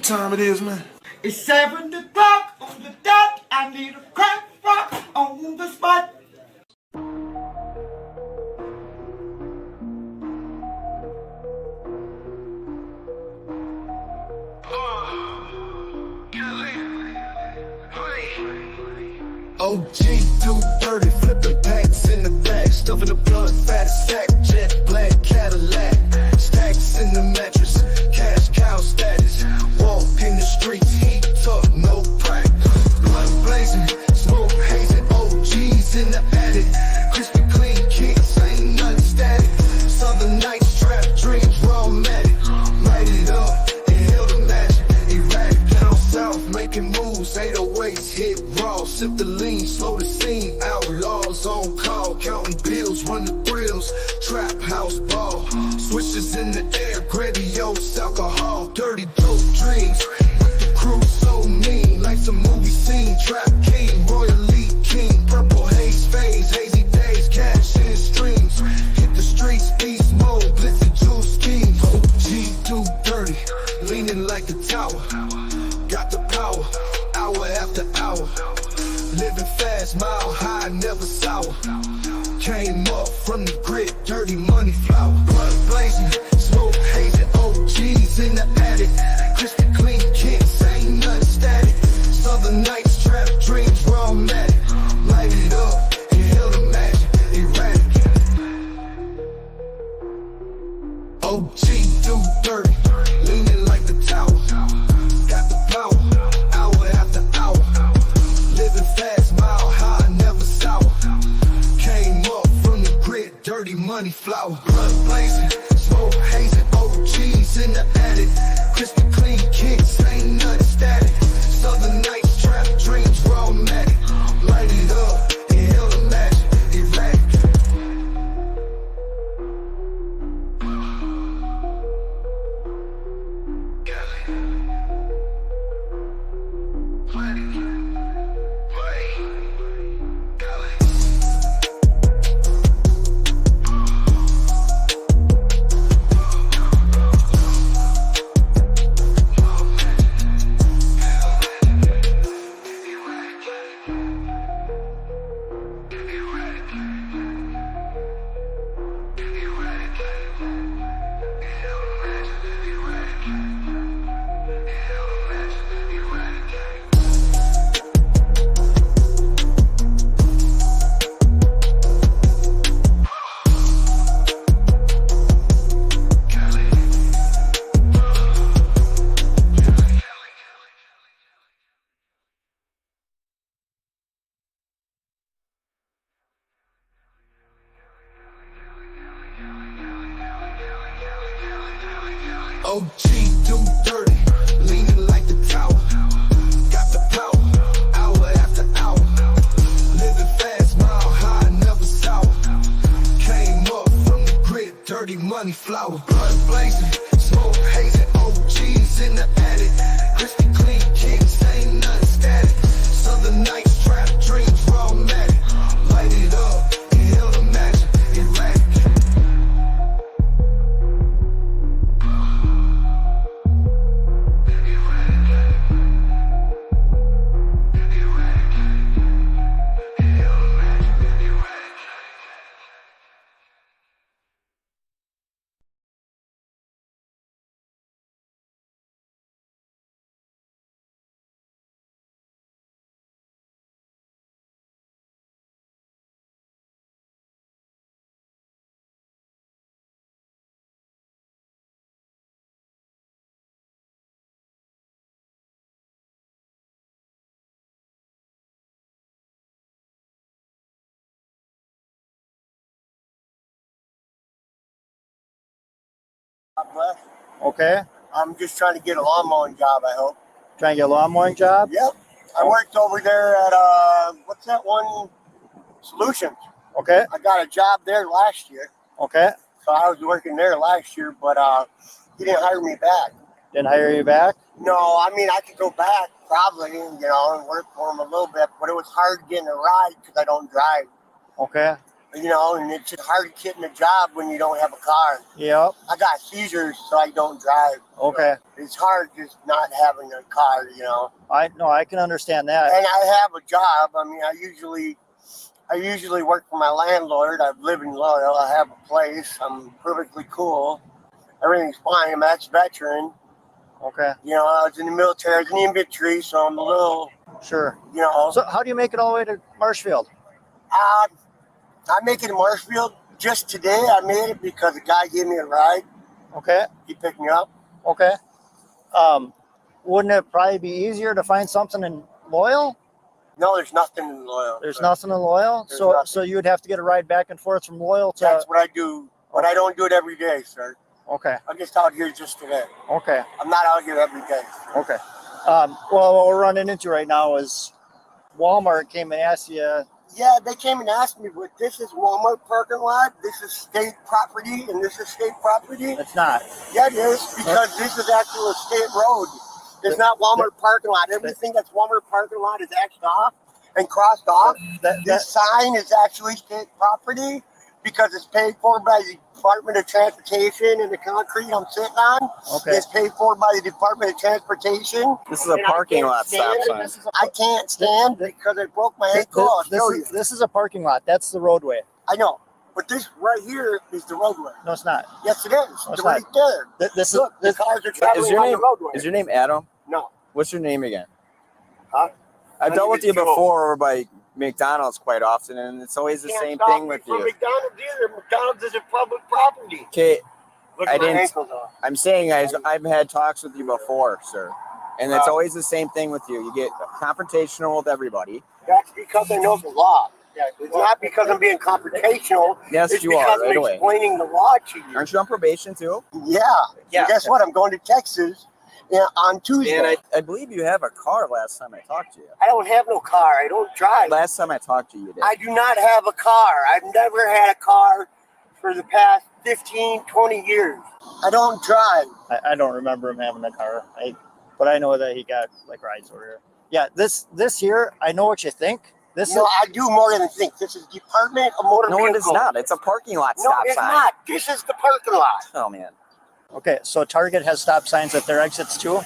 time it is, man? It's 7 o'clock on the dot. I need a crack rock on the spot. OG do dirty, flipping packs in the back, stuffing the blood, fat sack, jet black Cadillac, stacks in the mattress, cash cow status, walk in the streets, heat up, no crack, blood blazing, smoke hazing, OGs in the attic, crispy clean kicks, ain't nothing static, southern nights, trap dreams, raw matic, light it up, inhale the magic, erratic, down south, making moves, 808s, hit raw, sip the lean, slow the scene, outlaws on call, counting bills, run the thrills, trap house ball, switches in the air, grandiose alcohol, dirty dope dreams, with the crew so mean, life's a movie scene, trap king, royally king, purple haze phase, hazy days, cash in streams, hit the streets, beast mode, blitzing juice schemes, OG do dirty, leaning like a tower, got the power, hour after hour, living fast, mile high, never sour. Came up from the grit, dirty money flower. Blood blazing, smoke hazing, OGs in the attic. Crispy clean kicks, ain't nothing static. Southern nights, trap dreams, raw matic. Light it up, inhale the magic, erratic. OG do dirty, leaning like the tower. Got the power, hour after hour. Living fast, mile high, never sour. Came up from the grit, dirty money flower. Blood blazing, smoke hazing, OGs in the attic. Crispy clean kicks, ain't nothing static. Southern nights, trap dreams, raw matic. Light it up, inhale the magic, erratic. OG do dirty, leaning like the tower. Got the power, hour after hour. Living fast, mile high, never sour. Came up from the grit, dirty money flower. Blood blazing, smoke hazing, OGs in the attic. Crispy clean kicks, ain't nothing static. Southern nights, trap dreams, raw matic. Light it up, inhale the magic, erratic. God bless. Okay. I'm just trying to get a lawn mowing job, I hope. Trying to get a lawn mowing job? Yep. I worked over there at, what's that one? Solutions. Okay. I got a job there last year. Okay. So I was working there last year, but he didn't hire me back. Didn't hire you back? No, I mean, I could go back probably, and work for him a little bit, but it was hard getting a ride because I don't drive. Okay. You know, and it's just hard getting a job when you don't have a car. Yep. I got seizures, so I don't drive. Okay. It's hard just not having a car, you know. I can understand that. And I have a job. I mean, I usually work for my landlord. I live in Loyal. I have a place. I'm perfectly cool. Everything's fine. I'm ex-veteran. Okay. You know, I was in the military. I was in the infantry, so I'm a little, Sure. you know. So how do you make it all the way to Marshfield? I make it in Marshfield. Just today, I made it because a guy gave me a ride. Okay. He picked me up. Okay. Wouldn't it probably be easier to find something in Loyal? No, there's nothing in Loyal. There's nothing in Loyal, There's so nothing. so you would have to get a ride back and forth from Loyal to. That's what I do, but I don't do it every day, sir. Okay. I'm just out here just today. Okay. I'm not out here every day. Okay. Well, what we're running into right now is Walmart came and asked you. Yeah, they came and asked me, but this is Walmart parking lot, this is state property, and this is state property. It's not. Yeah, it is, because this is actually a state road. It's not Walmart parking lot. Everything that's Walmart parking lot is X'd off and crossed off. This sign is actually state property because it's paid for by the Department of Transportation, and the concrete I'm sitting on is paid for by the Department of Transportation. This is a parking lot stop sign. I can't stand because I broke my ankle. I'll show you. This is a parking lot. That's the roadway. I know, but this right here is the roadway. No, it's not. Yes, it is. No, it's right not. there. This Look, the is cars are traveling on the roadway. Is your name Adam? No. What's your name again? Huh? I've My dealt name with is you Joe. before over by McDonald's quite often, and it's always the Can't same stop thing me with from you. McDonald's either. McDonald's is a public property. Okay, Look I at my didn't- ankles off. I'm saying I've had talks with you before, sir, and it's always the same thing with you. You get confrontational with everybody. That's because I know the law. It's not because I'm being confrontational. Yes, it's you because are, right I'm away. explaining the law to you. Aren't you on probation too? Yeah. Yeah. Guess what? I'm going to Texas on Tuesday. And I believe you have a car last time I talked to you. I don't have no car. I don't drive. Last time I talked to you, you did. I do not have a car. I've never had a car for the past 15, 20 years. I don't drive. I don't remember him having a car. But I know that he got like rides over here. Yeah, this here, I know what you think. This No, I do more than think. This is Department of Motor No, Vehicles. it is not. It's a parking lot No, stop it's sign. not. This is the parking lot. Oh man. Okay, so Target has stop signs at their exits too.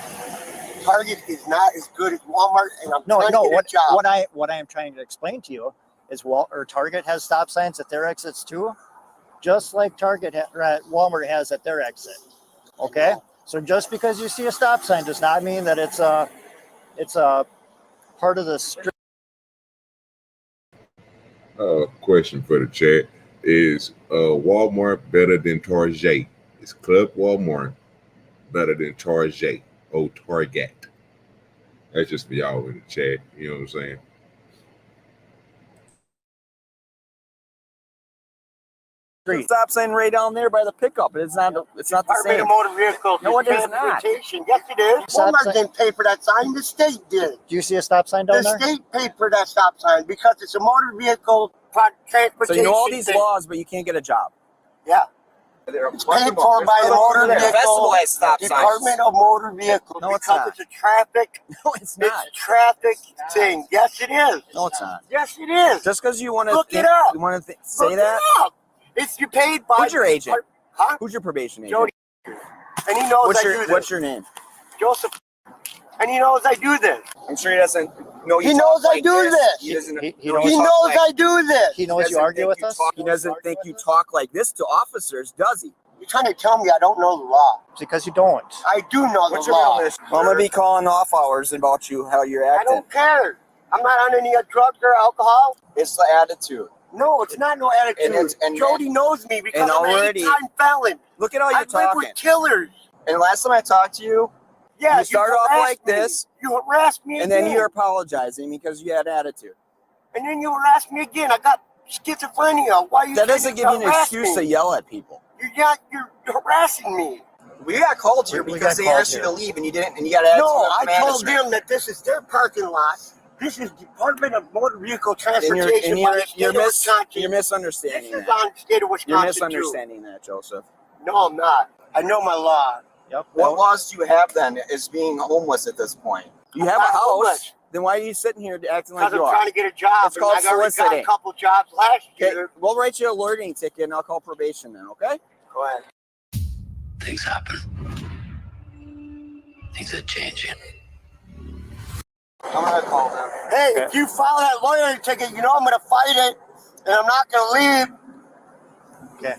Target is not as good as Walmart, and I'm trying to get a job. What I am trying to explain to you is Target has stop signs at their exits too, just like Walmart has at their exit. Okay, so just because you see a stop sign does not mean that it's a part of the street. Question for the chat is Walmart better than Target? Is Club Walmart better than Target or Target? That's just for y'all in the chat. You know what I'm saying? The stop sign right down there by the pickup. It's not. It's not the Department same. of Motor Vehicles. No, it is not. Transportation. Yes, it is. Stop Walmart sign. didn't pay for that sign. The state did. Do you see a stop sign down The there? state paid for that stop sign because it's a motor vehicle transportation. So you know all these thing. laws, but you can't get a job. Yeah. It's paid for by the Motor Vehicle Department of Motor Vehicles No, it's because not. it's a traffic. No, it's not. It's a traffic thing. Yes, it is. No, it's not. Yes, it is. Just because you want to Look it up. you want to say Look that. it up. It's you paid by. Who's your agent? Huh? Who's your probation agent? Jody. And he knows I do this. What's your name? Joseph. And he knows I do this. I'm sure he doesn't know you. He knows I do this. He doesn't. He He knows- knows I do this. He knows you argue with us. He doesn't think you talk like this to officers, does he? You're trying to tell me I don't know the law. It's because you don't. I do know What's the your law. real name? I'm gonna be calling off hours about you, how you're I acting. don't care. I'm not on any drugs or alcohol. It's the attitude. No, it's not no attitude. And Jody knows me because and I'm an already- 8-time felon. Look at how I you're live talking. with killers. And last time I talked to you, Yeah, you start off harassed like me. this, You harassed me and again. then you're apologizing because you had attitude. And then you harassed me again. I got schizophrenia. Why you That trying doesn't to give you an harass excuse to me? yell at people. You're harassing me. We got called here We because got they called asked you here. to leave and you didn't, and you got attitude. No, at the I told magistrate. them that this is their parking lot. This is Department of Motor Vehicle And Transportation by the state of Wisconsin. you're This misunderstanding is that. on the state of Wisconsin You're misunderstanding that, Joseph. too. No, I'm not. I know my law. Yep. What laws do you have then as being homeless at this point? You have I'm a not house. homeless. Then why are you sitting here acting like Because you I'm are? trying to get a job. It's called and I already got a soliciting. couple jobs last Okay, year. we'll write you a loitering ticket and I'll call probation then, okay? Go ahead. Things happen. Things are changing. I'm gonna call them. Hey, if you file that lawyering ticket, you know I'm going to fight it, and I'm not going to leave Okay.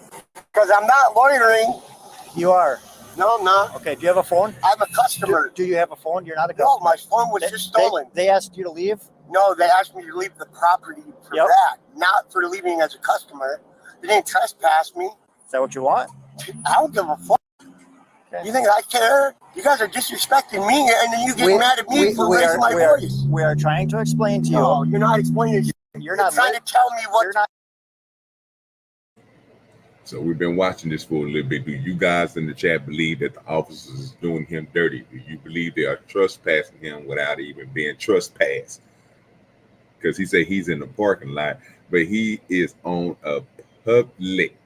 because I'm not lawyering. You are. No, I'm not. Okay. Do you have a phone? I'm a customer. Do you have a phone? You're not a No, customer. my phone was just stolen. They asked you to leave? No, they asked me to leave the property for Yep. that, not for leaving as a customer. They didn't trespass me. Is that what you want? I don't give a fuck. Okay. You think I care? You guys are disrespecting me, and then you get mad at me for raising my voice. We are trying to explain to you. No, you're not explaining. You're not trying to tell me what. You're not. So we've been watching this for a little bit. Do you guys in the chat believe that the officers is doing him dirty? Do you believe they are trespassing him without even being trespassed? Because he said he's in the parking lot, but he is on a public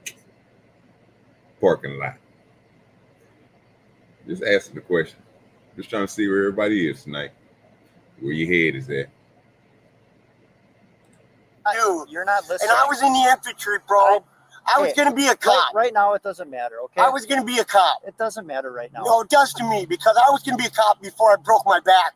parking lot. Just asking the question. Just trying to see where everybody is tonight. Where your head is at. Dude, You're not listening. and I was in the infantry, bro. I was Hey, going to be a cop. Right now, it doesn't matter, okay? I was going to be a cop. It doesn't matter right now. No, it does to me because I was going to be a cop before I broke my back.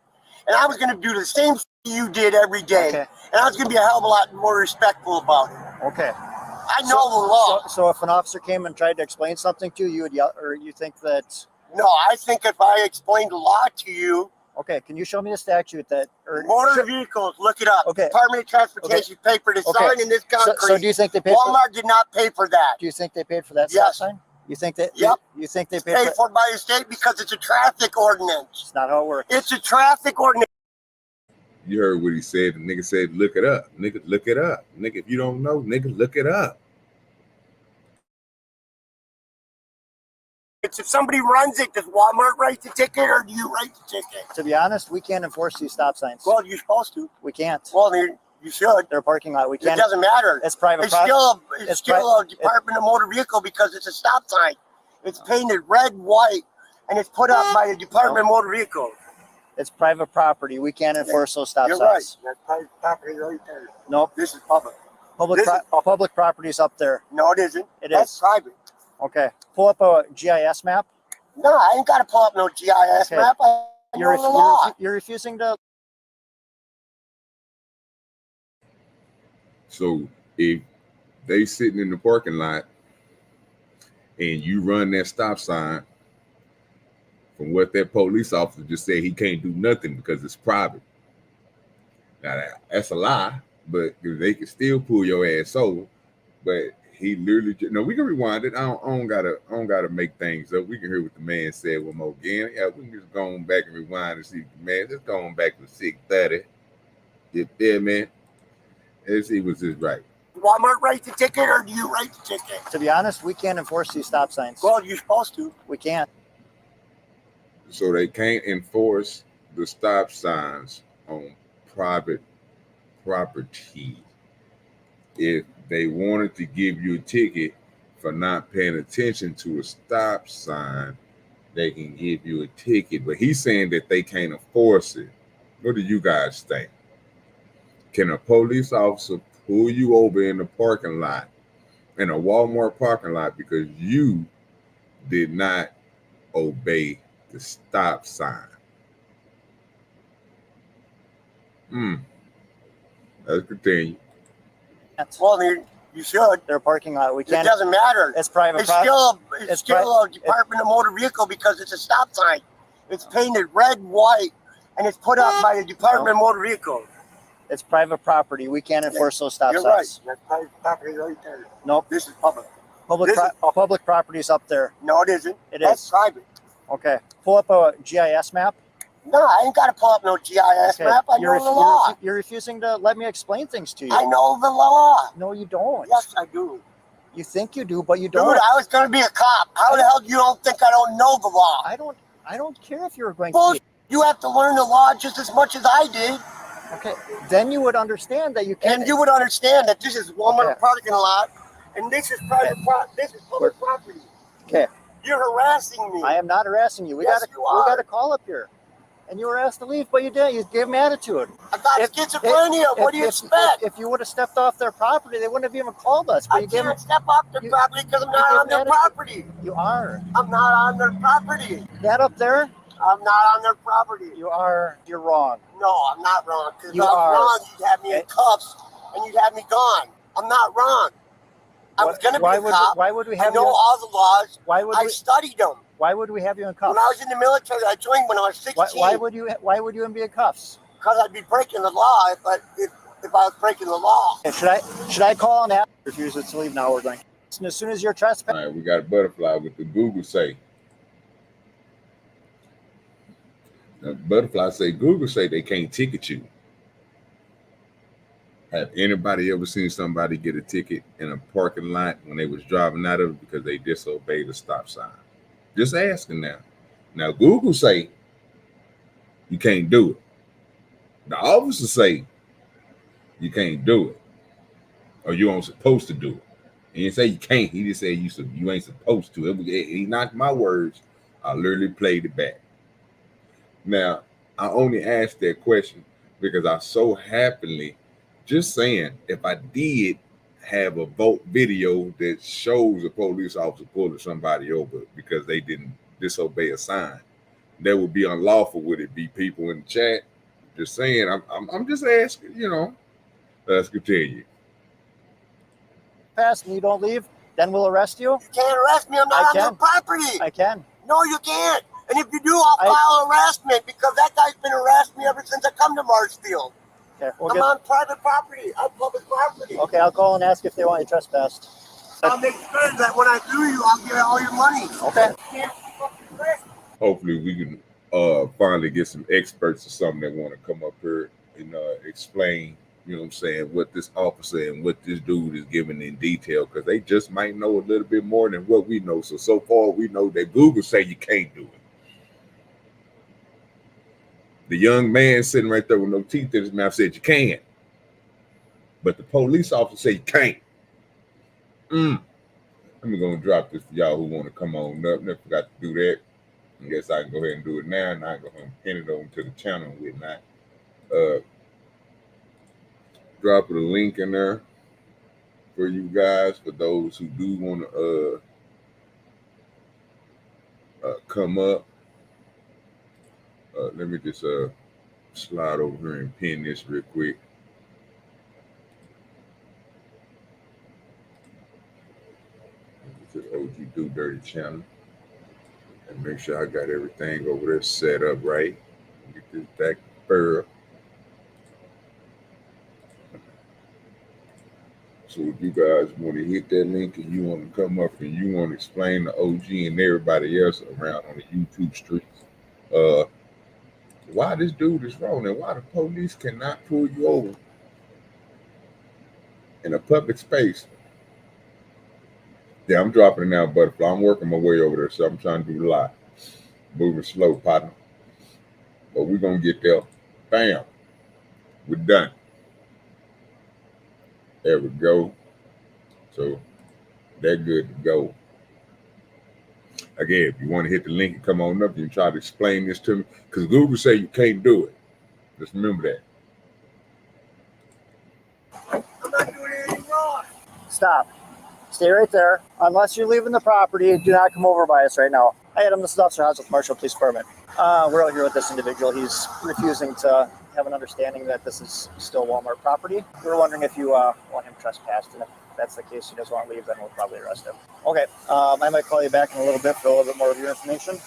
And I was going to do the same you did every day. Okay. And I was going to be a hell of a lot more respectful about it. Okay. I know the law. So if an officer came and tried to explain something to you, you would yell, or you think that? No, I think if I explained the law to you, Okay, can you show me a statute that? Or motor vehicles, look it up. Okay. Department of Transportation paid for the sign in this concrete. So do you think they paid? Walmart did not pay for that. Do you think they paid for that Yes. stop sign? You think that? Yep. You think they It's paid paid for? for by the state because it's a traffic ordinance. It's not how it works. It's a traffic ordinance. You heard what he said. The nigga said, look it up. Nigga, look it up. Nigga, if you don't know, nigga, look it up. It's if somebody runs it, does Walmart write the ticket or do you write the ticket? To be honest, we can't enforce these stop signs. Well, you're supposed to. We can't. Well, you should. They're a parking lot. We It can't. doesn't matter. It's private It's property. still a Department of Motor Vehicle because it's a stop sign. It's painted red, white, and it's put up by the Department of Motor Vehicle. It's private property. We can't enforce those stop You're right. signs. That's private property right there. Nope. This is public. Public property's up there. No, it isn't. It That's is. private. Okay. Pull up a GIS map. No, I ain't got to pull up no GIS Okay. map. I know the law. You're refusing to. So if they sitting in the parking lot and you run that stop sign, from what that police officer just said, he can't do nothing because it's private. Now that's a lie, but they can still pull your ass over. But he literally, no, we can rewind it. I don't gotta make things up. We can hear what the man said one more again. Yeah, we can just go on back and rewind and see the man. Just go on back to 6:30. Get there, man. Let's see what's this right. Walmart write the ticket or do you write the ticket? To be honest, we can't enforce these stop signs. Well, you're supposed to. We can't. So they can't enforce the stop signs on private property. If they wanted to give you a ticket for not paying attention to a stop sign, they can give you a ticket. But he's saying that they can't enforce it. What do you guys think? Can a police officer pull you over in the parking lot, in a Walmart parking lot, because you did not obey the stop sign? Let's continue. Well, you should. They're a parking lot. We It can't. doesn't matter. It's private It's property. still a Department of Motor Vehicle because it's a stop sign. It's painted red, white, and it's put up by the Department of Motor Vehicle. It's private property. We can't enforce those stop You're signs. right. That's private property right there. Nope. This is public. Public property's up there. No, it isn't. It That's is. private. Okay. Pull up a GIS map. No, I ain't got to pull up no GIS Okay. map. I know the law. You're refusing to let me explain things to you. I know the law. No, you don't. Yes, I do. You think you do, but you Dude, don't. I was going to be a cop. How the hell do you don't think I don't know the law? I don't care if you're going Well, to. you have to learn the law just as much as I did. Okay. Then you would understand that you can't. And you would understand that this is Walmart Okay. parking lot, and this is private this is public property. Okay. You're harassing me. I am not harassing you. We Yes, got you are. a call up here. and you were asked to leave, but you didn't. You gave them attitude. I got schizophrenia. What do you expect? If you would have stepped off their property, they wouldn't have even called us. But I you gave them, can't step off their property because I'm not on their property. you are. I'm not on their property. That up there, I'm not on their property. you are. You're wrong. No, I'm not wrong. Because if You I was are. wrong, you'd have me in cuffs and you'd have me gone. I'm not wrong. I was going to be a cop. Why would we I have know you? all the laws. Why would I we? studied them. Why would we have you in cuffs? When I was in the military, I joined when I was 16. Why would you? Why would you be in cuffs? Because I'd be breaking the law if I was breaking the law. Okay, should I call and ask? Refuses to leave now. We're going. And as soon as you're trespassing. All right, we got a butterfly with the Google say. Now, butterfly say Google say they can't ticket you. Have anybody ever seen somebody get a ticket in a parking lot when they was driving out of it because they disobeyed a stop sign? Just asking now. Now Google say you can't do it. The officer say you can't do it, or you aren't supposed to do it. He didn't say you can't. He just said you ain't supposed to. He not my words. I literally played it back. Now I only asked that question because I so happily. Just saying, if I did have a vote video that shows a police officer pulling somebody over because they didn't disobey a sign, that would be unlawful. Would it be people in the chat? Just saying, I'm just asking, you know. Let's continue. Pass and you don't leave, then we'll arrest you. You can't arrest me. I'm not on their property. I can. No, you can't. And if you do, I'll file harassment because that guy's been harassing me ever since I come to Marshfield. Okay, I'm on private property. I'm public property. Okay, I'll call and ask if they want you trespassed. I'll make sure that when I do you, I'll get all your money. Okay. Hopefully we can finally get some experts or something that want to come up here and explain, you know what I'm saying, what this officer and what this dude is giving in detail, because they just might know a little bit more than what we know. So far we know that Google say you can't do it. The young man sitting right there with no teeth in his mouth said you can. But the police officer said you can't. I'm going to drop this for y'all who want to come on up. Never forgot to do that. I guess I can go ahead and do it now, and I can go ahead and pin it over to the channel with that. Drop a link in there for you guys, for those who do want to come up. Let me just slide over here and pin this real quick. To the OG Do Dirty channel. And make sure I got everything over there set up right. Get this back fur. So if you guys want to hit that link and you want to come up and you want to explain to OG and everybody else around on the YouTube streets, why this dude is wrong and why the police cannot pull you over in a public space. Yeah, I'm dropping it now, butterfly. I'm working my way over there, so I'm trying to do a lot. Moving slow, partner. But we're going to get there. Bam. We're done. There we go. So they're good to go. Again, if you want to hit the link and come on up, you can try to explain this to me. Because Google say you can't do it. Just remember that. I'm not doing anything wrong. Stop. Stay right there. Unless you're leaving the property, do not come over by us right now. Hi, Adam. This is Officer Haas with Marshall Police Department. We're out here with this individual. He's refusing to have an understanding that this is still Walmart property. We're wondering if you want him trespassed, and if that's the case, he doesn't want to leave, then we'll probably arrest him. Okay, I might call you back in a little bit for a little bit more of your information,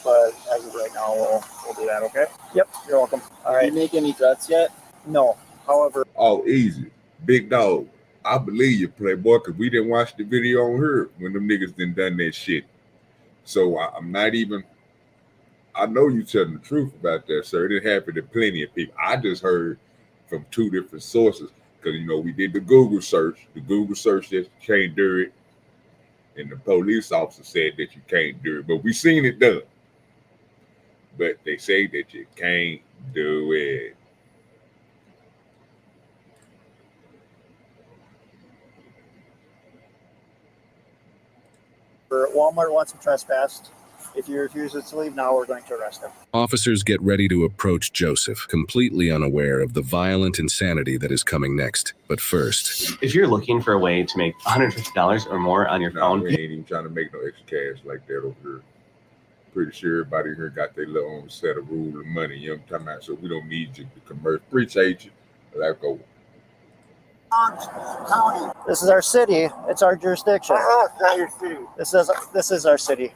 but as of right now, we'll do that, okay? Yep, you're welcome. All right. Did you make any threats yet? No, however. Oh, easy. Big dog. I believe you, Playboy, because we didn't watch the video on her when them niggas done that shit. So I'm not even, I know you telling the truth about that, sir. It happened to plenty of people. I just heard from two different sources because, you know, we did the Google search. The Google search that you can't do it. And the police officer said that you can't do it. But we seen it done. But they say that you can't do it. Walmart wants him trespassed. If he refuses to leave now, we're going to arrest him. Officers get ready to approach Joseph, completely unaware of the violent insanity that is coming next. But first, if you're looking for a way to make $150 or more on your No, phone, we ain't even trying to make no extra cash like that over here. Pretty sure everybody here got their little own set of rules and money. You know what I'm talking about? So we don't need you to commerce. Appreciate you. Let's go. County. This is our city. It's our jurisdiction. It's not your city. This is our city.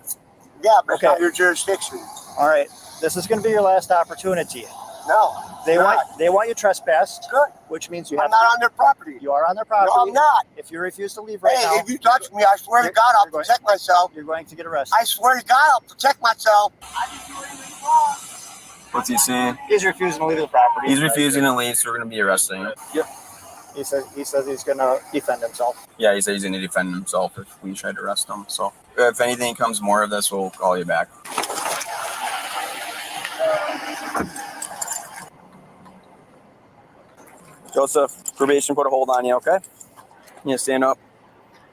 Yeah, but it's Okay. not your jurisdiction. All right. This is going to be your last opportunity. No. They not. want you trespassed. Good. Which means you I'm have not to. on their property. You are on their property. No, I'm not. If you refuse to leave right Hey, now, if you touch me, I swear to you're- God, I'll you're going- protect myself. you're going to get arrested. I swear to God, I'll protect myself. What's he saying? He's refusing to leave the property. He's refusing to leave, so we're gonna be arresting him. He says he's going to defend himself. Yeah, he said he's gonna defend himself if we try to arrest him. So if anything comes more of this, we'll call you back. Joseph, probation put a hold on you, okay? You stand up.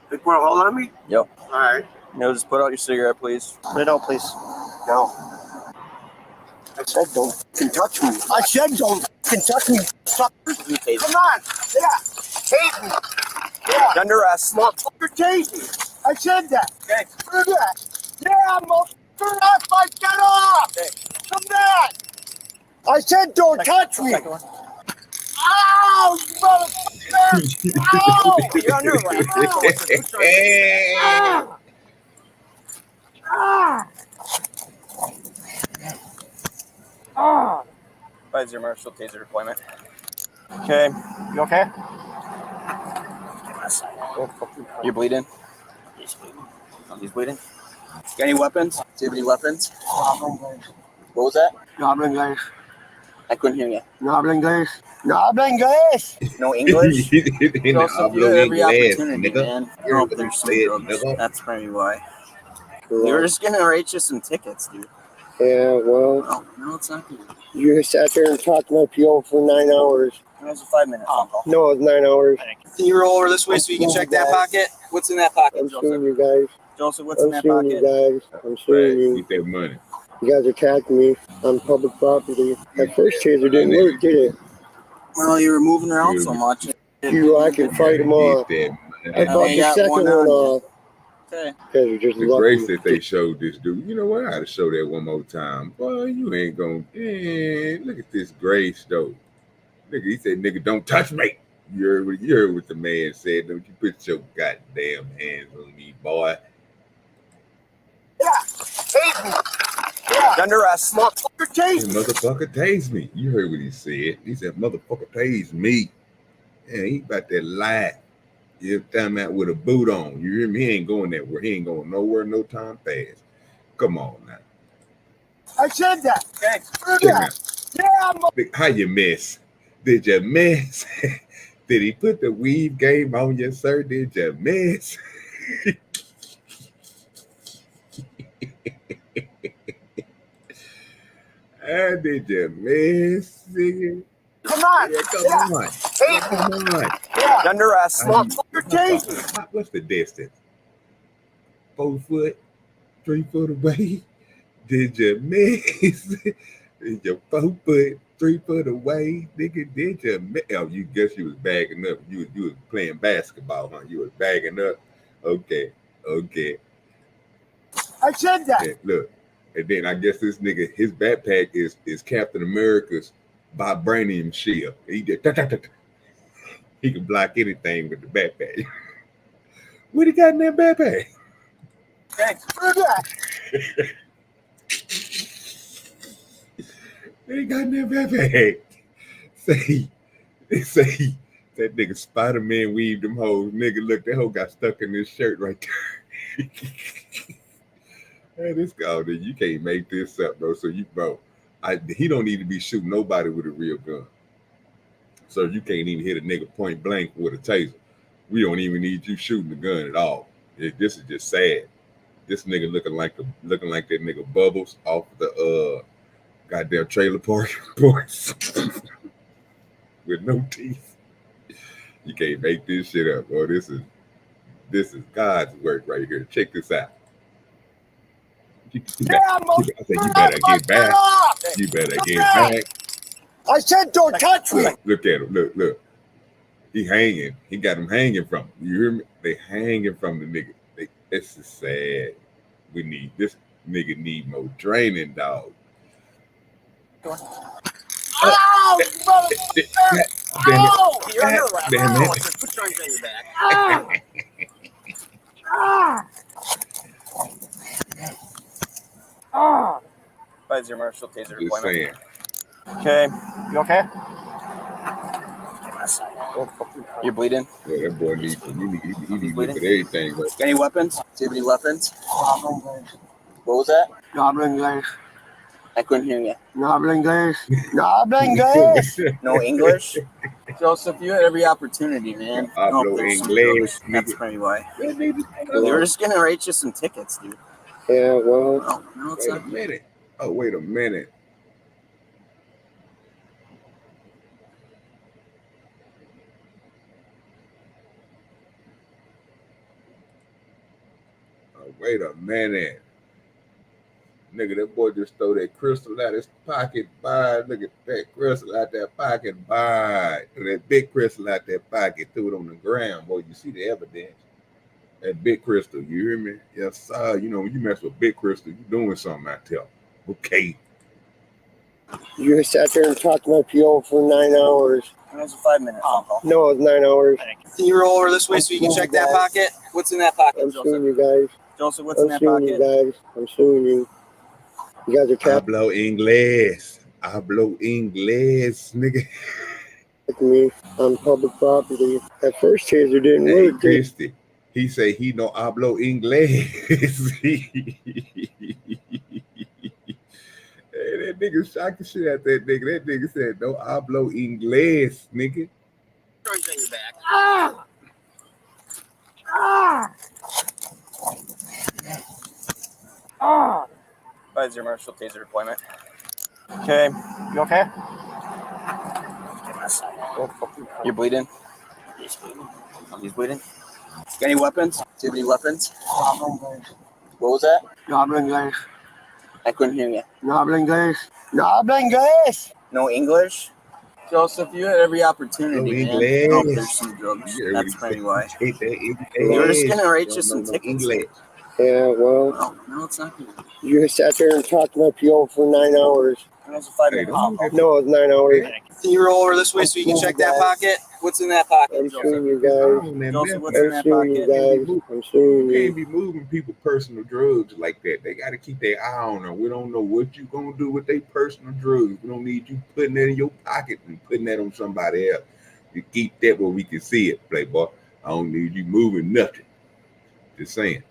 They put a hold on me? Yep. All right. Just put out your cigarette, please. Put it out, please. No. I said don't fucking touch me. I said don't fucking touch me. Suckers. You tase Come on. Yeah. Tase me. Yeah. him. Under arrest. Motherfucker, tase me. I said that. Okay. Do that. Yeah, motherfucker. Off. I get off. Okay. Come back. I said don't touch me. Second one. Ow, you motherfucker. Ow. You're under arrest. Ah. Ah. Ah. 5-0 Marshall taser deployment. Okay. You okay? You're bleeding? He's bleeding. Got any weapons? Do you have any weapons? What was that? No hablo inglés. I couldn't hear you. No hablo inglés. No hablo inglés. No English? Joseph, you have every opportunity, nigga. man. You're up there some drugs. Nigga. That's probably why. They were just gonna write you some tickets, dude. Yeah, well, No, it's not good. you sat there and talked to my PO for 9 hours. It was a 5-minute phone call. No, it's 9 hours. Can you roll over this way so you can check that pocket? What's in that pocket, I'm suing Joseph? you guys. Joseph, what's in I'm that suing you pocket? guys. I'm suing you. Get that money. You guys attacked me on public property. That first taser didn't work, did it? Well, you were moving around so much. I can fight them off. Get that I money. fought you the got second one one on you. off. Okay. Because you're just The grace lucky. that they showed this dude. You know what? I had to show that one more time. Boy, you ain't gonna. Look at this grace, though. Nigga, he said, "Nigga, don't touch me." You heard what the man said. Don't you put your goddamn hands on me, boy. Yeah, tase me. Yeah, Under arrest. motherfucker, Hey, tase me. motherfucker, tase me. You heard what he said. He said, "Motherfucker, tase me." Yeah, he about that lie. You're talking about with a boot on. You hear me? He ain't going nowhere. He ain't going nowhere no time fast. Come on now. I said that. Okay. Do Check me that. out. Yeah, How you miss? Did you miss? Did he put the weave game on you, sir? Did you miss? Did you miss? Nigga? come on. Yeah, come Yeah, on. tase me. Come on. Yeah, Under arrest. motherfucker, tase me. What's the distance? 4 foot, 3 foot away. Did you miss? Did you 4 foot, 3 foot away? Nigga, did you miss? Oh, you guess you was bagging up. You was playing basketball, huh? You was bagging up. Okay. I said that. And look, and then I guess this nigga, his backpack is Captain America's vibranium shield. He did. He can block anything with the backpack. What he got in that backpack? Do that. What he got in that backpack? Say that nigga Spider-Man weaved them hoes. Nigga, look, that hoe got stuck in this shirt right there. Hey, this guy, you can't make this up, bro. So he don't need to be shooting nobody with a real gun. So you can't even hit a nigga point blank with a taser. We don't even need you shooting the gun at all. This is just sad. This nigga looking like that nigga Bubbles off the goddamn trailer park boys with no teeth. You can't make this shit up, bro. This is God's work right here. Check this out. I said, you better get back. You better get back. I said, don't touch me. Look at him. Look. He hanging. He got him hanging from him. You hear me? They hanging from the nigga. This is sad. We need this nigga need more training, dog. Oh, Damn it. Put your hands on your back. Advise your marshal taser Just deployment. saying. Okay. You okay? You're bleeding. Yeah, that boy needs he need Bleeding? for everything. But Any weapons? Do you have any weapons? What was that? No hablo inglés. I couldn't hear you. No hablo inglés. No hablo inglés. No English? Joseph, you had every opportunity, man. Hablo there's some inglés, drugs. That's nigga. probably why. that nigga, They were just gonna write you some tickets, dude. Yeah, well, Oh, no, it's wait a not. minute. Oh, wait a minute. Oh, wait a minute. Nigga, that boy just throw that crystal out his pocket. Bye. Look at that crystal out that pocket. Bye. That big crystal out that pocket. Threw it on the ground. Boy, you see the evidence. That big crystal. You hear me? Yes, sir. You know, when you mess with big crystal, you doing something out there. Okay. you sat there and talked to my PO for 9 hours. It was a 5-minute phone call. No, it was 9 hours. Can you roll over this way so you can check that pocket? What's in that pocket, I'm suing Joseph? you guys. Joseph, what's in I'm that suing you pocket? guys. I'm suing you. You guys are tapping Hablo inglés. Hablo inglés, nigga. me on public property. That first taser didn't Hey, work. Christy. He say he no hablo inglés. Hey, that nigga shocked the shit out that nigga. That nigga said no hablo inglés, nigga. Turns on your back. Advise your marshal taser deployment. Okay. You okay? You're bleeding. He's bleeding. Any weapons? Do you have any weapons? What was that? No hablo inglés. I couldn't hear you. No hablo inglés. No hablo inglés. No English? Joseph, you had every opportunity, No man. English. Oh, there's some drugs. Yeah, That's probably why. Take that English. They were just gonna write you Don't some know no tickets. English. Yeah, well, Oh, no, it's not good. you sat there and talked to my PO for 9 hours. It was a 5-minute Hey, phone call. No, it was 9 hours. Can you roll over this way so you can check that pocket? What's in that pocket, I'm Joseph? suing you guys. Joseph, what's in I'm that suing you pocket? guys. I'm suing You you. can't be moving people personal drugs like that. They got to keep their eye on them. We don't know what you gonna do with their personal drugs. We don't need you putting that in your pocket and putting that on somebody else. You keep that where we can see it, playboy. I don't need you moving nothing. Just saying.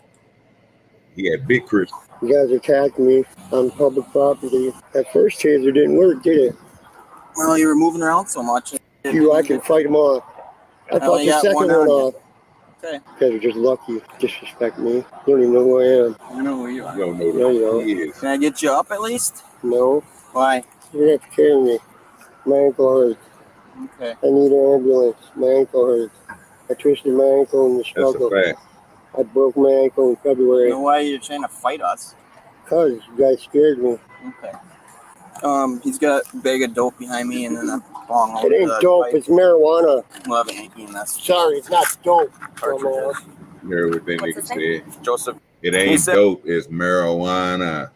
He had big Chris. You guys attacked me on public property. That first taser didn't work, did it? Well, you were moving around so much. I can fight them off. I fought only the got second one one on you. off. Okay. You guys are just lucky. Disrespect me. You don't even know who I am. I know who you are. You don't know No, you who don't. he is. Can I get you up at least? No, Why? you're gonna have to carry me. My ankle hurts. Okay. I need an ambulance. My ankle hurts. I twisted my ankle in the That's struggle. a fact. I broke my ankle in February. You know why you're trying to fight us? Cause you guys scared me. Okay. He's got a bag of dope behind me and then a bong. It ain't dope. It's marijuana. We'll have a Yankee and that's Sorry, it's not dope. cartridges. You heard what that nigga said. Joseph. It He ain't said- dope. It's marijuana.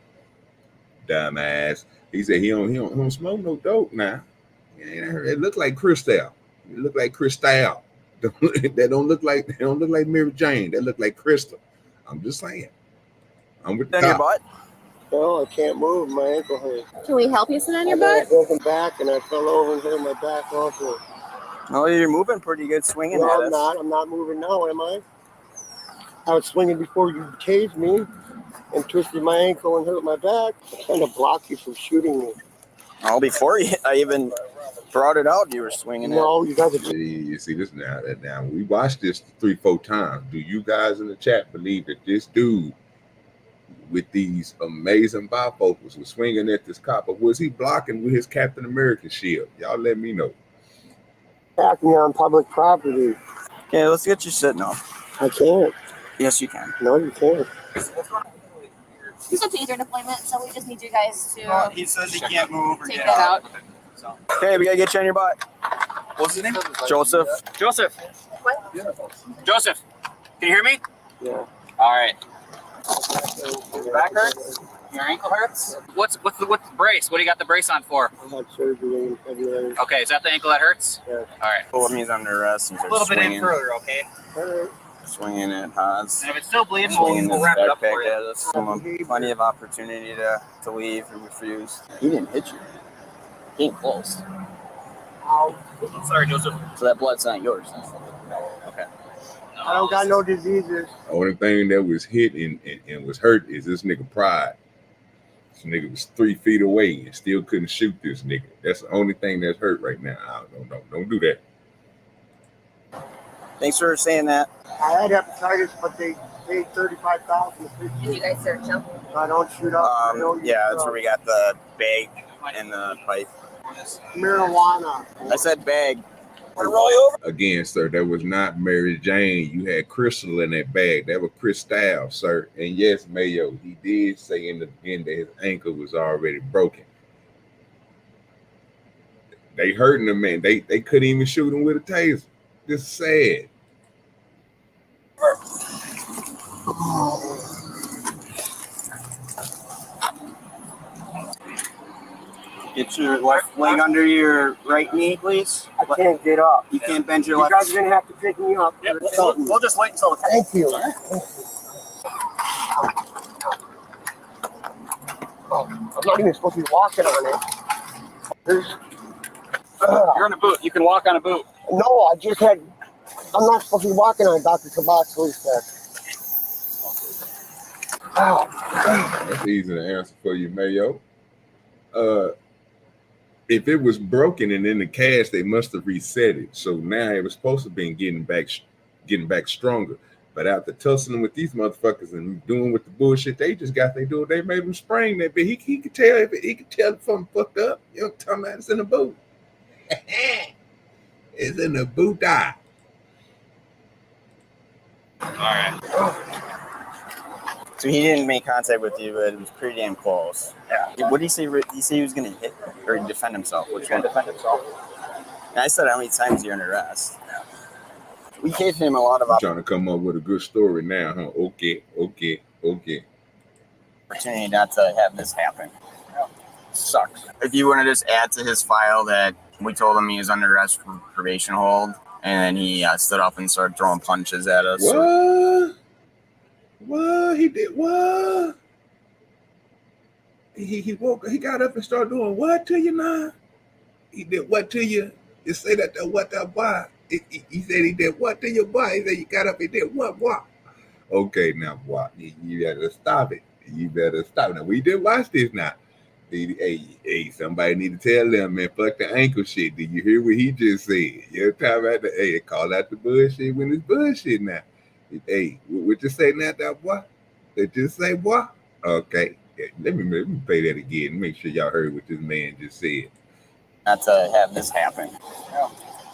Dumbass. He said he don't smoke no dope now. It look like Cristal. It look like Cristal. That don't look like Mary Jane. That look like Crystal. I'm just saying. I'm with the On your cop. butt? No, I can't move. My ankle hurts. Can we help you sit on your I got a butt? broken back and I fell over and hurt my back also. Oh, you're moving pretty good, swinging No, at I'm us. not. I'm not moving now, am I? I was swinging before you tased me and twisted my ankle and hurt my back. I'm trying to block you from shooting me. Oh, before I even brought it out, you were swinging it. No, you guys are You see this now. Now we watched this 3-4 times. Do you guys in the chat believe that this dude with these amazing bifocals was swinging at this cop, or was he blocking with his Captain America shield? Y'all let me know. attacking me on public property. Okay, let's get you sitting up. I can't. Yes, you can. No, you can't. He's a taser deployment, so we just need you guys to He says he can't move or take get that out. out. Hey, we gotta get you on your butt. What's his name? Joseph. Joseph. What? Joseph. Can you hear me? Yeah. All right. Your back hurts? Your ankle hurts? What's the brace? What do you got the brace on for? I had surgery in February. Okay, is that the ankle that hurts? Yeah. All right. Pull him, he's under arrest. And A little bit in further, okay? Swinging at Haas. And if it's still bleeding, Swinging we'll his wrap it up backpack for you. at us. Plenty of opportunity to leave and refuse. He didn't hit you. He ain't close. I'm sorry, Joseph. So that blood's not yours. Okay. I don't got no diseases. The only thing that was hit and was hurt is this nigga pride. This nigga was 3 feet away and still couldn't shoot this nigga. That's the only thing that's hurt right now. Don't do that. Thanks for saying that. I had hepatitis, but they paid $35,000. Did you guys search him? So I don't shoot up. I don't Yeah, use, that's where we got the bag and the pipe. marijuana. I said bag. Again, sir, that was not Mary Jane. You had Crystal in that bag. That was Cristal, sir. And yes, Mayo, he did say in the beginning that his ankle was already broken. They hurting the man. They couldn't even shoot him with a taser. This is sad. Get your left leg under your right knee, please. I can't get up. You can't bend your You left. guys are gonna have to pick me up. Yep, we'll just wait until it's Thank you. Oh, I'm not even supposed to be walking on it. You're on a boot. You can walk on a boot. No, I just had. I'm not supposed to be walking on it, Dr. Tabasco said. That's easy to answer for you, Mayo. If it was broken and in the cast, they must have reset it. So now it was supposed to be getting back stronger. But after tussling with these motherfuckers and doing with the bullshit they just got they do, they made him spring that bit. He could tell if something fucked up. You know what I'm talking about? It's in the boot. It's in the boot. Die. All right. So he didn't make contact with you, but it was pretty damn close. Yeah. What did he say? Did he say he was going to hit or defend himself? Which one? Defend himself. And I said how many times you're under arrest. We gave him a lot of Trying to come up with a good story now, huh? Okay. opportunity not to have this happen. Sucks. If you want to just add to his file that we told him he was under arrest for probation hold, and then he stood up and started throwing punches at us. What? What? He did what? He woke. He got up and started doing what to you now? He did what to you? You say that why? He said he did what to your boy? He said you got up and did what? Okay, now what? You better stop it. You better stop. Now we did watch this now. Hey, somebody need to tell them, man, fuck the ankle shit. Did you hear what he just said? You're talking about the call out the bullshit when it's bullshit now. Hey, what you say now, that boy? Did you say boy? Okay. Let me play that again. Make sure y'all heard what this man just said. Not to have this happen.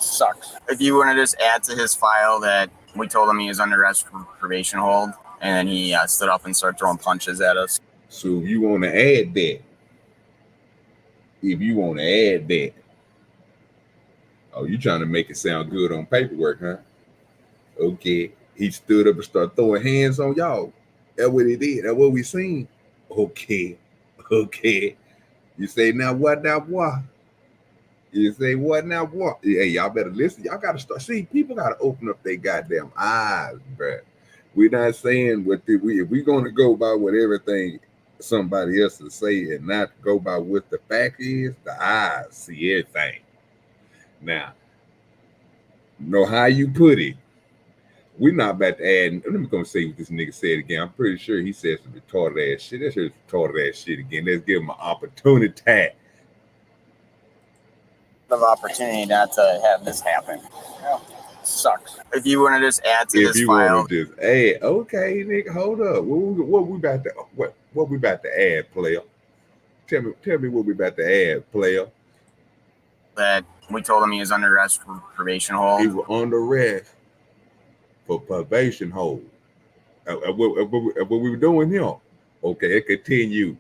Sucks. If you want to just add to his file that we told him he was under arrest for probation hold, and then he stood up and started throwing punches at us. So if you want to add that, oh, you trying to make it sound good on paperwork, huh? Okay. He stood up and started throwing hands on y'all. That's what he did. That's what we seen. Okay. You say now what now what? You say what now what? Hey, y'all better listen. Y'all gotta start. See, people gotta open up their goddamn eyes, bruh. We're not saying if we're gonna go by what everything somebody else is saying and not go by what the fact is, the eyes see everything. Now, know how you put it. We're not about to add. Let me go say what this nigga said again. I'm pretty sure he said some retarded ass shit. Let's hear retarded ass shit again. Let's give him an opportunity. Of opportunity not to have this happen. Sucks. If you want to just add to his file, hey, okay, nigga, hold up. What we about to add, player? Tell me what we about to add, player. That we told him he was under arrest for probation hold. He was under arrest for probation hold. What we were doing here? Okay, continue.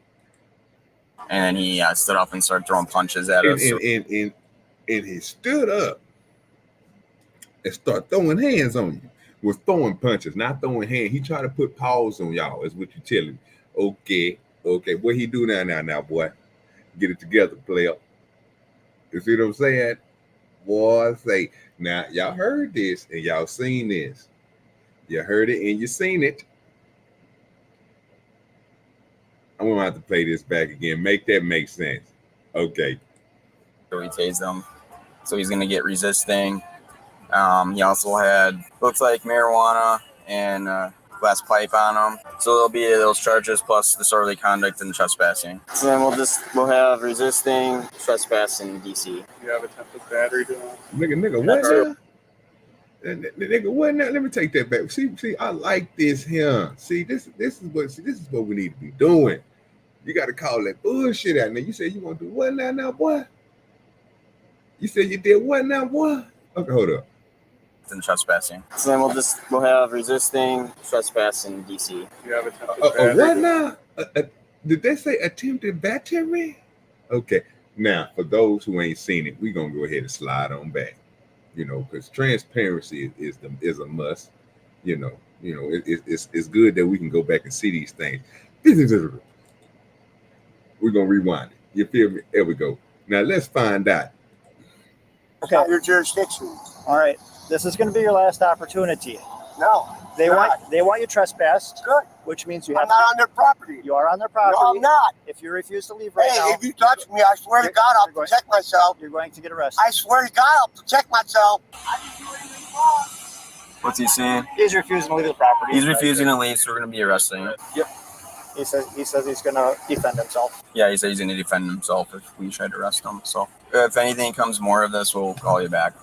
And then he stood up and started throwing punches at And, us. and he stood up and started throwing hands on you. Was throwing punches, not throwing hands. He tried to put paws on y'all, is what you telling me. Okay. What he do now, boy? Get it together, player. You see what I'm saying? Boy, say, now y'all heard this and y'all seen this. You heard it and you seen it. I'm gonna have to play this back again. Make that make sense. Okay. So he tased him. So he's gonna get resisting. He also had looks like marijuana and glass pipe on him. So there'll be those charges plus disorderly conduct and trespassing. So then we'll have resisting, trespassing, DC. You have attempted battery to him? Nigga, what now? Nigga, what now? Let me take that back. See, I like this here. See, this is what we need to be doing. You got to call that bullshit out. Now you said you want to do what now, boy? You said you did what now, boy? Okay, hold up. And trespassing. So then we'll have resisting, trespassing, DC. You have attempted battery. What now? Did they say attempted battery? Okay. Now, for those who ain't seen it, we're gonna go ahead and slide on back. You know, because transparency is a must. You know, it's good that we can go back and see these things. We're gonna rewind it. You feel me? There we go. Now let's find out. Okay. Your jurisdiction. All right. This is going to be your last opportunity. No. They want you trespassed. Good. Which means you I'm have not on their property. You are on their property. No, I'm not. If you refuse to leave right now. Hey, if you touch me, I swear to God, I'll protect myself. You're going to get arrested. I swear to God, I'll protect myself. What's he saying? He's refusing to leave the property. He's refusing to leave, so we're gonna be arresting him. Yep. He says he's gonna defend himself. Yeah, he said he's gonna defend himself if we try to arrest him. So if anything comes more of this, we'll call you back.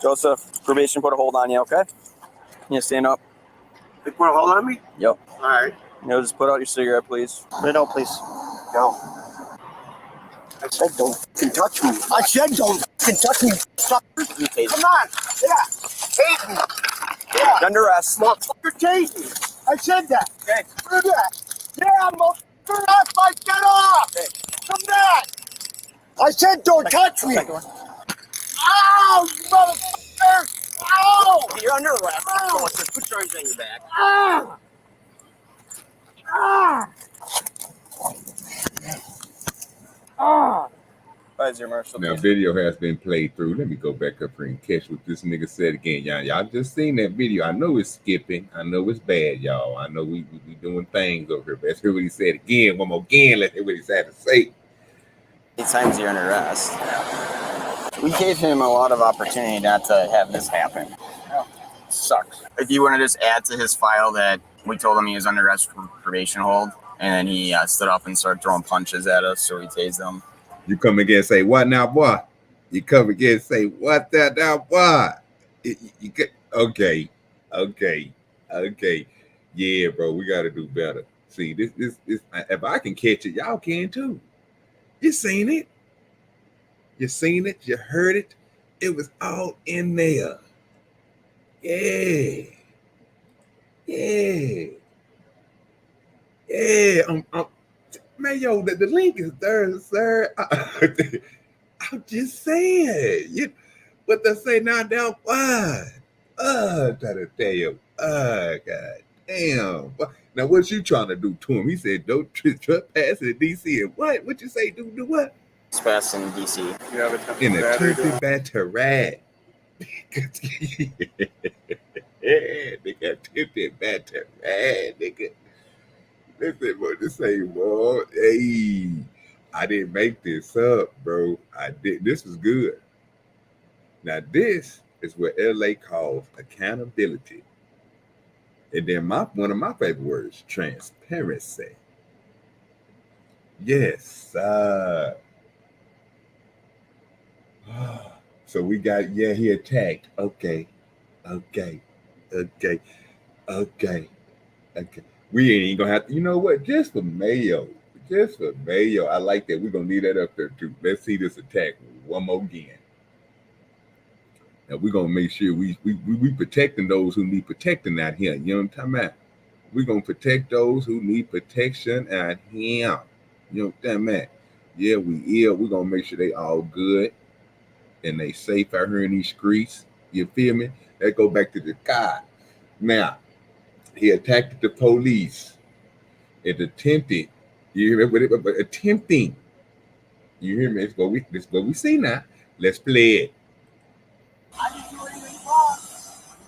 Joseph, probation put a hold on you, okay? You stand up. They put a hold on me? Yep. All right. Just put out your cigarette, please. Put it out, please. No. I said don't fucking touch me. I said don't fucking touch me, sucker. Come on. Yeah. Tase me. Yeah. You're under arrest. Motherfucker, tase me. I said that. Okay. Do that. Yeah, motherfucker. That's my get off. Okay. Come back. I said don't touch me. Ow, you motherfucker. Ow. You're under arrest. Oh. Put your arms on your back. Ah. Ah. Ah. Now, video has been played through. Let me go back up here and catch what this nigga said again. Y'all just seen that video. I know it's skipping. I know it's bad, y'all. I know we doing things over here. But let's hear what he said again. One more again. Let's hear what he's had to say. 8 times you're under arrest. We gave him a lot of opportunity not to have this happen. Sucks. If you want to just add to his file that we told him he was under arrest for probation hold, and then he stood up and started throwing punches at us, so we tased him. You come again and say, what now, boy? You come again and say, what that now, boy? You get, okay. Yeah, bro, we got to do better. See, this, if I can catch it, y'all can too. You seen it. You heard it. It was all in there. Yeah. Man, yo, the link is there, sir. I'm just saying. But they say now down what? Try to tell you. God damn. Now, what you trying to do to him? He said, don't trespass in DC. And what? What you say? Do what? Trespass in DC. You have attempted In a battery. battery. Yeah, nigga, attempted battery, nigga. Listen, what to say, boy. Hey, I didn't make this up, bro. I did. This was good. Now, this is what LA calls accountability. And then one of my favorite words, transparency. Yes. So we got, he attacked. Okay. We ain't gonna have to, you know what? Just for mayo. I like that. We're gonna leave that up there too. Let's see this attack one more again. And we're gonna make sure we protecting those who need protecting out here. You know what I'm talking about? We're gonna protect those who need protection out here. You know what I'm talking about? Yeah, we ill. We're gonna make sure they all good and they safe out here in these streets. You feel me? That go back to the guy. Now, he attacked the police and attempted. You hear me? But attempting. You hear me? This what we see now. Let's play it.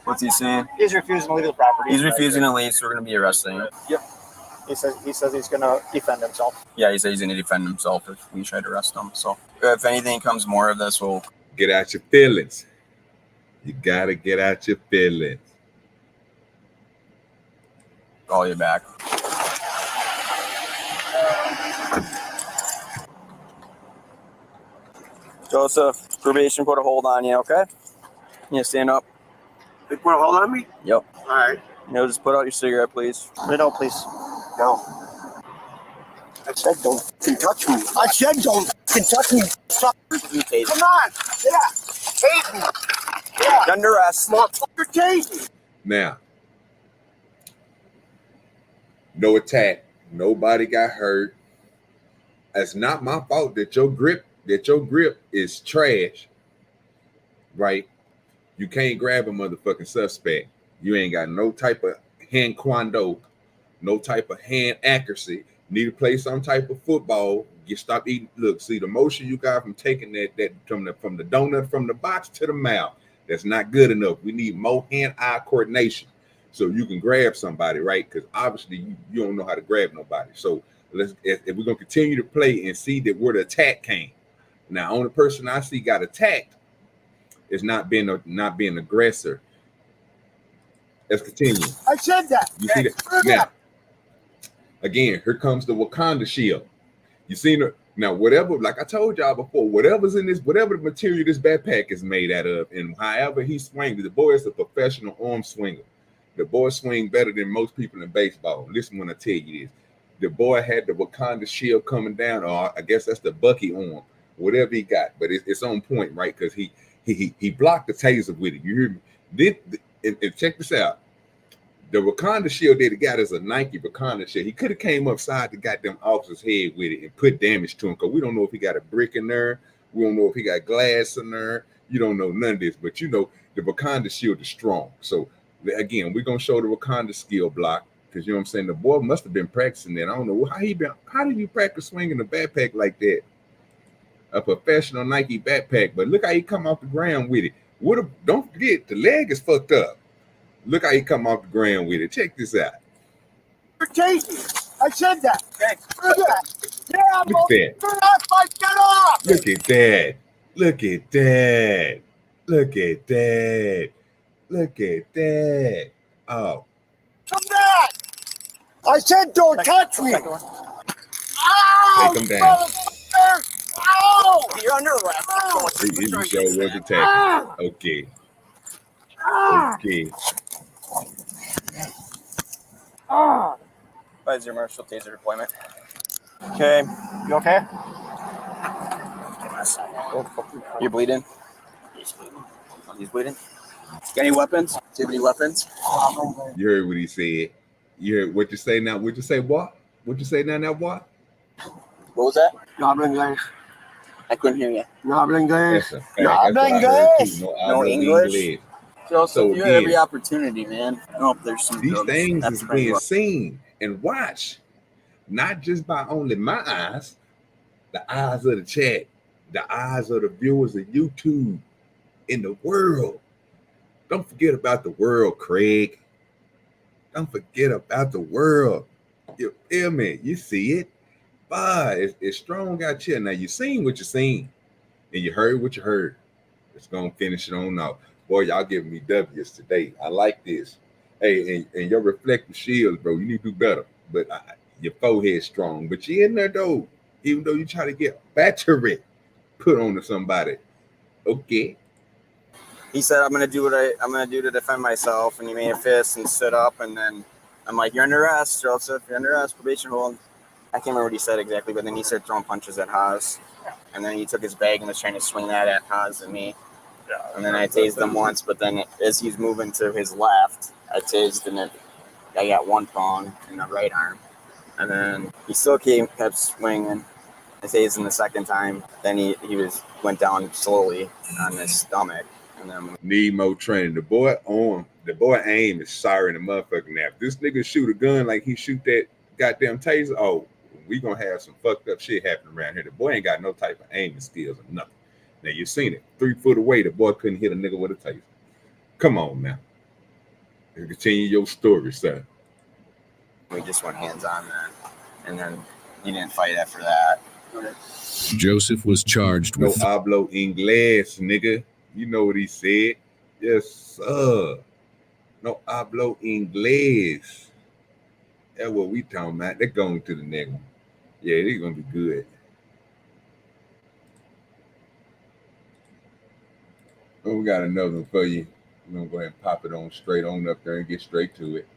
What's he saying? He's refusing to leave the property. He's refusing to leave, so we're gonna be arresting him. Yep. He says he's gonna defend himself. Yeah, he said he's gonna defend himself if we try to arrest him. So if anything comes more of this, we'll get out your feelings. You gotta get out your feelings. call you back. Joseph, probation put a hold on you, okay? You stand up. They put a hold on me? Yep. All right. Just put out your cigarette, please. Put it out, please. No. I said don't fucking touch me. I said don't fucking touch me. Come on. Yeah. Tase me. Yeah. You're under arrest. Motherfucker, tase me. Now, no attack. Nobody got hurt. It's not my fault that your grip is trash. Right? You can't grab a motherfucking suspect. You ain't got no type of hand kwando, no type of hand accuracy. Need to play some type of football. You stop eating. Look, see the motion you got from taking that from the donut from the box to the mouth. That's not good enough. We need more hand-eye coordination so you can grab somebody, right? Because obviously you don't know how to grab nobody. So if we're gonna continue to play and see that where the attack came. Now, only person I see got attacked is not being aggressor. Let's continue. I said that. You see that? Now, again, here comes the Wakanda shield. You seen it? Now, whatever, like I told y'all before, whatever's in this, whatever the material this backpack is made out of, and however he swings, the boy is a professional arm swinger. The boy swing better than most people in baseball. Listen when I tell you this. The boy had the Wakanda shield coming down, or I guess that's the Bucky arm, whatever he got, but it's on point, right? Because he blocked the taser with it. You hear me? And check this out. The Wakanda shield that he got is a Nike Wakanda shield. He could have came upside the goddamn officer's head with it and put damage to him, because we don't know if he got a brick in there. We don't know if he got glass in there. You don't know none of this, but you know the Wakanda shield is strong. So again, we're gonna show the Wakanda skill block, because you know what I'm saying. The boy must have been practicing that. I don't know how do you practice swinging a backpack like that? A professional Nike backpack, but look how he come off the ground with it. Don't forget the leg is fucked up. Look how he come off the ground with it. Check this out. I said that. Okay. Yeah, look at that. Get off. Look at that. Look at that. Look at that. Look at that. Oh. Come back. I said don't touch me. Take him down. Ow! You're under arrest. You show was attack. Okay. Okay. Advisor Marshall taser deployment. Okay. You okay? You bleeding? He's bleeding. Got any weapons? Do you have any weapons? You heard what he said. You heard what you say now. What you say, what? What you say now, what? What was that? No hablo inglés. I couldn't hear you. No hablo inglés. That's a fact. No That's hablo what I heard inglés. too. No English? So you had again, every opportunity, man. Oh, there's some these drugs. things That's is pretty being rough. seen and watched, not just by only my eyes, the eyes of the chat, the eyes of the viewers of YouTube, in the world. Don't forget about the world, Craig. Don't forget about the world. You feel me? You see it, but it's strong out here. Now you seen what you seen, and you heard what you heard. It's gonna finish it on out. Boy, y'all giving me W's today. I like this. Hey, and your reflective shields, bro, you need to do better. But your forehead's strong. But you in there, though. Even though you try to get battery put on to somebody. Okay. He said, I'm gonna do what I'm gonna do to defend myself, and he made a fist and stood up, and then I'm like, you're under arrest, Joseph. You're under arrest, probation hold. I can't remember what he said exactly, but then he started throwing punches at Haas, and then he took his bag and was trying to swing that at Haas and me. And then I tased him once, but then as he's moving to his left, I tased and I got one prong in the right arm. And then he still kept swinging. I tased him the second time. Then he went down slowly on his stomach. And then Need more training. The boy aim is sorry in the motherfucking nap. This nigga shoot a gun like he shoot that goddamn taser. Oh, we gonna have some fucked up shit happening around here. The boy ain't got no type of aiming skills or nothing. Now you seen it. 3 foot away, the boy couldn't hit a nigga with a taser. Come on now. Continue your story, sir. we just went hands on then. And then he didn't fight after that. Joseph was charged No with hablo inglés, nigga. You know what he said. Yes, sir. No hablo inglés. That's what we talking about. They're going to the next one. Yeah, they're going to be good. Oh, we got another one for you. We're going to go ahead and pop it on straight on up there and get straight to it.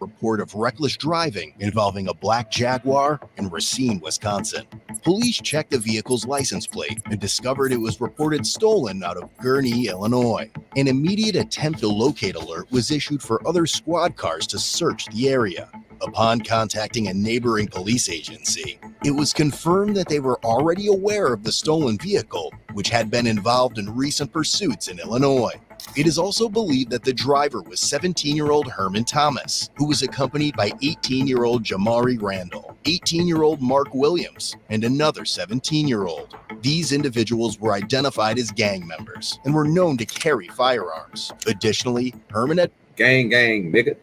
Report of reckless driving involving a black Jaguar in Racine, Wisconsin. Police checked the vehicle's license plate and discovered it was reported stolen out of Gurnee, Illinois. An immediate attempt to locate alert was issued for other squad cars to search the area. Upon contacting a neighboring police agency, it was confirmed that they were already aware of the stolen vehicle, which had been involved in recent pursuits in Illinois. It is also believed that the driver was 17-year-old Herman Thomas, who was accompanied by 18-year-old Jamari Randall, 18-year-old Mark Williams, and another 17-year-old. These individuals were identified as gang members and were known to carry firearms. Additionally, Herman had gang, nigga.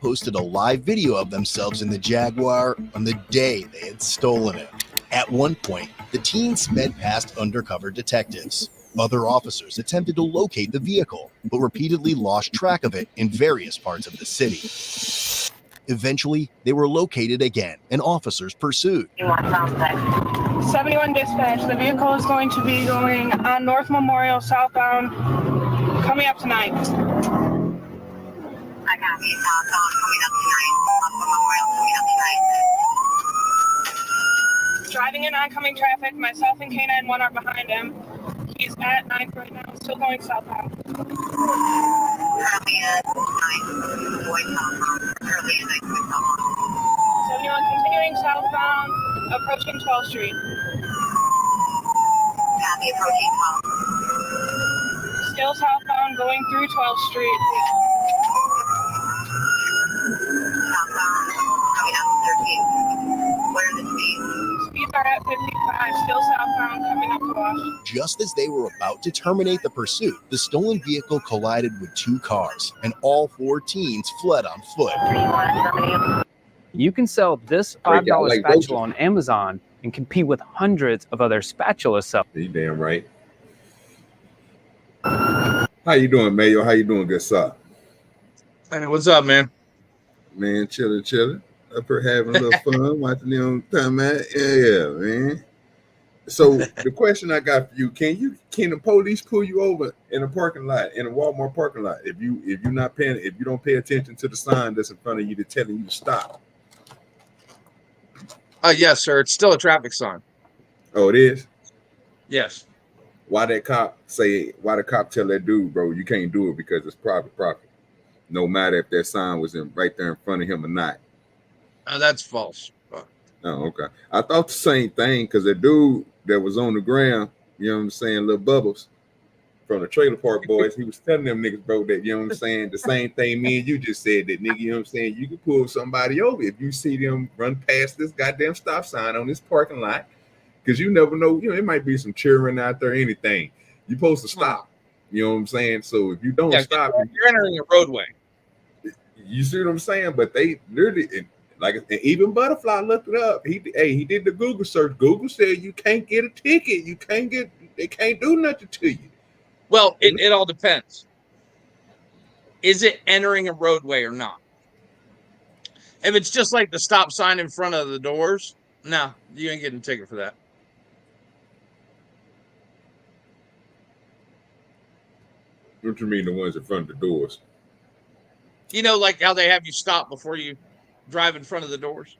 Posted a live video of themselves in the Jaguar on the day they had stolen it. At one point, the teens sped past undercover detectives. Other officers attempted to locate the vehicle, but repeatedly lost track of it in various parts of the city. Eventually, they were located again, and officers pursued. 71 dispatch, the vehicle is going to be going on North Memorial southbound, coming up tonight. I copy. Southbound coming up tonight. North Memorial coming up tonight. Driving in oncoming traffic, myself and K9-1 are behind him. He's at 9 right now, still going southbound. Currently at 9, going southbound. Currently at 9, going southbound. 71 continuing southbound, approaching 12th Street. Copy, approaching 12. Still southbound, going through 12th Street. Southbound, coming up 13. What are the speeds? Speeds are at 55, still southbound, coming up to Wash. Just as they were about to terminate the pursuit, the stolen vehicle collided with 2 cars, and all 4 teens fled on foot. You can sell this $5 spatula on Amazon and compete with hundreds of other spatula sellers. You damn right. How you doing, Mayo? How you doing, good sir? Hey, what's up, man? Man, chilling. Up here having a little fun, watching them come out. Yeah, man. So the question I got for you, can the police pull you over in a parking lot, in a Walmart parking lot, if you don't pay attention to the sign that's in front of you that's telling you to stop? Yes, sir. It's still a traffic sign. Oh, it is? Yes. Why the cop tell that dude, bro, you can't do it because it's private property, no matter if that sign was right there in front of him or not? That's false. Oh, okay. I thought the same thing, because the dude that was on the ground, you know what I'm saying, Little Bubbles from the Trailer Park Boys, he was telling them niggas, bro, that, you know what I'm saying, the same thing me and you just said, that nigga, you know what I'm saying, you can pull somebody over if you see them run past this goddamn stop sign on this parking lot, because you never know, you know, it might be some children out there, anything. You're supposed to stop, you know what I'm saying? So if you don't stop, you're entering a roadway. You see what I'm saying? But they literally, like, even Butterfly looked it up. He did the Google search. Google said you can't get a ticket. They can't do nothing to you. Well, it all depends. Is it entering a roadway or not? If it's just like the stop sign in front of the doors, no, you ain't getting a ticket for that. What you mean, the ones in front of the doors? You know, like how they have you stop before you drive in front of the doors?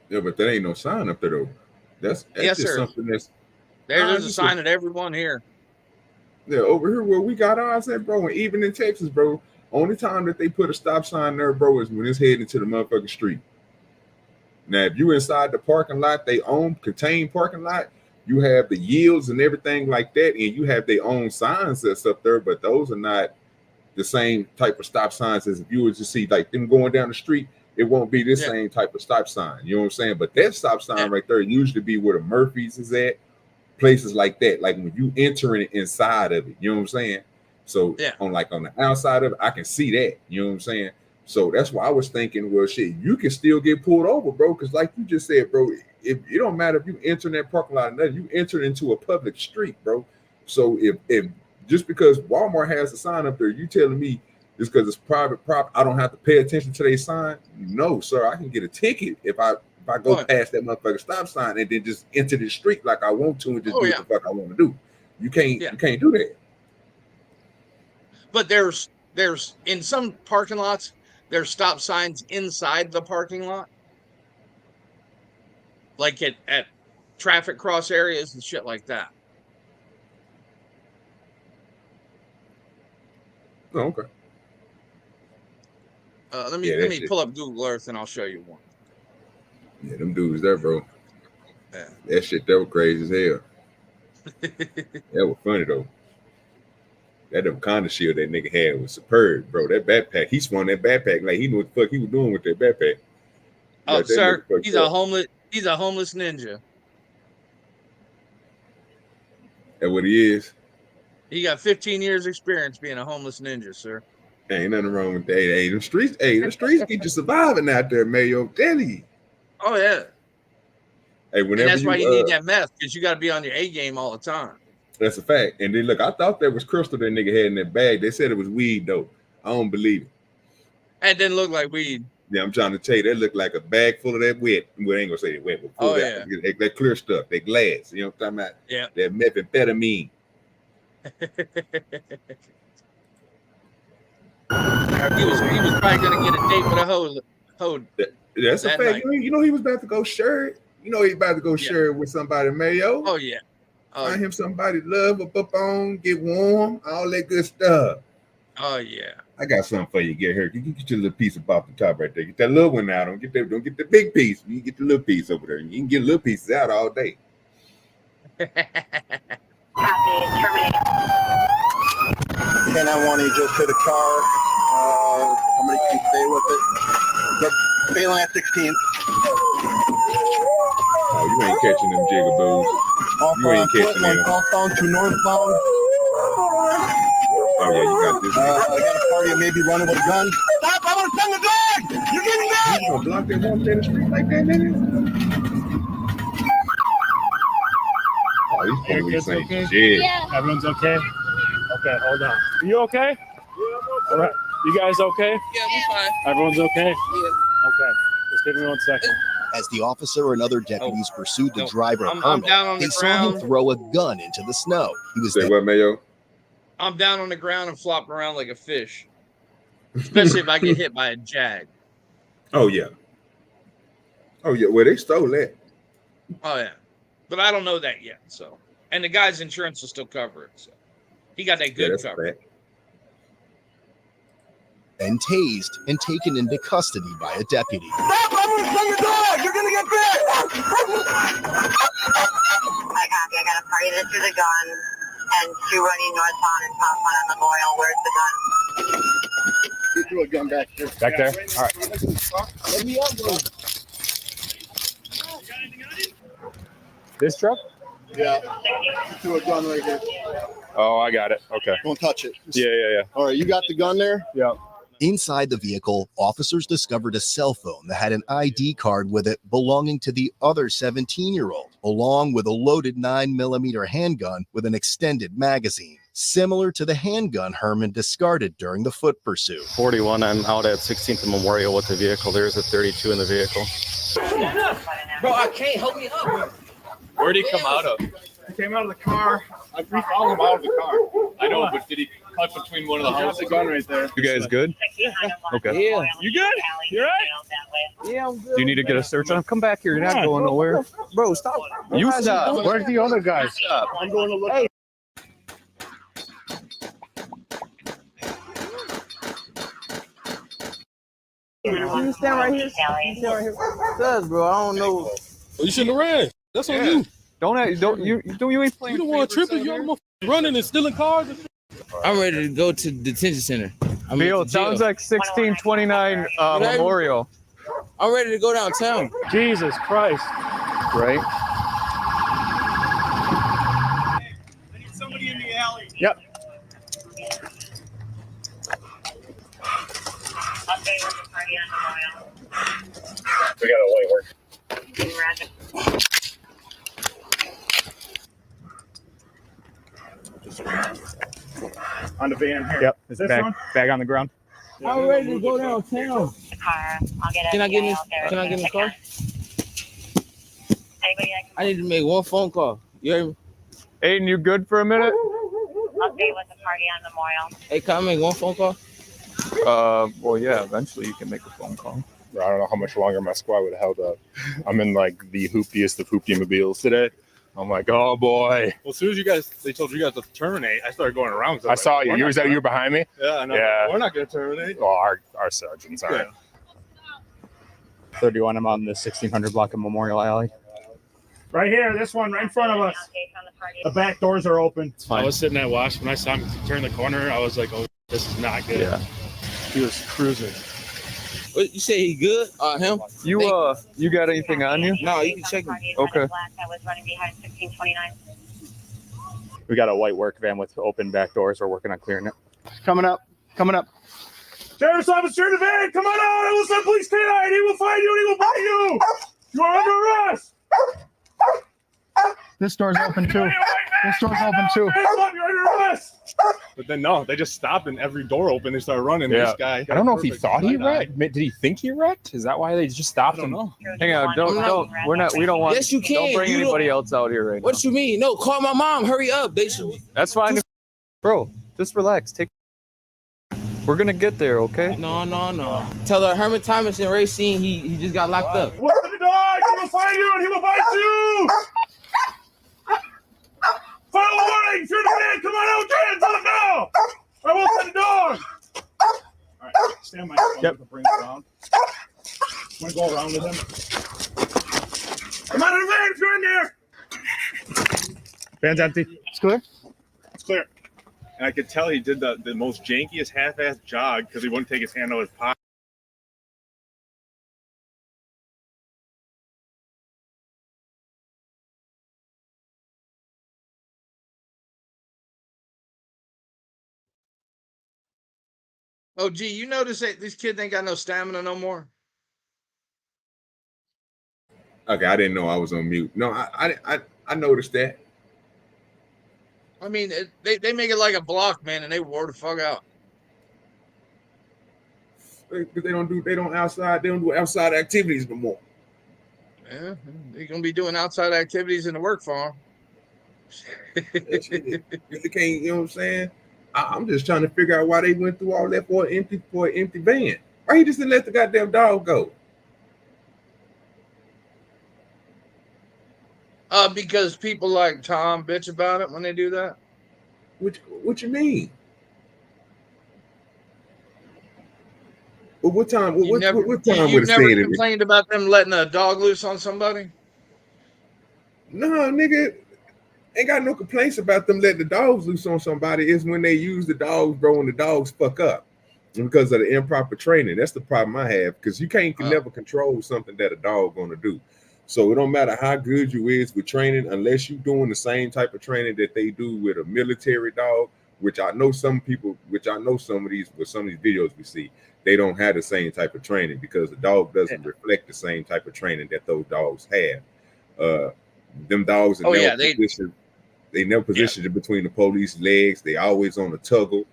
Yeah, but there ain't no sign up there, though. That's Yes, just sir. something that's There's a sign at every one here. Yeah, over here where we got ours at, bro, and even in Texas, bro, only time that they put a stop sign there, bro, is when it's heading to the motherfucking street. Now, if you inside the parking lot, they own contained parking lot, you have the yields and everything like that, and you have their own signs that's up there, but those are not the same type of stop signs as if you were to see like them going down the street. It won't be this same type of stop sign. You know what I'm saying? But that stop sign right there usually be where the Murphy's is at, places like that. Like when you entering it inside of it, you know what I'm saying? So on the outside of it, I can see that. You know what I'm saying? So that's why I was thinking, well, shit, you can still get pulled over, bro. Because like you just said, bro, if it don't matter if you enter in that parking lot or not, you enter into a public street, bro. So if just because Walmart has a sign up there, you telling me just because it's private property, I don't have to pay attention to their sign? No, sir. I can get a ticket if I go past that motherfucking stop sign and then just enter the street like I want to and just do what the fuck I want to do. You can't do that. But there's in some parking lots, there's stop signs inside the parking lot. Like at traffic cross areas and shit like that. Oh, okay. Let me pull up Google Earth and I'll show you one. Yeah, them dudes there, bro. Yeah. That shit, that was crazy as hell. That was funny though. That Wakanda shield that nigga had was superb, bro. That backpack, he swung that backpack like he knew what the fuck he was doing with that backpack. Oh, sir, he's a homeless ninja. That's what he is. He got 15 years experience being a homeless ninja, sir. Ain't nothing wrong with that. Hey, the streets get you surviving out there, Mayo. Tell you. Oh yeah. Hey, whenever and that's why you need that meth, because you got to be on your A game all the time. That's a fact. And then look, I thought that was crystal that nigga had in that bag. They said it was weed though. I don't believe it. It didn't look like weed. Yeah, I'm trying to tell you, that looked like a bag full of that wet. Well, I ain't gonna say it wet, but full of that clear stuff, that glass. You know what I'm talking about? Yeah. That methamphetamine. He was probably gonna get a date with a hoe. That's a fact. Night. You know he was about to go share it. You know he's about to go share it with somebody, Mayo. Oh yeah. Find him somebody to love up on, get warm, all that good stuff. Oh yeah. I got something for you. Get here. You can get your little piece off the top right there. Get that little one out. Don't get the big piece. You can get the little piece over there. You can get little pieces out all day. And I want to just hit a car. Somebody can stay with it. They're failing at 16. Oh, you ain't catching them jigaboos. You ain't catching them. Southbound to northbound. Oh yeah, you got this. I got a party and maybe running with a gun. Stop! I want to send the dog. You're getting mad. You gonna block that one in the street like that, nigga? Oh, he's probably saying shit. Yeah. Everyone's okay? Okay, hold on. Are you okay? Yeah, all right. You guys okay? Yeah, we're fine. Everyone's okay? Yeah. Okay. Just give me 1 second. As the officer and other deputies pursued the driver, I'm down on they the saw ground. him throw a gun into the snow. He was Say what, Mayo? I'm down on the ground and flopping around like a fish. Especially if I get hit by a jag. Oh yeah. Oh yeah. Well, they stole that. Oh yeah. But I don't know that yet. So, and the guy's insurance will still cover it. So he got that good coverage. and tased and taken into custody by a deputy. Stop! I'm gonna send your dog! You're gonna get bit! I copy. I got a party that's through the gun and 2 running northbound and southbound on the Memorial. Where's the gun? You threw a gun back there. Back there? All right. Let me up, bro. This truck? Yeah. You threw a gun right here. Oh, I got it. Okay. Don't touch it. Yeah. All right, you got the gun there? Yeah. Inside the vehicle, officers discovered a cell phone that had an ID card with it belonging to the other 17-year-old, along with a loaded 9mm handgun with an extended magazine, similar to the handgun Herman discarded during the foot pursuit. 41, I'm out at 16th and Memorial with the vehicle. There's a 32 in the vehicle. Bro, I can't. Help me up. Where'd he come out of? He came out of the car. We followed him out of the car. I know, but did he cut between one of the houses. Gun right there. You guys good? Okay. Yeah. You good? You right? Yeah, I'm good. Do you need to get a search on him? Come back here. You're not going nowhere. Bro, stop. You stop. Where's the other guy? Stop. I'm going to look. Hey. You stand right here. You stand right here. Cuz, bro, I don't know. Oh, you shouldn't have ran. That's on you. You ain't playing. You don't want to trip if you're running and stealing cars. I'm ready to go to detention center. Bill, it sounds like 1629 Memorial. I'm ready to go downtown. Jesus Christ. Right? I need somebody in the alley. Yep. We got a white work. On the van here. Yep. Is It's this one? bag on the ground. I'm ready to go downtown. Can I get in this? Can I get in the car? I need to make one phone call. You heard me? Aiden, you good for a minute? Update with the party on Memorial. Hey, can I make one phone call? Well, yeah, eventually you can make a phone call. I don't know how much longer my squad would have held up. I'm in like the hoopiest of hoopty mobiles today. I'm like, oh boy. Well, as soon as they told you guys to terminate, I started going around. I saw you. You were behind me? Yeah, I know. Yeah. We're not going to terminate. Well, our sergeants are. Yeah. 31, I'm on the 1600 block of Memorial Alley. Right here, this one, right in front of us. The back doors are open. I was sitting at watch when I saw him turn the corner. I was like, oh, this is not good. Yeah. He was cruising. What, you say he good? Him? You got anything on you? No, you can check him. Okay. That was running behind 1629. We got a white work van with open back doors. We're working on clearing it. Coming up. Sheriff's officer in the van, come on out. I will send police canine. He will find you and he will buy you. You are under arrest. This door's open too. This door's open too. Hands up, you're under arrest. But then no, they just stopped and every door opened. They started running. Yeah. This guy. I don't know if he thought he wrecked. Did he think he wrecked? Is that why they just stopped him? Hang on, we don't want. Yes, you can. Don't bring You anybody else out here right What you mean? No, call my mom. Hurry up. They should. now. That's fine, bro. Just relax. We're gonna get there, okay? No. Tell her Herman Thomas and Racine he just got locked up. Open the door. He will find you and he will bite you. Final warning. If you're in the van, come on out. Hands up now. I will send the dog. All right, stand by. Yep. Bring it around. Want to go around with him? Come out of the van if you're in there. Van's empty. It's clear. It's clear. And I could tell he did the most jankiest half-ass jog because he wouldn't take his hand out of his pocket. Oh, gee, you notice that these kids ain't got no stamina no more? Okay, I didn't know I was on mute. No, I noticed that. I mean, they make it like a block, man, and they wore the fuck out. Because they don't do outside activities no more. Yeah, they're gonna be doing outside activities in the work farm. You can't, you know what I'm saying? I'm just trying to figure out why they went through all that for an empty van. Why he just didn't let the goddamn dog go? Because people like Tom bitch about it when they do that. What you mean? Well, what time? What time You've would have never said it? complained about them letting a dog loose on somebody? No, nigga, ain't got no complaints about them letting the dogs loose on somebody. Is when they use the dogs, bro, and the dogs fuck up because of the improper training. That's the problem I have, because you can never control something that a dog gonna do. So it don't matter how good you is with training, unless you're doing the same type of training that they do with a military dog, which I know some of these videos we see, they don't have the same type of training because the dog doesn't reflect the same type of training that those dogs have. Them dogs are they never positioned it between the police legs. They always on a tuggle.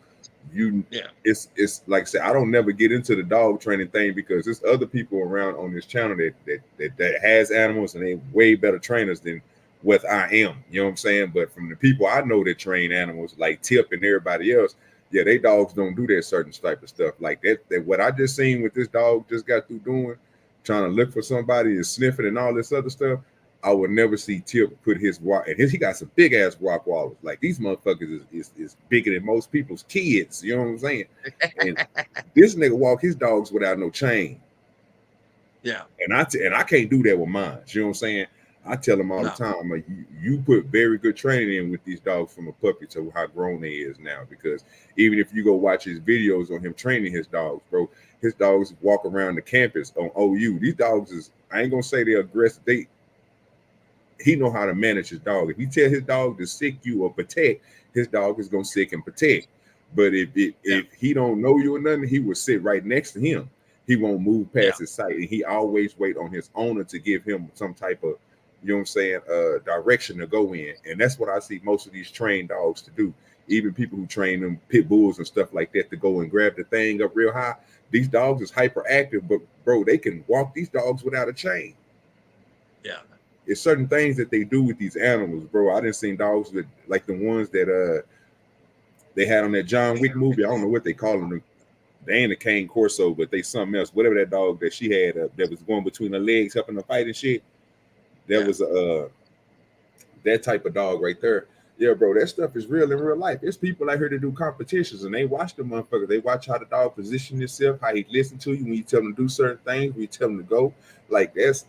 It's like I said, I don't never get into the dog training thing because there's other people around on this channel that has animals and they way better trainers than what I am. You know what I'm saying? But from the people I know that train animals like Tip and everybody else, Yeah, they dogs don't do that certain type of stuff like that. What I just seen with this dog just got through doing, trying to look for somebody and sniffing and all this other stuff. I would never see Tip put his walk, and he got some big ass rock wallers. Like these motherfuckers is bigger than most people's kids. You know what I'm saying? And this nigga walk his dogs without no chain. Yeah. And I can't do that with mine. You know what I'm saying? I tell them all the time, like you put very good training in with these dogs from a puppy to how grown they is now. Because even if you go watch his videos on him training his dogs, bro, his dogs walk around the campus on OU. These dogs is, I ain't gonna say they're aggressive. He know how to manage his dog. If he tell his dog to sick you or protect, his dog is gonna sick and protect. But if he don't know you or nothing, he will sit right next to him. He won't move past his sight, and he always wait on his owner to give him some type of, you know what I'm saying, direction to go in. And that's what I see most of these trained dogs to do. Even people who train them pit bulls and stuff like that to go and grab the thing up real high. These dogs is hyperactive, but bro, they can walk these dogs without a chain. Yeah. It's certain things that they do with these animals, bro. I didn't see dogs that like the ones that they had on that John Wick movie. I don't know what they call them. They ain't a cane corso, but they something else. Whatever that dog that she had that was going between her legs helping her fight and shit. That was that type of dog right there. Yeah, bro, that stuff is real in real life. There's people out here to do competitions, and they watch the motherfucker. They watch how the dog position himself, how he listen to you when you tell him to do certain things, when you tell him to go. Like that's,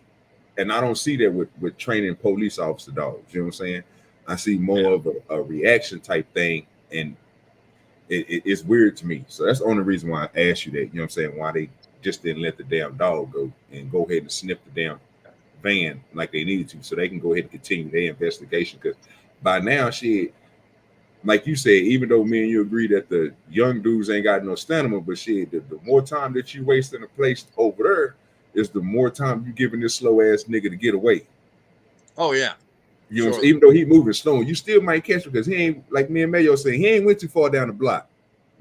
and I don't see that with training police officer dogs. You know what I'm saying? I see more of a reaction type thing, and it's weird to me. So that's the only reason why I asked you that. You know what I'm saying? Why they just didn't let the damn dog go and go ahead and sniff the damn van like they needed to, so they can go ahead and continue their investigation. Because by now, shit, like you said, even though me and you agree that the young dudes ain't got no stamina, but shit, the more time that you waste in a place over there is the more time you giving this slow ass nigga to get away. Oh yeah. You know, even though he moving slow, you still might catch him because he ain't, like me and Mayo saying, he ain't went too far down the block.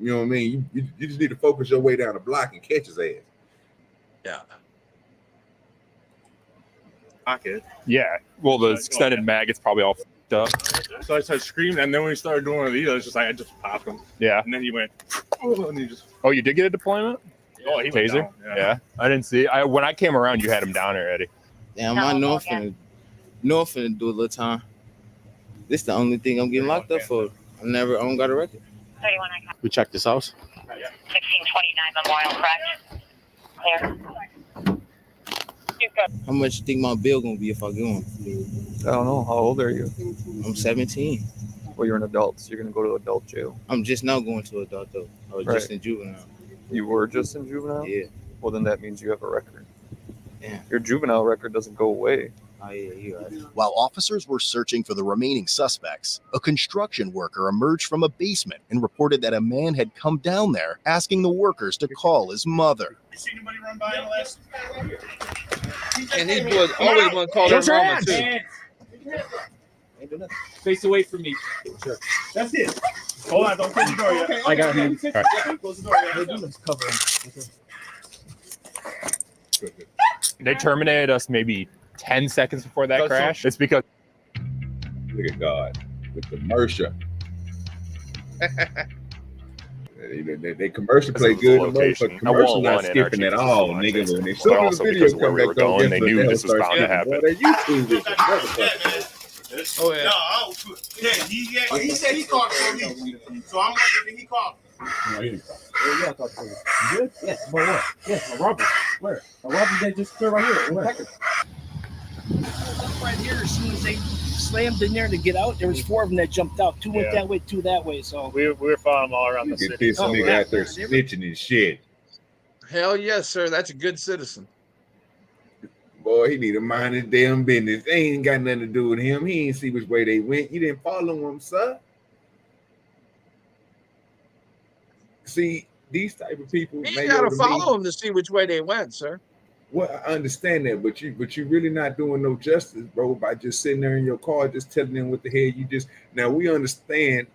You know what I mean? You just need to focus your way down the block and catch his ass. Yeah. Pocket. Yeah. Well, the extended mag, it's probably all fucked up. So I started screaming, and then when we started doing one of these, I was just like, I just popped him. Yeah. And then he went, oh, and he just. Oh, you did get a deployment? Oh, he went down. Yeah. I didn't see. When I came around, you had him down already. Damn, I know I'm finna do a little time. This the only thing I'm getting locked up for. I don't got a record. 31 We checked this house. 1629 Memorial, correct? Clear. How much you think my bill gonna be if I get one? I don't know. How old are you? I'm 17. Well, you're an adult, so you're gonna go to adult jail. I'm just now going to adult though. I was just in juvenile. You were just in juvenile? Yeah. Well, then that means you have a record. Yeah. Your juvenile record doesn't go away. Oh yeah, you're right. While officers were searching for the remaining suspects, a construction worker emerged from a basement and reported that a man had come down there asking the workers to call his mother. You see anybody run by in the last? And these boys always want to call their mama too. Face away from me. Sure. That's it. Hold on, don't close the door yet. I got him. All right. Close the door yet. Let's cover him. They terminated us maybe 10 seconds before that crash. It's because. Look at God with the Mercer. They commercial play good, but commercial not skipping at all, nigga. When they saw the video come back on, they knew this was bound to happen. YouTube is a motherfucker. Oh yeah. Yeah, he said he called police. So I'm wondering if he called. No, he didn't call. Yeah, I thought so. You good? Yes. But what? Yes, a robbery. Where? A robbery that just occurred right here. Where? Right here, as soon as they slammed in there to get out, there was 4 of them that jumped out. 2 went that way, 2 that way. So we were following them all around the city. This nigga out there snitching and shit. Hell yes, sir. That's a good citizen. Boy, he need to mind his damn business. They ain't got nothing to do with him. He ain't see which way they went. You didn't follow him, sir. See, these type of people. You gotta follow them to see which way they went, sir. Well, I understand that, but you really not doing no justice, bro, by just sitting there in your car, just telling them what the hell you just. Now we understand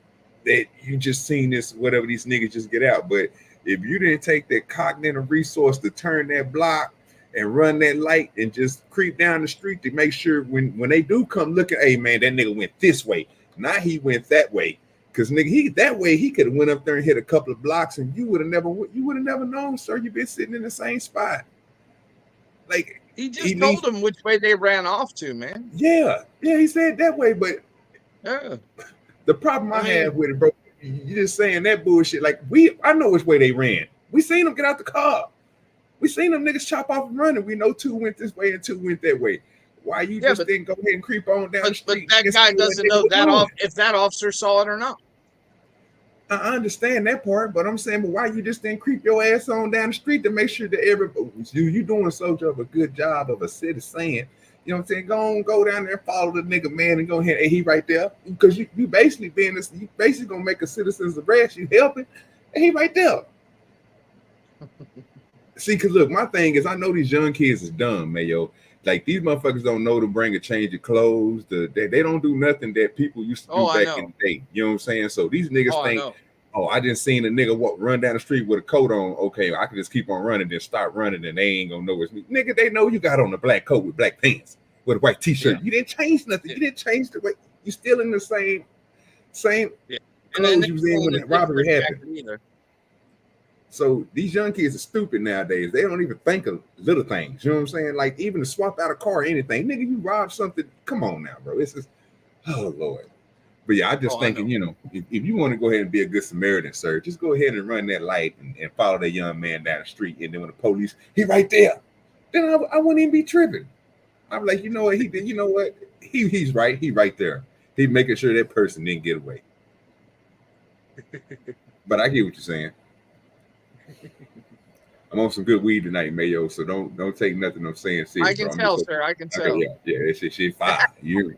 that you just seen this, whatever these niggas just get out, but if you didn't take that cognitive resource to turn that block and run that light and just creep down the street to make sure when they do come looking, hey man, that nigga went this way, not he went that way. Cause nigga, that way he could have went up there and hit a couple of blocks, and you would have never known, sir. You've been sitting in the same spot. Like he just told him which way they ran off to, man. Yeah, he said that way, but yeah. The problem I have with it, bro, you just saying that bullshit. Like I know which way they ran. We seen them get out the car. We seen them niggas chop off and running. We know 2 went this way and 2 went that way. Why you just didn't go ahead and creep on down the street? But that guy doesn't know if that officer saw it or not. I understand that part, but I'm saying, but why you just didn't creep your ass on down the street to make sure that you doing so of a good job of a citizen? You know what I'm saying? Go down there, follow the nigga, man, and go ahead. Hey, he right there, because you basically gonna make a citizen's arrest. You helping, and he right there. See, cause look, my thing is, I know these young kids is dumb, Mayo. Like these motherfuckers don't know to bring a change of clothes. They don't do nothing that people used to do back in the day. You know what I'm saying? So these niggas think, I just seen a nigga run down the street with a coat on. Okay, I can just keep on running, then start running, and they ain't gonna know it's me. Nigga, they know you got on a black coat with black pants with a white t-shirt. Yeah. You didn't change nothing. Yeah. You didn't change the way. You still in the same clothes you was in when the robbery happened. Either. So these young kids are stupid nowadays. They don't even think of little things. You know what I'm saying? Like even to swap out a car or anything. Nigga, you robbed something. Come on now, bro. It's just, oh Lord. But yeah, I just thinking, you know, if you want to go ahead and be a good Samaritan, sir, just go ahead and run that light and follow that young man down the street. And then when the police, he right there, then I wouldn't even be tripping. I'm like, you know what he did? You know what? He's right. He right there. He making sure that person didn't get away. But I get what you're saying. I'm on some good weed tonight, Mayo. So don't take nothing I'm saying serious. I can tell, sir. I can tell. Yeah, that shit fire. You.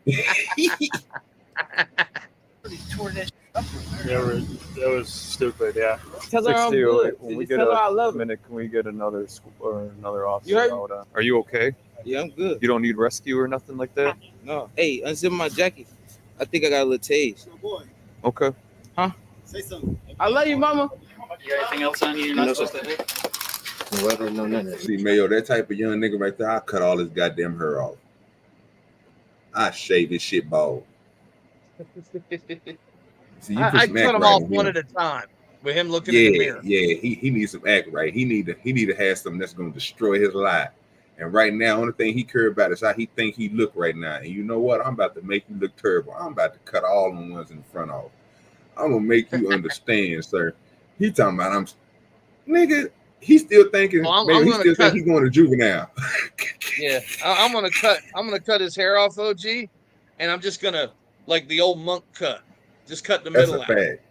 That was stupid. Yeah. Tell her I'm good. When we get a minute, can we get another officer out? Are you okay? Yeah, I'm good. You don't need rescue or nothing like that? No. Hey, unzip my jacket. I think I got a little tase. Okay. Huh? Say something. I love you, mama. You got anything else on you? You're not supposed to hit? No, nothing. See, Mayo, that type of young nigga right there, I cut all his goddamn hair off. I shave his shit bald. See, I cut him off one at a time with him looking in the mirror. Yeah, he needs some act right. He need to have something that's going to destroy his life. And right now, only thing he care about is how he think he look right now. And you know what? I'm about to make you look terrible. I'm about to cut all the ones in front off. I'm gonna make you understand, sir. He talking about nigga. He still thinking. He still think he's going to juvenile. Yeah, I'm gonna cut his hair off, OG, and I'm just gonna like the old monk cut. Just cut the middle out. Fact.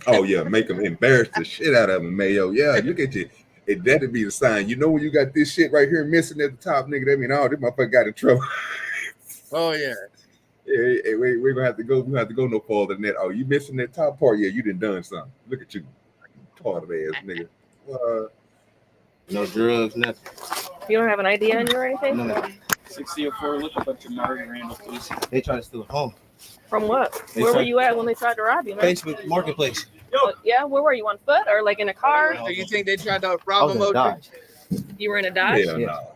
Oh yeah, make him embarrass the shit out of him, Mayo. Yeah, look at you. That'd be the sign. You know when you got this shit right here missing at the top, nigga. That mean this motherfucker got in trouble. Oh yeah. Yeah, we're gonna have to go. We don't have to go no farther than that. Oh, you missing that top part? Yeah, you done something. Look at you, part of ass nigga. No drugs, nothing. You don't have an ID on you or anything? No. 6004, look up at your Martin Randall, please. They tried to steal a phone. From what? Where were you at when they tried to rob you, man? Facebook Marketplace. Yeah, where were you? On foot or like in a car? Do you think they tried to rob him? OG? You were in a Dodge? Hell no.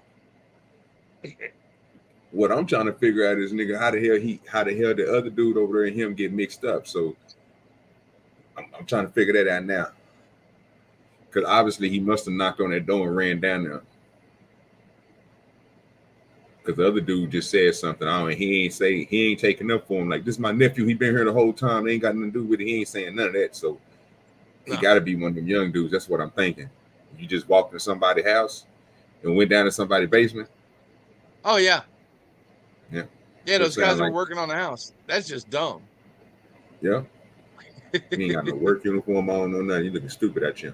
What I'm trying to figure out is, nigga, how the hell the other dude over there and him get mixed up. So I'm trying to figure that out now. Because obviously he must have knocked on that door and ran down there. Because the other dude just said something. He ain't taking up for him. Like, this is my nephew. He been here the whole time. They ain't got nothing to do with it. He ain't saying none of that. So he got to be one of them young dudes. That's what I'm thinking. You just walked in somebody's house and went down to somebody's basement. Oh yeah. Yeah. Yeah, those guys are working on the house. That's just dumb. Yeah. You ain't got no work uniform on, no nothing. You looking stupid at you.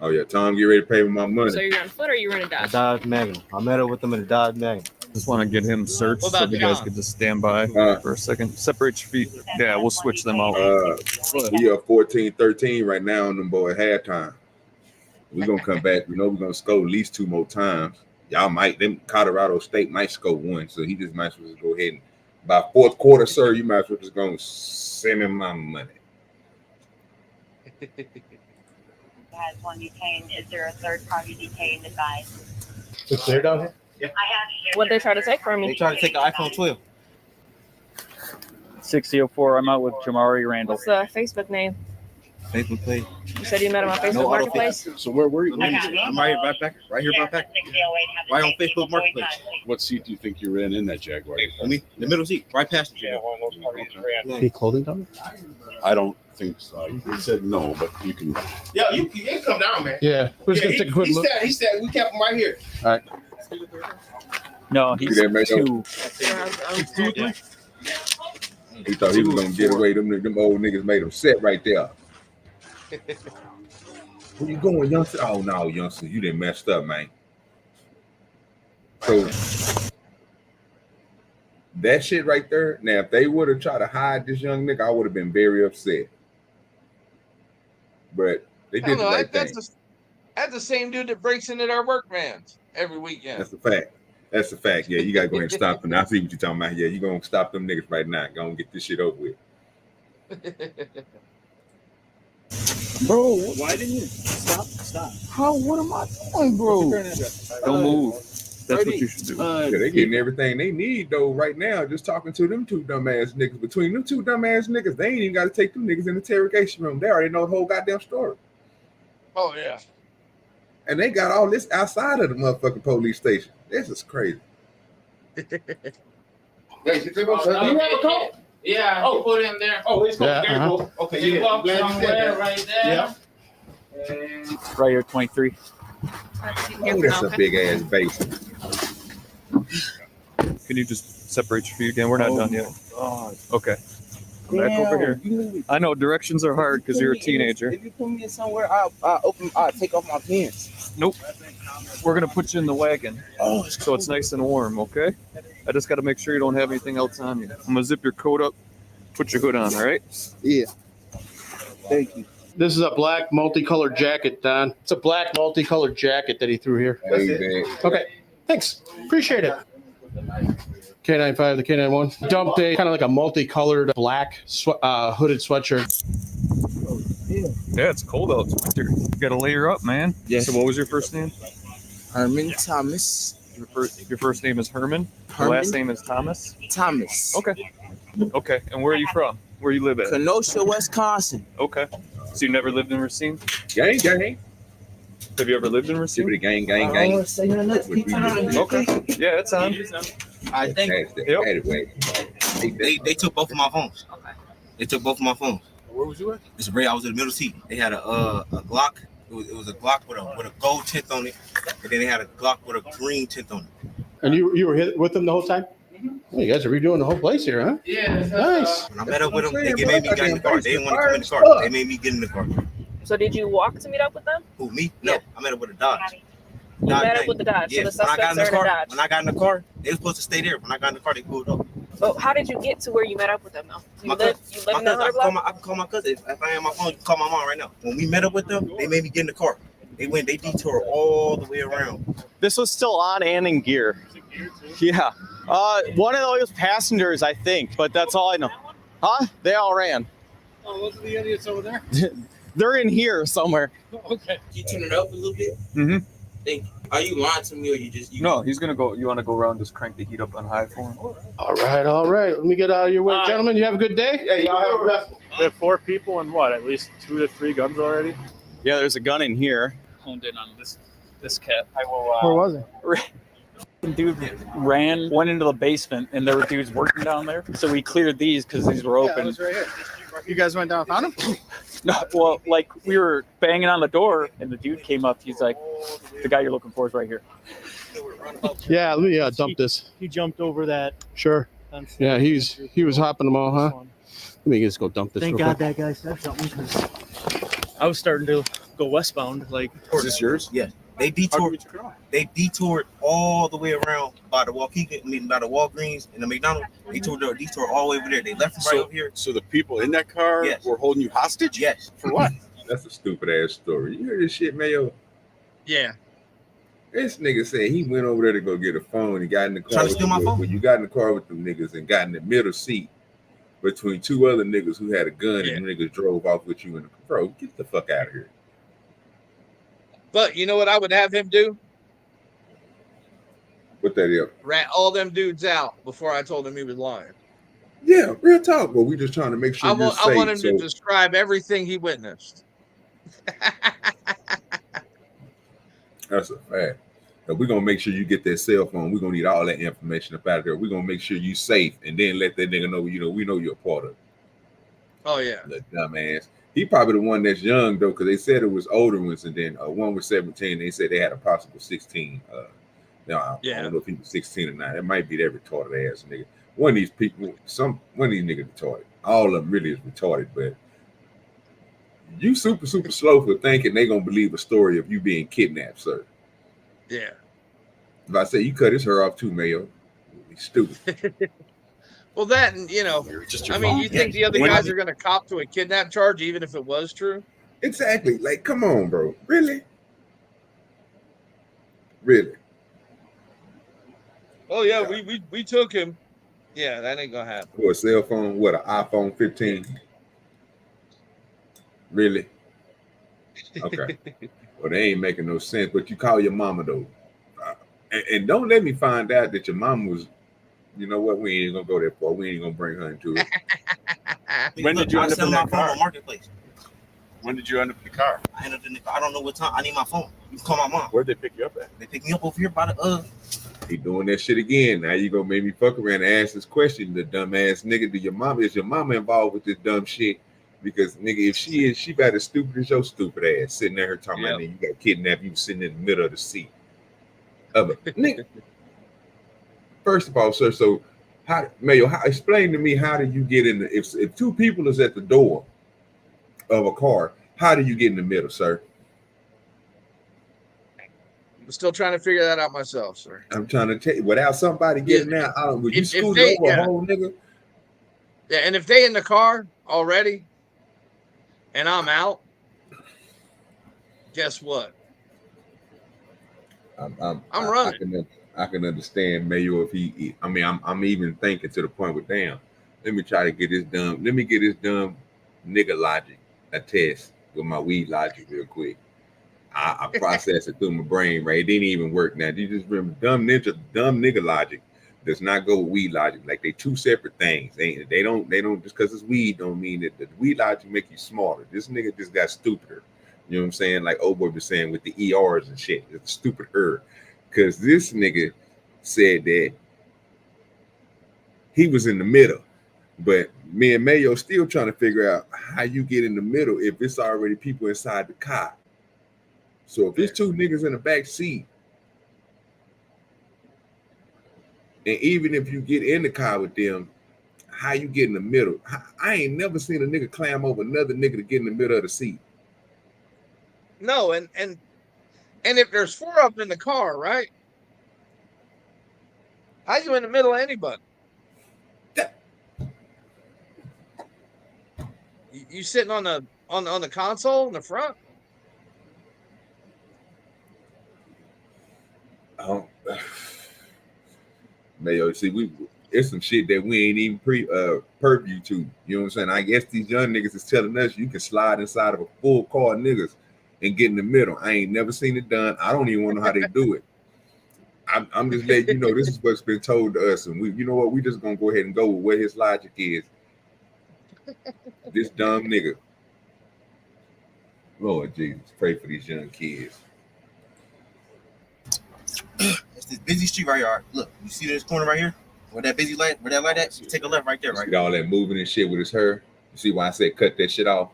Oh yeah, Tom, get ready to pay with my money. So you're on foot or you're in a Dodge? A Dodge Magnum. I met up with them in a Dodge Magnum. Just want to get him searched so you guys could just stand by for a second. Separate your feet. Yeah, we'll switch them out. We are 14-13 right now on them boy at halftime. We're gonna come back. We know we're gonna score at least 2 more times. Y'all might, them Colorado State might score 1. So he just might as well just go ahead and by 4th quarter, sir, you might as well just go and send him my money. Has one detained. Is there a third party detained advised? It's clear down here? What'd they try to take from me? They tried to take the iPhone 12. 6004. I'm out with Jamari Randall. What's the Facebook name? Facebook page. You said you met him on Facebook No Marketplace? So where were you? I'm right here, right here, back. Right on Facebook Marketplace. What seat do you think you're in that Jaguar? Me, the middle seat, right past the Any clothing on it? I don't think so. He said no, but you can. Yeah, you can come down, man. Yeah, we're just gonna take a quick look. He said we kept him right here. All right. No, he's two. Yeah. He thought he was gonna get away. Them old niggas made him sit right there. Where you going, youngster? Oh no, youngster, you done messed up, man. So that shit right there. Now, if they would have tried to hide this young nigga, I would have been very upset. But they did the right thing. That's the same dude that breaks into their work vans every weekend. That's a fact. That's a fact. Yeah, you gotta go ahead and stop them. I see what you're talking about. Yeah, you gonna stop them niggas right now. Go and get this shit over with. Bro, why didn't you stop? How? What am I doing, bro? Don't move. That's what you should do. Yeah, they getting everything they need though right now. Just talking to them two dumbass niggas. Between them two dumbass niggas, they ain't even got to take them niggas in the interrogation room. They already know the whole goddamn story. Oh yeah. And they got all this outside of the motherfucking police station. This is crazy. Do you have a call? Yeah, oh, put it in there. Oh, it's Yeah, careful. Okay, You yeah. walk Glad you said somewhere that. right there. Yeah. And Right here, 23. Oh, that's a big ass base. Can you just separate your feet again? We're not done yet. God. Okay. Come back over here. I know directions are hard because you're a teenager. If you put me in somewhere, I'll take off my pants. Nope. We're gonna put you in the wagon. Oh, so it's nice and warm, okay? I just gotta make sure you don't have anything else on you. I'm gonna zip your coat up, put your hood on, all right? Yeah. Thank you. This is a black multicolored jacket, Don. It's a black multicolored jacket that he threw here. Okay, thanks. Appreciate it. K95, the K91. Dumped a kind of like a multicolored black hooded sweatshirt. Yeah, it's cold out. It's winter. You gotta layer up, man. Yes. So what was your first name? Herman Thomas. Your first name is Herman? Your Herman. last name is Thomas? Thomas. Okay. Okay. And where are you from? Where you live at? Kenosha, Wisconsin. Okay. So you never lived in Racine? Gang, gang. Have you ever lived in Racine? Gang, I gang, don't gang. want to say nothing. Okay. Yeah, it's on. I think they took both of my phones. They took both of my phones. Where was you at? It's red. I was in the middle seat. They had a Glock. It was a Glock with a gold tint on it, and then they had a Glock with a green tint on it. And you were with them the whole time? Oh, you guys are redoing the whole place here, huh? Yeah. Nice. When I met up with them, they made me get in the car. They didn't want to come in the car. They made me get in the car. So did you walk to meet up with them? Who, me? No, I met up with a Dodge. You met up with the Dodge. Yeah. So the suspects are in a Dodge. When I got in the car, they were supposed to stay there. When I got in the car, they pulled up. But how did you get to where you met up with them though? You live in the 100 block? I can call my cousin. If I am my phone, you can call my mom right now. When we met up with them, they made me get in the car. They detoured all the way around. This was still on and in gear. Yeah. One of those passengers, I think, but that's all I know. Huh? They all ran. Oh, those are the idiots over there? They're in here somewhere. Okay. Can you turn it up a little bit? Mm-hmm. Thank you. Are you lying to me or you just... No, he's gonna go. You want to go around, just crank the heat up on high for him? All right. Let me get out of your way. Gentlemen, you have a good day? Hey, y'all have a blessed one. We have 4 people and what? At least 2 to 3 guns already? Yeah, there's a gun in here. Honed in on this cat. I will. Where was it? Dude went into the basement, and there were dudes working down there. So we cleared these because these were open. Yeah, it was right here. You guys went down and found him? No, well, like we were banging on the door, and the dude came up. He's like, "The guy you're looking for is right here." Yeah, let me dump this. He jumped over that. Sure. Yeah, he was hopping them all, huh? Let me just go dump this. Thank real God quick. that guy said something because I was starting to go westbound. Like, Is this yours? Yeah. They detoured all the way around by the by the Walgreens and the McDonald's. They detoured all the way over there. They left them right over here. So the people in that car were holding you hostage? Yes. For what? That's a stupid ass story. You hear this shit, Mayo? Yeah. This nigga said he went over there to go get a phone and got in the car. Trying to steal my phone? When you got in the car with them niggas and got in the middle seat between 2 other niggas who had a gun and the niggas drove off with you in the car. Bro, get the fuck out of here. But you know what I would have him do? What that is? Rat all them dudes out before I told him he was lying. Yeah, real talk. But we just trying to make sure you're safe. I want him so to describe everything he witnessed. that's a fact. And we're gonna make sure you get that cell phone. We're gonna need all that information up out of there. We're gonna make sure you safe, and then let that nigga know. We know you're a part of it. Oh yeah, the dumbass. He probably the one that's young though, because they said it was older ones, and then one was 17. They said they had a possible 16. Now I don't know if he was 16 or not. It might be that retarded ass nigga. One of these people, one of these niggas retarded. All of them really is retarded, but you super slow for thinking they gonna believe a story of you being kidnapped, sir. Yeah. If I say you cut his hair off too, Mayo, he's stupid. Well, that and I mean, you think the other guys are going to cop to a kidnap charge, even if it was true? Exactly. Like, come on, bro. Really? Really? Oh yeah, we took him. Yeah, that ain't gonna happen. For a cell phone, what, an iPhone 15? Really? Okay. Well, they ain't making no sense. But you call your mama though, and don't let me find out that your mama was. You know what? We ain't gonna go that far. We ain't gonna bring her into it. When did you end up in that car? Marketplace. When did you end up in the car? I ended up in the car. I don't know what time. I need my phone. You can call my mom. Where'd they pick you up at? They picked me up over here by the He doing that shit again. Now you gonna make me fuck around and ask this question, the dumbass nigga. Is your mama involved with this dumb shit? Because nigga, if she is, she about as stupid as your stupid ass sitting there talking about you got kidnapped, you sitting in the middle of the seat. Nigga. First of all, sir, so explain to me, how do you get in the, if two people is at the door of a car, how do you get in the middle, sir? I'm still trying to figure that out myself, sir. I'm trying to tell you, without somebody getting out, would you scoot over a whole nigga? Yeah, and if they in the car already and I'm out, guess what? I'm running. I can understand Mayo if he. I mean, I'm even thinking to the point with damn. Let me try to get this dumb. Let me get this dumb nigga logic a test with my weed logic real quick. I process it through my brain. Right, it didn't even work. Now you just remember dumb nigga logic does not go with weed logic. Like they two separate things. They don't just because it's weed don't mean that the weed logic make you smarter. This nigga just got stupider. You know what I'm saying? Like old boy was saying with the ERs and shit. It's stupider. Because this nigga said that he was in the middle, but me and Mayo still trying to figure out how you get in the middle if it's already people inside the car. So if it's two niggas in the back seat, and even if you get in the car with them, how you get in the middle? I ain't never seen a nigga climb over another nigga to get in the middle of the seat. No, and if there's four of them in the car, right? How you in the middle of anybody? You sitting on the console in the front? Mayo, see, it's some shit that we ain't even purview to. You know what I'm saying? I guess these young niggas is telling us you can slide inside of a full car of niggas and get in the middle. I ain't never seen it done. I don't even want to know how they do it. I'm just letting you know this is what's been told to us, and you know what? We just gonna go ahead and go with what his logic is. This dumb nigga. Lord Jesus, pray for these young kids. It's this busy street right here. Look, you see this corner right here? Where that busy light, where that light at? You take a left right there, right? See all that moving and shit with his hair. You see why I said cut that shit off?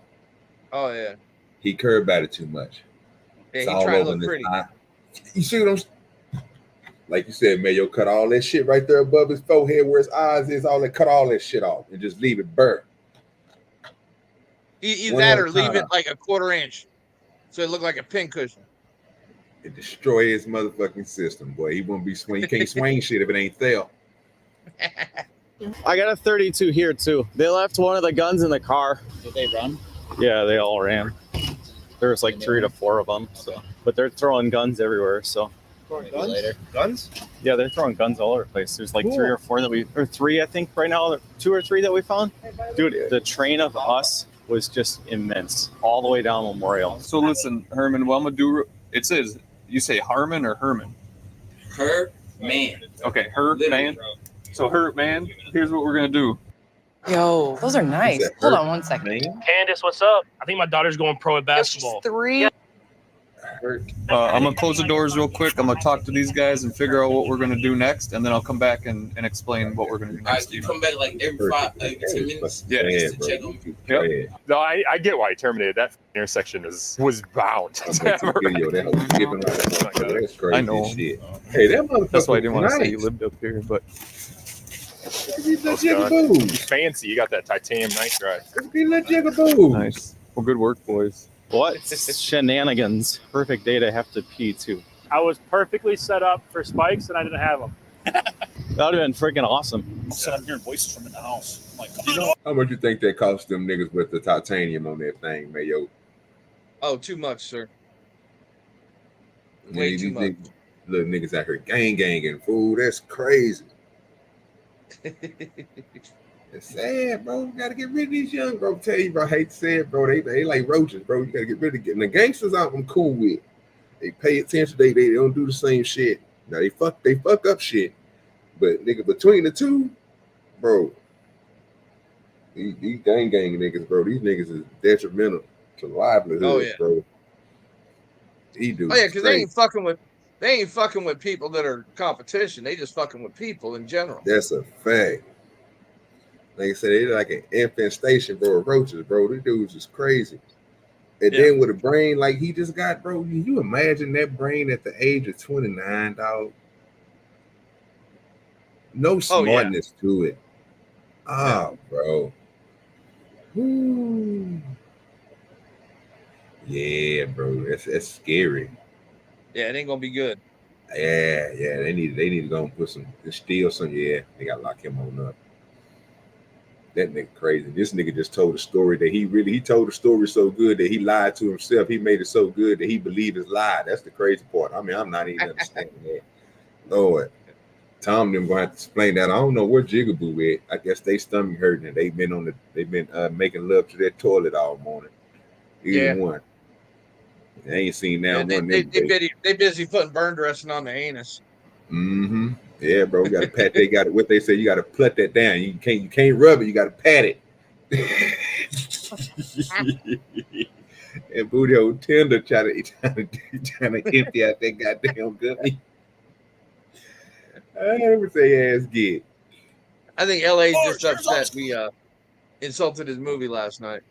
Oh yeah. He curved about it too much. Yeah, it's he all tried to over look his pretty. eye. You see what I'm? Like you said, Mayo, cut all that shit right there above his forehead where his eyes is. All that, cut all that shit off and just leave it burnt. Either that or leave it like a quarter inch, so it looked like a pincushion. It destroy his motherfucking system, boy. He won't be swing. He can't swing shit if it ain't there. I got a 32 here too. They left one of the guns in the car. Did they run? Yeah, they all ran. There's like 3 to 4 of them. So, but they're throwing guns everywhere. So, Guns? yeah, they're throwing guns all over the place. There's like 3 or 4 or 3, I think, right now. 2 or 3 that we found. Dude, the train of us was just immense, all the way down Memorial. So listen, Herman, well, I'm gonna do. It says you say Harmon or Herman. Herman. Okay, Hurt Man. So Hurt Man, here's what we're gonna do. Yo, those are nice. Hold on one second. Candace, what's up? I think my daughter's going pro at basketball. 3. I'm gonna close the doors real quick. I'm gonna talk to these guys and figure out what we're gonna do next, and then I'll come back and explain what we're gonna do next. You come back like every 10 minutes. Yeah. Just to check on you. Yep. No, I get why he terminated that intersection. Was bound. That's crazy. I know. Shit. Hey, that motherfucker. That's why I didn't want to say nice. he lived up here, but He's fancy. You got that titanium nitride. nice. Well, good work, boys. What shenanigans? Perfect day to have to pee too. I was perfectly set up for spikes and I didn't have them. That would have been freaking awesome. I'm hearing voices from in the house. I'm like, How much you think that cost them niggas with the titanium on that thing, Mayo? Oh, too much, sir. Man, Way these too much. little niggas out here ganging, fool. That's crazy. It's sad, bro. You gotta get rid of these young, bro. Tell you, bro. I hate to say it, bro. They like roaches, bro. You gotta get rid of them. The gangsters out, I'm cool with. They pay attention. They don't do the same shit. Now they fuck up shit. But nigga, between the two, bro, these gang niggas, bro. These niggas is detrimental to livelihood, Oh, yeah. bro. He do. Oh yeah, because they ain't fucking with people that are competition. They just fucking with people in general. That's a fact. Like I said, they're like an infestation, bro, of roaches, bro. These dudes is crazy. And then with a brain like he just got, bro, you imagine that brain at the age of 29, dog? No smartness to it. Bro. Woo. Yeah, bro. That's scary. Yeah, it ain't gonna be good. Yeah. They need to go and put steal some. Yeah, they gotta lock him on up. That nigga crazy. This nigga just told a story that he told a story so good that he lied to himself. He made it so good that he believed his lie. That's the crazy part. I mean, I'm not even understanding that. Lord. Tom them gonna have to explain that. I don't know where Jigaboo at. I guess they stomach hurting and they've been making love to their toilet all morning. Either one. I ain't seen now one. They busy putting burn dressing on the anus. Mm-hmm. Yeah, bro. You gotta pat. They got it. What they say, you gotta put that down. You can't rub it. You gotta pat it. And booty hole tender trying to empty out that goddamn gummy. I would say ass get. I think LA just upset we insulted his movie last night.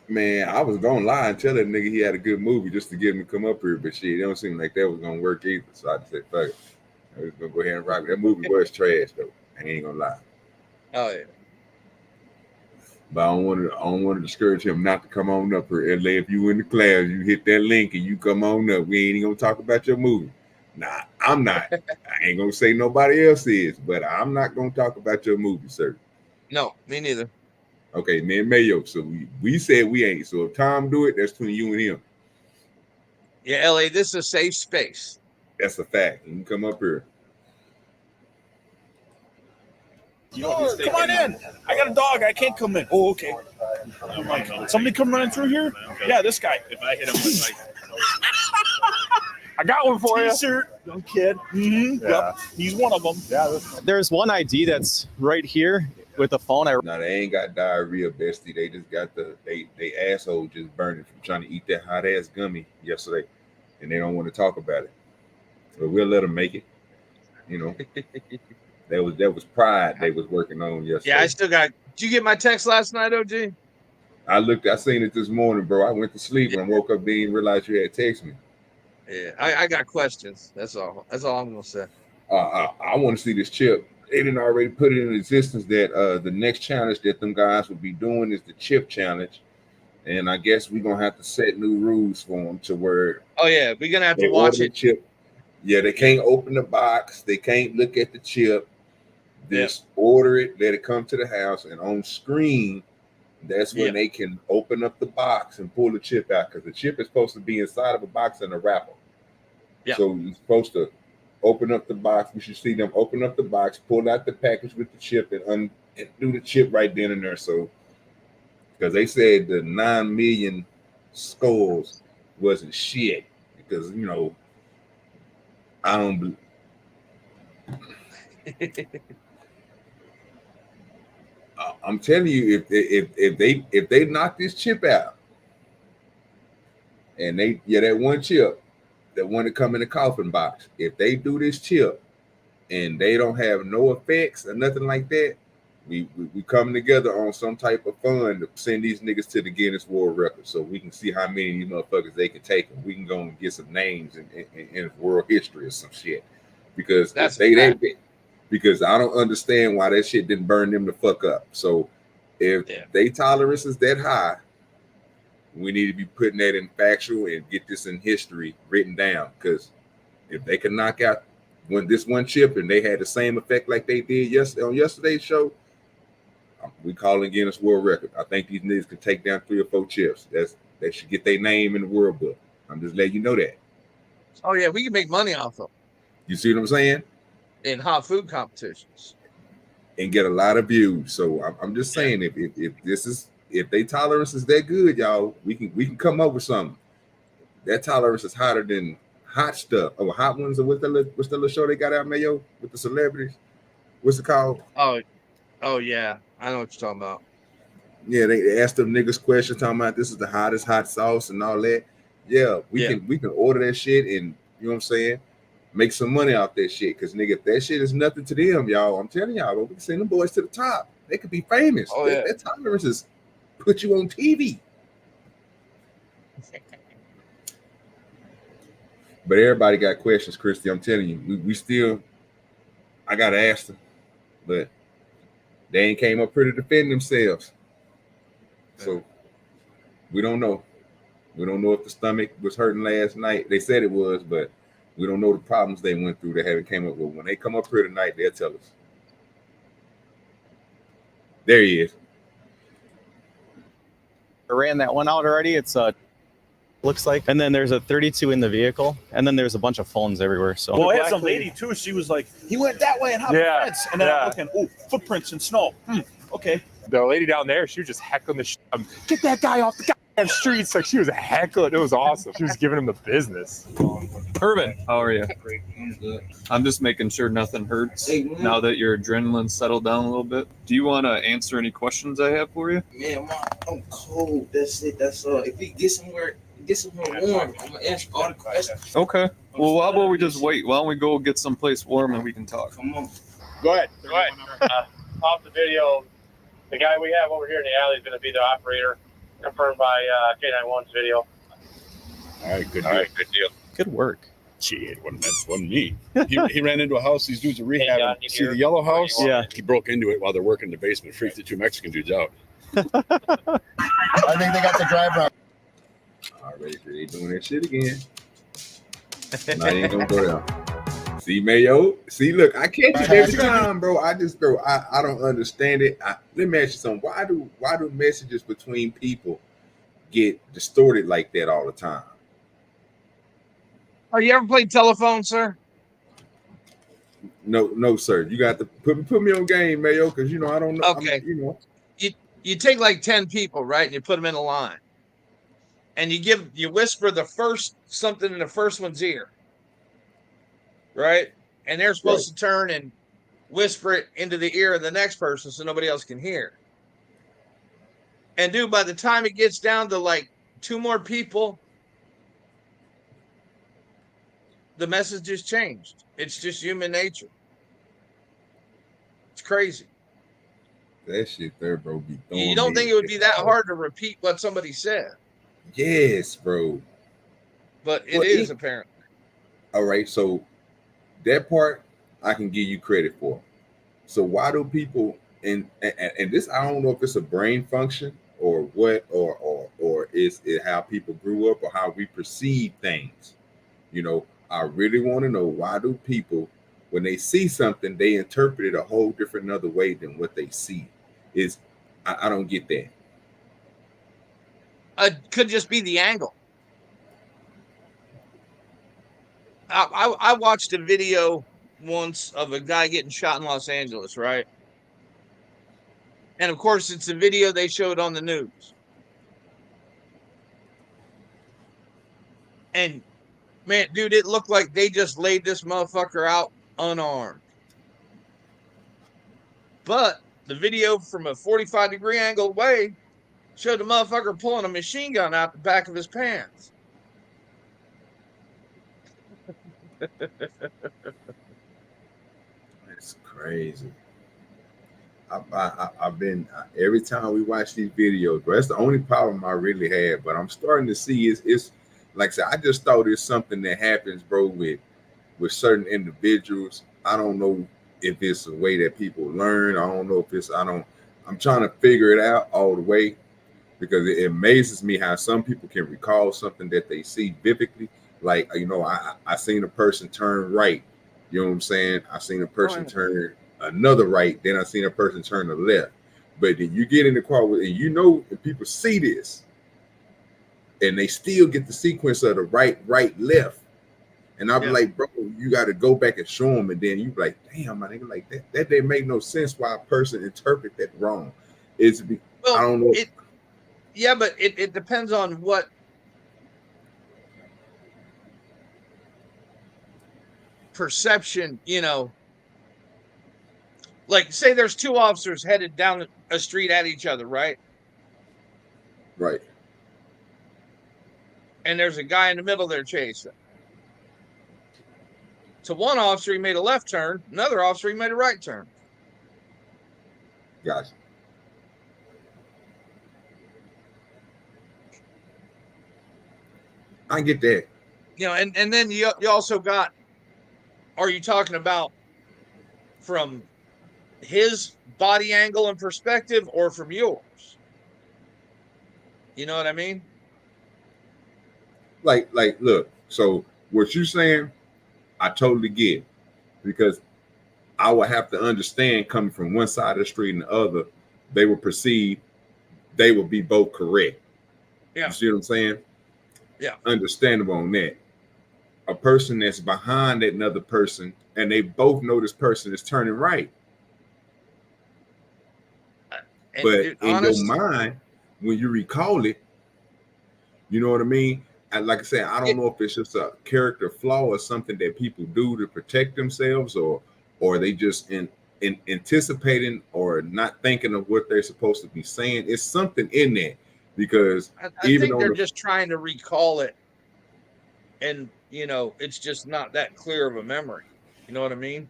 Man, I was gonna lie and tell that nigga he had a good movie just to get him to come up here, but shit, it don't seem like that was gonna work either. So I just said, fuck it. I was gonna go ahead and rock it. That movie was trash though. I ain't gonna lie. Oh yeah. But I don't want to discourage him not to come on up here. LA, if you in the class, you hit that link and you come on up. We ain't even gonna talk about your movie. Nah, I'm not. I ain't gonna say nobody else is, but I'm not gonna talk about your movie, sir. No, me neither. Okay, me and Mayo. So we said we ain't. So if Tom do it, that's between you and him. Yeah, LA, this is a safe space. That's a fact. You can come up here. Oh, come on in. I got a dog. I can't come in. Oh, okay. I'm like, somebody come running through here? Yeah, this guy. If I hit him with like, I got one for you. T-shirt, young kid. Mm-hmm. Yeah. Yep. He's one of them. Yeah. There's one ID that's right here with the phone. No, they ain't got diarrhea, bestie. They just got they asshole just burning from trying to eat that hot ass gummy yesterday, and they don't want to talk about it. But we'll let them make it. You know, that was pride they was working on yesterday. Yeah, I still got. Did you get my text last night, OG? I seen it this morning, bro. I went to sleep and I woke up, didn't realize you had texted me. Yeah, I got questions. That's all. That's all I'm gonna say. I want to see this chip. They didn't already put it in existence that the next challenge that them guys will be doing is the chip challenge, and I guess we're gonna have to set new rules for them to where. Oh yeah, we're gonna have to watch it. Chip. Yeah, they can't open the box. They can't look at the chip. Just order it, let it come to the house, and on screen, that's when they can open up the box and pull the chip out, because the chip is supposed to be inside of a box and a wrapper. Yeah. So you're supposed to open up the box. We should see them open up the box, pull out the package with the chip, and do the chip right then and there. So, because they said the 9 million scores wasn't shit, because I don't. I'm telling you, if they knock this chip out, and that one chip, that one that come in the coffin box, if they do this chip and they don't have no effects or nothing like that, we come together on some type of fund to send these niggas to the Guinness World Record so we can see how many of these motherfuckers they can take, and we can go and get some names in world history or some shit. Because because I don't understand why that shit didn't burn them the fuck up. So if they tolerance is that high, we need to be putting that in factual and get this in history written down. Because if they can knock out this one chip and they had the same effect like they did on yesterday's show, we calling Guinness World Record. I think these niggas could take down 3 or 4 chips. They should get their name in the world book. I'm just letting you know that. Oh yeah, we can make money off them. You see what I'm saying? In hot food competitions. And get a lot of views. So I'm just saying, if they tolerance is that good, y'all, we can come up with something. That tolerance is hotter than hot stuff. Or hot ones, or what's the little show they got out, Mayo, with the celebrities? What's it called? Oh yeah, I know what you're talking about. Yeah, they asked them niggas questions talking about this is the hottest hot sauce and all that. Yeah, we can order that shit and you know what I'm saying, make some money off that shit. Cause nigga, if that shit is nothing to them, y'all, I'm telling y'all, but we can send them boys to the top. They could be famous. Oh, yeah. That tolerance is put you on TV. But everybody got questions, Christy. I'm telling you, we still, I gotta ask them, but they ain't came up here to defend themselves. So we don't know. We don't know if the stomach was hurting last night. They said it was, but we don't know the problems they went through. They haven't came up with. When they come up here tonight, they'll tell us. There he is. I ran that one out already. It's looks like, and then there's a 32 in the vehicle, and then there's a bunch of phones everywhere. So well, I had some lady too. She was like, he went that way and hopped the fence, and then I'm looking, oh, footprints in snow. Okay. The lady down there, she was just heckling the shit. Get that guy off the goddamn streets. Like, she was heckling. It was awesome. She was giving him the business. Irvin, how are you? I'm just making sure nothing hurts now that your adrenaline settled down a little bit. Do you want to answer any questions I have for you? Man, I'm cold. That's it. That's all. If we get somewhere warm, I'm gonna answer all the questions. Okay. Well, how about we just wait? Why don't we go get someplace warm and we can talk? Come on. Go ahead. Off the video, the guy we have over here in the alley is going to be the operator, confirmed by K91's video. All right, good deal. Good work. Shit, wasn't me. He ran into a house. These dudes are rehabbing. See the yellow house? Yeah. He broke into it while they're working in the basement. Freaked the 2 Mexican dudes out. I think they got the driver out. Already, they doing that shit again. Now they ain't gonna go down. See, Mayo. See, look, I catch it every time, bro. I don't understand it. Let me ask you something. Why do messages between people get distorted like that all the time? Oh, you ever played telephone, sir? No, sir. You got to put me on game, Mayo, because you know I don't know. Okay. You take like 10 people, right, and you put them in a line, and you whisper something in the first one's ear. Right? And they're supposed to turn and whisper it into the ear of the next person so nobody else can hear. And dude, by the time it gets down to like 2 more people, the message just changed. It's just human nature. It's crazy. That shit there, bro. You don't think it would be that hard to repeat what somebody said? Yes, bro. But it is apparently. All right, so that part I can give you credit for. So why do people and this, I don't know if it's a brain function or what, or is it how people grew up or how we perceive things? You know, I really want to know, why do people, when they see something, they interpret it a whole different other way than what they see? I don't get that. Could just be the angle. I watched a video once of a guy getting shot in Los Angeles, right? And of course, it's a video they showed on the news. And man, dude, it looked like they just laid this motherfucker out unarmed. But the video from a 45-degree angle away showed the motherfucker pulling a machine gun out the back of his pants. It's crazy. I've been every time we watch these videos, bro. That's the only problem I really had. But I'm starting to see it's like I said, I just thought it's something that happens, bro, with certain individuals. I don't know if it's a way that people learn. I don't know if it's I'm trying to figure it out all the way, because it amazes me how some people can recall something that they see vividly. Like, you know, I seen a person turn right. You know what I'm saying? I seen a person turn another right, then I seen a person turn to left. But then you get in the car with, and you know, if people see this, and they still get the sequence of the right, left, and I'll be like, bro, you got to go back and show them, and then you be like, damn, my nigga, like that didn't make no sense why a person interpret that wrong. I don't know. Yeah, but it depends on what. Perception, you know, like say there's two officers headed down a street at each other, right? Right. And there's a guy in the middle there chasing. So one officer, he made a left turn. Another officer, he made a right turn. Gotcha. I get that. You know, and then you also got, are you talking about from his body angle and perspective or from yours? You know what I mean? Like, look, so what you're saying, I totally get, because I would have to understand, coming from one side of the street and the other, they would perceive they would be both correct. Yeah. You see what I'm saying? Yeah. Understandable on that. A person that's behind that another person, and they both know this person is turning right. But in your mind, when you recall it, you know what I mean? And like I said, I don't know if it's just a character flaw or something that people do to protect themselves, or they just in anticipating or not thinking of what they're supposed to be saying. It's something in that, because I think they're just trying to recall it, and you know, it's just not that clear of a memory. You know what I mean?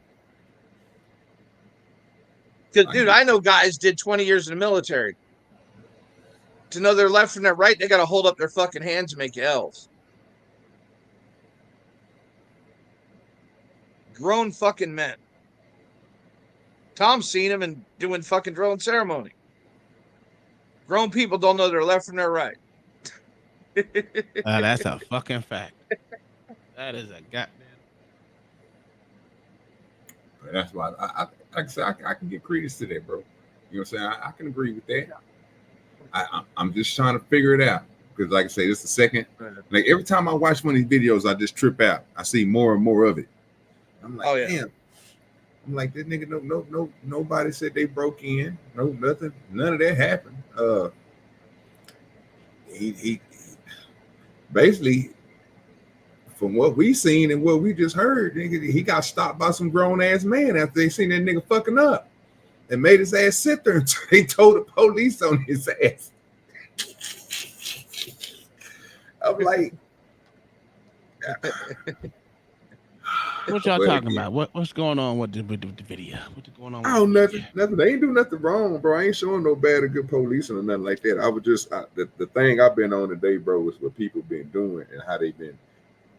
Because, dude, I know guys did 20 years in the military. To know their left from their right, they got to hold up their fucking hands and make L's. Grown fucking men. Tom's seen them and doing fucking drill and ceremony. Grown people don't know their left from their right. That's a fucking fact. That is a goddamn. That's why like I said, I can get credence to that, bro. You know what I'm saying? I can agree with that. I'm just trying to figure it out, because, like I say, this is the second. Like, every time I watch one of these videos, I just trip out. I see more and more of it. I'm like, damn. I'm like, this nigga, no, nobody said they broke in. No, nothing. None of that happened. He basically, from what we seen and what we just heard, nigga, he got stopped by some grown ass man after they seen that nigga fucking up, and made his ass sit there until they told the police on his ass. I'm like, what y'all talking about? What's going on with the video? What's going on? Oh, nothing. They ain't do nothing wrong, bro. I ain't showing no bad or good policing or nothing like that. I was just the thing I've been on today, bro, is what people been doing and how they been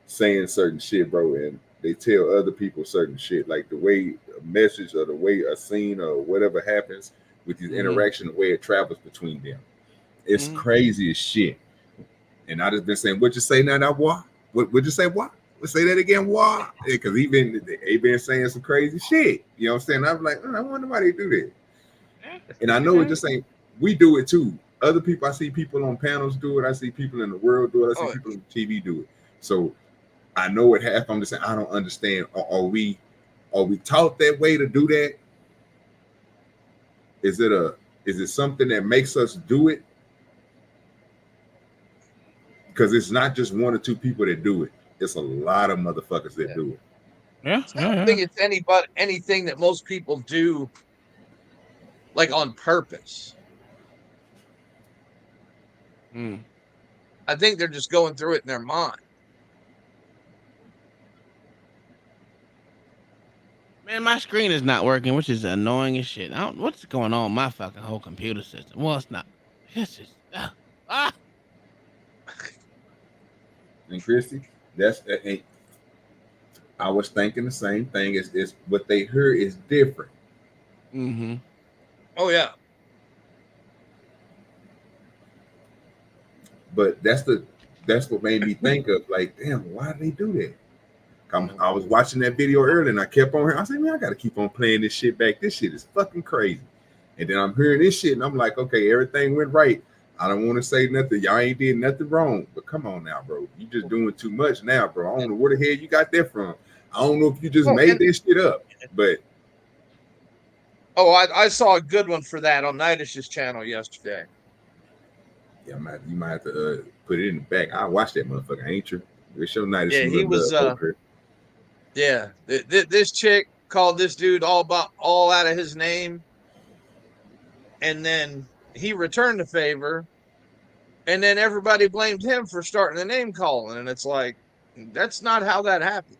saying certain shit, bro, and they tell other people certain shit, like the way a message or the way a scene or whatever happens with these interaction, the way it travels between them. It's crazy as shit. And I just been saying, what you say now, that what? What'd you say, what? Let's say that again, what? Because he been saying some crazy shit. You know what I'm saying? I'm like, I wonder why they do that. And I know it just ain't, we do it too. Other people, I see people on panels do it. I see people in the world do it. I see people on TV do it. So I know it half. I'm just saying, I don't understand. Are we taught that way to do that? Is it something that makes us do it? Because it's not just one or two people that do it. It's a lot of motherfuckers that do it. Yeah. I don't think it's anything that most people do like on purpose. I think they're just going through it in their mind. Man, my screen is not working, which is annoying as shit. What's going on with my fucking whole computer system? Well, it's not. It's just And Christy, and I was thinking the same thing. Is what they heard is different. Mm-hmm. Oh yeah. But that's what made me think of like, damn, why did they do that? I was watching that video earlier and I kept on hearing. I said, man, I gotta keep on playing this shit back. This shit is fucking crazy. And then I'm hearing this shit and I'm like, okay, everything went right. I don't want to say nothing. Y'all ain't did nothing wrong. But come on now, bro. You just doing too much now, bro. I don't know where the hell you got that from. I don't know if you just made this shit up. But I saw a good one for that on Nightish's channel yesterday. Yeah, you might have to put it in the back. I watched that motherfucker, ain't you? It's your Nightish. Yeah, he was yeah. This chick called this dude all out of his name. And then he returned the favor. And then everybody blamed him for starting the name calling. And it's like, that's not how that happened.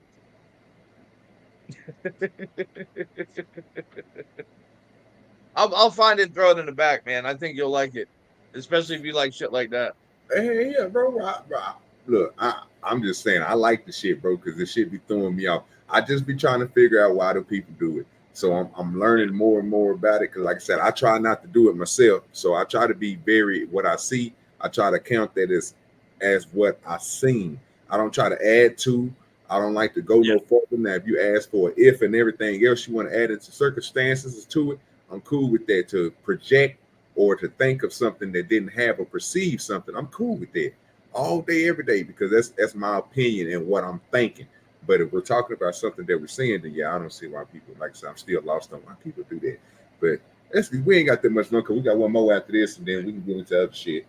I'll find it and throw it in the back, man. I think you'll like it. Especially if you like shit like that. Hey, yeah, bro. Look, I'm just saying, I like the shit, bro, because this shit be throwing me off. I just be trying to figure out why do people do it. So I'm learning more and more about it. Because like I said, I try not to do it myself. So I try to be what I see. I try to count that as what I seen. I don't try to add to. I don't like to go no further. Now, if you ask for if and everything else you want to add into circumstances to it, I'm cool with that. To project or to think of something that didn't have or perceive something, I'm cool with that all day, every day, because that's my opinion and what I'm thinking. But if we're talking about something that we're seeing, then I don't see why people, like I said, I'm still lost on why people do that. But we ain't got that much longer. We got one more after this, and then we can get into other shit.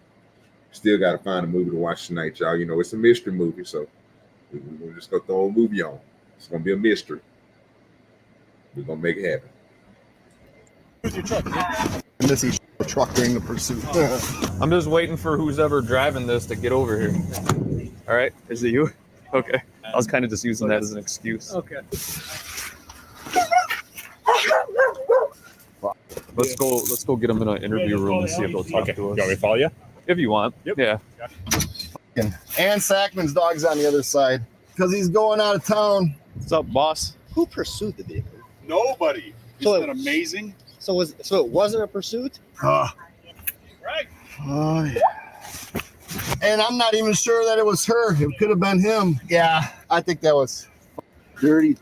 Still got to find a movie to watch tonight, y'all. You know, it's a mystery movie, so we're just gonna throw a movie on. It's gonna be a mystery. We're gonna make it happen. Who's your truck? And this is the truck during the pursuit. I'm just waiting for who's ever driving this to get over here. All right, is it you? Okay, I was kind of just using that as an excuse. Okay. Let's go get them in an interview room and see if they'll talk to us. You want me to follow you? If you want. Yep. Yeah. And Sackman's dog's on the other side because he's going out of town. What's up, boss? Who pursued the vehicle? Nobody. Isn't that amazing? So it wasn't a pursuit? Right. Oh yeah. And I'm not even sure that it was her. It could have been him. Yeah, I think that was dirty. You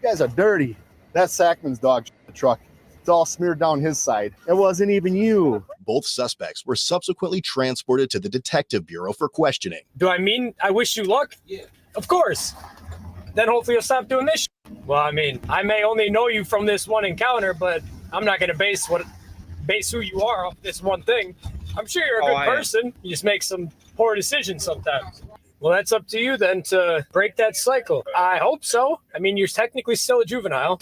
guys are dirty. That's Sackman's dog truck. It's all smeared down his side. It wasn't even you. Both suspects were subsequently transported to the Detective Bureau for questioning. Do I mean I wish you luck? Yeah. Of course. Then hopefully you'll stop doing this. Well, I mean, I may only know you from this one encounter, but I'm not going to base who you are off this one thing. I'm sure you're a good person. You just make some poor decisions sometimes. Well, that's up to you then to break that cycle. I hope so. I mean, you're technically still a juvenile.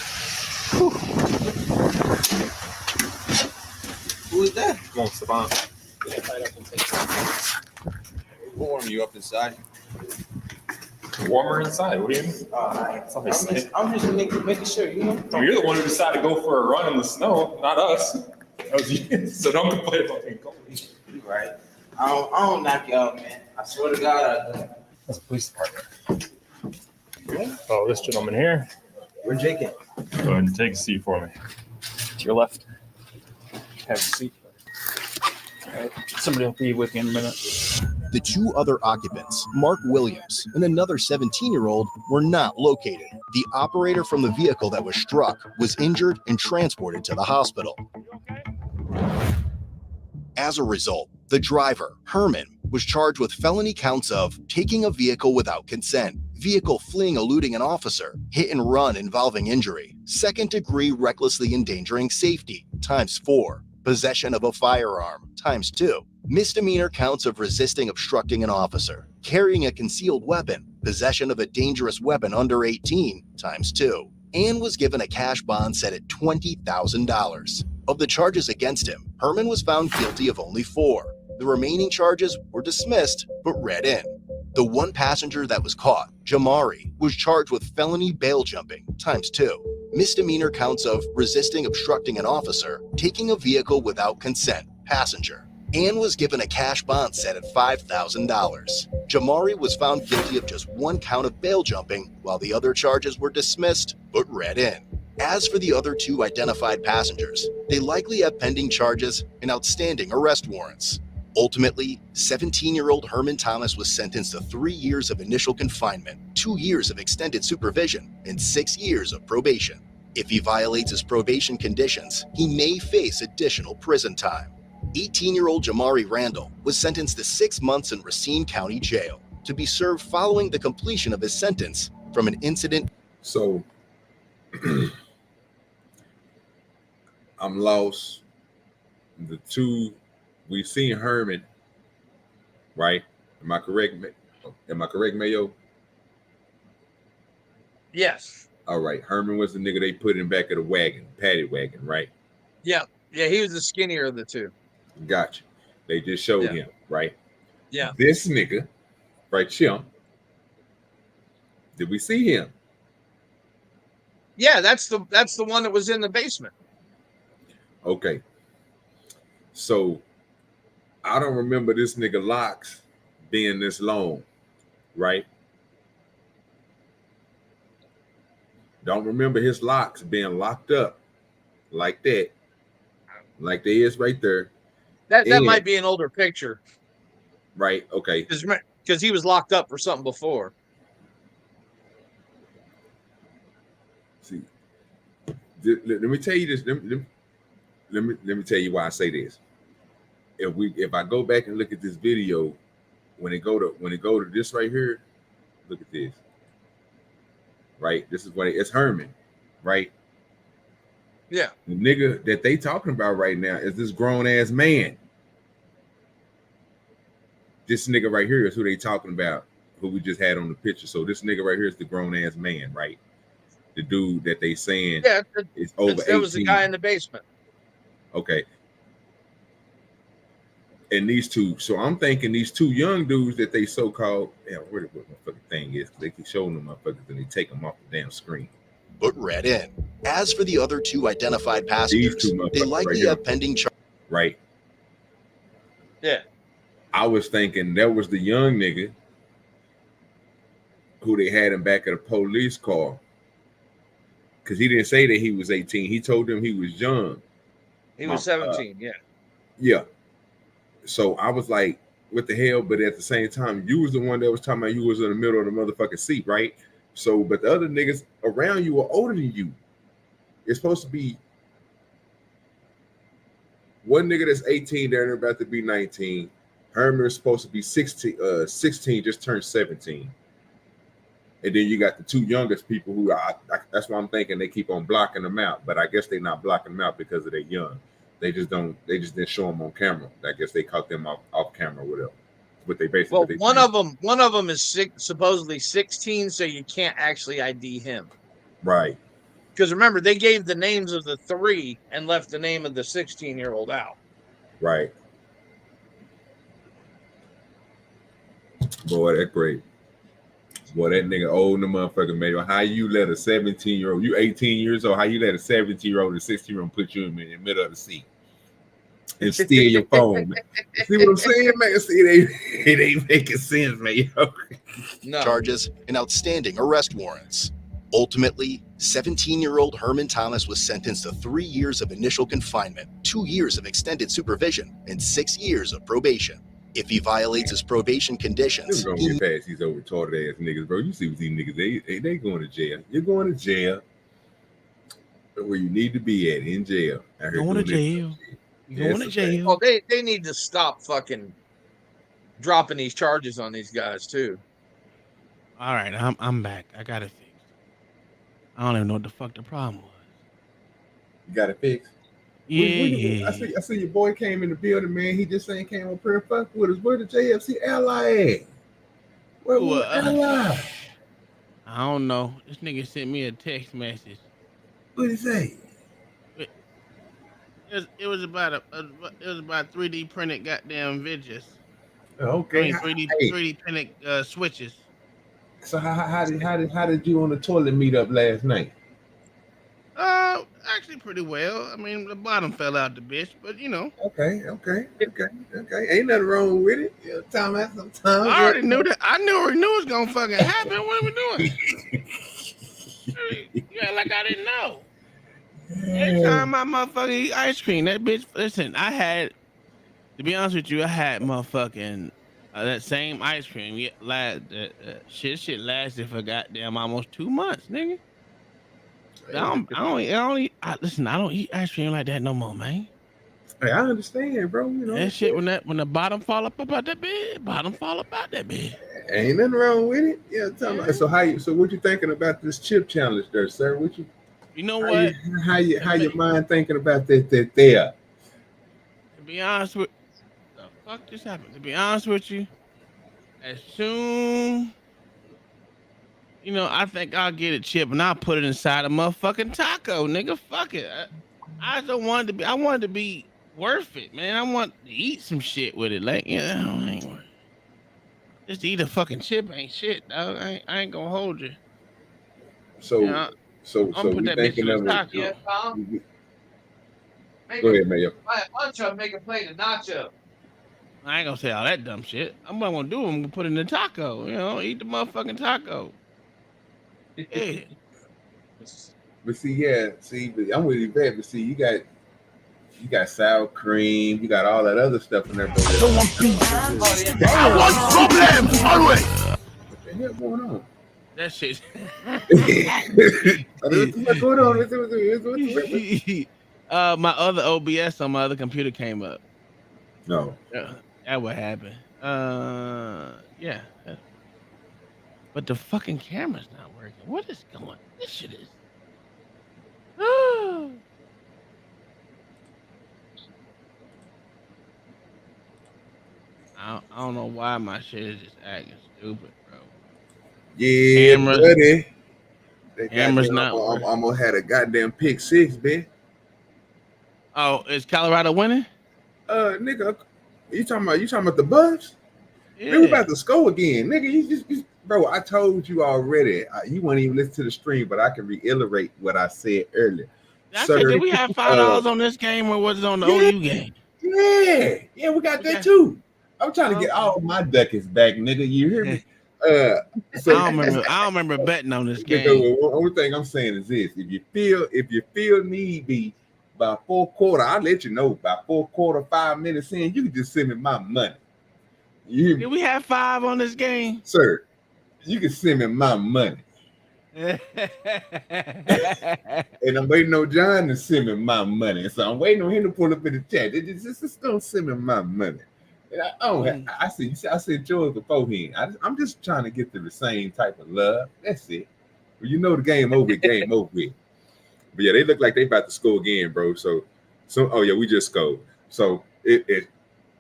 Who is that? Come on, Savant. Who warm you up inside? Warmer inside. What do you mean? I'm just making sure, you know. I mean, you're the one who decided to go for a run in the snow, not us. That was you. So don't complain about being cold. You're right. I don't knock you out, man. I swear to God, I don't. That's the police department. Oh, this gentleman here. Where's Jake at? Go ahead and take a seat for me. To your left. Have a seat. All right. Somebody will be with you in a minute. The two other occupants, Mark Williams and another 17-year-old, were not located. The operator from the vehicle that was struck was injured and transported to the hospital. As a result, the driver, Herman, was charged with felony counts of taking a vehicle without consent, vehicle fleeing eluding an officer, hit and run involving injury, second-degree recklessly endangering safety, ×4, possession of a firearm, ×2, misdemeanor counts of resisting obstructing an officer, carrying a concealed weapon, possession of a dangerous weapon under 18, ×2, and was given a cash bond set at $20,000. Of the charges against him, Herman was found guilty of only 4. The remaining charges were dismissed but read in. The one passenger that was caught, Jamari, was charged with felony bail jumping ×2, misdemeanor counts of resisting obstructing an officer, taking a vehicle without consent, passenger, and was given a cash bond set at $5,000. Jamari was found guilty of just 1 count of bail jumping, while the other charges were dismissed but read in. As for the other 2 identified passengers, they likely have pending charges and outstanding arrest warrants. Ultimately, 17-year-old Herman Thomas was sentenced to 3 years of initial confinement, 2 years of extended supervision, and 6 years of probation. If he violates his probation conditions, he may face additional prison time. 18-year-old Jamari Randall was sentenced to 6 months in Racine County Jail to be served following the completion of his sentence from an incident. So, I'm lost. The 2, we've seen Herman, right? Am I correct? Am I correct, Mayo? Yes. All right. Herman was the nigga they put in back of the wagon, paddy wagon, right? Yeah. Yeah, he was the skinnier of the 2. Gotcha. They just showed him, right? Yeah. This nigga, right here, did we see him? Yeah, that's the one that was in the basement. Okay. So I don't remember this nigga locks being this long, right? Don't remember his locks being locked up like that, like they is right there. That might be an older picture. Right, okay. Because he was locked up for something before. See, let me tell you this. Let me tell you why I say this. If I go back and look at this video, when it go to this right here, look at this. Right, this is what it's Herman, right? Yeah. The nigga that they talking about right now is this grown ass man. This nigga right here is who they talking about, who we just had on the picture. So this nigga right here is the grown ass man, right? The dude that they saying is over 18. That was the guy in the basement. Okay. And these 2, so I'm thinking these 2 young dudes that they so-called, where the motherfucking thing is, they keep showing them motherfuckers and they take them off the damn screen. But read in. As for the other 2 identified passengers, they likely have pending charges. Right. Yeah. I was thinking that was the young nigga who they had in back of the police car. Because he didn't say that he was 18. He told them he was young. He was 17, yeah. Yeah. So I was like, what the hell? But at the same time, you was the one that was talking about you was in the middle of the motherfucking seat, right? So, but the other niggas around you are older than you. It's supposed to be one nigga that's 18 there and they're about to be 19. Herman is supposed to be 16, just turned 17. And then you got the 2 youngest people who that's why I'm thinking they keep on blocking them out. But I guess they're not blocking them out because they're young. They just didn't show them on camera. I guess they caught them off camera or whatever. But they basically one of them is supposedly 16, so you can't actually ID him. Right. Because remember, they gave the names of the 3 and left the name of the 16-year-old out. Right. Boy, that's great. Boy, that nigga old the motherfucker, man. How you let a 17-year-old, you 18 years old, how you let a 17-year-old and 16-year-old put you in the middle of the seat and steal your phone? See what I'm saying, man? See, it ain't making sense, man. No. Charges and outstanding arrest warrants. Ultimately, 17-year-old Herman Thomas was sentenced to 3 years of initial confinement, 2 years of extended supervision, and 6 years of probation. If he violates his probation conditions, gonna get past these over retarded ass niggas, bro. You see what these niggas, they going to jail. You're going to jail where you need to be at, in jail. Going to jail. Going to jail. Well, they need to stop fucking dropping these charges on these guys too. All right, I'm back. I got it fixed. I don't even know what the fuck the problem was. You got it fixed? Yeah. I see your boy came in the building, man. He just ain't came on prayer fuck with us. Where the JFC ally at? Where ally? I don't know. This nigga sent me a text message. What did he say? It was about it was about 3D printed goddamn vidges. Okay. I mean 3D printed switches. So how did you on the toilet meet up last night? Actually pretty well. I mean the bottom fell out the bitch, but you know. Okay. Ain't nothing wrong with it. You know, sometimes. I already knew that. I already knew it was gonna fucking happen. What are we doing? Yeah, like I didn't know. Every time I motherfucking eat ice cream, that bitch. Listen, to be honest with you, I had motherfucking that same ice cream. Shit lasted for goddamn almost 2 months, nigga. I don't eat ice cream like that no more, man. Hey, I understand, bro. You know that shit when the bottom fall up about that bed, Ain't nothing wrong with it. Yeah, so what you thinking about this chip challenge there, sir? You know what? How your mind thinking about that there? To be honest with the fuck just happened. To be honest with you, as soon I think I'll get a chip and I'll put it inside a motherfucking taco, nigga. Fuck it. I don't want it to be. I want it to be worth it, man. I want to eat some shit with it, like just to eat a fucking chip ain't shit, dog. I ain't gonna hold you. So I'm we thinking of it. Yeah, Tom. Go ahead, Mayor. Make a plate of nacho. I ain't gonna say all that dumb shit. I'm gonna do. I'm gonna put it in the taco. Eat the motherfucking taco. Yeah. But but I'm with you, babe. But see, you got sour cream, you got all that other stuff in there. Bro. I don't want peace. I want problems always. What the hell going on? That shit. What's going on? My other OBS on my other computer came up. No. Yeah, that what happened. Yeah. But the fucking camera's not working. What is going? This shit is. I don't know why my shit is just acting stupid, bro. Yeah, buddy. Camera's not working. I'm gonna have a goddamn pick six, man. Oh, is Colorado winning? Nigga, you talking about the Bucks? Yeah. Man, we about to score again, nigga. You bro. I told you already. You won't even listen to the stream, but I can reiterate what I said earlier. Did we have $5 on this game, or was it on the OU game? Yeah, we got that too. I'm trying to get all my ducats back, nigga. You hear me? I don't remember betting on this game. The only thing I'm saying is this: if you feel need be by fourth quarter, I'll let you know. By fourth quarter, 5 minutes in, you can just send me my money. You hear me? Did we have 5 on this game, sir? You can send me my money. And I'm waiting on John to send me my money. So I'm waiting on him to pull up in the chat. Just don't send me my money. And I said yours beforehand. I'm just trying to get to the same type of love. That's it. Well, the game over, game over with. But yeah, they look like they about to score again, bro. So oh yeah, we just scored. So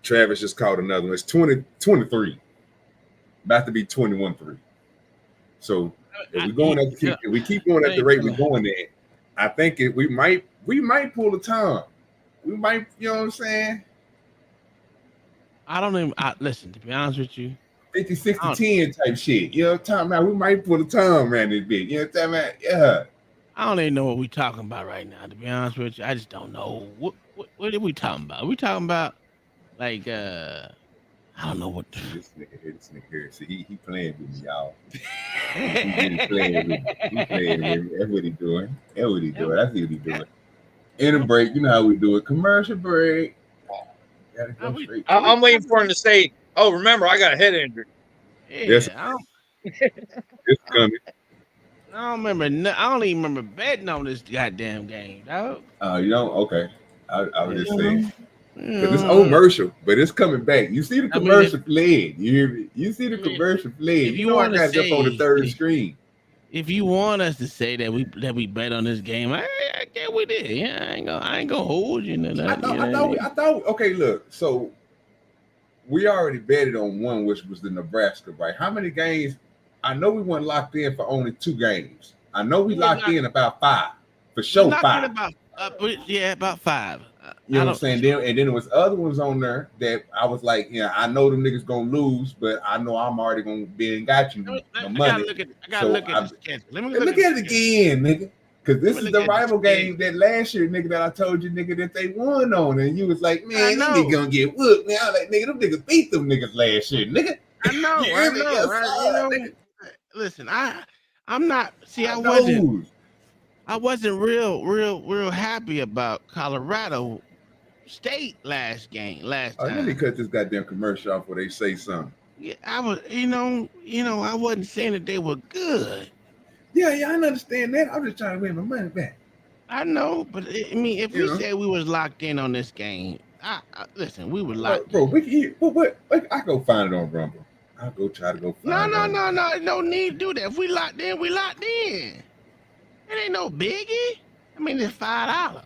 Travis just caught another one. It's 20-23. About to be 21-3. So if we keep going at the rate we're going at, I think we might pull a Tom. We might, you know what I'm saying? I don't even listen, to be honest with you. 50-60-10 type shit. You know what I'm talking about? We might pull a Tom around this bitch. You know what I'm talking about? Yeah. I don't even know what we're talking about right now, to be honest with you. I just don't know. What are we talking about? Are we talking about like I don't know what this nigga here. See, he playing with me, y'all. He playing with me. That's what he doing. I see what he doing. In a break, you know how we do it. Commercial break. I'm waiting for him to say, "Oh, remember, I got a head injury." Yeah, yes, it's coming. I don't remember. I don't even remember betting on this goddamn game, dog. You don't? Okay. I was just saying. It's commercial, but it's coming back. You see the commercial playing. You see the commercial playing. You know I got it up on the third screen. If you want us to say that we bet on this game, I get with it. Yeah, I ain't gonna hold you. I thought. Okay, look. So we already betted on one, which was the Nebraska, right? How many games? I know we weren't locked in for only 2 games. I know we locked in about 5 for sure. About 5. You know what I'm saying? Then and then there was other ones on there that I was like, yeah, I know them niggas gonna lose, but I know I'm already gonna be and got you no money. I gotta look at the schedule. Let me look at it again, nigga. Because this is the rival game that last year, nigga, that I told you, nigga, that they won on. And you was like, man, them niggas gonna get whooped. Man, I was like, nigga, them niggas beat them niggas last year, nigga. I know, You I hear me? know. Yes, Right? nigga. Listen, I'm not. See, I know. wasn't real happy about Colorado State last time. Let me cut this goddamn commercial off where they say something. Yeah, I was, I wasn't saying that they were good. Yeah, I understand that. I'm just trying to win my money back. I know, but I mean, if we said we was locked in on this game, listen, we were locked. Bro, we can hear. What? I go find it on Rumble. I'll go try to go find it. No, no need to do that. If we locked in, we locked in. It ain't no biggie. I mean, it's $5.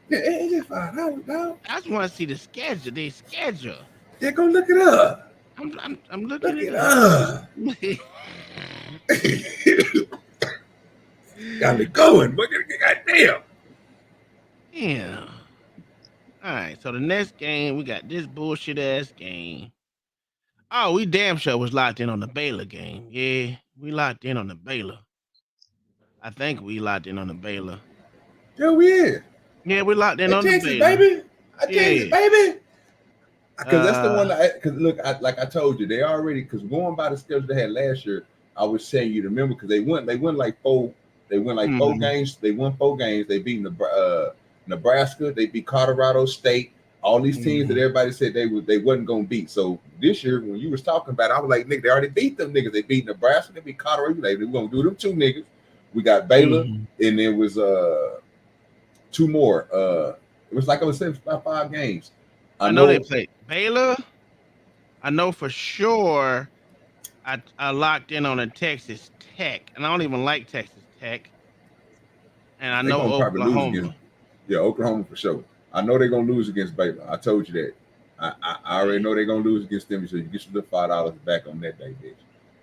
Yeah, it's just $5, dog. I just want to see the schedule. They schedule. Yeah, go look it up. I'm looking it up. Got me going. Goddamn. Yeah. All right. So the next game, we got this bullshit ass game. Oh, we damn sure was locked in on the Baylor game. Yeah, we locked in on the Baylor. I think we locked in on the Baylor. Yeah, we is. Yeah, we locked in on Texas, the Baylor. baby. Texas, baby. Because that's the one. Because look, like I told you, they already. Because going by the schedule they had last year, I was saying you to remember because they went like four. They went like 4 games. They won 4 games. They beat Nebraska. They beat Colorado State. All these teams that everybody said they wasn't gonna beat. So this year, when you was talking about it, I was like, nigga, they already beat them niggas. They beat Nebraska. They beat Colorado. Like, we're gonna do them 2 niggas. We got Baylor, and there was 2 more. It was like I was saying, about 5 games. I know they played Baylor. I know for sure. I locked in on a Texas Tech, and I don't even like Texas Tech. And I know Oklahoma. Oklahoma for sure. I know they're gonna lose against Baylor. I told you that. I already know they're gonna lose against them, so you get your $5 back on that day, bitch.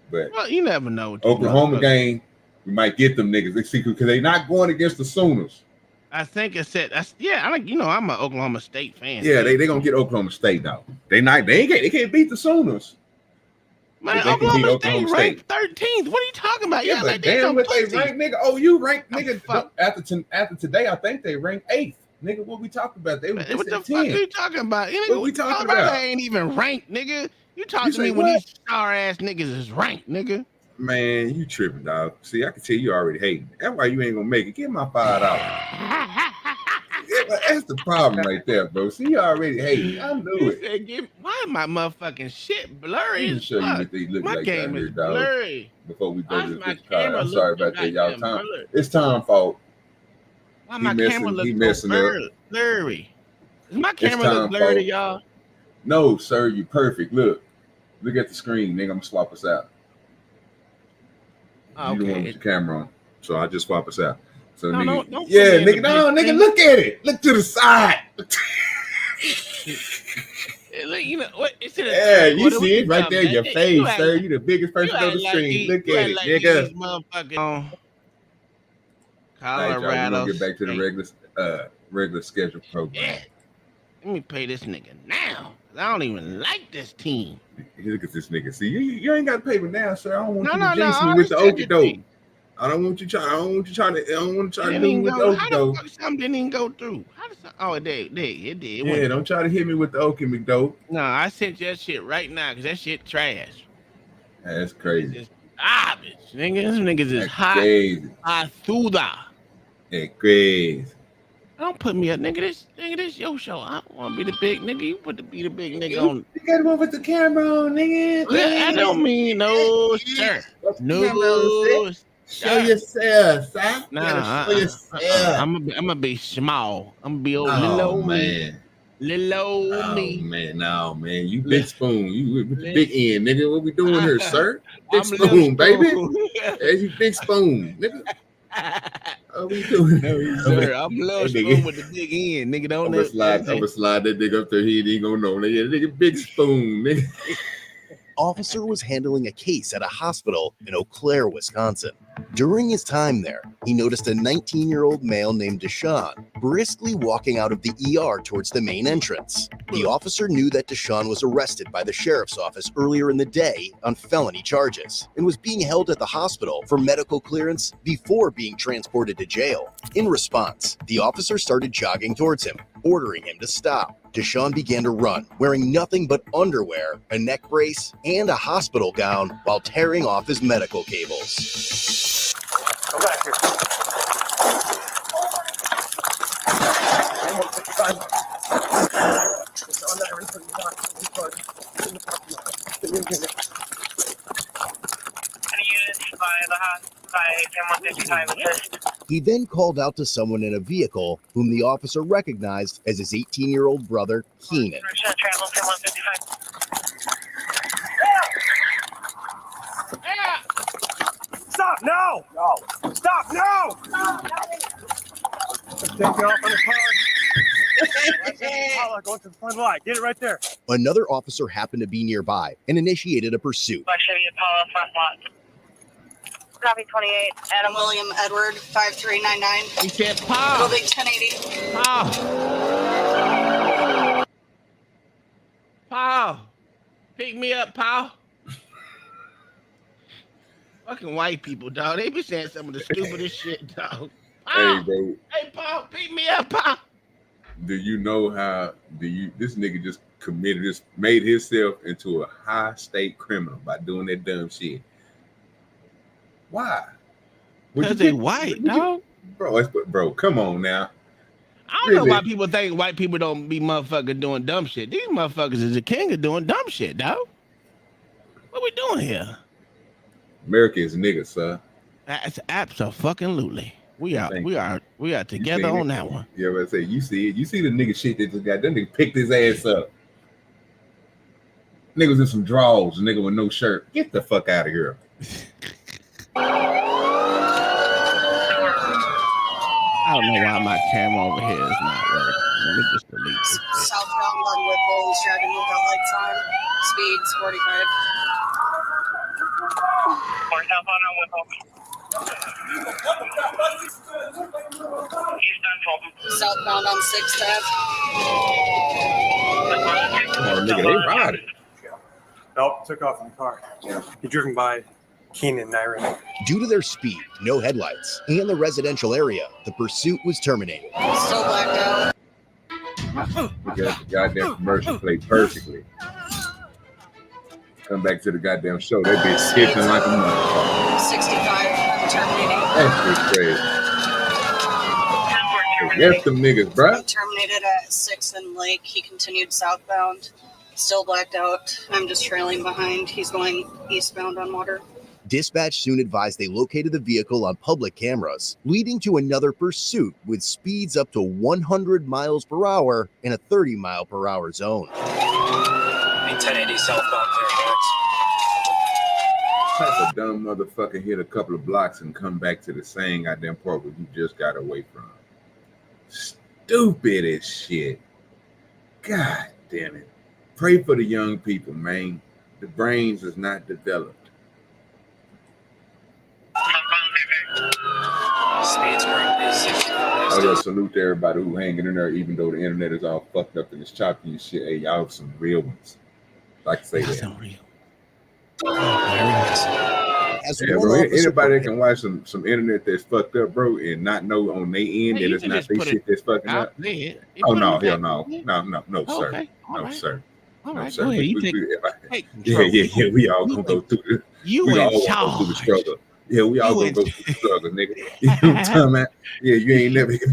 But well, you never know. Oklahoma game, we might get them niggas. They see because they're not going against the Sooners. I think it said that's I'm an Oklahoma State fan. Yeah, they gonna get Oklahoma State now. They can't beat the Sooners. Man, Oklahoma State ranked 13th. What are you talking about? Yeah, but damn what they rank, nigga. Oh, you rank, nigga. After today, I think they ranked 8th. Nigga, what we talking about? They were what the 10. fuck are you talking about? What we talking about? They ain't even ranked, nigga. You talking to me when these star ass niggas is ranked, nigga. Man, you tripping, dog. See, I can tell you already hating. That's why you ain't gonna make it. Give my $5. That's the problem right there, bro. See, you already hating. I knew it. Why my motherfucking shit blurry? Let me show you what they look like game down here, is dog. blurry. Before we go to the my car. I'm sorry about that, y'all. Blurry. It's time fault. Why my camera look so blurry? Does my camera look blurry to y'all? No, sir, you perfect. Look at the screen, nigga. I'm gonna swap us out. Okay. You don't want your camera on, so I just swap us out. So no, nigga, don't nigga, nigga, look at it. Look to the side. You know what? You see it right there in your face, sir. You the biggest person on the screen. Look at it, nigga. Colorado. We're gonna get back to the regular schedule program. Yeah. Let me pay this nigga now. I don't even like this team. Look at this nigga. See, you ain't got to pay me now, sir. I don't want you to jinx me with the okie doke. I don't want you trying to do with the okie doke. How the fuck something didn't even go through? It did. Yeah, don't try to hit me with the okie doke. No, I sent you that shit right now because that shit trash. That's crazy. It's garbage, nigga. This niggas is hot. Hot through that. That's crazy. Don't put me up, nigga. This your show. I don't want to be the big nigga. You put to be the big nigga on. You got to move with the camera on, nigga. I don't mean no, sir. No. Show yourself, son. Nah, show yourself. I'm gonna be small. I'm gonna be old little man. Little me. Man, no, man. You big spoon. You with the big end, nigga. What we doing here, sir? Big spoon, baby. As you big spoon, nigga. What we doing? No, sir. I'm little spoon with the big end, nigga. Don't I'm gonna slide that nigga up there. He ain't gonna know. Nigga, big spoon, nigga. officer was handling a case at a hospital in Eau Claire, Wisconsin. During his time there, he noticed a 19-year-old male named Deshaun briskly walking out of the ER towards the main entrance. The officer knew that Deshaun was arrested by the sheriff's office earlier in the day on felony charges and was being held at the hospital for medical clearance before being transported to jail. In response, the officer started jogging towards him, ordering him to stop. Deshaun began to run, wearing nothing but underwear, a neck brace, and a hospital gown while tearing off his medical cables. Come back here. He then called out to someone in a vehicle whom the officer recognized as his 18-year-old brother, Keenan. Stop! No! No! Stop! No! Take it off on the car. Go to the front light. Get it right there. Another officer happened to be nearby and initiated a pursuit. Copy 28. Adam William Edward 5399. He said Paul. Building 1080. Paul. Pick me up, Paul. Fucking white people, dog. They be saying some of the stupidest shit, dog. Paul. Hey, bro. Hey, Paul. Pick me up, Paul. Do you know how this nigga just made himself into a high state criminal by doing that dumb shit? Why? Because they white, dog. Bro, come on now. I don't know why people think white people don't be motherfucking doing dumb shit. These motherfuckers is the king of doing dumb shit, dog. What we doing here? America is niggas, sir. That's absolutely. We are together on that one. Yeah, but I say you see it. You see the nigga shit that just got that nigga picked his ass up. Nigga was in some drawers, nigga with no shirt. Get the fuck out of here. I don't know why my camera over here is not working. Let me just delete this. Southbound on Whipple, he's driving without lights on. Speeds 45. Southbound on Whipple. Southbound on 6th Ave. Oh, nigga, they riding. Nope, took off in the car. He driven by Keenan and Irene. Due to their speed, no headlights, and the residential area, the pursuit was terminated. Still blacked out. We got the goddamn commercial played perfectly. Come back to the goddamn show. They be skipping like a motherfucker. 65, terminating. That's just crazy. Yes, them niggas, bro. Terminated at 6th and Lake. He continued southbound. Still blacked out. I'm just trailing behind. He's going eastbound on Water. Dispatch soon advised they located the vehicle on public cameras, leading to another pursuit with speeds up to 100 miles per hour in a 30-mile-per-hour zone. 1080 southbound Type of dumb motherfucker hit a couple of blocks and come back to the same goddamn part where you just got away from. Stupid as shit. God damn it. Pray for the young people, man. The brains is not developed. Speeds currently 65. Oh, yeah, salute to everybody who hanging in there, even though the internet is all fucked up and it's choppy and shit. Hey, y'all some real ones. Like to say that. Some real. As Yeah, bro, anybody that can watch some internet that's fucked up, bro, and not know on their end that it's not their shit that's fucking up. Oh, no, hell no. No, sir. Okay. No, Right. sir. All No, right, sir. go ahead. You We- take, we- take Yeah. We all gonna go through this. You We in all gonna go through charge. the struggle. Yeah, we all You gonna go through the struggle, nigga. You know what I'm talking about? Yeah, if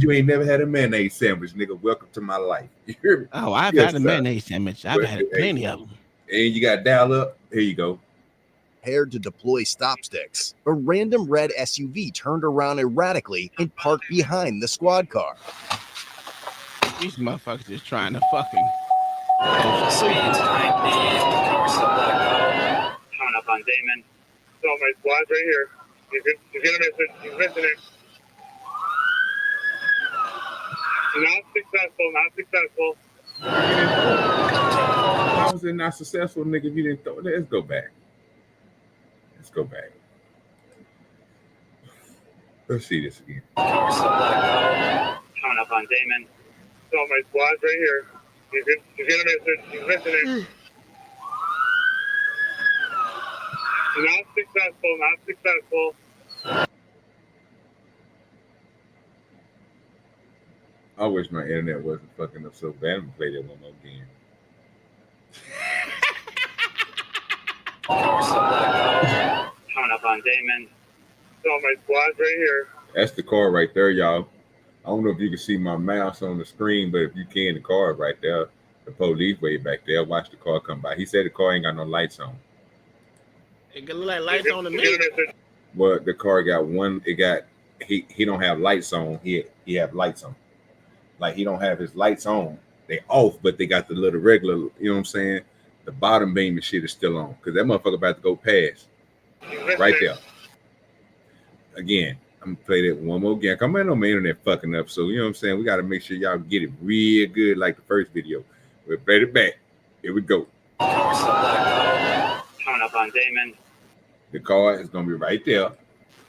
you ain't never had a mayonnaise sandwich, nigga, welcome to my life. You hear me? Oh, I've Yes, had a sir. mayonnaise sandwich. I've But, had hey, plenty of them. And you got dial up. Here you go. Prepared to deploy stop sticks, a random red SUV turned around erratically and parked behind the squad car. These motherfuckers is trying to fucking. Speeds 90. Car still blacked out. Coming up on Damon. So my squad's right here. He's gonna miss it. He's missing it. Not successful. was it not successful, nigga? If you didn't throw it, let's go back. Let's go back. Let's see this again. Coming up on Damon. So my squad's right here. He's gonna miss it. He's missing it. Not successful. Not successful. I wish my internet wasn't fucking up so bad. I'm gonna play that one more game. Coming up on Damon. So my squad's right here. That's the car right there, y'all. I don't know if you can see my mouse on the screen, but if you can, the car right there. The police way back there. Watch the car come by. He said the car ain't got no lights on. It got like lights on the me. Well, the car got one. It got he don't have lights on. He have lights on. Like he don't have his lights on. They off, but they got the little regular. You know what I'm saying? The bottom beam and shit is still on because that motherfucker about to go past right there. Again, I'm gonna play that one more again. I'm on my internet fucking up, so you know what I'm saying. We got to make sure y'all get it real good, like the first video. We'll play it back. Here we go. Coming up on Damon. The car is gonna be right there.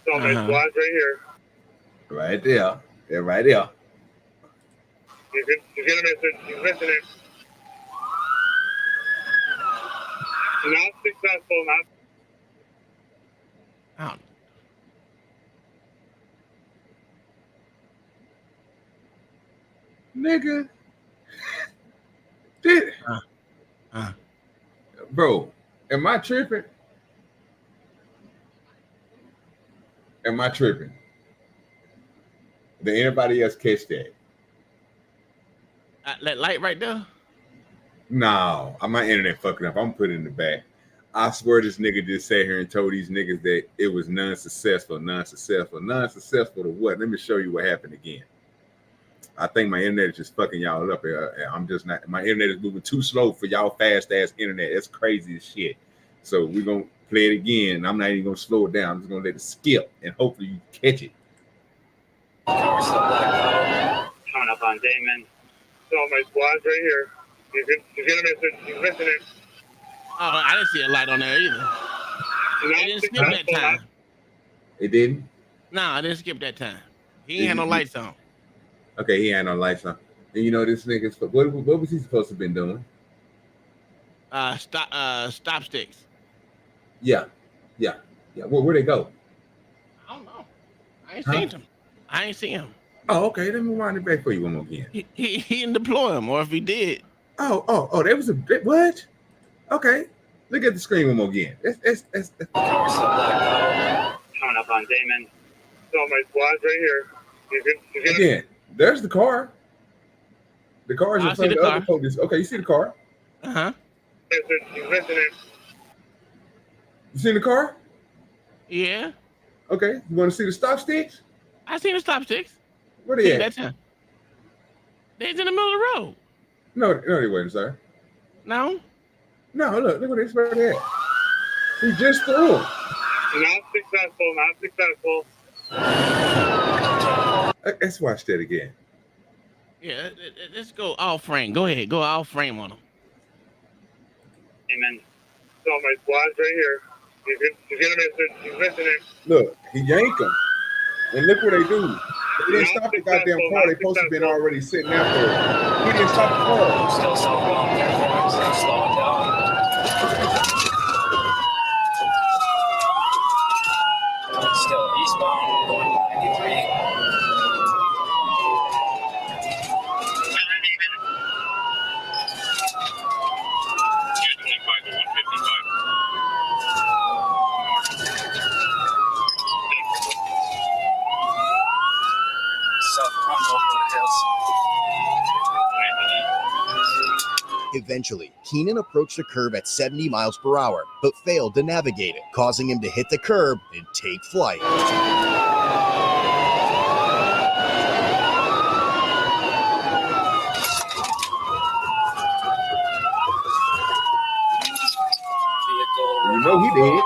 So my squad's right here. Right there. They're right there. He's gonna miss it. He's missing it. Not successful. Not. Nigga. Did bro, am I tripping? Am I tripping? Did anybody else catch that? That light right there? No, my internet fucking up. I'm putting it in the back. I swear this nigga just sat here and told these niggas that it was non-successful to what? Let me show you what happened again. I think my internet is just fucking y'all up. I'm just not, my internet is moving too slow for y'all fast ass internet. That's crazy as shit. So we're going to play it again. I'm not even going to slow it down. I'm just going to let it skip and hopefully you catch it. Coming up on Damon. So my squad's right here. He's gonna miss it. He's missing it. Oh, I didn't see a light on there either. It didn't skip that time. It didn't? No, I didn't skip that time. He ain't had no lights on. Okay, he had no lights on. And you know this nigga's what was he supposed to have been doing? Stop sticks. Yeah. Where'd they go? I don't know. I ain't seen him. Oh, okay. Let me wind it back for you one more again. He didn't deploy him, or if he did. Oh, that was a bit. What? Okay. Look at the screen one more again. That's Coming up on Damon. So my squad's right here. Again, there's the car. The car is in front of the other police. Okay, you see the car? Uh-huh. He's missing it. You seen the car? Yeah. Okay. You want to see the stop sticks? I seen the stop sticks. Where they at? That time. They's in the middle of the road. No, they wasn't, sir. No, look what they spread at. He just threw him. Not successful. Let's watch that again. Yeah, let's go all frame. Go ahead, go all frame on him. Amen. So my squad's right here. He's gonna miss it. He's missing it. Look, he yanked him. And look what they do. They didn't stop the goddamn car. They supposed to have been already sitting out there. He didn't stop the car. Still southbound. Slow it down. Still eastbound, going 93. Eventually, Keenan approached the curb at 70 miles per hour, but failed to navigate it, causing him to hit the curb and take flight. You know he did.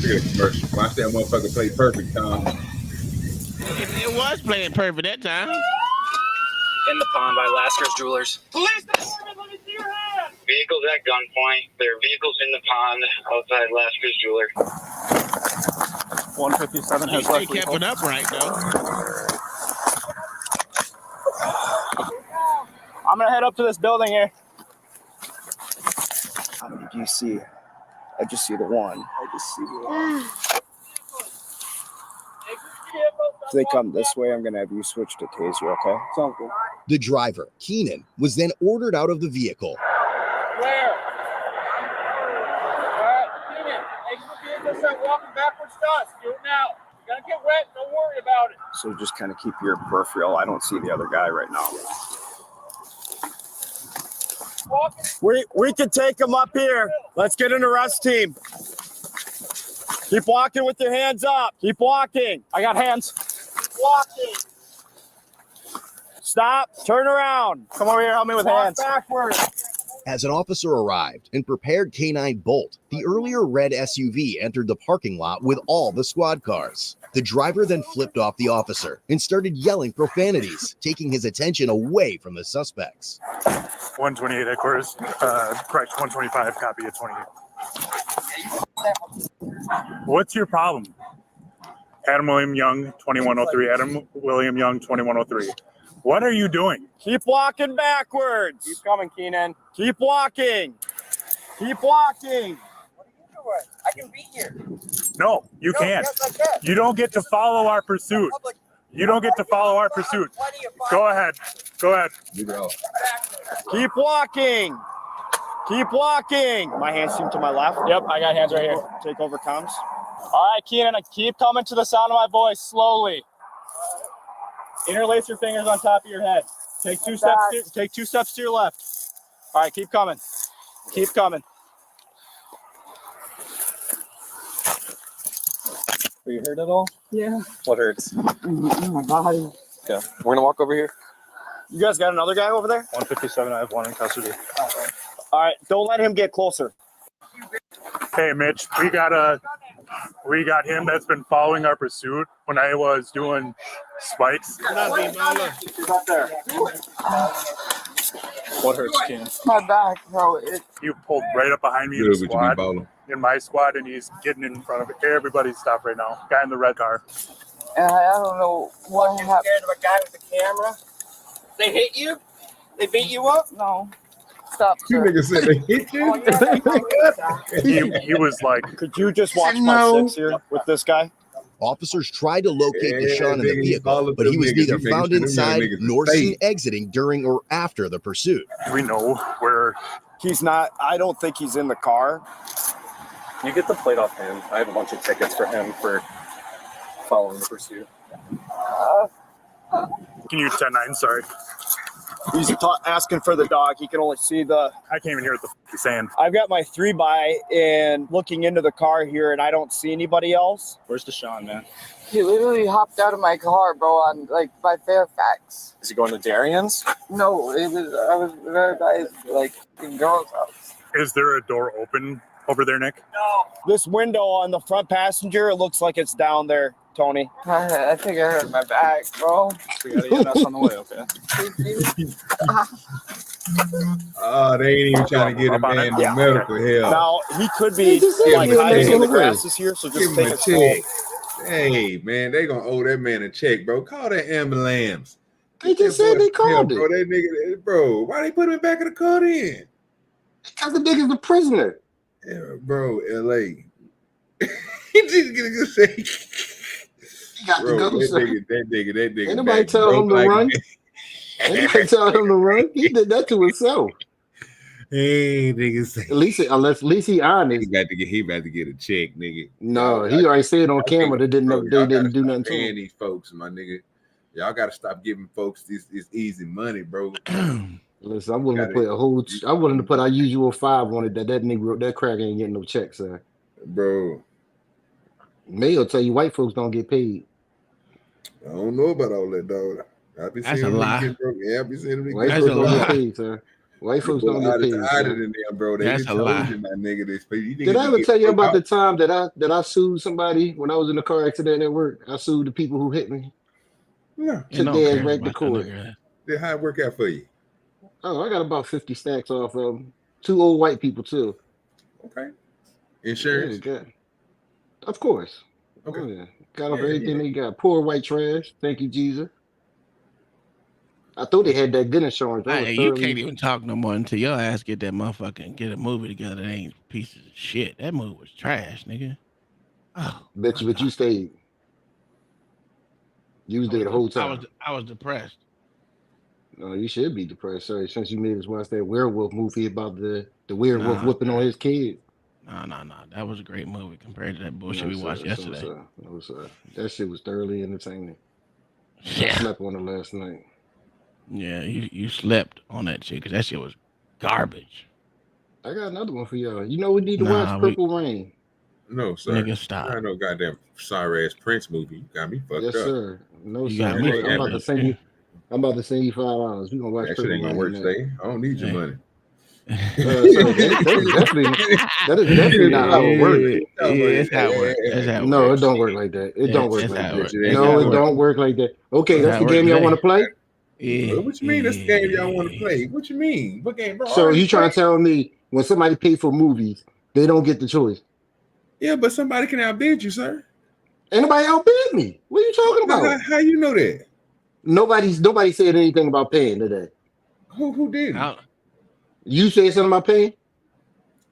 Look at the commercial. Watch that motherfucker play perfect, Tom. It was playing perfect that time. In the Pond by Lasker's Jewelers. Police department, Vehicles at gunpoint. There are vehicles in the pond outside Lasker's Jeweler. 157 has They left kept lethal. it upright though. I'm gonna head up to this building here. How many do you see? I just see the one. I just see the one. If they come this way, I'm gonna have you switch to taser, okay? Sounds good. The driver, Keenan, was then ordered out of the vehicle. Where? Alright, Keenan, exit the vehicle, start walking backwards to us. Do it now. You're gonna get wet, don't worry about it. So just kind of keep your peripheral. I don't see the other guy right now. We can take him up here. Let's get an arrest team. Keep walking with your hands up. Keep walking. I got hands. Walking. Stop. Turn around. Come over here. Help me with Walk hands. backwards. As an officer arrived and prepared K9 Bolt, the earlier red SUV entered the parking lot with all the squad cars. The driver then flipped off the officer and started yelling profanities, taking his attention away from the suspects. 128 headquarters, correct 125, copy at 28. What's your problem? Adam William Young, 2103. Adam William Young, 2103. What are you doing? Keep walking backwards. Keep coming, Keenan. Keep walking. Keep walking. I can be here. No, you can't. Yes, I can. You don't get to follow our pursuit. You don't get to follow our pursuit. Go ahead. Go ahead. Keep walking. Keep walking. My hands seem to my left. Yep, I got hands right here. Take over comms. All right, Keenan, keep coming to the sound of my voice slowly. Interlace your fingers on top of your head. Take two steps to your left. All right, keep coming. Keep coming. Are you hurt at all? Yeah. What hurts? My body. Okay, we're gonna walk over here. You guys got another guy over there? 157, I have one in custody. All right, don't let him get closer. Hey, Mitch, we got him that's been following our pursuit when I was doing spikes. He's up there. What hurts, Keenan? My back, bro. He pulled right up behind me in the squad, in my squad, and he's getting in front of it. Everybody stop right now. Guy in the red car. And I don't know what happened. Scared of a guy with a camera? They hit you? They beat you up? No. Stop, You sir. niggas said they hit you? He was like, could you just watch my 6 here with this guy? Officers tried to locate Deshaun in the nigga, vehicle, all of but he them was niggas, neither you found niggas, them inside niggas nor is seen fake. exiting during or after the pursuit. we know where. He's not. I don't think he's in the car. Can you get the plate off him? I have a bunch of tickets for him for following the pursuit. Can you 10-9? Sorry. He's asking for the dog. He can only see the. I can't even hear what the he's saying. I've got my 3x and looking into the car here, and I don't see anybody else. Where's Deshaun, man? He literally hopped out of my car, bro, on like by Fairfax. Is he going to Darian's? No, I was there by his girl's house. Is there a door open over there, Nick? This window on the front passenger, it looks like it's down there, Tony. I think I hurt my back, bro. We got a EMS on the way, okay? Oh, they ain't even trying to get a man to medical help. Now, he could be like hiding in the grasses here, so just Give him take a a slow. check. Hey, man, they gonna owe that man a check, bro. Call that ambulance. They just said they called bro, it. that nigga, bro, why they put him back in the car then? Because the nigga's a prisoner. Yeah, bro, LA. He just gonna say, He got bro, to go, sir. that nigga. Ain't nobody tell him to run. Ain't nobody tell him to run. He did that to himself. Hey, nigga, say. At least he honest. He about to get a check, nigga. No, he already said on camera they didn't do nothing to Paying him. these folks, my nigga. Y'all gotta stop giving folks this easy money, bro. Listen, I'm willing to put I'm willing to put our usual 5 on it that nigga, that crack ain't getting no check, sir. Bro. Mayo tell you white folks don't get paid. I don't know about all that, dog. I be That's seeing a them lie. get broke. Yeah, I be seeing them White get folks broke. don't get paid, sir. White folks don't get paid. Out sir. of them, bro. They That's just a told lie. you, my nigga. Did I ever tell you about the time that I sued somebody when I was in a car accident at work? I sued the people who hit me. Yeah. Took their ass back to court. Then how it work out for you? Oh, I got about 50 stacks off of them. 2 old white people too. Okay. Insurance. Yeah, of course. Okay. Oh, yeah. Got off Yeah, everything yeah. they got. Poor white trash. Thank you, Jesus. I thought they had that good insurance. That was You thoroughly. can't even talk no more until your ass get that motherfucking get a movie together that ain't pieces of shit. That movie was trash, nigga. Oh, Bet you, but you stayed. You was there the whole time. I was depressed. No, you should be depressed, sir, since you made us watch that werewolf movie about the werewolf Nah, whipping on his kid. Nah. That was a great movie compared to that bullshit No, we watched sir. yesterday. No, sir. That shit was thoroughly entertaining. Yeah. I slept on it last night. Yeah, you slept on that shit because that shit was garbage. I got another one for y'all. You know we need to watch Purple Rain. No, sir. Nigga, stop. I know goddamn sorry ass Prince movie. You got me fucked Yes, up. sir. No, You sir. got me I'm about to send you. I'm about to send you $5. We gonna watch That shit Purple ain't gonna Rain work now. today. I don't need your money. Sir, that is definitely not how it works. It's how it works. That's how it No, works. it don't work like that. It don't work That's like how it that. works. No, it don't work like that. Okay, that's the game y'all want to play. What you mean that's the game y'all want to play? What you mean? What game, bro? So you trying to tell me when somebody pay for movies, they don't get the choice? Yeah, but somebody can outbid you, sir. Anybody outbid me? What are you talking about? How you know that? Nobody said anything about paying today. Who did? You said something about paying?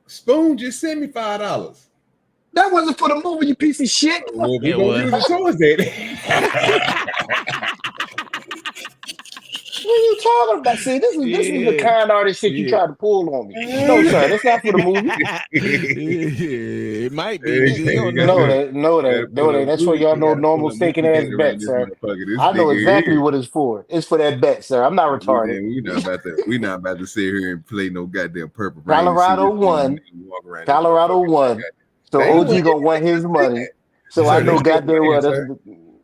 Spoon just sent me $5. That wasn't for the movie, you piece of shit. Well, we gonna use it towards that. What are you talking about? See, this is the kind artist shit you try to pull on me. No, sir, that's not for the movie. It might be. No, that's for y'all know normal staking ass bets, sir. I know exactly what it's for. It's for that bet, sir. I'm not retarded. We not about to sit here and play no goddamn Purple Rain. Colorado won. So OG gonna want his money. So I know goddamn well that's.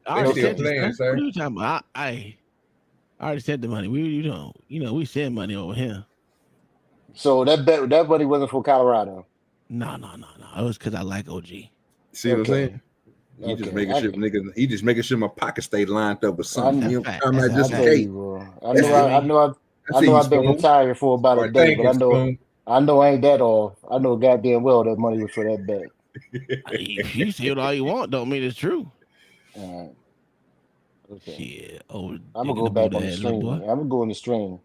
I already said this, sir. What are you talking about? I already said the money. We send money over here. So that money wasn't for Colorado. No. It was because I like OG. See what I'm saying? He just making sure niggas. He just making sure my pocket stay lined up with something. I'm not just in case. I know I've been retired for about a day, but I know I ain't that off. I know goddamn well that money was for that bet. You say it all you want, don't mean it's true. Okay. Yeah. I'm gonna go back on the stream. I'm gonna go on the stream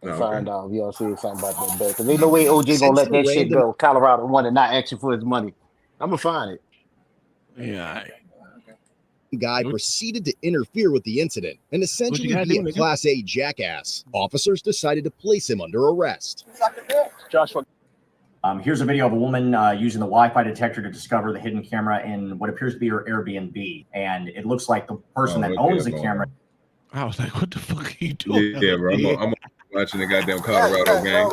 and find out if y'all see something about that bet. Because ain't no way OJ gonna let that shit go. Colorado won and not ask you for his money. I'm gonna find it. Yeah. Guy proceeded to interfere with the incident and essentially be a Class A jackass. Officers decided to place him under arrest. Joshua. Here's a video of a woman using the Wi-Fi detector to discover the hidden camera in what appears to be her Airbnb, and it looks like the person that owns the camera. I was like, "What the fuck are you doing?" Yeah, bro. I'm watching the goddamn Colorado game.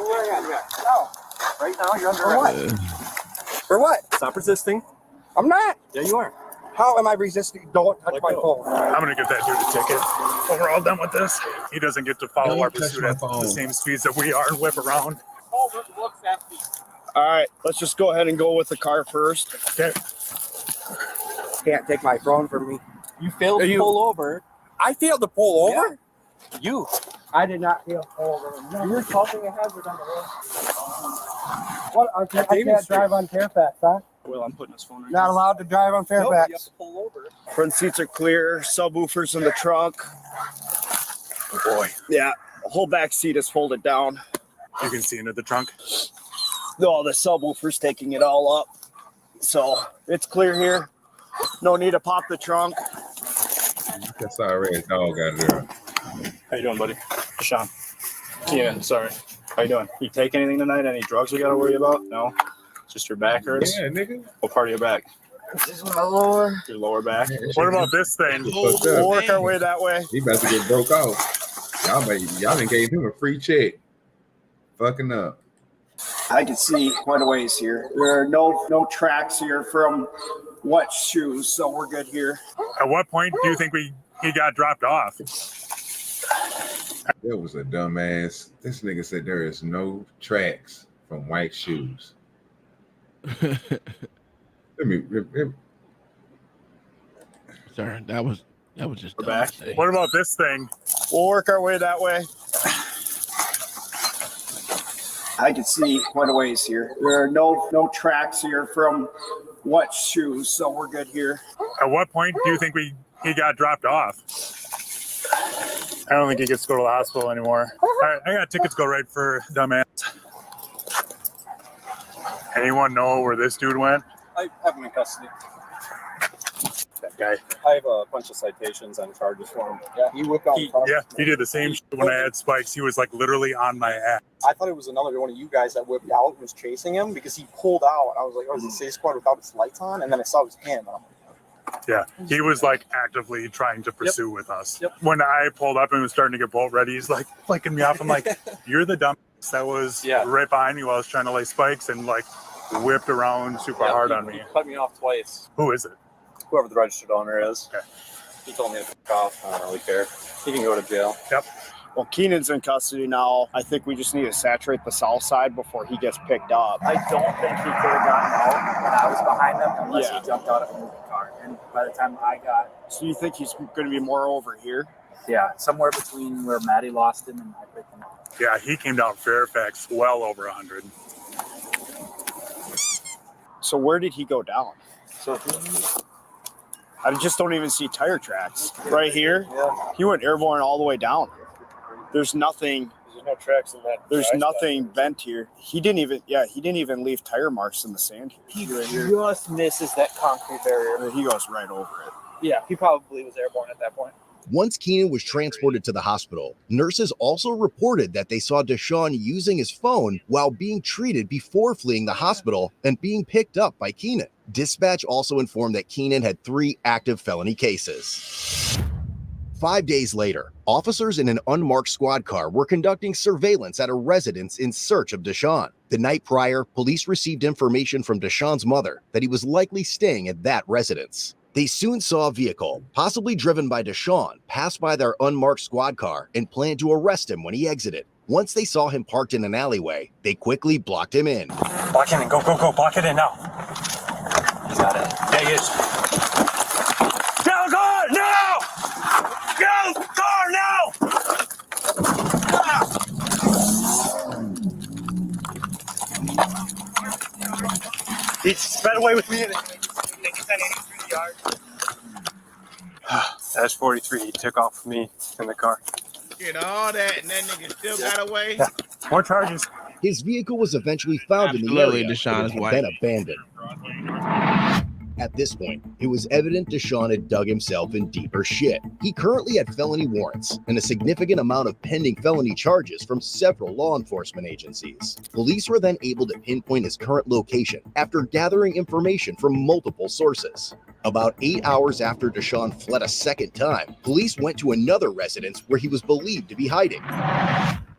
Right now, you're under arrest. For what? Stop resisting. I'm not. Yeah, you are. How am I resisting? Don't touch my phone. I'm gonna give that dude a ticket. When we're all done with this, he doesn't get to follow our pursuit at the same speeds that we are and whip around. All right, let's just go ahead and go with the car first. Okay. Can't take my phone from me. You failed to pull over. I failed to pull over? Yeah. You. I did not fail to pull over. No. You're causing a hazard on the road. What? I can't drive on Fairfax, huh? Well, I'm putting his phone right Not allowed to drive on Fairfax. Nope, you have to pull over. Front seats are clear. Subwoofers in the trunk. Oh boy. Yeah. The whole back seat is folded down. You can see into the trunk. No, the subwoofer's taking it all up. So it's clear here. No need to pop the trunk. That's already dog out there. How you doing, buddy? Sean. Yeah, sorry. How you doing? You take anything tonight? Any drugs we gotta worry about? No? Just your back hurts? Yeah, nigga. What part of your back? This is my lower. Your lower back? What about this thing? We'll work our way that way. He about to get broke off. Y'all done gave him a free check. Fucking up. I can see quite a ways here. There are no tracks here from wet shoes, so we're good here. At what point do you think he got dropped off? That was a dumbass. This nigga said there is no tracks from white shoes. Sorry, that was just back. What about this thing? We'll work our way that way. I can see quite a ways here. There are no tracks here from what shoes, so we're good here. At what point do you think he got dropped off? I don't think he gets to go to the hospital anymore. All right, I got tickets go right for dumbass. Anyone know where this dude went? I have him in custody. That guy. I have a bunch of citations on charges for him. Yeah, he whipped out. He did the same shit when I had spikes. He was like literally on my ass. I thought it was another one of you guys that whipped out and was chasing him because he pulled out. I was like, oh, is it safe squad without its lights on? And then I saw it was him. And I'm like, yeah, he was like actively trying to pursue with us. When I pulled up and was starting to get bolt ready, he's like flicking me off. I'm like, you're the dumbass that was right behind me while I was trying to lay spikes and like whipped around super hard on me. He cut me off twice. Who is it? Whoever the registered owner is. Okay. He told me to pick off. I don't really care. He can go to jail. Yep. Well, Keenan's in custody now. I think we just need to saturate the south side before he gets picked up. I don't think he could have gotten out when I was behind him unless he jumped out of the car. And by the time I got... So you think he's going to be more over here? Yeah, somewhere between where Maddie lost him and I picked him up. Yeah, he came down Fairfax well over 100. So where did he go down? So I just don't even see tire tracks. Right here? Yeah. He went airborne all the way down. There's nothing. There's no tracks in that. There's nothing bent here. He didn't even leave tire marks in the sand here. He just misses that concrete barrier. He goes right over it. Yeah, he probably was airborne at that point. Once Keenan was transported to the hospital, nurses also reported that they saw Deshaun using his phone while being treated before fleeing the hospital and being picked up by Keenan. Dispatch also informed that Keenan had 3 active felony cases. 5 days later, officers in an unmarked squad car were conducting surveillance at a residence in search of Deshaun. The night prior, police received information from Deshaun's mother that he was likely staying at that residence. They soon saw a vehicle, possibly driven by Deshaun, pass by their unmarked squad car and planned to arrest him when he exited. Once they saw him parked in an alleyway, they quickly blocked him in. Block him in. Go. Block it in now. He's got it. Yeah, he is. Get the car now! Get the car now! He sped away with me. That's 43. He took off me in the car. Get all that, and that nigga still got away. Yeah. More charges. His vehicle was eventually found in the area, but it had been abandoned. At this point, it was evident Deshaun had dug himself in deeper shit. He currently had felony warrants and a significant amount of pending felony charges from several law enforcement agencies. Police were then able to pinpoint his current location after gathering information from multiple sources. About 8 hours after Deshaun fled a second time, police went to another residence where he was believed to be hiding.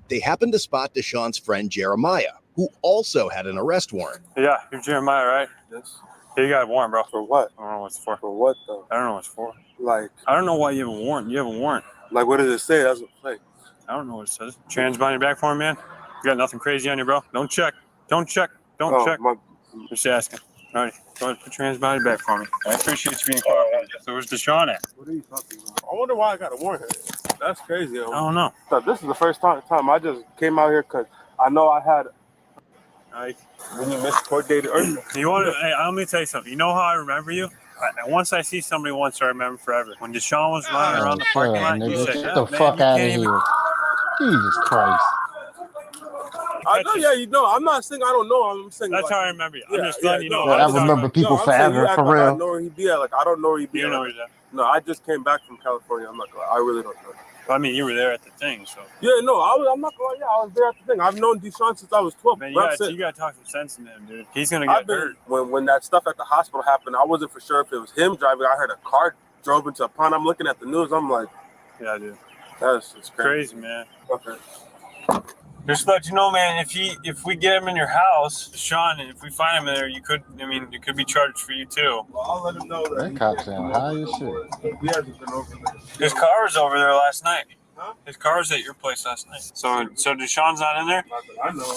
They happened to spot Deshaun's friend Jeremiah, who also had an arrest warrant. Yeah, you're Jeremiah, right? Yes. Yeah, you got a warrant, bro. For what? I don't know what it's for. For what, though? I don't know what it's for. Like, I don't know why you have a warrant. You have a warrant. Like, what does it say? That's a play. I don't know what it says. Trans behind your back for him, man. You got nothing crazy on you, bro. Don't check. Don't check. Don't check. Just asking. All right. Go ahead, put your hands behind your back for me. I appreciate you being cooperative. So where's Deshaun at? What are you talking about? I wonder why I got a warrant. That's crazy. I don't know. So this is the first time I just came out here because I know I had. When you missed court date, you want to? Hey, let me tell you something. You know how I remember you? Once I see somebody once, I remember forever. When Deshaun was running around the parking lot, you said, "Get the fuck out of here!" Jesus Christ. I know, yeah, you know. I'm not saying I don't know. I'm saying that's like, how I remember you. I'm just letting you know. I remember people forever, for real. I don't know where he'd be at. Like I don't know where he'd be. You at. know where he's at? No, I just came back from California. I'm not gonna lie. I really don't know. I mean, you were there at the thing, so. Yeah, no, I'm not gonna lie. Yeah, I was there at the thing. I've known Deshaun since I was 12. Man, you gotta talk some sense into him, dude. He's gonna get hurt. When that stuff at the hospital happened, I wasn't for sure if it was him driving. I heard a car drove into a pond. I'm looking at the news. I'm like, yeah, dude. That's just crazy, man. Okay. Just to let you know, man, if we get him in your house, Sean, if we find him in there, it could be charged for you too. Well, I'll let him know that. That cop sound high as shit. He hasn't been over there. His car was over there last night. Huh? His car was at your place last night. So Deshaun's not in there? Not that I know.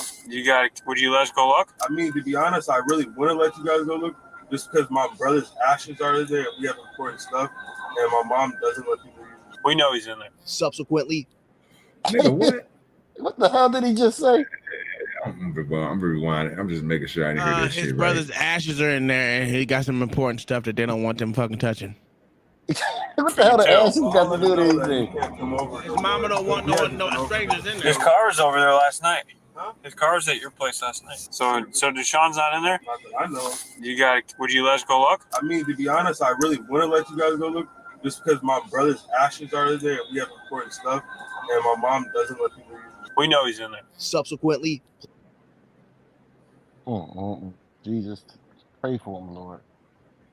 Would you let us go look? I mean, to be honest, I really wouldn't let you guys go look just because my brother's ashes are there and we have important stuff, and my mom doesn't let people use it. We know he's in there. Subsequently, Nigga, what? What the hell did he just say? I'm rewinding. I'm just making sure I didn't hear this His shit brother's ashes are in there, and he got some important stuff that they don't want them fucking touching. What the hell the ashes got to do with anything? His mama don't want no strangers in there. His car was over there last night. His car was at your place last night. So Deshaun's not in there? I know. Would you let us go look? I mean, to be honest, I really wouldn't let you guys go look just because my brother's ashes are there and we have important stuff, and my mom doesn't let people use it. We know he's in there. Subsequently, Jesus, pray for him, Lord.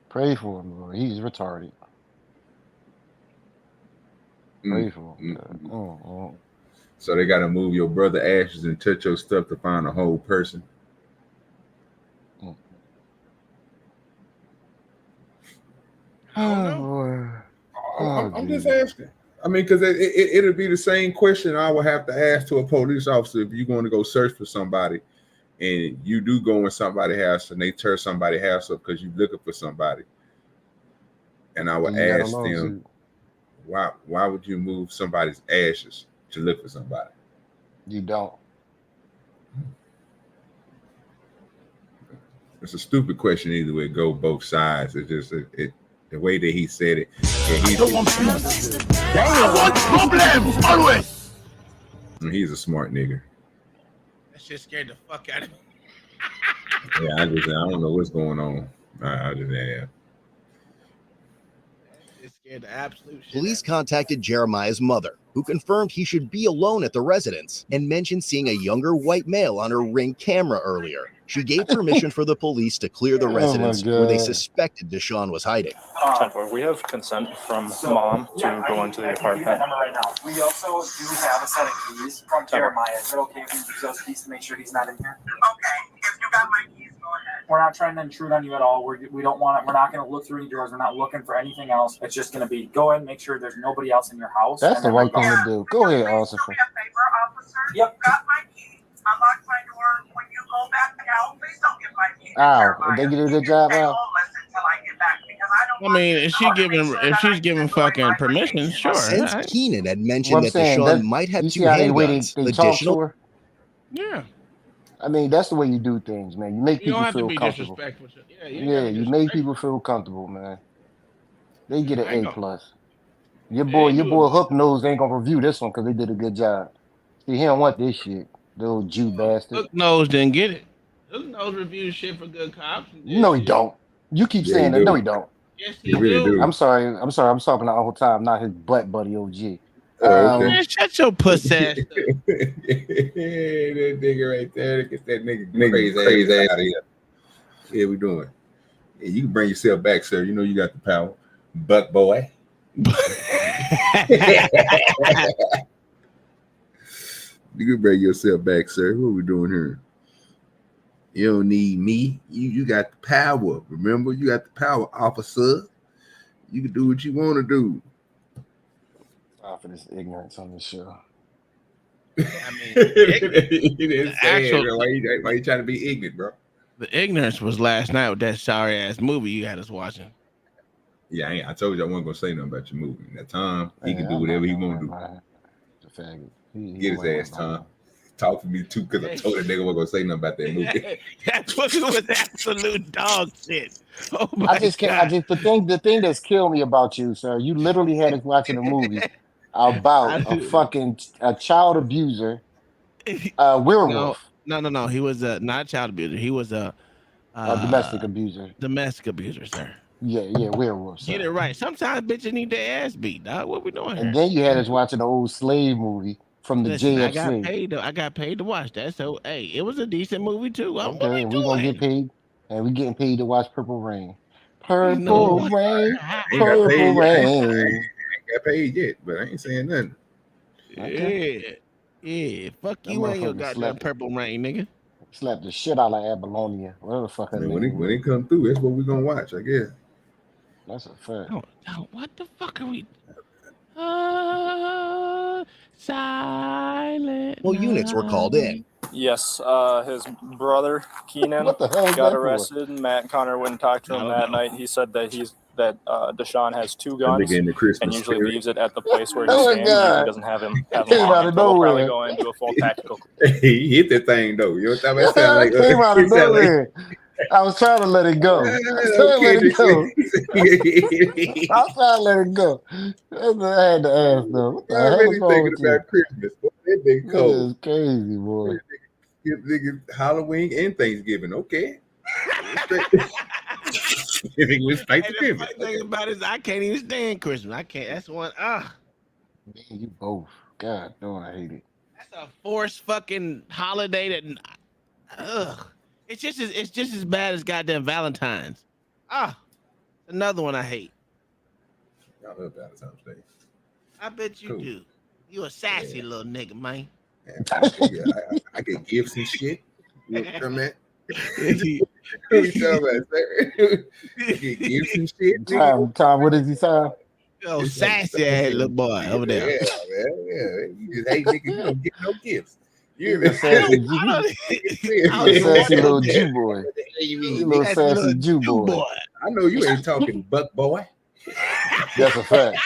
Pray for him, Lord. He's retarded. Pray for him. So they got to move your brother ashes and touch your stuff to find a whole person. I'm just asking. I mean, because it'll be the same question I would have to ask to a police officer if you're going to go search for somebody and you do go in somebody's house and they tear somebody's house up because you're looking for somebody. And I would ask them, why would you move somebody's ashes to look for somebody? You don't. It's a stupid question either way. Go both sides. It's just the way that he said it. I want problems always. He's a smart nigga. That shit scared the fuck out of me. Yeah, I don't know what's going on. I just am. It scared the absolute shit. police contacted Jeremiah's mother, who confirmed he should be alone at the residence and mentioned seeing a younger white male on her Ring camera earlier. She gave permission for the police to clear the residence where they suspected Deshaun was hiding. We have consent from mom to go into the apartment. Right now. We also do have a set of keys from Jeremiah. Is it okay if we use those keys to make sure he's not in here? Okay. If you got my keys, go ahead. We're not trying to intrude on you at all. We don't want it. We're not going to look through any doors. We're not looking for anything else. It's just going to be go ahead and make sure there's nobody else in your house. That's the right thing to do. Go ahead, officer. Yep. Got my keys. Unlock my door. When you go back out, please don't get my keys. Ow, did they get a good job out? I mean, if she's giving fucking permission, sure. Since Right? Keenan had mentioned that Deshaun might have two handguns, they talk to additional. her? Yeah. I mean, that's the way you do things, man. You make You don't people have to feel be comfortable. disrespectful. Yeah, you make people feel comfortable, man. They get an A+. Your boy Hook Nose ain't gonna review this one because they did a good job. See, he don't want this shit, little Jew bastard. Hook Nose didn't get it. Hook Nose reviews shit for good cops. No, he don't. You keep saying that. No, he don't. Yes, he do. I'm sorry. I'm talking the whole time, not his butt buddy OG. Man, shut your pussy ass up. That nigga right there. Get that nigga crazy ass out of here. Yeah, we doing. Yeah, you can bring yourself back, sir. You know you got the power. Buck boy. You can bring yourself back, sir. What we doing here? You don't need me. You got the power. Remember, you got the power, officer. You can do what you want to do. For this ignorance on this show. I mean, why you trying to be ignorant, bro? The ignorance was last night with that sorry ass movie you had us watching. Yeah, I told you I wasn't gonna say nothing about your movie. That Tom, he can do whatever he want to do. Get his ass, Tom. Talk for me too, because I told that nigga wasn't gonna say nothing about that movie. That was absolute dog shit. Oh my the thing that's killed me about you, sir, you literally had us watching a movie about a child abuser, werewolf. No. He was not a child abuser. He was a domestic abuser. Domestic abuser, sir. Yeah, werewolf. Sir. Get it right. Sometimes bitches need their ass beat, dog. What we doing here? And then you had us watching an old slave movie from the JFC. I got paid to watch that. So hey, it was a decent movie too. Okay, we gonna get paid, and we getting paid to watch Purple Rain. Purple Rain. Purple Rain. I ain't got paid yet, but I ain't saying nothing. Yeah. Fuck you and your goddamn Purple Rain, nigga. Slap the shit out of Abalonia. Whatever the fuck. When it come through, that's what we gonna watch, I guess. That's a fact. What the fuck are we? Silent. Well, units were called in. Yes, his brother Keenan What the hell is got that for? arrested, and Matt and Connor went and talked to him that night. He said that that Deshaun has 2 guns nigga in the Christmas and usually spirit. leaves it at the place where he Oh my stands. He usually God. doesn't have him Came out of so we'll probably nowhere. go and do a full tactical. He hit that thing though. You know what that sound like? Came out of It sound like nowhere. I was trying to let it go. I was trying to let it go. I was trying to let it go. That's what I had to ask though. What the I'm hell really is wrong thinking with you? about Christmas. Boy, that nigga This cold. is crazy, boy. Give nigga Halloween and Thanksgiving. Okay. If it was And the Thanksgiving. funny thing about it is I can't even stand Christmas. I can't. That's one. Man, you both. God, no, I hate it. That's a forced fucking holiday that. It's just as bad as goddamn Valentine's. Another one I hate. I love Valentine's Day. I bet you Cool. do. You a sassy little nigga, man. Yeah, I get gifts and shit. You know what I'm at? What you talking about, sir? I get gifts and shit. Tom, what does he sound? Yo, sassy ass little boy over there. Yeah, man. Yeah. You just hate niggas. You don't get no gifts. You a sassy little Jew boy. You little sassy Jew boy. I know you ain't talking buck boy. That's a fact.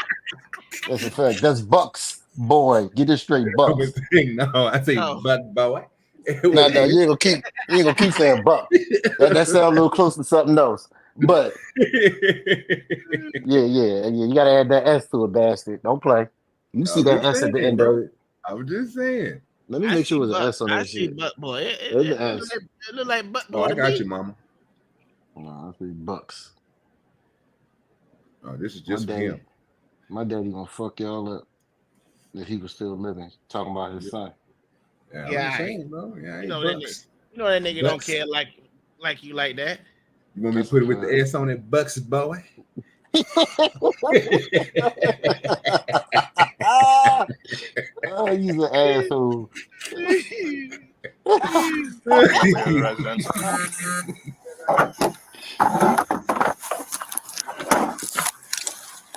That's a fact. That's Bucks boy. Get it straight, Bucks. No, I say buck boy. No, you ain't gonna keep saying Buck. That sounds a little close to something else. But yeah, you gotta add that S to it, bastard. Don't play. You see that S at the end of it. I'm just saying. Let me make sure it was an S on that shit. Buck boy. It look like Buck boy. Oh, I got you, mama. No, I say Bucks. Oh, this is just for him. My daddy gonna fuck y'all up if he was still living. Talking about his son. Yeah, I'm saying, bro. Yeah, you know that nigga don't care like you like that. You want me to put it with the S on it, Bucks boy? Oh, he's an asshole.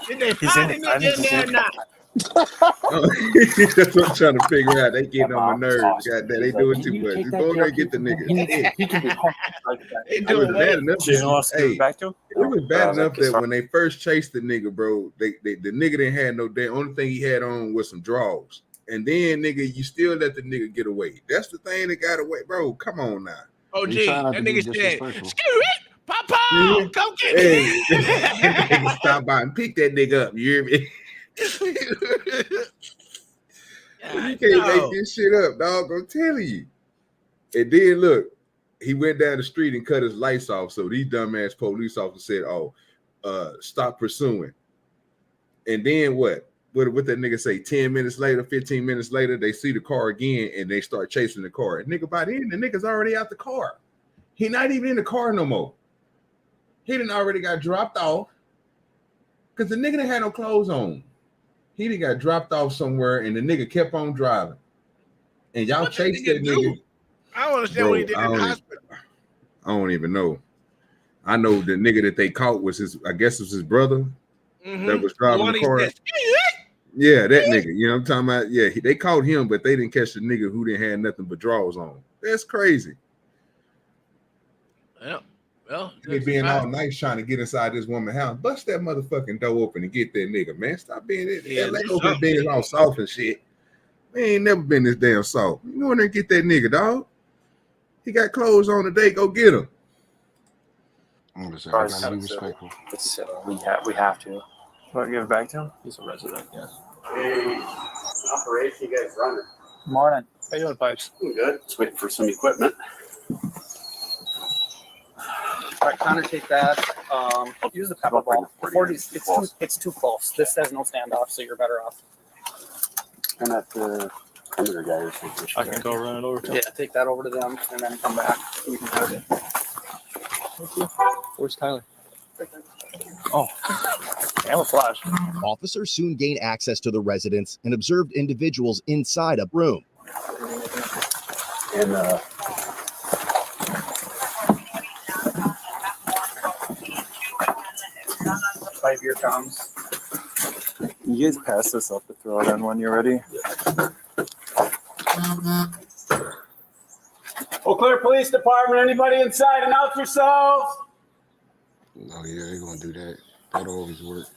Did they find a nigga in there or not? That's what I'm trying to figure out. They getting on my nerves. God damn, they doing too much. Just go there and get the nigga. It was bad enough. It was bad enough that when they first chased the nigga, bro, the nigga didn't have no damn. Only thing he had on was some drawers. And then, nigga, you still let the nigga get away. That's the thing that got away, bro. Come on now. Oh, gee, that nigga said, "Screw it, Papa, come get me." Nigga, stop by and pick that nigga up. You hear me? You can't make this shit up, dog. I'm telling you. And then look, he went down the street and cut his lights off. So these dumbass police officers said, "Oh, stop pursuing." And then what? What that nigga say? 10 minutes later, 15 minutes later, they see the car again and they start chasing the car. And nigga, by then the nigga's already out the car. He not even in the car no more. He done already got dropped off because the nigga didn't have no clothes on. He done got dropped off somewhere and the nigga kept on driving. And y'all chased that nigga. I don't understand what he did in the hospital. I don't even know. I know the nigga that they caught was I guess it was his brother that was driving the car. Yeah, that nigga. You know what I'm talking about? Yeah, they caught him, but they didn't catch the nigga who didn't have nothing but drawers on. That's crazy. Well, they being all nice trying to get inside this woman's house. Bust that motherfucking door open and get that nigga, man. Stop being it. LA open being all soft and shit. Man, ain't never been this damn soft. You go in there and get that nigga, dog. He got clothes on today. Go get him. We have to. What, give it back to him? He's a resident, yeah. Operation, you guys running. Morning. How you doing, Pipes? I'm good. Just waiting for some equipment. All right, Connor, take that. Use the pepper ball. It's too close. This has no standoff, so you're better off. And at the under guy or something. I can go run it over to him. Yeah, take that over to them and then come back. We can have it. Where's Tyler? Oh, camouflage. Officers soon gained access to the residence and observed individuals inside a room. And 5-year comms. You guys pass this up to throw it in when you're ready. Eau Claire Police Department, anybody inside? Announce yourselves. Oh yeah, they're gonna do that. That always works.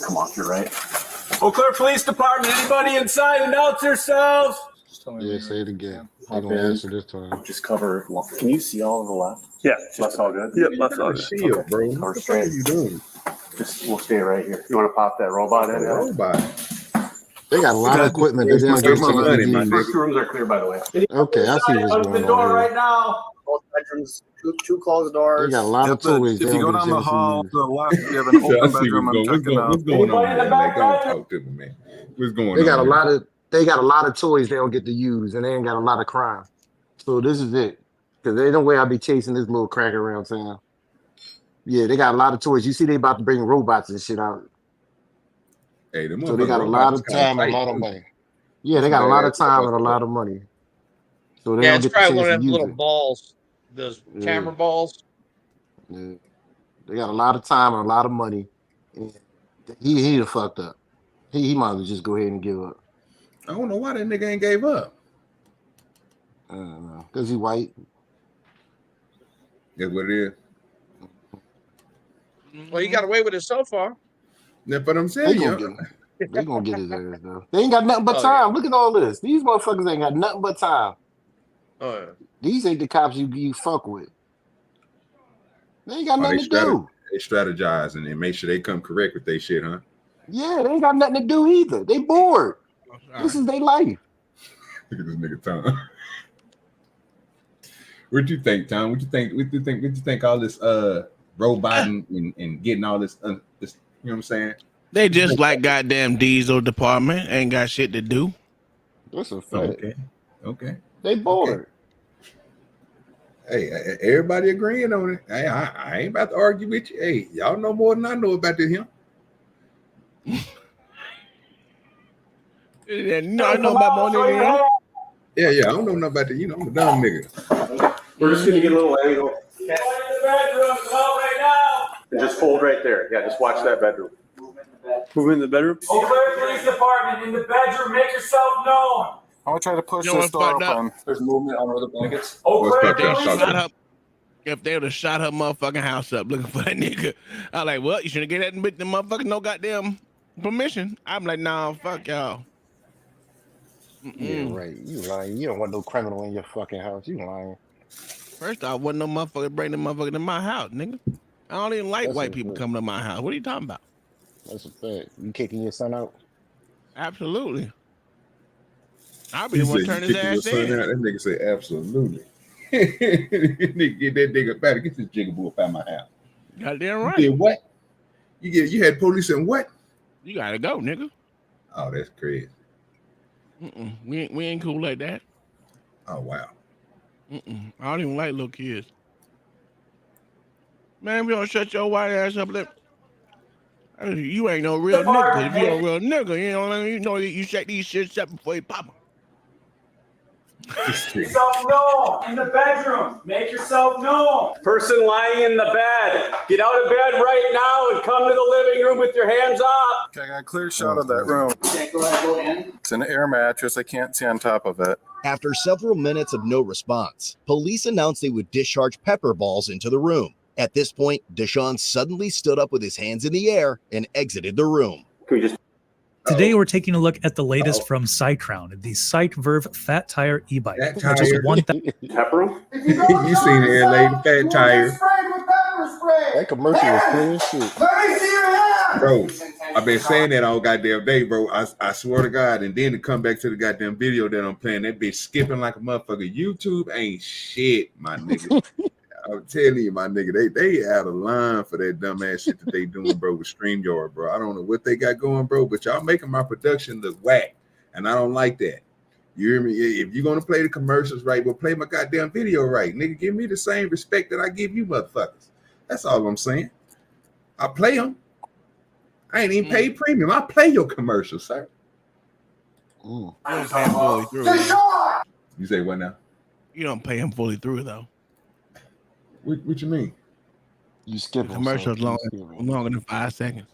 Come on, you're right. Eau Claire Police Department. Anybody inside? Announce yourselves. Yeah, say it again. They're gonna answer this time. Just cover. Can you see all of the left? Yeah. Left's all good? Yep, left's all good. Shield, bro. Cover What the fuck are straight. you doing? We'll stay right here. You want to pop that robot in? Robot. They got a lot of equipment. They don't get to First two rooms are clear, by the way. Okay, I see what's Open going the door on right here. now. Both bedrooms, two closed doors. They got a lot of toys. If you go down the hall to the left, we have an I open see bedroom. I'm what's checking out. going on, Anybody in the man? back, Don't right? talk to me, man. What's going on? They got a man? lot of. They got a lot of toys they don't get to use, and they ain't got a lot of crime. So this is it. Because there's no way I'll be chasing this little crack around town. Yeah, they got a lot of toys. You see, they about to bring robots and shit out. Hey, So they got a lot of time and a lot of money. Yeah, they got a lot of time and a lot of money. So they Yeah, don't it's get the probably chance one to of them use little it. balls, those camera balls. Yeah. They got a lot of time and a lot of money. And he done fucked up. He might as well just go ahead and give up. I don't know why that nigga ain't gave up. I don't know. Because he white. That's what it is. Well, he got away with it so far. That's what I'm They saying. gonna get his ass though. They ain't got nothing but time. Look at all this. These motherfuckers ain't got nothing but time. Oh yeah. These ain't the cops you fuck with. They ain't got Oh, nothing to do. They strategize and they make sure they come correct with their shit, huh? Yeah, they ain't got nothing to do either. They bored. This is their life. Look at this nigga Tom. What you think, Tom? What you think? What you think? All this roboting and getting all this, this, you know what I'm saying? They just like goddamn diesel department. Ain't got shit to do. That's a fact. Okay. They bored. Hey, everybody agreeing on it. Hey, I ain't about to argue with you. Hey, y'all know more than I know about this him. No, I know about more than you. Yeah, I don't know nothing about that. You know, I'm a dumb nigga. We're just gonna get a little angle. In the bedroom, go right now. And just fold right there. Yeah, just watch that bedroom. Move in the bedroom. Eau Claire Police Department, in the bedroom, make yourself known. I'm gonna try to push You know this what's door fucked up? open. There's movement under the blankets. Eau Claire Police Shot her, if they would have shot her motherfucking house up looking for that nigga, I like, well, you shouldn't get that bitch the motherfucker no goddamn permission. I'm like, nah, fuck y'all. Yeah, right. You lying. You don't want no criminal in your fucking house. You lying. First off, wasn't no motherfucker bring the motherfucker to my house, nigga. I don't even like white people coming to my house. What are you talking about? That's a fact. You kicking your son out? Absolutely. I'll be the one to turn his ass in. That nigga say absolutely. Nigga, get that nigga better. Get this jigaboo up out my house. Goddamn right. You did what? You had police and what? You gotta go, nigga. Oh, that's crazy. We ain't cool like that. Oh wow. I don't even like little kids. Man, if you don't shut your white ass up, you ain't no real nigga. 'Cause if you a real nigga, you know you shake these shits up before you pop them. Make yourself known. In the bedroom, make yourself known. Person lying in the bed, get out of bed right now and come to the living room with your hands up. Okay, I got a clear shot of that room. Can't go ahead and go in. It's an air mattress. I can't see on top of it. After several minutes of no response, police announced they would discharge pepper balls into the room. At this point, Deshaun suddenly stood up with his hands in the air and exited the room. Today, we're taking a look at the latest from Cycrown, the Cyc Verve Fat Tire e-bike. Fat Which is tire. one Pepper? You seen it, lady? Fat tire. That commercial was clear as shit. Let me see your hand. Bro, I've been saying that all goddamn day, bro. I swear to God. And then to come back to the goddamn video that I'm playing, that bitch skipping like a motherfucker. YouTube ain't shit, my nigga. I'm telling you, my nigga, they out of line for that dumbass shit that they doing, bro, with StreamYard, bro. I don't know what they got going, bro, but y'all making my production look whack, and I don't like that. You hear me? If you're gonna play the commercials right, well, play my goddamn video right, nigga. Give me the same respect that I give you, motherfuckers. That's all I'm saying. I play them. I ain't even paid premium. I play your commercials, sir. You don't pay him fully through. You say what now? You don't pay him fully through though. What you mean? You skip the commercials longer than 5 seconds.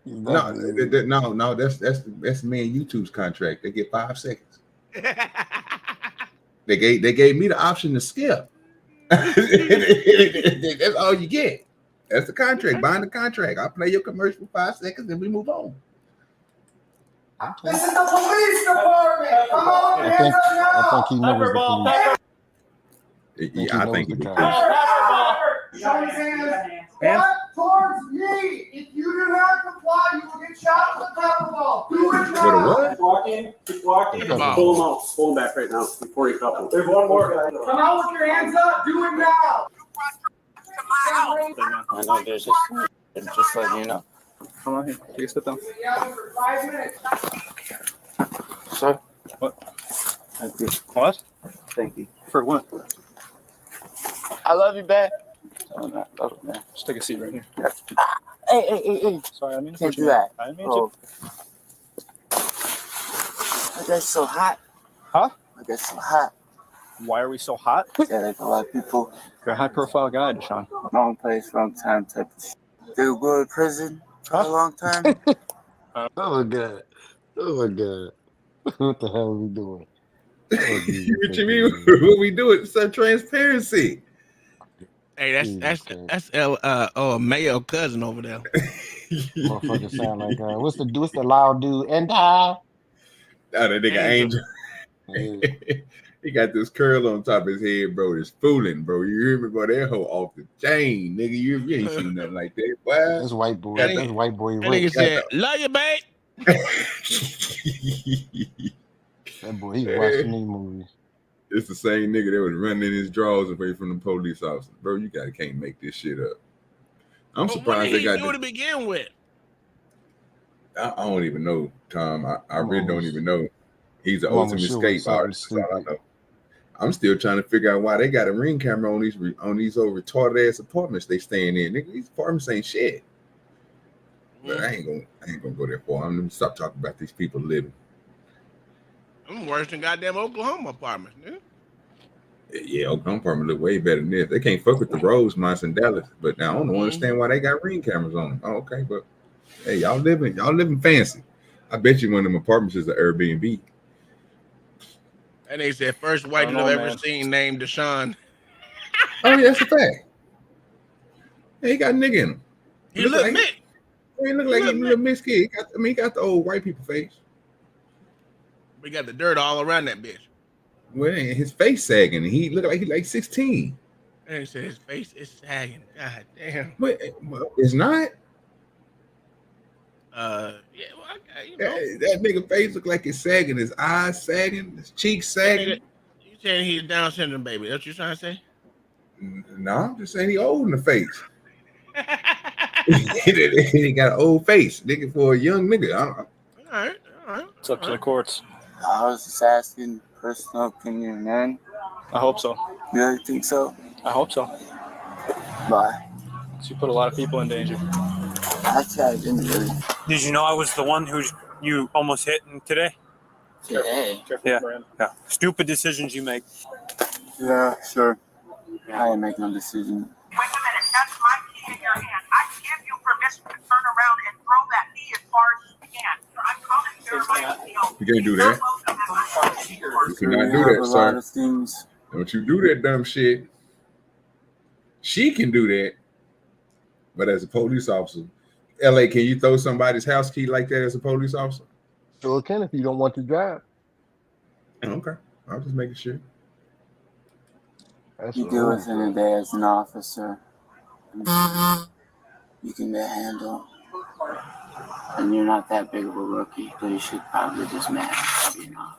No, that's me and YouTube's contract. They get 5 seconds. They gave me the option to skip. That's all you get. That's the contract. Bind the contract. I'll play your commercial for 5 seconds, and we move on. This is the police department. Come on, hands up now. I think he knows the police. Yeah, I think he Show his hands. What? Towards me. If you do not comply, you will get shot with a pepper ball. Do it now. With a what? Keep walking. Keep walking. Pull him out. Pull him back right now before you couple. There's one more guy. Come out with your hands up. Do it now. I know there's just letting you know. Come on here. Take a sit down. For 5 minutes. Sir? What? Thank you. What? Thank you. For what? I love you, babe. Oh, no. Oh, man. Just take a seat right here. Hey. Sorry, I mean can't do that. I mean to. You guys so hot. Huh? You guys so hot. Why are we so hot? Yeah, like a lot of people. You're a high-profile guy, Deshaun. Wrong place, wrong time type of shit. They will go to prison for a long time. Oh my god. Oh my god. What the hell are we doing? What you mean? What we do? It's some transparency. Hey, that's Mayo cousin over there. Motherfucker sound like what's the loud dude? And Oh, that nigga Angel. He got this curl on top of his head, bro. It's fooling, bro. You hear me, bro? That hoe off the chain, nigga. You ain't seen nothing like that, boy. That's white boy. That's white boy. That nigga said, "Love you, babe." That boy, he watching these movies. It's the same nigga that was running in his drawers away from the police officer. Bro, you can't make this shit up. I'm surprised they got do to begin with. I don't even know, Tom. I really don't even know. He's an ultimate escape artist. That's all I know. I'm still trying to figure out why they got a ring camera on these old retarded ass apartments they staying in. Nigga, these apartments ain't shit. But I ain't gonna go there for. I'm gonna stop talking about these people living. I'm worse than goddamn Oklahoma apartments, man. Yeah, Oklahoma apartment look way better than this. They can't fuck with the Rosemonts in Dallas, but now I don't understand why they got ring cameras on them. Oh, okay, but hey, y'all living fancy. I bet you one of them apartments is an Airbnb. And they said first white dude I've ever seen named Deshaun. Oh yeah, that's a fact. Hey, he got a nigga in him. He look like Mick. He look like a little Miss kid. He got the old white people face. We got the dirt all around that bitch. Well, his face sagging. He look like he's like 16. And he said his face is sagging. God damn. Well, it's not. Yeah, well, you know. That nigga face look like it's sagging. His eyes sagging. His cheeks sagging. You saying he's Down syndrome, baby? That's what you trying to say? No, I'm just saying he old in the face. He got an old face, nigga, for a young nigga. All right. It's up to the courts. I was just asking personal opinion, man. I hope so. You really think so? I hope so. Why? So you put a lot of people in danger. Actually, I didn't really. Did you know I was the one who you almost hit today? Today? Yeah. Stupid decisions you make. Yeah, sure. I didn't make no decision. Wait a minute, that's my key in your hand. I give you permission to turn around and throw that knee as far as you can. I'm calling your You can't do that. You cannot do that, sir. Don't you do that dumb shit. She can do that, but as a police officer, LA, can you throw somebody's house key like that as a police officer? Sure can if you don't want to drive. Okay, I'm just making sure. You do it in a day as an officer. You can handle. And you're not that big of a rookie, but you should probably just manage to be an officer.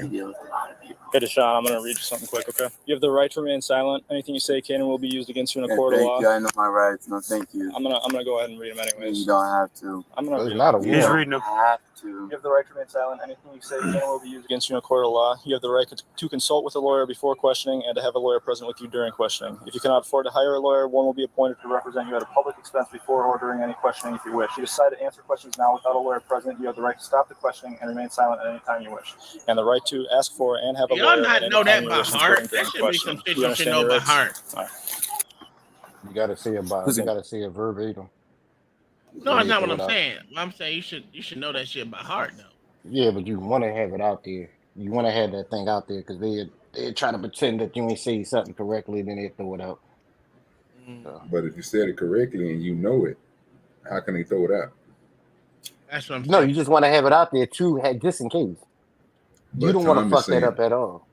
You deal with a lot of people. Okay, Deshaun, I'm going to read you something quick, okay? You have the right to remain silent. Anything you say can and will be used against you in a court of law. Thank you. I know my rights. No, thank you. I'm gonna go ahead and read them anyways. You don't have to. I'm going to read them. He's reading them. I have to. You have the right to remain silent. Anything you say can and will be used against you in a court of law. You have the right to consult with a lawyer before questioning and to have a lawyer present with you during questioning. If you cannot afford to hire a lawyer, one will be appointed to represent you at a public expense before or during any questioning if you wish. You decide to answer questions now without a lawyer present. You have the right to stop the questioning and remain silent at any time you wish. And the right to ask for and have a lawyer. Y'all not know that by heart. That should be some shit you should know by heart. All right. You gotta say about. You gotta say it verbatim. No, that's not what I'm saying. I'm saying you should know that shit by heart, though. Yeah, but you want to have it out there. You want to have that thing out there because they try to pretend that you ain't say something correctly, then they throw it out. But if you said it correctly and you know it, how can they throw it out? That's what I'm No, saying. you just want to have it out there too, just in case. You don't want to Tom is fuck that saying- up at all.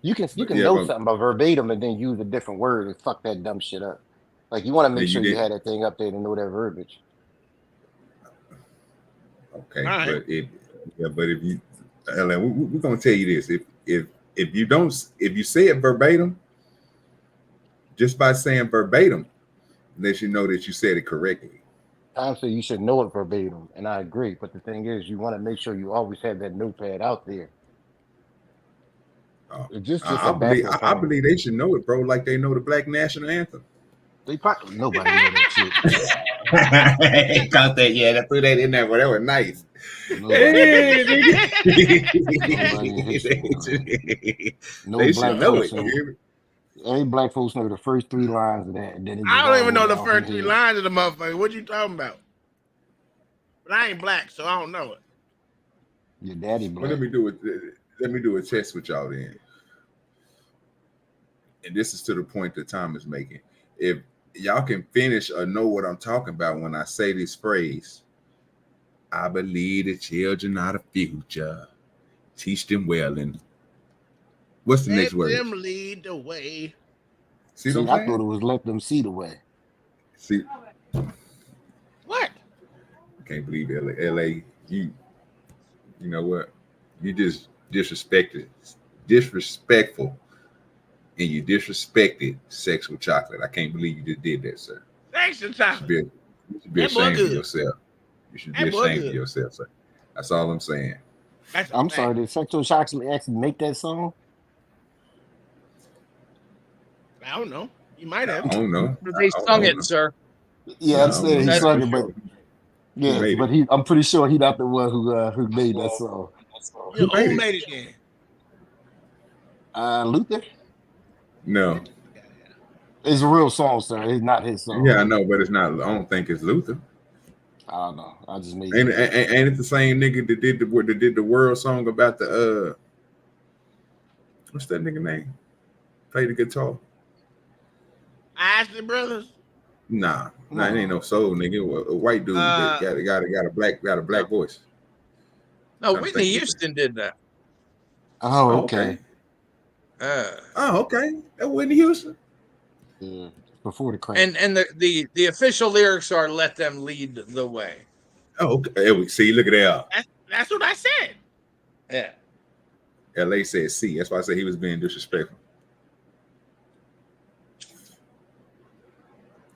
You can yeah, know but- something about verbatim and then use a different word and fuck that dumb shit up. Like you want to make Yeah, you sure you did. had that thing up there to know that verbiage. Okay, All right. but if you, Ellen, we're gonna tell you this: if you say it verbatim, just by saying verbatim, lets you know that you said it correctly. Tom said you should know it verbatim, and I agree. But the thing is, you want to make sure you always have that notepad out there. It's just I a backup I plan. believe they should know it, bro, like they know the Black National Anthem. They probably nobody know that shit. Caught that, yeah, they threw that in there, but that was nice. No black folks it. know. Any black folks know the first 3 lines of that, and then I don't even know the first 3 lines of the motherfucker. What you talking about? But I ain't black, so I don't know it. Your daddy black. Well, let me do a test with y'all then. And this is to the point that Tom is making. If y'all can finish or know what I'm talking about when I say this phrase, I believe the children are the future. Teach them well. And what's the next word? Let them lead the way. See what I'm I saying? thought it was let them see the way. See, what? I can't believe LA. You know what? You just disrespectful, and you disrespected Sexual Chocolate. I can't believe you just did that, sir. Sexual Chocolate. You should be ashamed of yourself. You should be ashamed of yourself, sir. That's all I'm saying. I'm sorry, did Sexual Chocolate actually make that song? I don't know. You might have. I don't know. They sung it, sir. Yeah, I said he sung it, but made but I'm pretty sure he not the one who made that song. Who made it then? Luther. No. It's a real song, sir. It's not his song. Yeah, I know, but it's not. I don't think it's Luther. I don't know. I just made Ain't it. it the same nigga that did the world song about the what's that nigga name? Play the guitar. Ashley Brothers. Nah, it ain't no soul nigga. A white dude that got a black voice. No, Whitney Houston did that. Oh, okay. Okay. That Whitney Houston. Yeah, before the crash. And the official lyrics are "Let them lead the way." Oh, okay. There we see. Look at that. That's what I said. Yeah. LA said C. That's why I said he was being disrespectful.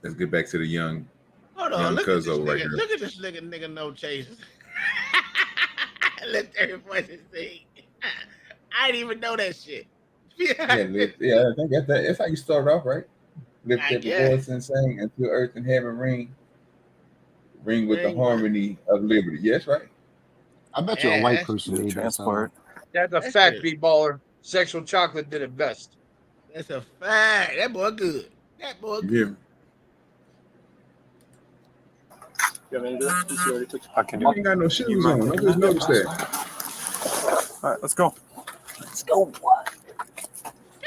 Let's get back to the young Cuzzo right here. Look at this nigga no chases. Let their voices sing. I didn't even know that shit. Yeah, I think that's how you start off, right? Lift up the voice and sing until earth and heaven ring with the harmony of liberty. Yes, right. I bet you a white person made that song. That's a fact, B-baller. Sexual Chocolate did it best. That's a fact. That boy good. That boy good. Yeah. You have any of this? You already took. I can You ain't got no shoes on. I just noticed that. All right, let's go. Let's go. Where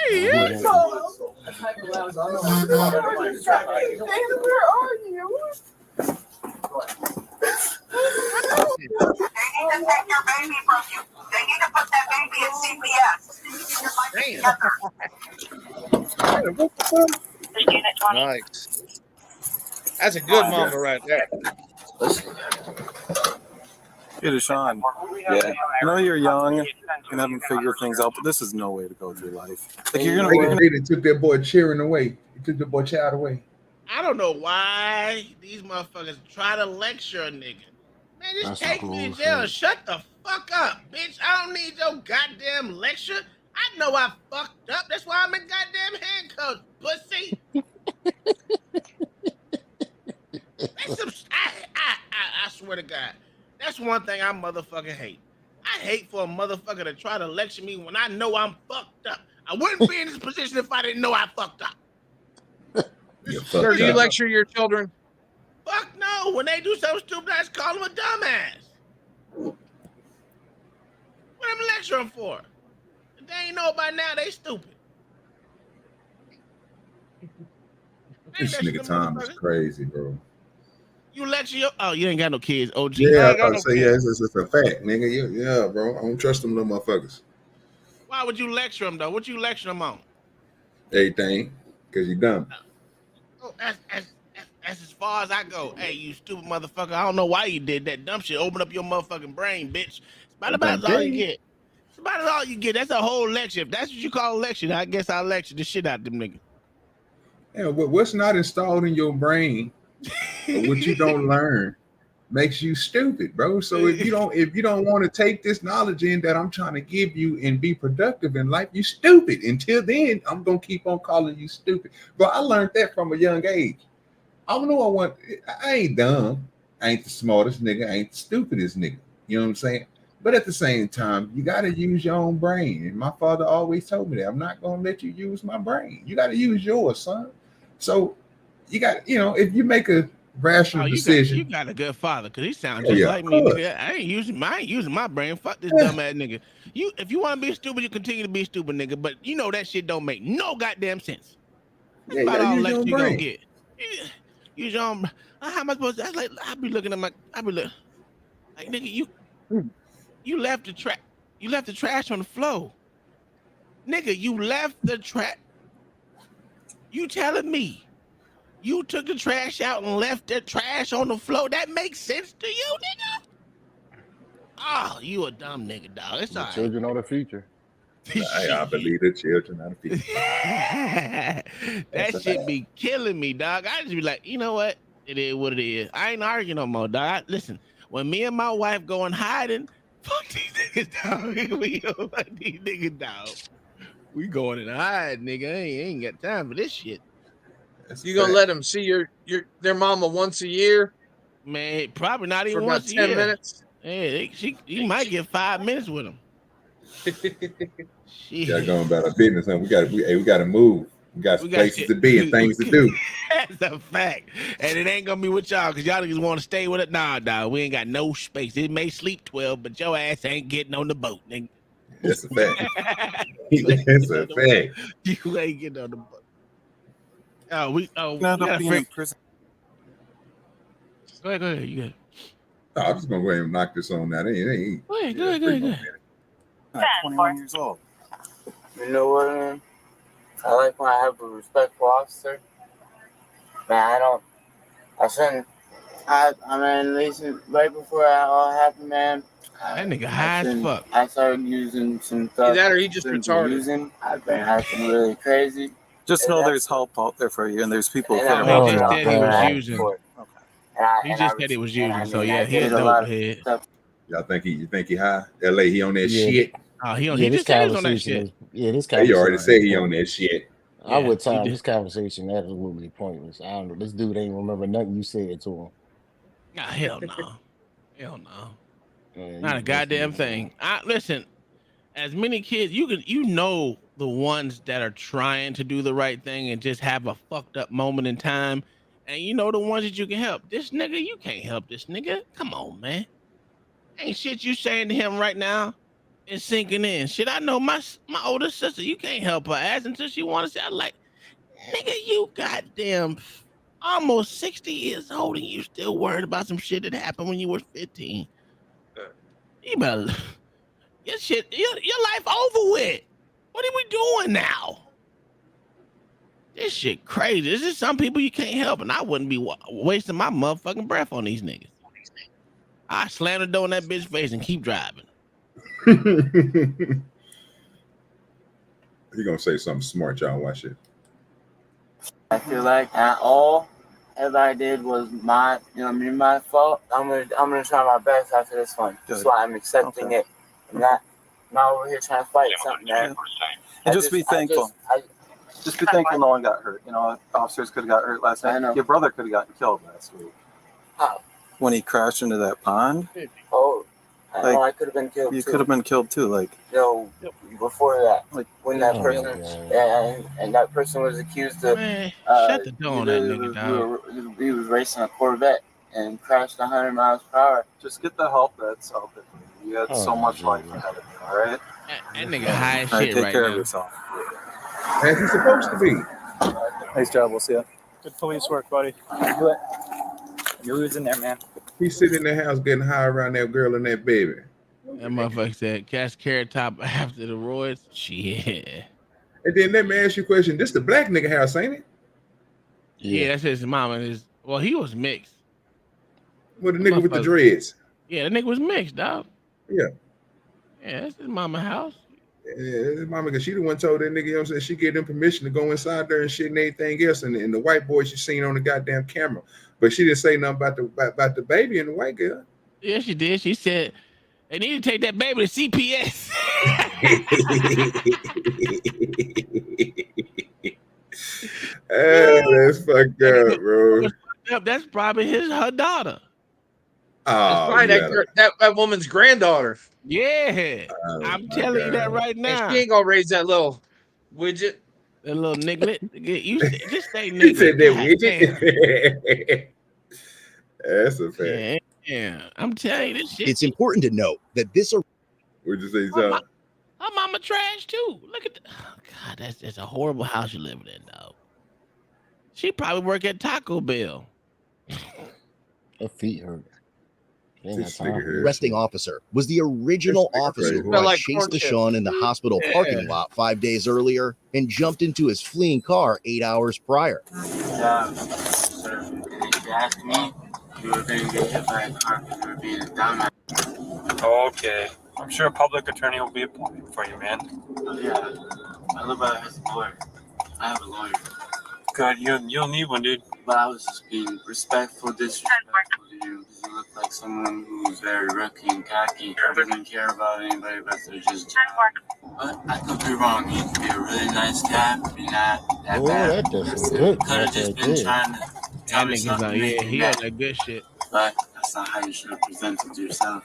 are you? They need to take your baby from you. They need to put that baby in CPS. Nice. That's a good mama right there. Hey, Deshaun. Yeah. I know you're young and haven't figured things out, but this is no way to go through life. Like you're gonna. They took that boy cheering away. They took the boy child away. I don't know why these motherfuckers try to lecture a nigga. Man, just take me to jail. Shut the fuck up, bitch. I don't need your goddamn lecture. I know I fucked up. That's why I'm in goddamn handcuffs, pussy. That's some, I swear to God. That's one thing I motherfucking hate. I hate for a motherfucker to try to lecture me when I know I'm fucked up. I wouldn't be in this position if I didn't know I fucked up. Sir, do you lecture your children? Fuck no. When they do something stupid, I just call them a dumbass. What am I lecturing for? If they ain't know by now, they stupid. This nigga Tom is crazy, bro. You lecture your you ain't got no kids, OG. Yeah, I I ain't got about no to say, kids. it's a fact, nigga. Yeah, bro. I don't trust them little motherfuckers. Why would you lecture them though? What you lecture them on? Everything, because you dumb. Oh, that's as far as I go. Hey, you stupid motherfucker. I don't know why you did that dumb shit. Open up your motherfucking brain, bitch. It's about all you get. It's about all you get. That's a whole lecture. If that's what you call a lecture, I guess I'll lecture the shit out of them niggas. Yeah, what's not installed in your brain or what you don't learn makes you stupid, bro. So if you don't want to take this knowledge in that I'm trying to give you and be productive in life, you stupid. Until then, I'm gonna keep on calling you stupid. But I learned that from a young age. I don't know I ain't dumb. I ain't the smartest nigga. I ain't the stupidest nigga. You know what I'm saying? But at the same time, you got to use your own brain. And my father always told me that I'm not going to let you use my brain. You got to use yours, son. So you got, if you make a rational decision. You got a good father, because he sounds just like me, nigga. I ain't using my brain. Fuck this dumb ass nigga. If you want to be stupid, you continue to be stupid, nigga. But you know that shit don't make no goddamn sense. That's about all lecture you gonna get. Use your own. How am I supposed to? I be looking at like, nigga, you left the trash. You left the trash on the floor. Nigga, you left the trash. You telling me you took the trash out and left the trash on the floor? That makes sense to you, nigga? Oh, you a dumb nigga, dog. It's all right. Children are the future. I believe the children are the future. That shit be killing me, dog. I just be like, you know what? It is what it is. I ain't arguing no more, dog. Listen, when me and my wife go in hiding, fuck these niggas, dog. We go fuck these niggas, dog. We going in hide, nigga. I ain't got time for this shit. You gonna let them see their mama once a year? Man, probably not even for once about a 10 year. minutes. Yeah, you might get 5 minutes with them. We gotta go about our business, huh? We gotta move. We got places to be and things to do. That's a fact. And it ain't gonna be with y'all, because y'all niggas want to stay with it. Nah, dog. We ain't got no space. It may sleep 12, but your ass ain't getting on the boat, nigga. That's a fact. That's a fact. You ain't getting on the boat. We gotta be in prison. Go ahead. You good. No, I'm just gonna go ahead and knock this on now. Go ahead. 21 years old. You know what, man? I like when I have a respectful officer. Man, I mean, at least right before it all happened, man. That nigga high as fuck. I started using some stuff. Either that or he just retarded. I've been acting really crazy. Just know there's help out there for you, and there's people He that just said he was using. He just said he was using. So yeah, he a dope head. Y'all think you think he high? LA, he on that shit. Oh, he just said he was on that shit. This He conversation. already said he on that shit. I would tell this conversation absolutely pointless. I don't know. This dude ain't remember nothing you said to him. Nah, hell no. Hell no. Not a goddamn thing. Listen, as many kids, you know the ones that are trying to do the right thing and just have a fucked up moment in time, and you know the ones that you can help. This nigga, you can't help this nigga. Come on, man. Ain't shit you saying to him right now is sinking in. Shit, I know my older sister, you can't help her ass until she want to say, I'm like, nigga, you goddamn almost 60 years old and you still worried about some shit that happened when you were 15. You better, your life over with. What are we doing now? This shit crazy. This is some people you can't help, and I wouldn't be wasting my motherfucking breath on these niggas. I slam the door in that bitch face and keep driving. He gonna say something smart, y'all. Watch it. I feel like all I did was my fault. I'm gonna try my best after this one. That's why I'm accepting it. I'm not over here trying to fight something, man. And just be thankful. Just be thankful no one got hurt. You know, officers could have got hurt last night. Your brother could have gotten killed last week. How? When he crashed into that pond. Oh, I could have been killed. You could have been killed too. Like, before that, like when that person and that person was accused of shut the door on that nigga, dog. He was racing a Corvette and crashed 100 miles per hour. Just get the help that's out there. You had so much life ahead of you. All right. That nigga high as All right, shit take right care now. As he's supposed to be. Nice job. We'll see you. Good police work, buddy. Do it. You're losing there, man. He's sitting in the house getting high around that girl and that baby. That motherfucker said, "Catch Carrot Top after the roids." Shit. And then let me ask you a question. This the black nigga house, ain't it? Yeah, that's his mama. Well, he was mixed. With the nigga with the dreads. Yeah, the nigga was mixed, dog. Yeah. Yeah, that's his mama house. Yeah, his mama, because she the one told that nigga, you know what I'm saying, she gave them permission to go inside there and shit and everything else. And the white boy she seen on the goddamn camera. But she didn't say nothing about the baby and the white girl. Yeah, she did. She said, they need to take that baby to CPS. That's fucked up, bro. That's probably her daughter. Oh, That's probably that woman's granddaughter. Yeah. I'm telling you that right now. And she ain't gonna raise that little widget. That little niglet. You just say niglet. He said that widget. That's a fact. Yeah, I'm telling you this shit. It's important to note that this. Would you say so? Her mama trash too. Look at oh God, that's a horrible house you're living in, though. She probably work at Taco Bell. Her feet hurt. Arresting officer was the original officer who had chased Deshaun in the hospital parking lot 5 days earlier and jumped into his fleeing car 8 hours prior. Okay. I'm sure a public attorney will be appointed for you, man. Yeah. I live by his lawyer. I have a lawyer. Good. You'll need one, dude. But I was just being respectful, disrespectful to you because you look like someone who's very rookie and cocky. Doesn't care about anybody but their just job. But I could be wrong. You could be a really nice guy, but you're not that bad. That does some good. Could have just been trying to tell me something. Yeah, he had that good shit. But that's not how you should have presented yourself.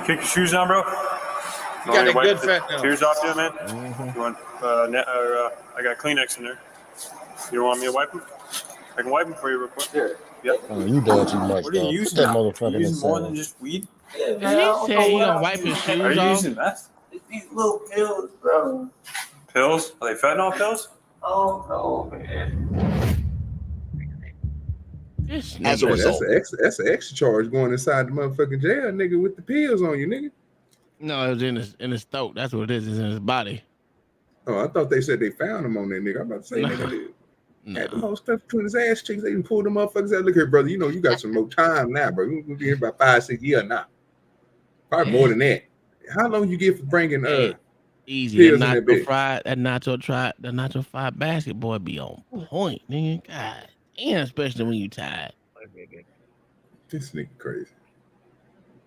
Kick your shoes on, bro. You got a good fit now. Tears off you, man. You want I got Kleenex in there. You don't want me to wipe them? I can wipe them for you real quick. Here. Yep. Oh, you doing too much. What are you using? That motherfucker You using more than just weed? Yeah, he said he gonna wipe his shoes Are you off. using meth? These little pills, bro. Pills? Are they fentanyl pills? Oh no, man. As a result, that's an extra charge going inside the motherfucking jail, nigga, with the pills on you, nigga. No, it was in his throat. That's what it is. It's in his body. Oh, I thought they said they found him on that nigga. I'm about to say, nigga, had the whole stuff between his ass cheeks. They even pulled them motherfuckers out. Look here, brother. You know you got some more time now, bro. We'll be here about 5-6 years now. Probably more than that. How long you get for bringing easy? pills That in that bitch? nacho fried basket boy be on point, nigga. God damn, especially when you tired. This nigga crazy.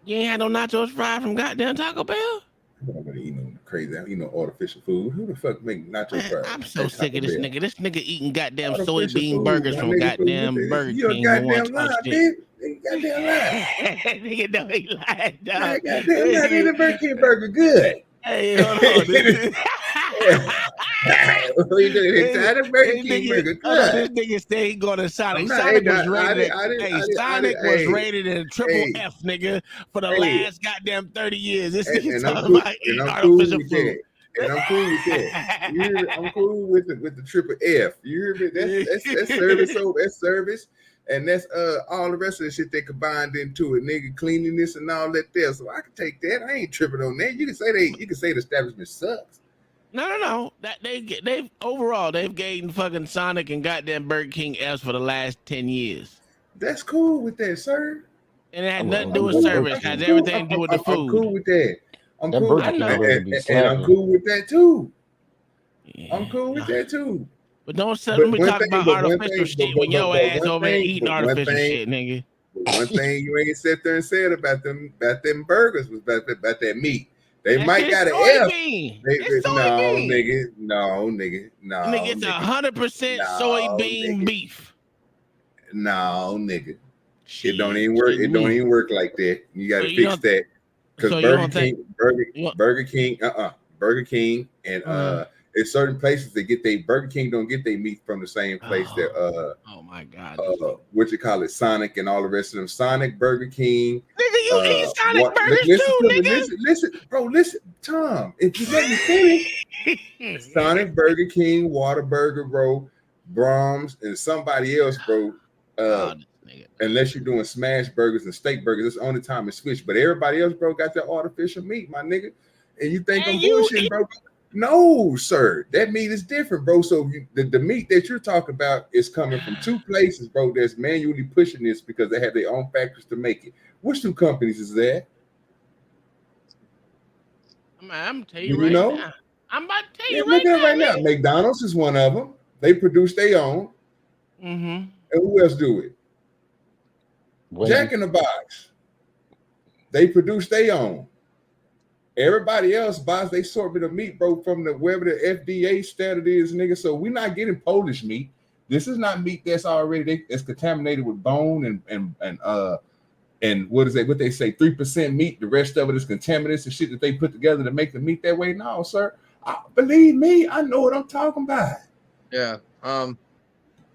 You ain't had no nachos fried from goddamn Taco Bell? Nobody eat no crazy, artificial food. Who the fuck make nacho fries? I'm so sick of this Bell? nigga. This nigga eating goddamn Artificial soybean food, burgers my from nigga, goddamn food. Burger You a King. goddamn lie, bitch. You goddamn lie. Nigga, no, he lied, dog. Goddamn, the Burger King burger good. Hey, hold on. The Burger King burger good. This nigga said he going to Sonic. I'm not- Sonic hey, was rated. Sonic was hey, rated in triple hey, F, nigga, for the hey. last goddamn 30 years. This And nigga I'm talking cool, about eating and I'm cool artificial with food. that. And I'm cool with that. You hear me? I'm cool with the triple F. You hear me? That's service over. That's service. And that's all the rest of the shit they combined into it, nigga, cleanliness and all that there. So I can take that. I ain't tripping on that. You can say the establishment sucks. No. That they've overall they've gained fucking Sonic and goddamn Burger King F's for the last 10 years. That's cool with that, sir. And it had nothing to do with service. It has everything to do with the food. I'm cool with that. I'm That cool with Burger King that. burger be And I'm slapping. cool with that too. I'm cool with that too. But don't let me one talk thing- about but one artificial thing- shit but- when your but ass one over there thing- eating but one artificial thing- shit, nigga. But one thing you ain't sit there and said about them burgers was about that meat. They That might shit's got an F. soybean. They, It's no, soybean. nigga. Nigga, it's 100% soybean beef. No, nigga. It don't even work. It don't even work like that. You got to So you fix don't- that. Because so you Burger don't King, think- Burger King, and in certain places they get Burger King don't get their meat from the same place that oh my god, what you call it, Sonic and all the rest of them. Sonic, Burger King. Nigga, you eat Sonic burgers too, nigga. Listen, Tom. If you let me finish, Sonic, Burger King, Whataburger, bro. Brahms, and somebody else, bro. Unless you're doing smash burgers and steak burgers, it's the only time it switch. But everybody else, bro, got their artificial meat, my nigga. And you think I'm bullshitting, bro? No, sir. That meat is different, bro. So the meat that you're talking about is coming from two places, bro, that's manually pushing this because they have their own factories to make it. Which two companies is that? I'm tell you Do right you know? now. I'm about to tell Yeah, you look at it right now. nigga. McDonald's is one of them. They produce their own. Mm-hmm. And who else do it? Jack in the Box. They produce their own. Everybody else buys their assortment of meat, bro, from the wherever the FDA standard is, nigga. So we're not getting Polish meat. This is not meat that's already it's contaminated with bone and what is it? What they say, 3% meat. The rest of it is contaminants and shit that they put together to make the meat that way. No, sir. Believe me, I know what I'm talking about. Yeah.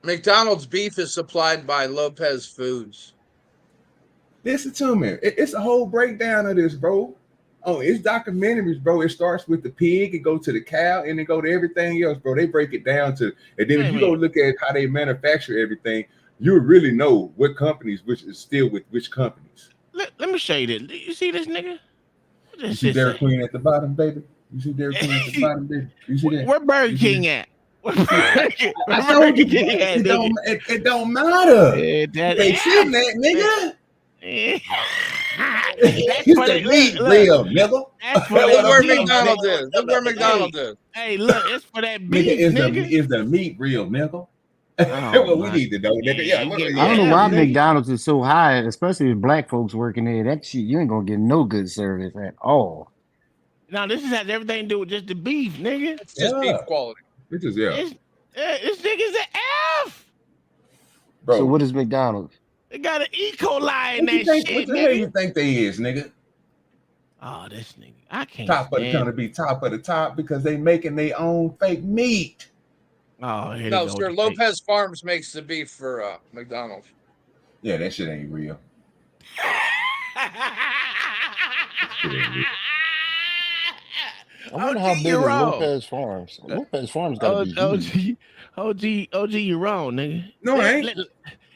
McDonald's beef is supplied by Lopez Foods. Listen to me. It's a whole breakdown of this, bro. Oh, it's documentaries, bro. It starts with the pig, it go to the cow, and it go to everything else, bro. They break it down to, and then if you go look at how they manufacture everything, you really know what companies, which is still with which companies. Let me show you this. You see this nigga? You see Dairy Queen at the bottom, baby? You see Dairy Queen at the bottom, baby? You see that? Where Burger King at? I told you, it don't matter. They shouldn't that, nigga. That's the meat real, nigga. Look where McDonald's is. Look where McDonald's is. Hey, look, it's for that beef, nigga. Is the meat real, nigga? What we need to know, nigga. Yeah, I don't know why McDonald's is so high, especially if black folks working there. That shit, you ain't gonna get no good service at all. Now this has everything to do with just the beef, nigga. It's just beef quality. This is This nigga's an F. Bro. So what is McDonald's? They got an E. coli in What that shit, what the hell nigga. you think they is, nigga? Oh, this nigga. I can't. Top of the trying to be top of the top because they making their own fake meat. Oh, here no, sir. Lopez Farms makes the beef for McDonald's. Yeah, that shit ain't real. I wonder how big is Lopez Farms. Lopez Farms gotta be huge. OG, you wrong, nigga. No, I ain't.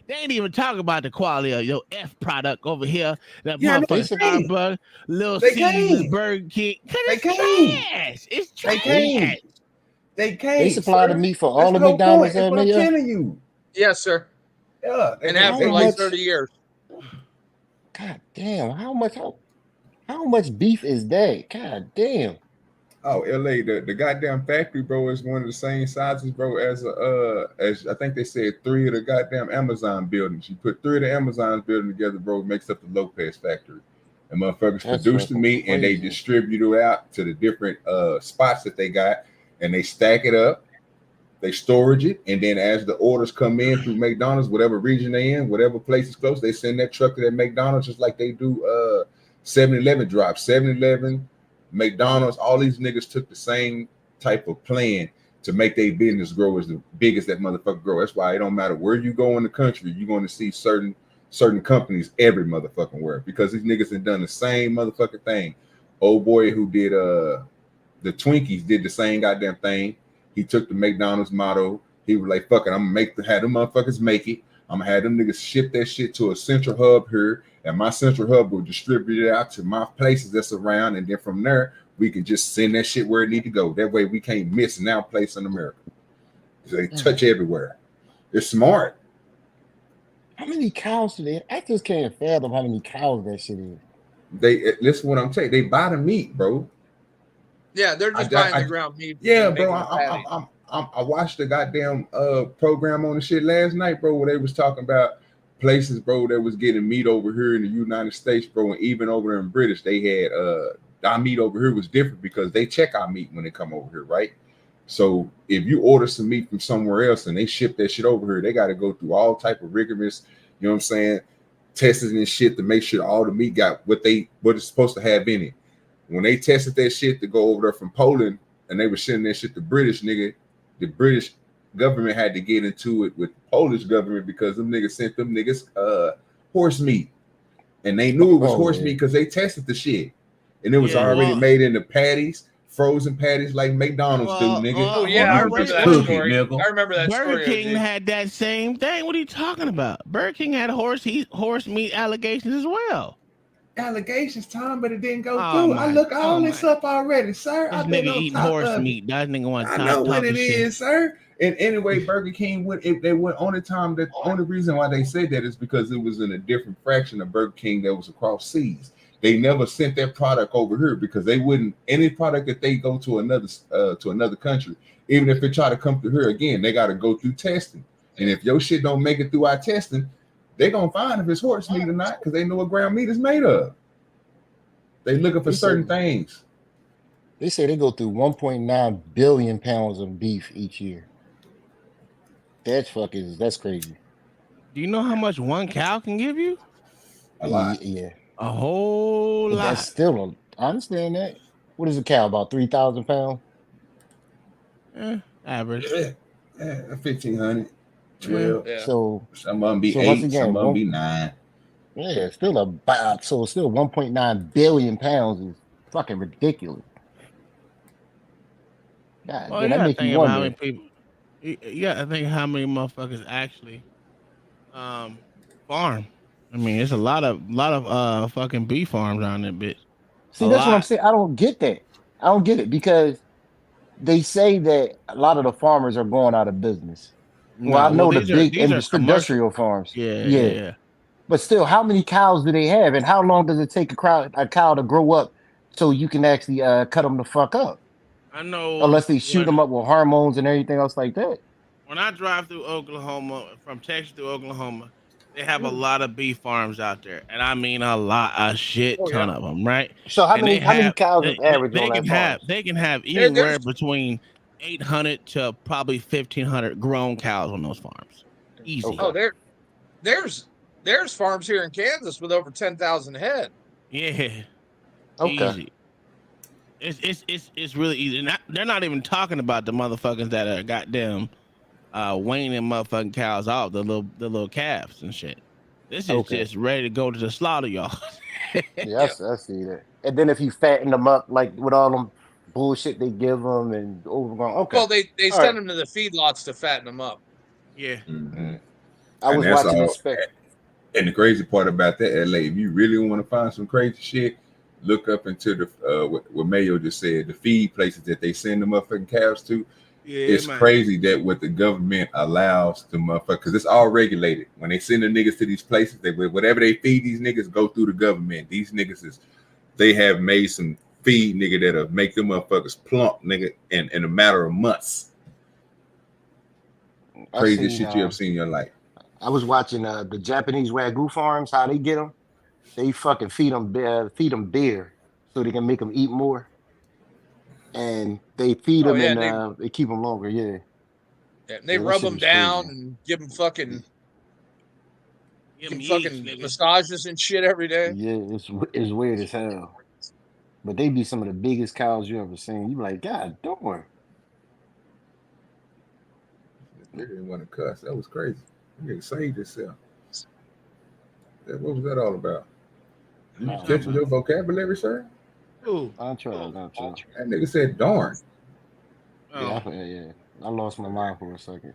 They ain't even talking about the quality of your F product over here. That Yeah, motherfucking Starbucks, Little They Caesars, can't. Burger King. They can't. It's They trash. can't. They can't. They supply the sir. meat for all That's the no McDonald's point. That's what I'm there. telling you. Yes, sir. Yeah, And after like 30 years. God damn, how much beef is that? God damn. Oh, LA, the goddamn factory, bro, is one of the same sizes, bro, as I think they said 3 of the goddamn Amazon buildings. You put 3 of the Amazon buildings together, bro, it makes up the Lopez factory. And motherfuckers produce the meat and they distribute it out to the different spots that they got, and they stack it up, they storage it, and then as the orders come in through McDonald's, whatever region they in, whatever place is close, they send that truck to that McDonald's just like they do 7-Eleven drops. 7-Eleven, McDonald's, all these niggas took the same type of plan to make their business grow as the big as that motherfucker grow. That's why it don't matter where you go in the country, you're going to see certain companies every motherfucking where, because these niggas have done the same motherfucking thing. Old boy who did the Twinkies did the same goddamn thing. He took the McDonald's motto. He was like, fuck it, I'm gonna have them motherfuckers make it. I'm gonna have them niggas ship that shit to a central hub here, and my central hub will distribute it out to my places that's around, and then from there we can just send that shit where it need to go. That way we can't miss an out place in America. They touch everywhere. It's smart. How many cows do they? I just can't fathom how many cows that shit is. Listen to what I'm saying. They buy the meat, bro. Yeah, they're just buying the ground meat. Yeah, bro. I watched the goddamn program on the shit last night, bro, where they was talking about places, bro, that was getting meat over here in the United States, bro, and even over there in British, they had our meat over here was different because they check our meat when they come over here, right? So if you order some meat from somewhere else and they ship that shit over here, they got to go through all type of rigorous, you know what I'm saying, testing and shit to make sure all the meat got what it's supposed to have in it. When they tested that shit to go over there from Poland and they were sending that shit to British, nigga, the British government had to get into it with the Polish government because them niggas sent them niggas horse meat. And they knew it was horse meat because they tested the shit. And it was already made into patties, frozen patties like McDonald's do, nigga. Oh yeah, I remember that Cookie, story. nigga. I remember that Burger story. King OG. had that same thing. What are you talking about? Burger King had horse meat allegations as well. Allegations, Tom, but it didn't go Oh through. I my! look all Oh this my! up already, sir. This I've been nigga on eating top horse of it. meat. That nigga want I to know what talk it shit. is, sir. And anyway, Burger King went. If they went only time that only reason why they said that is because it was in a different fraction of Burger King that was across seas. They never sent that product over here because they wouldn't. Any product that they go to another country, even if it try to come through here again, they got to go through testing. And if your shit don't make it through our testing, they gonna find if it's horse meat or not because they know what ground meat is made of. They looking for certain things. They say they go through 1.9 billion pounds of beef each year. That's crazy. Do you know how much one cow can give you? A lot. Yeah. A whole But lot. that's still I understand that. What is a cow? About 3,000 pounds? Average. Yeah, 1,500, 12. Yeah. So some of them be so 8, once again, some of them be 9. Yeah, it's still still 1.9 billion pounds is fucking ridiculous. God, Well, that you gotta make you think about how wonder. many people. You gotta think how many motherfuckers actually farm. I mean, it's a lot of fucking beef farms on that bitch. See, that's what I'm saying. I don't get that. I don't get it because they say that a lot of the farmers are going out of business. Well, I know the big these are commercial industrial farms. Yeah. But still, how many cows do they have, and how long does it take a cow to grow up so you can actually cut them the fuck up? I know. Unless they shoot them up with hormones and everything else like that. When I drive through Oklahoma, from Texas to Oklahoma, they have a lot of beef farms out there, and I mean a shit ton of them, right? So how And many cows is average on that farm? They can have anywhere between 800 to probably 1,500 grown cows on those farms. Easy. Oh, there's farms here in Kansas with over 10,000 head. Yeah. Okay. Easy. It's really easy. And they're not even talking about the motherfuckers that are goddamn weighing them motherfucking cows off, the little calves and shit. This is just ready to go to the slaughter yard. Yeah, I see that. And then if you fatten them up like with all them bullshit they give them and overgrown. Okay. Well, they send them to the feedlots to fatten them up. Yeah. Mm-hmm. I was watching this. And the crazy part about that, LA, if you really want to find some crazy shit, look up into the what Mayo just said, the feed places that they send the motherfucking calves to. Yeah, it's crazy that what the government allows the motherfucker, because it's all regulated. When they send the niggas to these places, whatever they feed these niggas go through the government. These niggas they have made some feed, nigga, that'll make them motherfuckers plump, nigga, in a matter of months. Craziest shit you ever seen in your life. I was watching the Japanese Wagyu farms, how they get them. They fucking feed them beer so they can make them eat more. And they feed them and they keep them longer, yeah. Yeah, they rub them down and give them fucking massages and shit every day. Yeah, it's weird as hell. But they be some of the biggest cows you ever seen. You be like, God, don't worry. They didn't want to cuss. That was crazy. You nigga saved yourself. What was that all about? You catching your vocabulary, sir? Ooh. I'm trying. That nigga said darn. Yeah. I lost my mind for a second.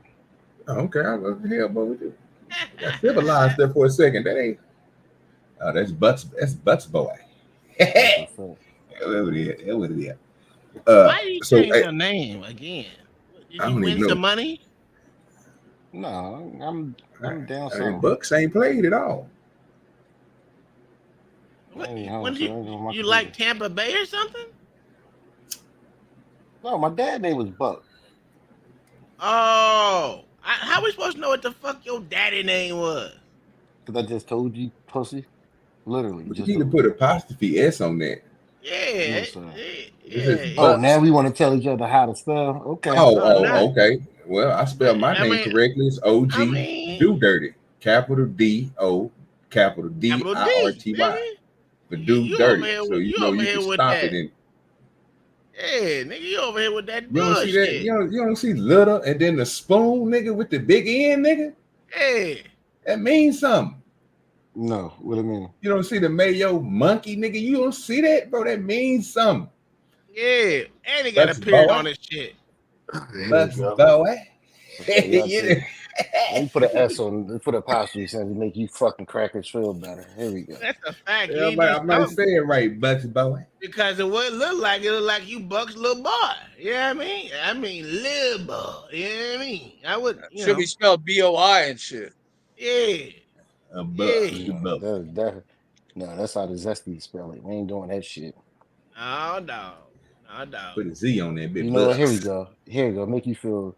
Oh, okay, I was hell, but we do. Got civilized there for a second. That ain't. Oh, that's Butts boy. That what it is. Why do you change your name again? Did you win some money? No, I'm down south. Bucks ain't played at all. You like Tampa Bay or something? No, my dad's name was Buck. Oh, how we supposed to know what the fuck your daddy name was? Because I just told you, pussy. Literally. You need to put apostrophe S on that. Yeah. Oh, now we want to tell each other how to spell? Okay. Okay. Well, I spelled my name correctly. It's OG Do Dirty. Capital D-O, capital D-I-R-T-Y. But Do Dirty. So you know you can stop it in. Yeah, nigga, you over here with that You don't see that? You don't see little and then the spoon, nigga, with the big end, nigga? Hey. That means something. No, what do you mean? You don't see the Mayo monkey, nigga? You don't see that, bro? That means something. Yeah, and he got a period on his shit. Bucks boy. Let me put an S on. Put a apostrophe since to make you fucking crackers feel better. Here we go. That's a fact. Yeah, You I might say it right, Bucks boy. Because of what it looked like you Buck's little boy. You know what I mean? I mean little boy. You know what I mean? I would Should be spelled BOI and shit. Yeah. No, that's how the Zesty spell it. We ain't doing that shit. Oh no. No dog. Put a Z on that bit. You know what? Here we go. Here we go. Make you feel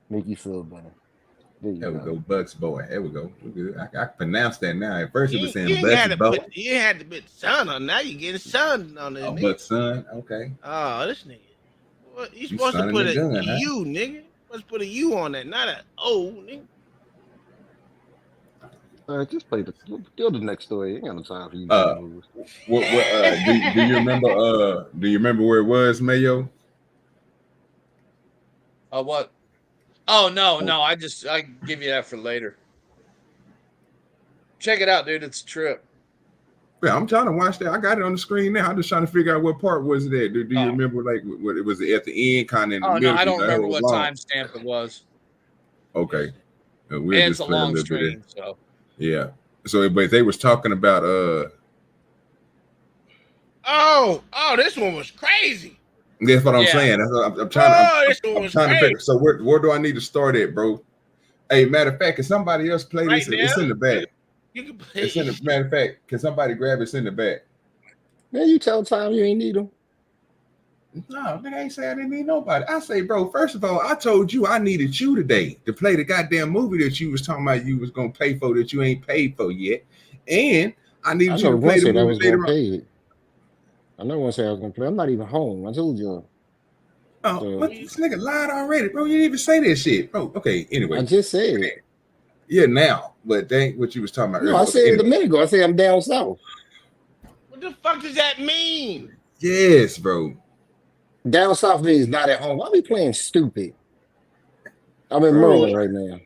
better. There we go, Bucks boy. There we go. I can pronounce that now. At first, it was saying you Bucks boy. You had to put son on. Now you getting son on it. Oh, Bucks son. Okay. Oh, this nigga. What, you supposed to put a U, nigga. Supposed to put a U on that, not an O, nigga. Just play the next story. You ain't got no time for you. Do you remember? Do you remember where it was, Mayo? What? Oh no. I give you that for later. Check it out, dude. It's a trip. Yeah, I'm trying to watch that. I got it on the screen now. I'm just trying to figure out what part was it at. Do you remember like what it was at the end, kind of in the middle? No, I don't remember what timestamp it was. Okay, It's a long stream, so. Yeah. So, but they was talking about Oh, this one was crazy. That's what I'm saying. That's what I'm trying to figure. So where do I need to start at, bro? Hey, matter of fact, can somebody else play this? It's in the back. You can play. Matter of fact, can somebody grab it? It's in the back. Man, you tell Tom you ain't need them. No, nigga, I ain't say I didn't need nobody. I say, bro, first of all, I told you I needed you today to play the goddamn movie that you was talking about you was gonna pay for that you ain't paid for yet. And I needed you to play the movie later on. I never want to say I was gonna play. I'm not even home. I told you. Oh, but this nigga lied already, bro. You didn't even say that shit, bro. Okay, anyway. I just said it. Yeah, now, but that ain't what you was talking about. No, I said it a minute ago. I said I'm down south. What the fuck does that mean? Yes, bro. Down south means not at home. Why be playing stupid? I'm in Maryland right now.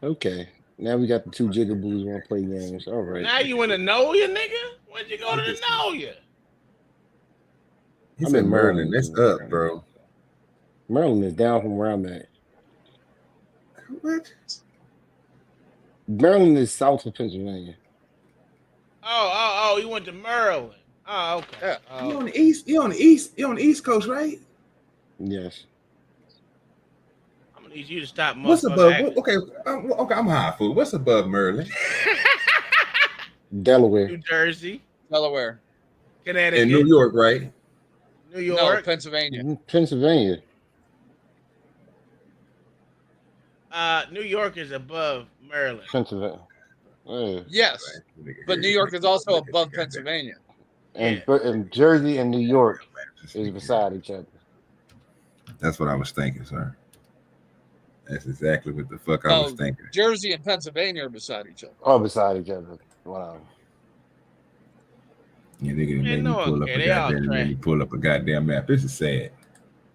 Okay. Now we got the two jigaboos want to play games. All right. Now you want to know you, nigga? Where'd you go to know you? I'm in Maryland. That's up, bro. Maryland is down from where I'm at. What? Maryland is south of Pennsylvania. Oh, you went to Maryland. Oh, okay. You on the east? You on the east coast, right? Yes. I'm gonna need you to stop. What's above? Okay, I'm high food. What's above Maryland? Delaware. New Jersey. Delaware. Connecticut. And New York, right? New York. No, Pennsylvania. Pennsylvania. New York is above Maryland. Pennsylvania. Yes, but New York is also above Pennsylvania. And Jersey and New York is beside each other. That's what I was thinking, sir. That's exactly what the fuck I was thinking. Jersey and Pennsylvania are beside each other. Oh, beside each other. Wow. Yeah, nigga made me pull up a goddamn map. This is sad.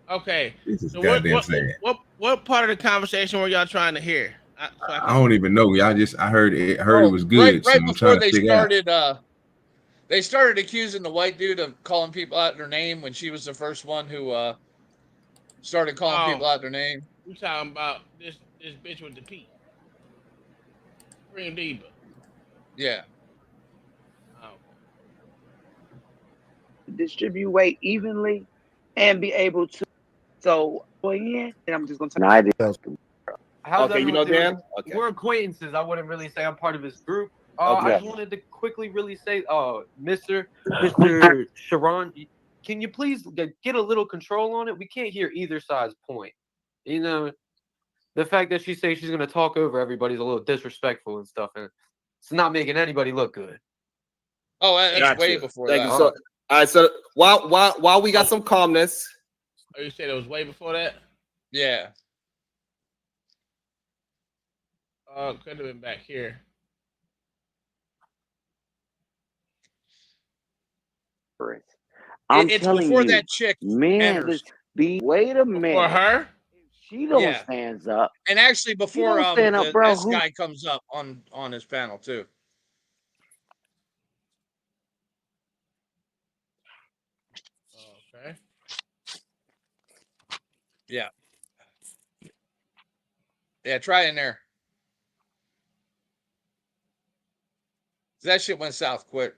Okay. This is so goddamn sad. What part of the conversation were y'all trying to hear? I don't even know. I heard it was good. Right before they started, they started accusing the white dude of calling people out their name when she was the first one who started calling people out their name. You talking about this bitch with the P? Green Diva. Yeah. Distribute weight evenly and be able to and I'm just gonna tell you. Okay, you know Dan? Okay. We're acquaintances. I wouldn't really say I'm part of his group. Okay. I just wanted to quickly really say, Mr. Sharon, can you please get a little control on it? We can't hear either side's point. You know, the fact that she says she's going to talk over everybody's a little disrespectful and stuff, and it's not making anybody look good. Oh, that's way before Thank that. you. So, all right, so while we got some calmness. Oh, you said it was way before that? Yeah. Could have been back here. I'm it's telling before you, that chick man, wait a minute. For her? She don't stands up. And actually before don't stand up, bro. this guy comes up on his panel too. Yeah. Yeah, try in there. That shit went south quick.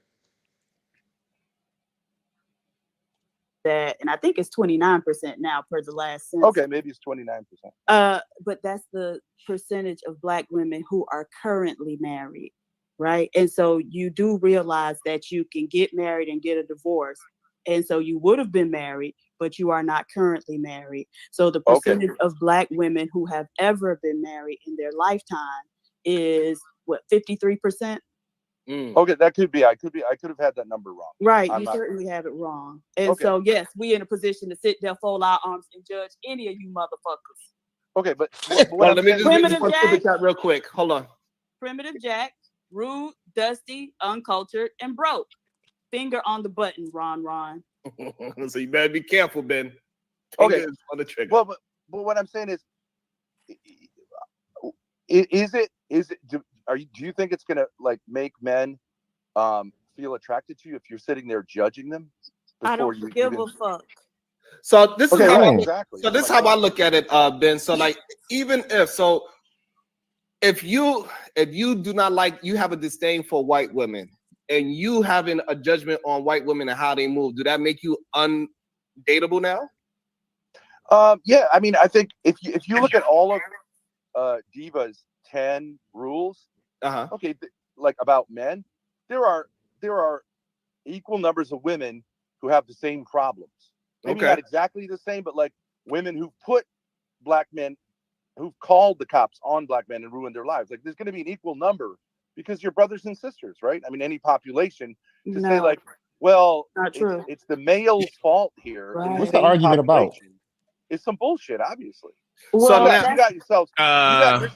That, and I think it's 29% now per the last census. Okay, maybe it's 29%. But that's the percentage of Black women who are currently married, right? And so you do realize that you can get married and get a divorce. And so you would have been married, but you are not currently married. So the percentage of Black women who have ever been married in their lifetime is what, 53%? Okay, that could be. I could have had that number wrong. Right, you certainly have it wrong. And so yes, we in a position to sit there, fold our arms, and judge any of you motherfuckers. Okay, but well, let me just read one super chat real quick. Hold on. Primitive Jack, rude, dusty, uncultured, and broke. Finger on the button, Ron. So you better be careful, Ben. Okay, on the trigger. Well, but what I'm saying is do you think it's gonna like make men feel attracted to you if you're sitting there judging them? I don't give a fuck. So this is how exactly. So this is how I look at it, Ben. So like even if you do not like, you have a disdain for white women and you having a judgment on white women and how they move, do that make you undateable now? Yeah, I mean, I think if you look at all of Diva's 10 rules, okay, like about men, there are equal numbers of women who have the same problems. Maybe not exactly the same, but like women who put Black men, who've called the cops on Black men and ruined their lives. Like there's going to be an equal number because you're brothers and sisters, right? I mean, any population to say like, well, it's the male's fault here. Right. What's the argument about? It's some bullshit, obviously. Well, so now you got yourselves. I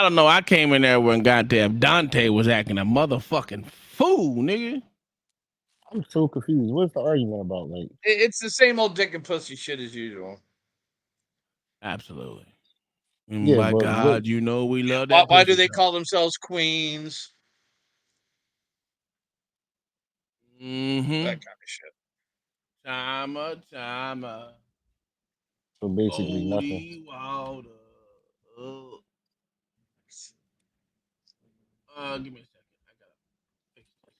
don't know. I came in there when goddamn Dante was acting a motherfucking fool, nigga. I'm so confused. What's the argument about? Like, it's the same old dick and pussy shit as usual. Absolutely. Yeah, my God, you know we love that. Why do they call themselves queens? Mm-hmm. That kind of shit. Timer. So basically nothing. Water. Give me a second. I gotta fix this.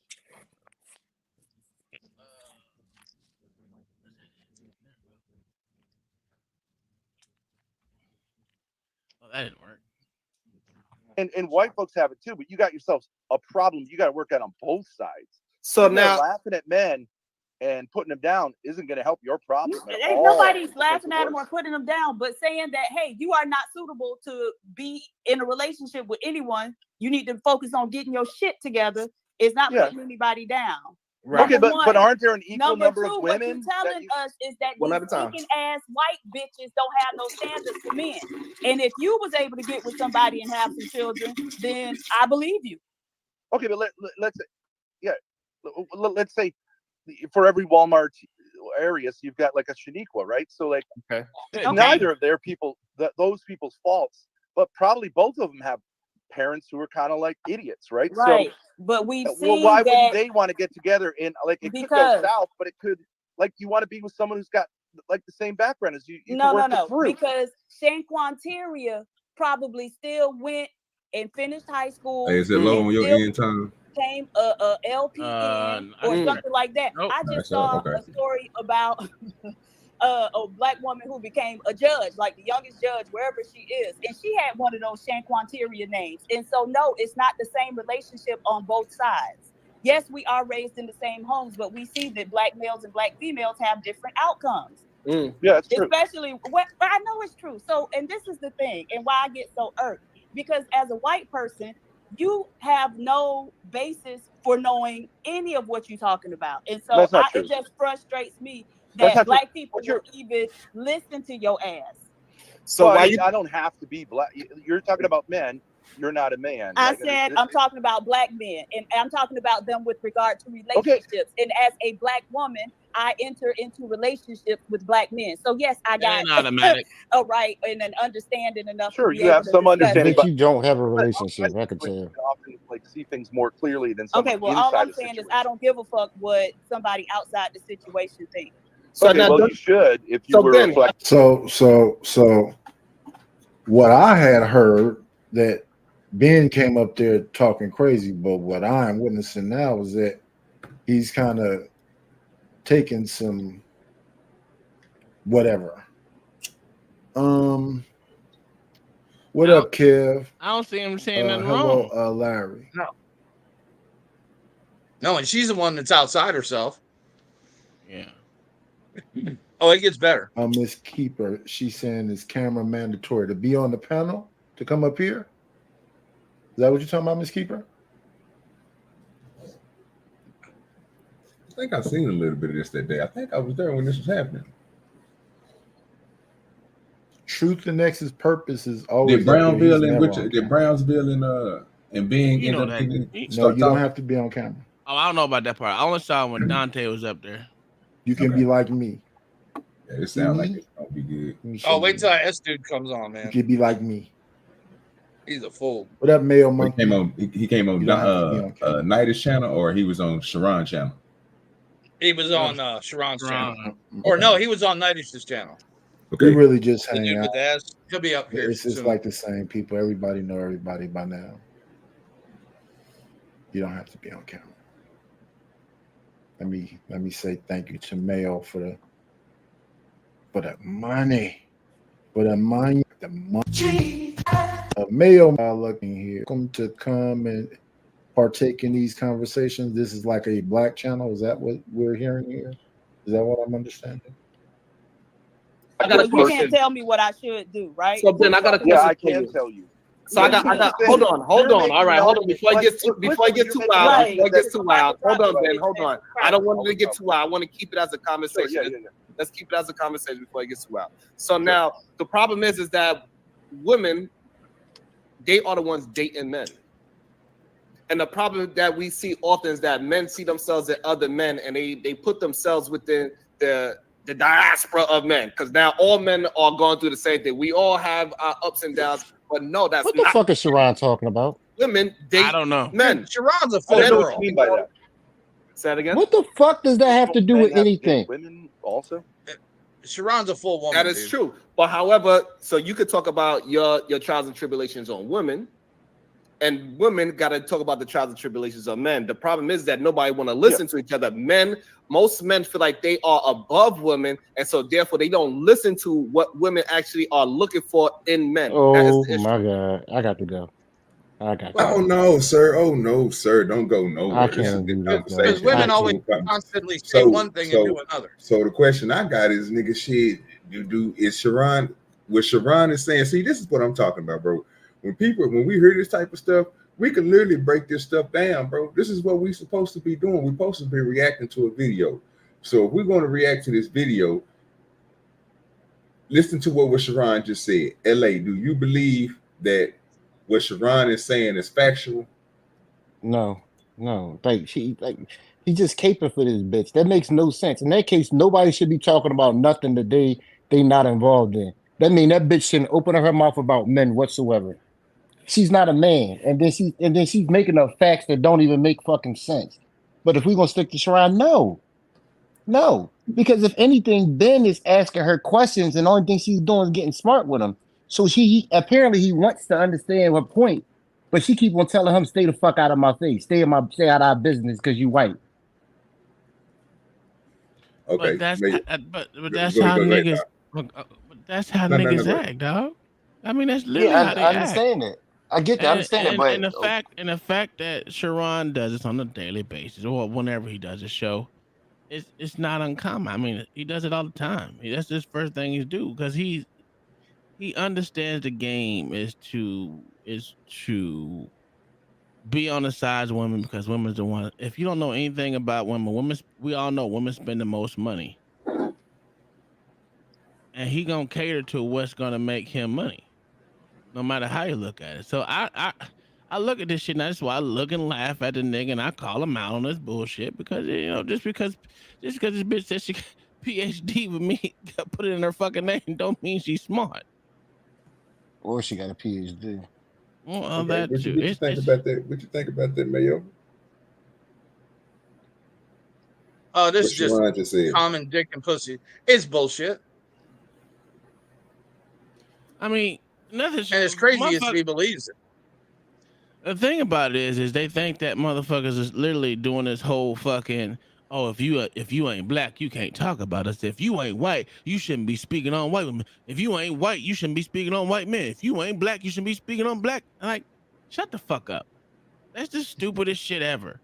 That didn't work. And white folks have it too, but you got yourselves a problem you got to work out on both sides. So now laughing at men and putting them down isn't going to help your problem. Nobody's laughing at them or putting them down, but saying that, hey, you are not suitable to be in a relationship with anyone. You need to focus on getting your shit together. It's not putting anybody down. Right. Okay, but aren't there an equal number of women? What you're telling us is that these stinking ass white bitches don't have no standards for men. And if you was able to get with somebody and have some children, then I believe you. Okay, but let's say for every Walmart area, so you've got like a Shaniqua, right? So like, neither of their people, those people's faults, but probably both of them have parents who are kind of like idiots, right? Right. So, but we've seen why that wouldn't they want to get together and like it could go south, but it could like you want to be with someone who's got like the same background as you. No, because Shanquanteria probably still went and finished high school. Hey, is it low on your end time? Came a LPN or something like that. Nope. I just saw a story about a Black woman who became a judge, like the youngest judge wherever she is, and she had one of those Shanquanteria names. And so no, it's not the same relationship on both sides. Yes, we are raised in the same homes, but we see that Black males and Black females have different outcomes. Yeah, it's true. Especially what I know it's true. So, and this is the thing, and why I get so irked, because as a white person, you have no basis for knowing any of what you're talking about. And so it just frustrates me that Black people will even listen to your ass. So I don't have to be Black. You're talking about men. You're not a man. I said I'm talking about Black men, and I'm talking about them with regard to relationships. And as a Black woman, I enter into relationships with Black men. So yes, I got a right and an understanding enough. Sure, you have some understanding, but you don't have a relationship. I could tell. Often like see things more clearly than someone. Okay, well, all I'm saying is I don't give a fuck what somebody outside the situation thinks. So okay, now, well, you should if you so were Ben, reflecting. So what I had heard that Ben came up there talking crazy, but what I'm witnessing now is that he's kind of taking some whatever. What up, Kev? I don't see him saying nothing Hello, wrong. Larry. No, and she's the one that's outside herself. Yeah. Oh, it gets better. Miss Keeper, she's saying is camera mandatory to be on the panel to come up here? Is that what you're talking about, Miss Keeper? I think I've seen a little bit of this that day. I think I was there when this was happening. Truth and X's purpose is always Did Brownsville and Bing You end know up that. getting No, you don't have to be on camera. Oh, I don't know about that part. I only saw when Dante was up there. You can be like me. Yeah, it sounds like it's gonna be good. Oh, wait till that S dude comes on, man. You can be like me. He's a fool. What up, Mayo He Monkey? came on Night's channel, or he was on Sharon channel. He was on Sharon's channel. Or no, he was on Nightish's channel. We really just The hang dude out. with the ass. He'll be up here It's soon. like the same people. Everybody know everybody by now. You don't have to be on camera. Let me say thank you to Mayo for the money. For the money. The money. Mayo looking here. Welcome to come and partake in these conversations. This is like a black channel. Is that what we're hearing here? Is that what I'm understanding? Well, you can't tell me what I should do, right? So Ben, I got a question. Yeah, I for can you. tell you. So I got. Hold on. All right, hold on. Before I get too wild. Hold on, Ben. Hold on. I don't want it to get too wild. I want to keep it as a conversation. Yeah. Let's keep it as a conversation before it gets too wild. So now the problem is that women, they are the ones dating men. And the problem that we see often is that men see themselves as other men, and they put themselves within the diaspora of men, because now all men are going through the same thing. We all have our ups and downs, but no, that's What the fuck is Sharon talking about? Women date I don't know. men. Sharon's a I full don't know what girl. you mean by that. Say that again. What the fuck does that have to do with Men have to date anything? Women also. Sharon's a full woman. That is true. But however, so you could talk about your trials and tribulations on women, and women got to talk about the trials and tribulations of men. The problem is that nobody want to listen to each other. Most men feel like they are above women, and so therefore they don't listen to what women actually are looking for in men. Oh my God. I got to go. Oh no, sir. Oh no, sir. Don't go nowhere. I This is can't the do this, conversation. Because women This is always the conversation. constantly say one thing and do another. So the question I got is, nigga, shit. Is Sharon? What Sharon is saying? See, this is what I'm talking about, bro. When we hear this type of stuff, we can literally break this stuff down, bro. This is what we're supposed to be doing. We're supposed to be reacting to a video. So if we're going to react to this video, listen to what Sharon just said. LA, do you believe that what Sharon is saying is factual? No. Like he just caping for this bitch. That makes no sense. In that case, nobody should be talking about nothing that they not involved in. That mean that bitch shouldn't open her mouth about men whatsoever. She's not a man, and then she's making up facts that don't even make fucking sense. But if we're gonna stick to Sharon, no, because if anything, Ben is asking her questions, and the only thing she's doing is getting smart with him. So he apparently he wants to understand her point, but she keep on telling him, "Stay the fuck out of my face, stay out of our business, because you white." Okay, But that's that's go how ahead, niggas. But that's how niggas No. act, dog. I mean, that's literally how they I act. understand it. I get that. I understand it, but the fact that Sharon does this on a daily basis, or whenever he does a show, it's not uncommon. I mean, he does it all the time. That's his first thing he's do, because he understands the game is to be on the sides of women, because women's the one. If you don't know anything about women, we all know women spend the most money, and he gonna cater to what's gonna make him money, no matter how you look at it. So I look at this shit, and that's why I look and laugh at the nigga, and I call him out on this bullshit, because just because this bitch said she got PhD with me, put it in her fucking name, don't mean she's smart. or she got a PhD. Well, Okay, that what too. you think about that? What you think about that, Mayo? Oh, this What is just Sharon just said. common dick and pussy. It's bullshit. I mean, nothing. And it's crazy as he believes it. The thing about it is they think that motherfuckers is literally doing this whole fucking, oh, if you ain't black, you can't talk about us. If you ain't white, you shouldn't be speaking on white women. If you ain't white, you shouldn't be speaking on white men. If you ain't black, you shouldn't be speaking on black. Like, shut the fuck up. That's the stupidest shit ever.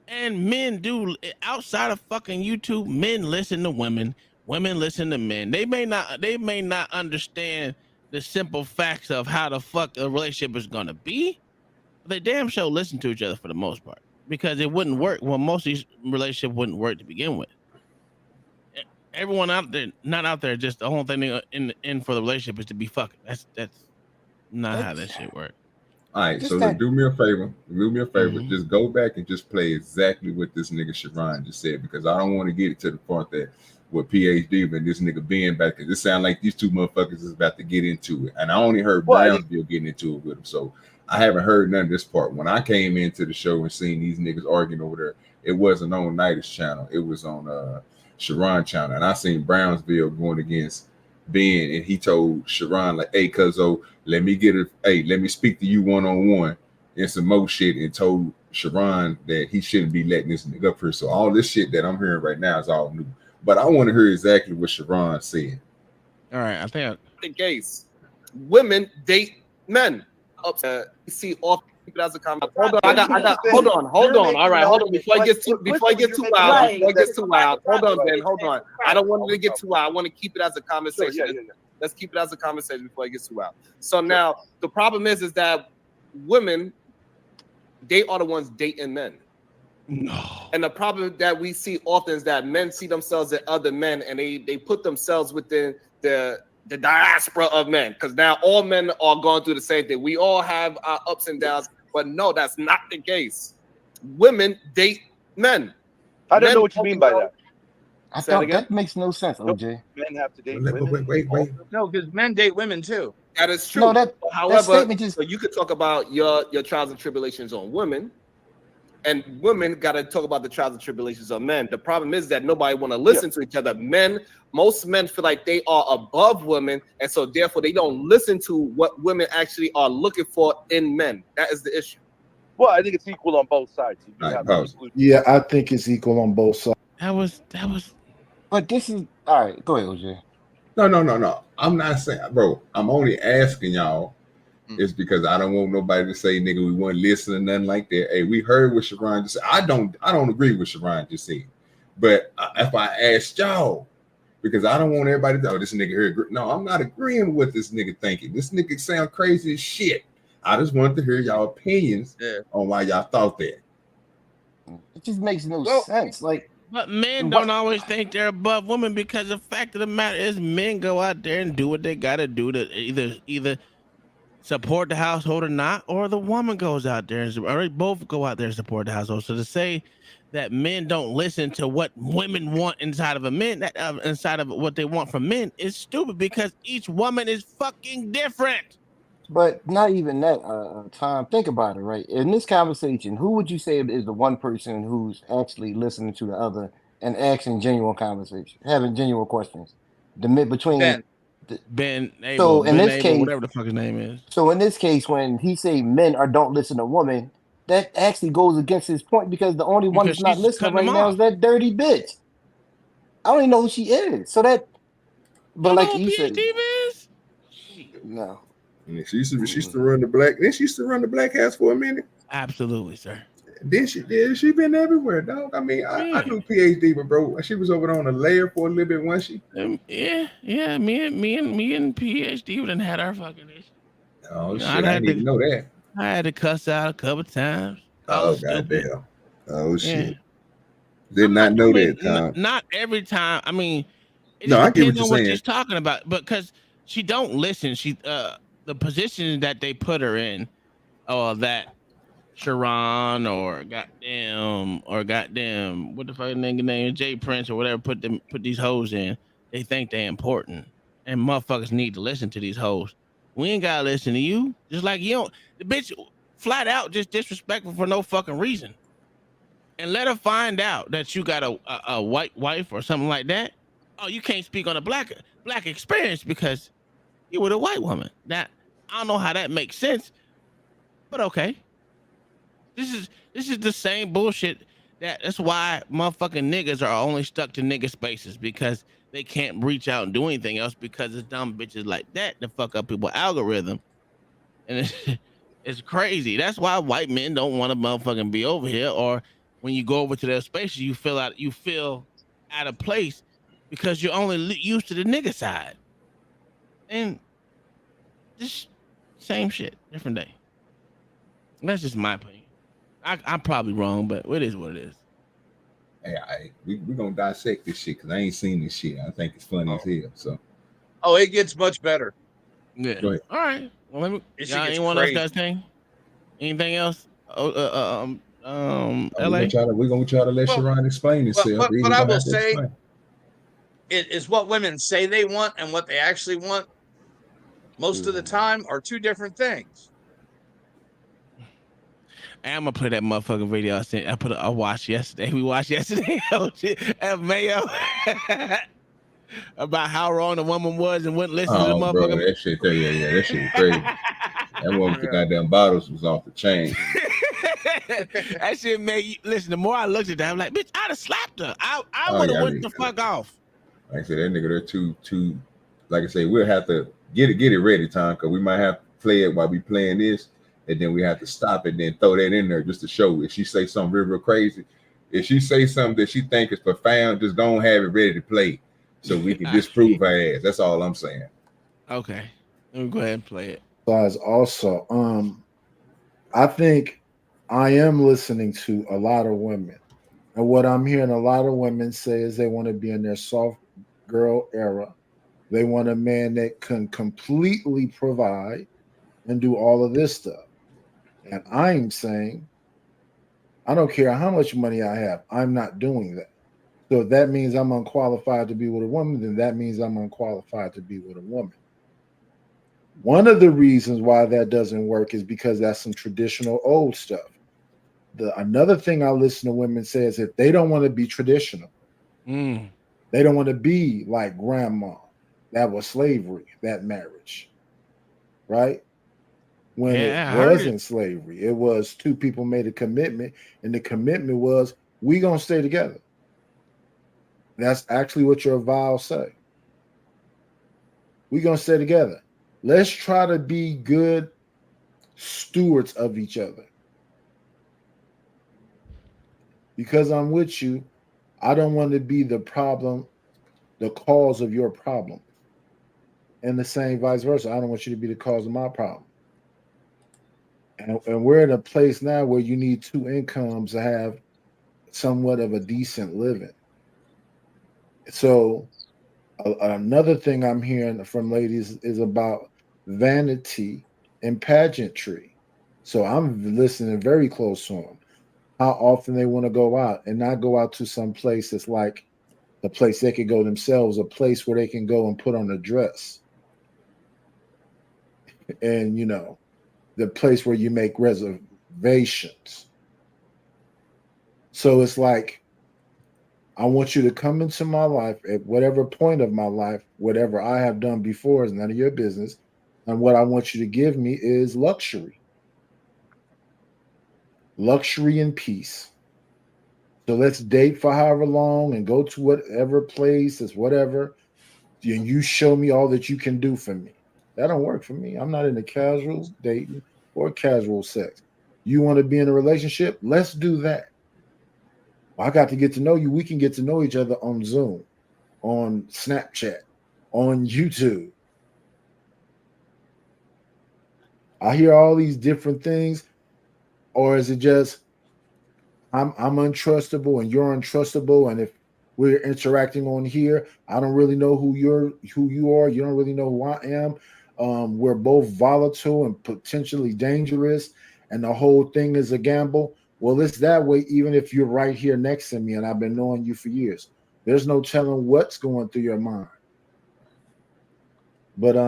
And men do, outside of fucking YouTube, men listen to women, women listen to men. They may not understand the simple facts of how the fuck a relationship is gonna be. They damn sure listen to each other for the most part, because it wouldn't work. Well, most of these relationships wouldn't work to begin with. Everyone out there, not out there, just the whole thing in for the relationship is to be fucking. That's not how that shit works. All right, so look, do me a favor. Just go back and just play exactly what this nigga Sharon just said, because I don't want to get it to the point that with PhD and this nigga being back, because it sounds like these two motherfuckers is about to get into it, and I only heard Brownsville getting into it with him, so I haven't heard none of this part. When I came into the show and seen these niggas arguing over there, it wasn't on Nida's channel, it was on Sharon channel, and I seen Brownsville going against Ben, and he told Sharon like, "Hey, cuzzo, let me speak to you one-on-one," and some more shit, and told Sharon that he shouldn't be letting this nigga up here. So all this shit that I'm hearing right now is all new, but I want to hear exactly what Sharon said. All right, I think the case. Women date men. You see off it as a comment. Hold on. All right, hold on. Before I get too loud. Hold on, Ben. Hold on. I don't want it to get too loud. I want to keep it as a conversation. Sure, yeah. Let's keep it as a conversation before I get too loud. So now the problem is that women, they are the ones dating men. No. And the problem that we see often is that men see themselves as other men, and they put themselves within the diaspora of men, because now all men are going through the same thing. We all have our ups and downs, but no, that's not the case. Women date men. I don't know what you mean by that. I thought that makes no sense, OJ. Men have to date women. Wait. No, because men date women too. That is true. No, however, so you could talk about your trials and tribulations on women, and women got to talk about the trials and tribulations of men. The problem is that nobody want to listen to each other. Most men feel like they are above women, and so therefore they don't listen to what women actually are looking for in men. That is the issue. Well, I think it's equal on both sides. Yeah, I think it's equal on both sides. That was. But this is all right. Go ahead, OJ. No. I'm not saying, bro. I'm only asking y'all. It's because I don't want nobody to say, nigga, we weren't listening, nothing like that. Hey, we heard what Sharon just said. I don't agree with Sharon just said. But if I asked y'all, because I don't want everybody to, this nigga here. No, I'm not agreeing with this nigga thinking. This nigga sound crazy as shit. I just wanted to hear y'all opinions on why y'all thought that. It just makes no sense. Like, but men don't always think they're above women, because the fact of the matter is men go out there and do what they got to do to either support the household or not, or the woman goes out there and, or they both go out there and support the household. So to say that men don't listen to what women want inside of a man, inside of what they want from men, is stupid, because each woman is fucking different. But not even that, Tom. Think about it, right? In this conversation, who would you say is the one person who's actually listening to the other and asking genuine conversation, having genuine questions? Between Ben Abel, so in Ben this Abel, case, whatever the fuck his name is. So in this case, when he say men don't listen to women, that actually goes against his point, because the only one that's not listening right now is that dirty bitch. I don't even know who she is. So that, but like you said, no. She used to run the black. Then she used to run the Black House for a minute. Absolutely, sir. Then she been everywhere, dog. I mean, I knew PhD, but bro, she was over there on the layer for a little bit, wasn't she? Yeah. Me and PhD would have had our fucking issue. Oh shit! I didn't even know that. I had to cuss out a couple times. Oh goddamn! Oh shit! Did not know that, Tom. Not every time. I mean, it no, I get depends what on you're what saying. she's talking about, because she don't listen. She the position that they put her in, that Sharon or goddamn what the fuck nigga name, Jay Prince or whatever, put these hoes in. They think they're important, and motherfuckers need to listen to these hoes. We ain't gotta listen to you. Just like you don't, the bitch flat out just disrespectful for no fucking reason. and let her find out that you got a white wife or something like that. Oh, you can't speak on a black experience because you with a white woman. That I don't know how that makes sense, but okay. This is the same bullshit. That's why motherfucking niggas are only stuck to nigga spaces because they can't reach out and do anything else because it's dumb bitches like that fuck up people's algorithm. And it's crazy. That's why white men don't want to motherfucking be over here. Or when you go over to their spaces, you feel out of place because you're only used to the nigga side. And just same shit, different day. That's just my opinion. I'm probably wrong, but it is what it is. Hey, we're gonna dissect this shit because I ain't seen this shit. I think it's funny as hell. So it gets much better. Yeah. Go ahead. All right. Well, let me. This Y'all, shit gets anyone else crazy. got anything? Anything else? LA. We're gonna try to let Sharon explain himself. But I will say, it is what women say they want and what they actually want. Most of the time, are two different things. I'm gonna play that motherfucking video I sent. I watched yesterday. We watched yesterday. Oh shit, at Mayo about how wrong the woman was and wouldn't listen to the Oh, bro, motherfucking. that shit. Yeah, that shit was crazy. That one with the goddamn bottles was off the chain. That shit made you listen. The more I looked at that, I'm like, bitch, I'd have slapped her. I would have went the fuck off. Like I said, that nigga, they're too. Like I say, we'll have to get it ready, Tom, because we might have to play it while we playing this, and then we have to stop it and then throw that in there just to show. If she say something real crazy, if she say something that she think is profound, just go and have it ready to play, so we can disprove her ass. That's all I'm saying. Okay, let me go ahead and play it. Also, I think I am listening to a lot of women, and what I'm hearing a lot of women say is they want to be in their soft girl era. They want a man that can completely provide and do all of this stuff. And I'm saying, I don't care how much money I have, I'm not doing that. So if that means I'm unqualified to be with a woman, then that means I'm unqualified to be with a woman. One of the reasons why that doesn't work is because that's some traditional old stuff. Another thing I listen to women say is that they don't want to be traditional. They don't want to be like grandma. That was slavery, that marriage, right? When it wasn't slavery, it was two people made a commitment, and the commitment was we gonna stay together. That's actually what your vows say. We gonna stay together. Let's try to be good stewards of each other. Because I'm with you, I don't want to be the problem, the cause of your problem. And the same vice versa. I don't want you to be the cause of my problem. And we're in a place now where you need two incomes to have somewhat of a decent living. So another thing I'm hearing from ladies is about vanity and pageantry. So I'm listening very close to them. How often they want to go out and not go out to some place that's like a place they could go themselves, a place where they can go and put on a dress. And, the place where you make reservations. So it's like, I want you to come into my life at whatever point of my life, whatever I have done before is none of your business. And what I want you to give me is luxury. Luxury and peace. So let's date for however long and go to whatever place, it's whatever. And you show me all that you can do for me. That don't work for me. I'm not into casual dating or casual sex. You want to be in a relationship? Let's do that. I got to get to know you. We can get to know each other on Zoom, on Snapchat, on YouTube. I hear all these different things, or is it just I'm untrustable and you're untrustable, and if we're interacting on here, I don't really know who you are. You don't really know who I am. We're both volatile and potentially dangerous, and the whole thing is a gamble. Well, it's that way even if you're right here next to me and I've been knowing you for years. There's no telling what's going through your mind. But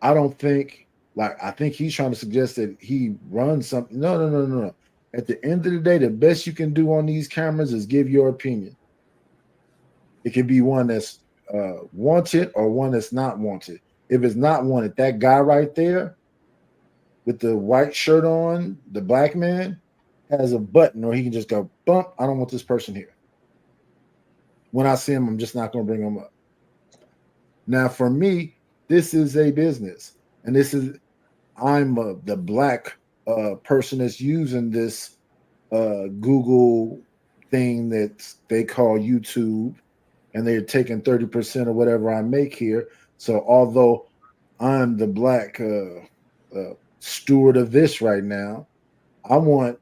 I don't think, I think he's trying to suggest that he runs something. No. At the end of the day, the best you can do on these cameras is give your opinion. It can be one that's wanted or one that's not wanted. If it's not wanted, that guy right there with the white shirt on, the black man, has a button, or he can just go, bump, I don't want this person here. When I see him, I'm just not going to bring him up. Now, for me, this is a business, and I'm the black person that's using this Google thing that they call YouTube, and they're taking 30% of whatever I make here. So although I'm the black steward of this right now, I want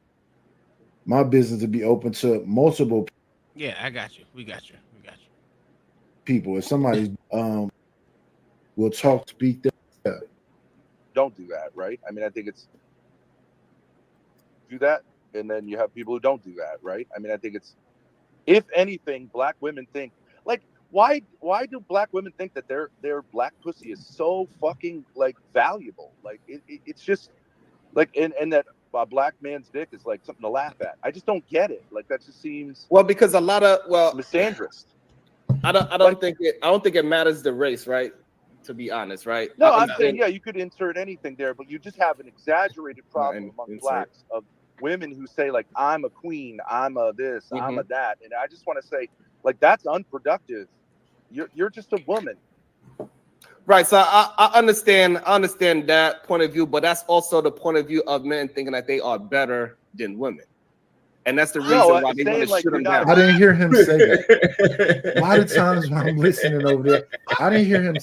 my business to be open to multiple Yeah, I got you. We got you. people. If somebody will speak there. Don't do that, right? I mean, I think it's do that, and then you have people who don't do that, right? I mean, I think it's, if anything, black women think like, why do black women think that their black pussy is so fucking like valuable? Like it's just like, and that a black man's dick is like something to laugh at. I just don't get it. Like that just seems because a lot of misandrist. I don't think it matters the race, right? To be honest, right? No, I'm saying, yeah, you could insert anything there, but you just have an exaggerated problem among blacks of women who say like, I'm a queen, I'm a this, I'm a that, and I just want to say like that's unproductive. You're just a woman. Right. So I understand that point of view, but that's also the point of view of men thinking that they are better than women. And that's the reason why they want to shoot them down. I didn't hear him say that. A lot of times when I'm listening over there, I didn't hear him.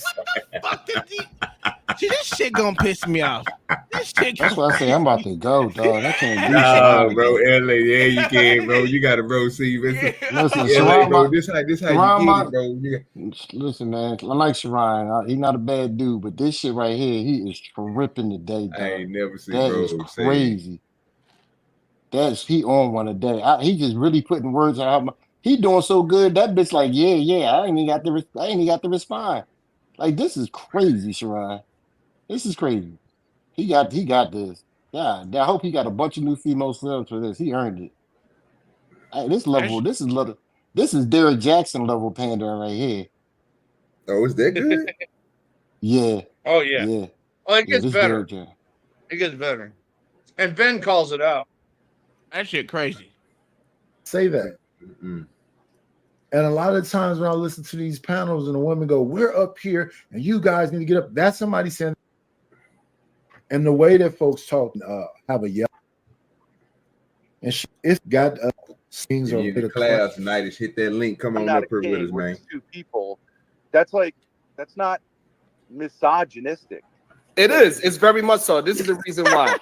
See, this shit gonna piss me off. This shit. That's why I say I'm about to go, dog. I can't do No, bro, LA, yeah, you can, bro. You got to, bro. See, listen, LA, bro. This how you get it, bro. Listen, man. I like Sharon. He's not a bad dude, but this shit right here, he is tripping today, dog. I ain't never seen that bro is say crazy. He on one today. He just really putting words out. He doing so good. That bitch like, yeah. I ain't even got to respond. Like, this is crazy, Sharon. This is crazy. He got this. Yeah, I hope he got a bunch of new female subs for this. He earned it. Hey, this is Derek Jackson level pandering right here. Oh, is that good? Yeah. Oh yeah. Yeah. Oh, it gets better. Derek, it gets better. And Ben calls it out. That shit crazy. Say that. And a lot of times when I listen to these panels and the women go, we're up here and you guys need to get up. That's somebody saying, and the way that folks talk, have a yell. And it's got things in the class tonight. Is hit that link. Come on up here with us, man. Two people. That's not misogynistic. It is. It's very much so. This is the reason why.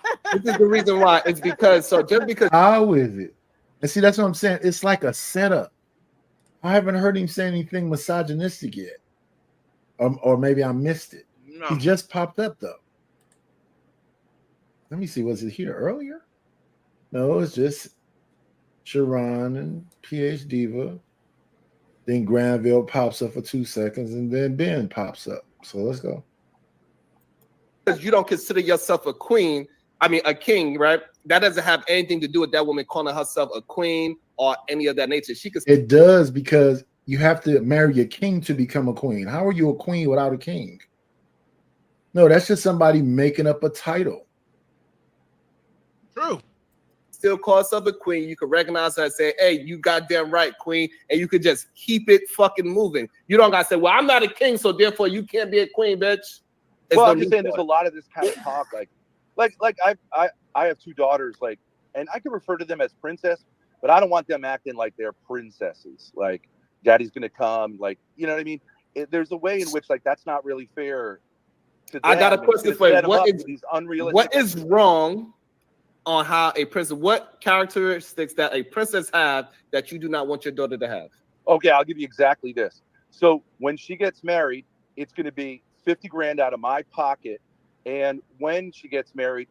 It's because just because. How is it? And see, that's what I'm saying. It's like a setup. I haven't heard him say anything misogynistic yet, or maybe I missed it. No. He just popped up though. Let me see. Was it here earlier? No, it's just Sharon and PH Diva. Then Granville pops up for 2 seconds, and then Ben pops up. So let's go. Because you don't consider yourself a queen, a king, right? That doesn't have anything to do with that woman calling herself a queen or any of that nature. It does, because you have to marry a king to become a queen. How are you a queen without a king? No, that's just somebody making up a title. True. Still call herself a queen. You can recognize her and say, hey, you goddamn right, queen. And you could just keep it fucking moving. You don't got to say, well, I'm not a king, so therefore you can't be a queen, bitch. Well, I'm just saying there's a lot of this kind of talk. Like I have 2 daughters, like, and I can refer to them as princess, but I don't want them acting like they're princesses. Like, daddy's going to come, like, you know what I mean? There's a way in which, like, that's not really fair to them. I got a question for you. What is wrong on how a princess, what characteristics that a princess have that you do not want your daughter to have? Okay, I'll give you exactly this. So when she gets married, it's going to be 50 grand out of my pocket. And when she gets married,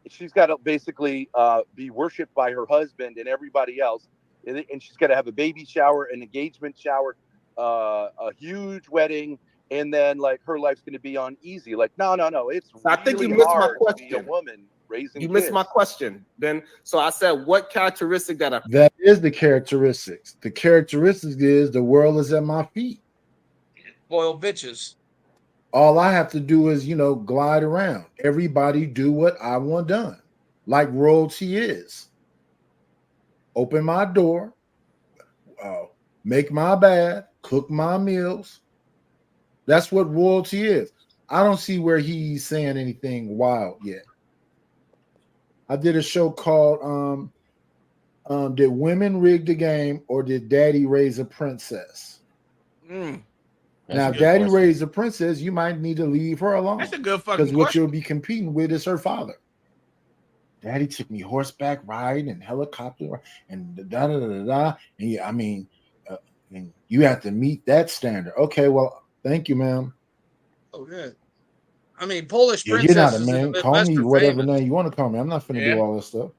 she's got to basically be worshipped by her husband and everybody else. And she's got to have a baby shower, an engagement shower, a huge wedding. And then like her life's going to be on easy. Like, no. It's I think you really missed my hard question. to be a woman raising You missed kids. my question. Then, so I said, what characteristic that That is the characteristics. The characteristics is the world is at my feet. Boiled bitches. All I have to do is, glide around. Everybody do what I want done, like royalty is. Open my door, make my bed, cook my meals. That's what royalty is. I don't see where he's saying anything wild yet. I did a show called Did Women Rig the Game or Did Daddy Raise a Princess? Now, if Daddy raised a princess, you might need to leave her alone. That's a good fucking Because what question. you'll be competing with is her father. Daddy took me horseback riding and helicopter and da da da da da. And yeah, and you have to meet that standard. Okay, well, thank you, ma'am. Oh, good. I mean, Polish Yeah, you're not a princesses in the man. Call Midwest me are whatever famous. name you want to call me. I'm not finna do all this stuff.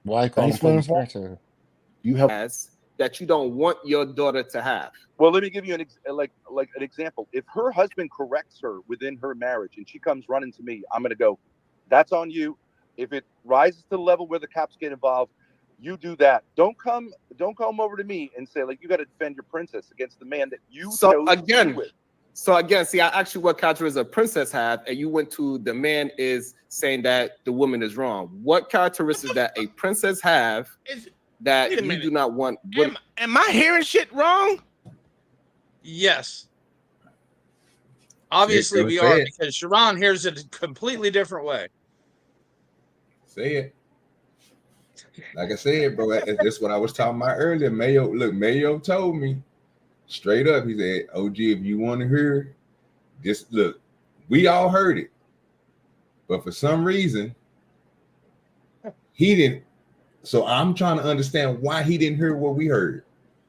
Why call Thanks him for Polish informing. princess? You have that you don't want your daughter to have. Well, let me give you an example. If her husband corrects her within her marriage and she comes running to me, I'm going to go, that's on you. If it rises to the level where the cops get involved, you do that. Don't come over to me and say, like, you got to defend your princess against the man that you chose to be with. So again, see, I asked you what characteristics a princess have, and you went to the man is saying that the woman is wrong. What characteristics that a princess have that you do not want? Am I hearing shit wrong? Yes. Obviously, we are, because Sharon hears it a completely different way. Say it. Like I said, bro, that's what I was talking about earlier. Mayo told me straight up. He said, OG, if you want to hear, just look, we all heard it. But for some reason, he didn't. So I'm trying to understand why he didn't hear what we heard.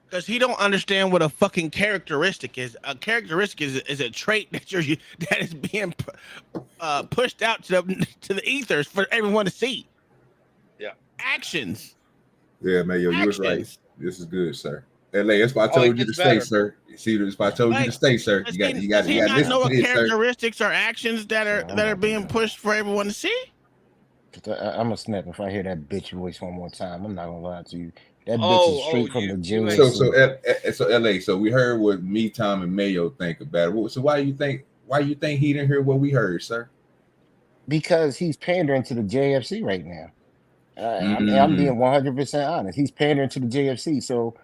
Because he don't understand what a fucking characteristic is. A characteristic is a trait that is being pushed out to the ethers for everyone to see. Yeah. Actions. Yeah, Mayo, you was right. This is good, sir. LA, that's why I told you to stay, sir. See, that's why I told you to stay, sir. You got Does he not listen know to what this, sir. characteristics or actions that are being pushed for everyone to see? I'm gonna snap if I hear that bitch voice one more time. I'm not gonna lie to you. That bitch is straight from the jail. So LA. So we heard what me, Tom, and Mayo think about it. So why you think he didn't hear what we heard, sir? Because he's pandering to the JFC right now. I'm being 100% honest. He's pandering to the JFC. So,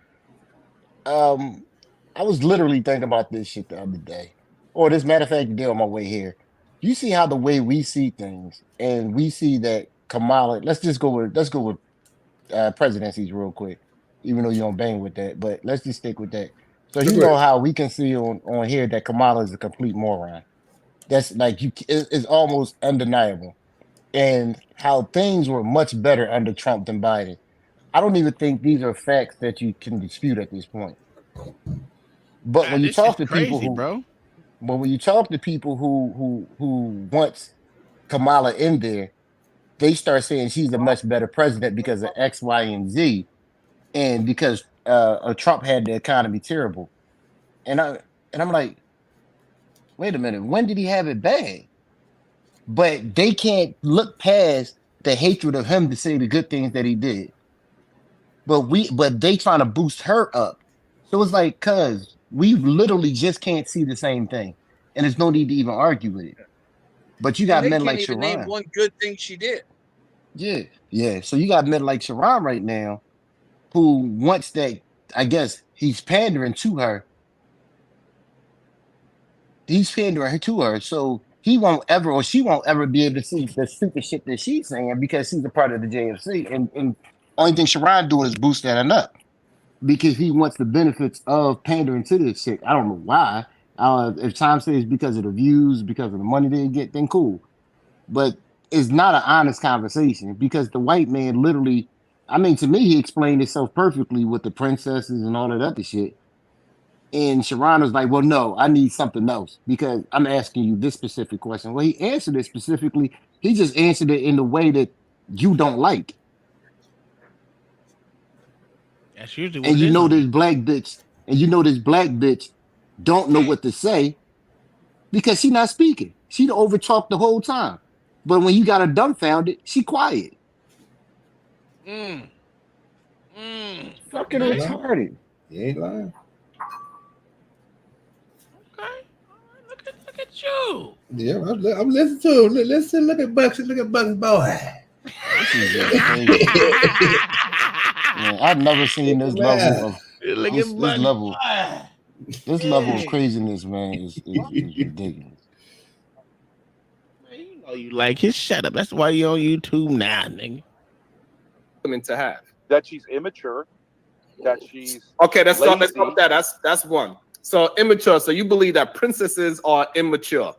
I was literally thinking about this shit the other day, or this matter of fact, today on my way here. You see how the way we see things, and we see that Kamala. Let's go with presidencies real quick, even though you don't bang with that. But let's just stick with that. So you know how we can see on here that Kamala is a complete moron. That's like it's almost undeniable. And how things were much better under Trump than Biden. I don't even think these are facts that you can dispute at this point. But when you talk to people when you talk to people who wants Kamala in there, they start saying she's a much better president because of X, Y, and Z, and because Trump had the economy terrible. And I'm like, wait a minute, when did he have it bad? But they can't look past the hatred of him to say the good things that he did. But they trying to boost her up. So it's like, cuz we literally just can't see the same thing. And there's no need to even argue with it. But you got And they men can't like even Sharon. name one good thing she did. Yeah. So you got men like Sharon right now who wants that, I guess he's pandering to her. So he won't ever, or she won't ever be able to see the stupid shit that she's saying because she's a part of the JFC. And only thing Sharon doing is boost that up because he wants the benefits of pandering to this shit. I don't know why. If Tom says because of the views, because of the money they get, then cool. But it's not an honest conversation because the white man literally, to me, he explained himself perfectly with the princesses and all that other shit. And Sharon was like, well, no, I need something else because I'm asking you this specific question. Well, he answered it specifically. He just answered it in the way that you don't like. That's usually what And it is. this black bitch don't know what to say because she's not speaking. She'd over talk the whole time. But when you got her dumbfounded, she quiet. Fucking retarded. You ain't lying. Look at you. Yeah, I'm listening to him. Listen, look at Bucks boy. This is just crazy. Man, I've never seen this level of this level of craziness, man, is ridiculous. Man, you know you like his shut up. That's why you on YouTube now, nigga. Women to have that she's immature, that she's okay. Let's lazy. start with that. That's one. So immature. So you believe that princesses are immature?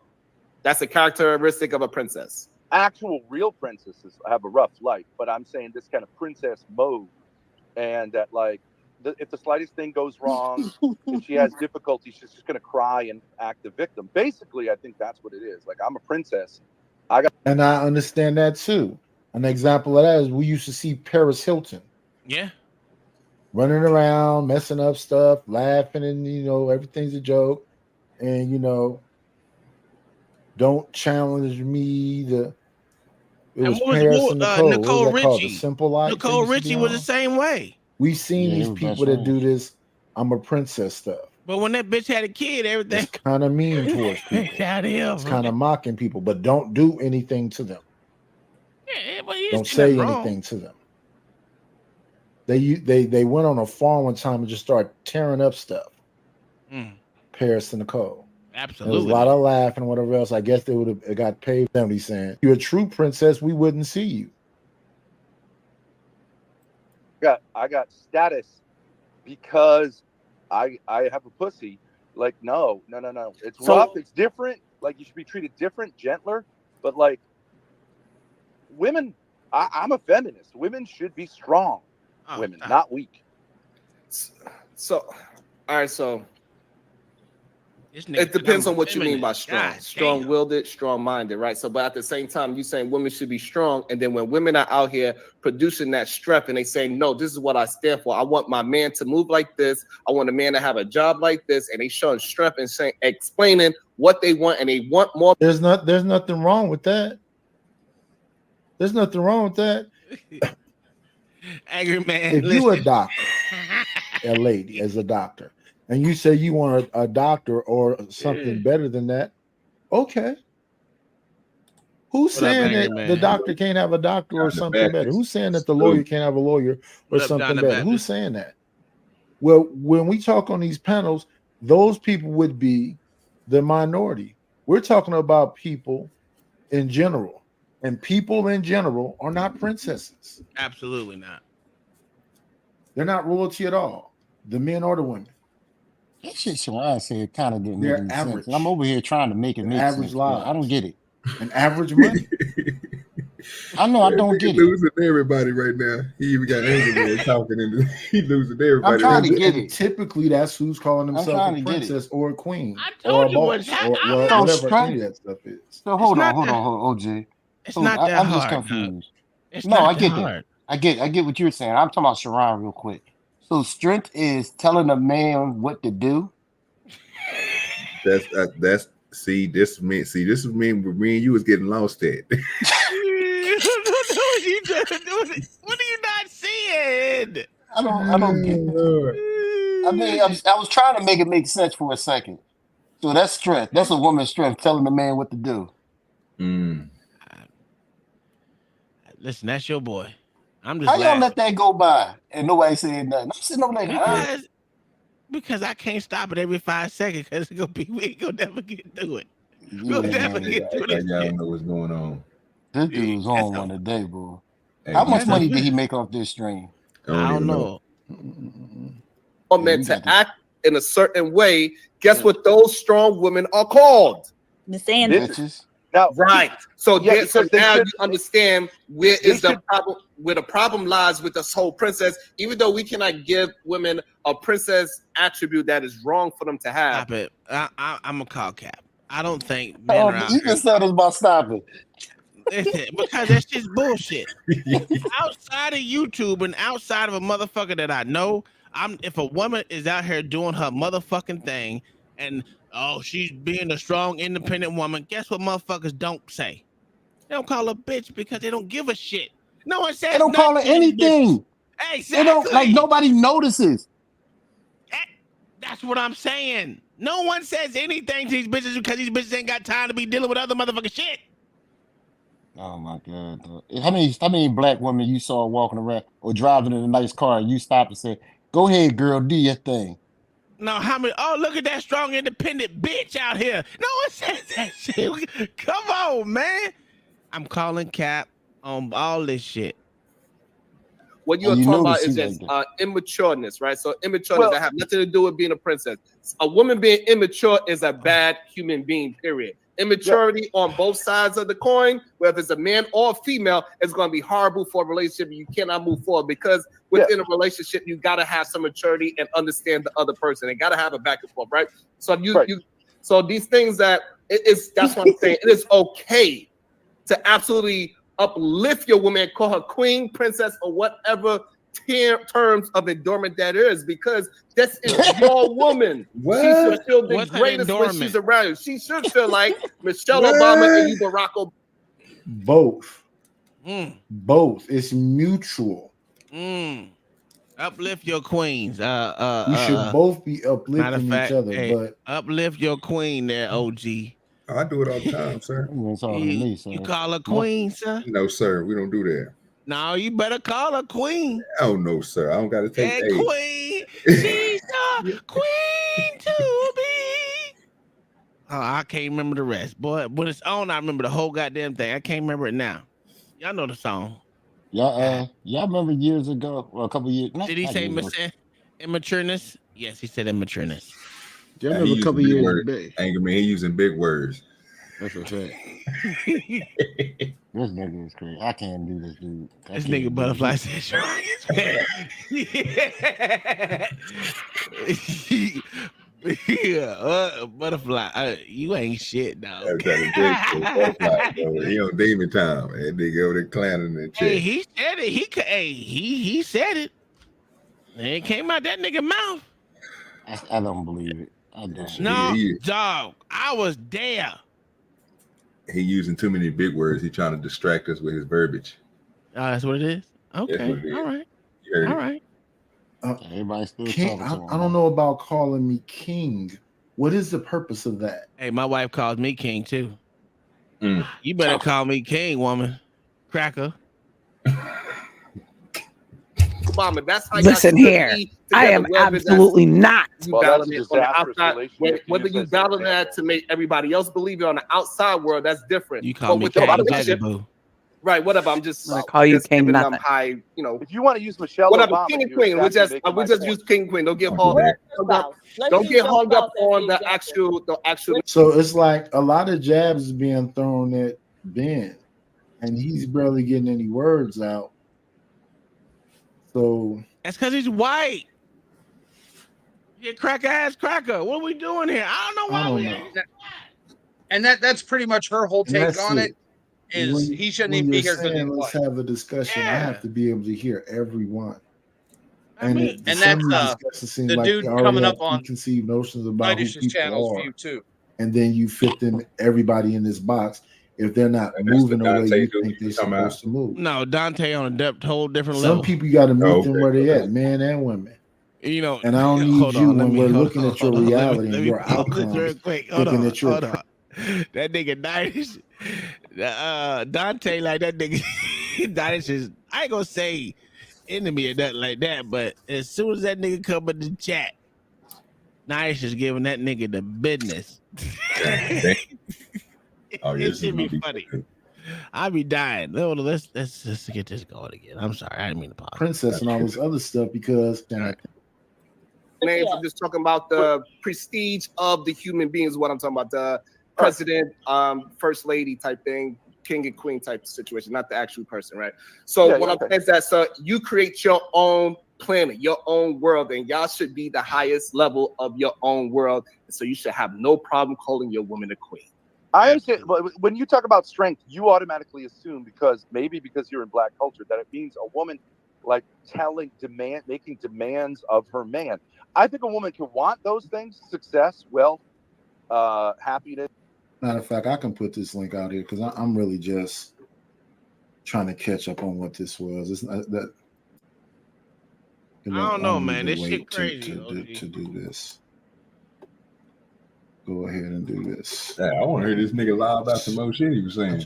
That's a characteristic of a princess. Actual real princesses have a rough life, but I'm saying this kind of princess mode, and that like if the slightest thing goes wrong, if she has difficulty, she's just going to cry and act the victim. Basically, I think that's what it is. Like, I'm a princess. And I understand that too. An example of that is we used to see Paris Hilton. Yeah. Running around, messing up stuff, laughing, and everything's a joke. And don't challenge me. It was Paris and Nicole. Nicole what was that called? Richie. The Simple Life. Nicole Richie was the same way. We've seen these people that do this I'm a princess stuff. But when that bitch had a kid, everything kind of mean towards people. It's kind of mocking people, but don't do anything to them. Yeah, but don't say anything to them. They went on a farm one time and just started tearing up stuff. Paris and Nicole. Absolutely. There was a lot of laughing and whatever else. I guess they would have got paid. Somebody saying, "You're a true princess, we wouldn't see you." I got status because I have a pussy. Like, no. It's rough. It's different. Like, you should be treated different, gentler. But like, women, I'm a feminist. Women should be strong. Women, not weak. So, all right. So it depends on what you mean by strong. Strong-willed, strong-minded, right? So, but at the same time, you're saying women should be strong, and then when women are out here producing that strength, and they say, "No, this is what I stand for. I want my man to move like this. I want a man to have a job like this," and they showing strength and saying, explaining what they want, and they want more. There's nothing wrong with that. There's nothing wrong with that. Angry man. If you a doctor, a lady as a doctor, and you say you want a doctor or something better than that, okay. Who's saying that the doctor can't have a doctor or something better? Who's saying that the lawyer can't have a lawyer or something better? Who's saying that? Well, when we talk on these panels, those people would be the minority. We're talking about people in general, and people in general are not princesses. Absolutely not. They're not royalty at all, the men or the women. That shit Sherrod said kind of didn't make They're any average. sense. I'm over here trying to make it make Average sense. lives. I don't get it. An average money. I know I don't get it. Losing everybody right now. He even got angry man talking into he losing everybody. I'm trying to get it. Typically, that's who's calling themselves a princess or a queen or a boss or whatever any of that stuff is. So hold on, OJ. It's not that I'm hard. just confused. It's No, not I get that that. hard. I get what you're saying. I'm talking about Sharon real quick. So strength is telling a man what to do. This is me where me and you was getting lost at. What are you not seeing? I don't get it. I mean, I was trying to make it make sense for a second. So that's strength. That's a woman's strength, telling a man what to do. Listen, that's your boy. I'm just How y'all let that go by and nobody said nothing? I'm sitting over there because I can't stop it every 5 seconds because we ain't gonna never get through it. We'll never get through this. Y'all know what's going on. This dude was on one today, bro. How much money did he make off this stream? I don't know. Or meant to act in a certain way. Guess what those strong women are called? Bitches. Now, right. So, yeah, so now you understand where is the problem? Where the problem lies with this whole princess. Even though we cannot give women a princess attribute that is wrong for them to have. Stop it. I'm a call cap. I don't think men are out you just said us about stopping. Listen, because that's just bullshit. Outside of YouTube and outside of a motherfucker that I know, if a woman is out here doing her motherfucking thing and she's being a strong, independent woman, guess what motherfuckers don't say? They don't call her bitch because they don't give a shit. No one says They don't call her nothing to these bitches. anything. Exactly. They don't like nobody notices. That's what I'm saying. No one says anything to these bitches because these bitches ain't got time to be dealing with other motherfucking shit. Oh my God. How many black women you saw walking around or driving in a nice car and you stopped and said, "Go ahead, girl, do your thing"? No, how many? Oh, look at that strong, independent bitch out here. No one says that shit. Come on, man. I'm calling cap on all this shit. What you're talking about is just immatureness, right? So immatureness that have nothing to do with being a princess. A woman being immature is a bad human being, period. Immaturity on both sides of the coin, whether it's a man or a female, is going to be horrible for a relationship. You cannot move forward because within a relationship, you got to have some maturity and understand the other person. And got to have a back and forth, right? So so these things that's what I'm saying. It is okay to absolutely uplift your woman, call her queen, princess, or whatever terms of endowment that is, because this is your woman. She should feel the greatest when she's around you. She should feel like Michelle Obama and you, Barack Obama. Both. It's mutual. Uplift your queens. We should both be uplifting each other, but uplift your queen there, OG. I do it all the time, sir. You call her queen, sir? No, sir. We don't do that. No, you better call her queen. Oh no, sir. I don't got to take Hey, A. queen. She's the queen to be. Oh, I can't remember the rest. Boy, when it's on, I remember the whole goddamn thing. I can't remember it now. Y'all know the song. Y'all remember years ago, or a couple years. Did he say immatureness? Yes, he said immatureness. Yeah, I remember a couple years back. Anger man, he using big words. That's a fact. This nigga is crazy. I can't do this, dude. This nigga butterfly said butterfly. You ain't shit, dog. He on demon time. That nigga over there clowning and Hey, he said it. He said it. And it came out that nigga mouth. I don't believe it. I don't. No, dog. I was there. He using too many big words. He trying to distract us with his verbiage. Oh, that's what it is. Okay. All right. All right. Everybody still king, I don't know about calling me king. What is the purpose of that? Hey, my wife calls me king too. You better call me king, woman. Cracker. Obama, that's how listen here. I am absolutely not. Whether you battle that to make everybody else believe it on the outside world, that's different. You call me king, right? Whatever. I'm just call you king. Them high, if you want to use Michelle whatever, Obama, king and queen. We just use king and queen. Don't get hung up on the actual. So it's like a lot of jabs is being thrown at Ben, and he's barely getting any words out. So that's because he's white. You cracker ass cracker. What are we doing here? I don't know why And that's pretty much her whole take on it. Is he shouldn't even be here because he's let's white. have a discussion. I have to be able to hear everyone. And that's the dude coming up on preconceived notions about who people channel's are, view too. and then you fit them everybody in this box. If they're not moving the way you think they're supposed to move. No, Dante on a whole different Some level. people you got to meet them where they at, men and women. You know, and I don't need you when we're looking at your reality and your outcomes. Looking at your that nigga Danish, Dante like that nigga. Danish is, I ain't gonna say enemy or nothing like that, but as soon as that nigga come in the chat, Danish is giving that nigga the business. It should be funny. I be dying. No, let's get this going again. I'm sorry, I didn't mean to pause. Princess and all this other stuff because names. I'm just talking about the prestige of the human beings. What I'm talking about, the president, first lady type thing, king and queen type situation, not the actual person, right? So what I'm saying is that so you create your own planet, your own world, and y'all should be the highest level of your own world. So you should have no problem calling your woman a queen. I understand, but when you talk about strength, you automatically assume because you're in black culture that it means a woman like making demands of her man. I think a woman can want those things: success, wealth, happiness. Matter of fact, I can put this link out here because I'm really just trying to catch up on what this was. It's not that. I don't know, need man. to This shit wait crazy. to do this. Go ahead and do this. Yeah, I want to hear this nigga lie about some more shit he was saying.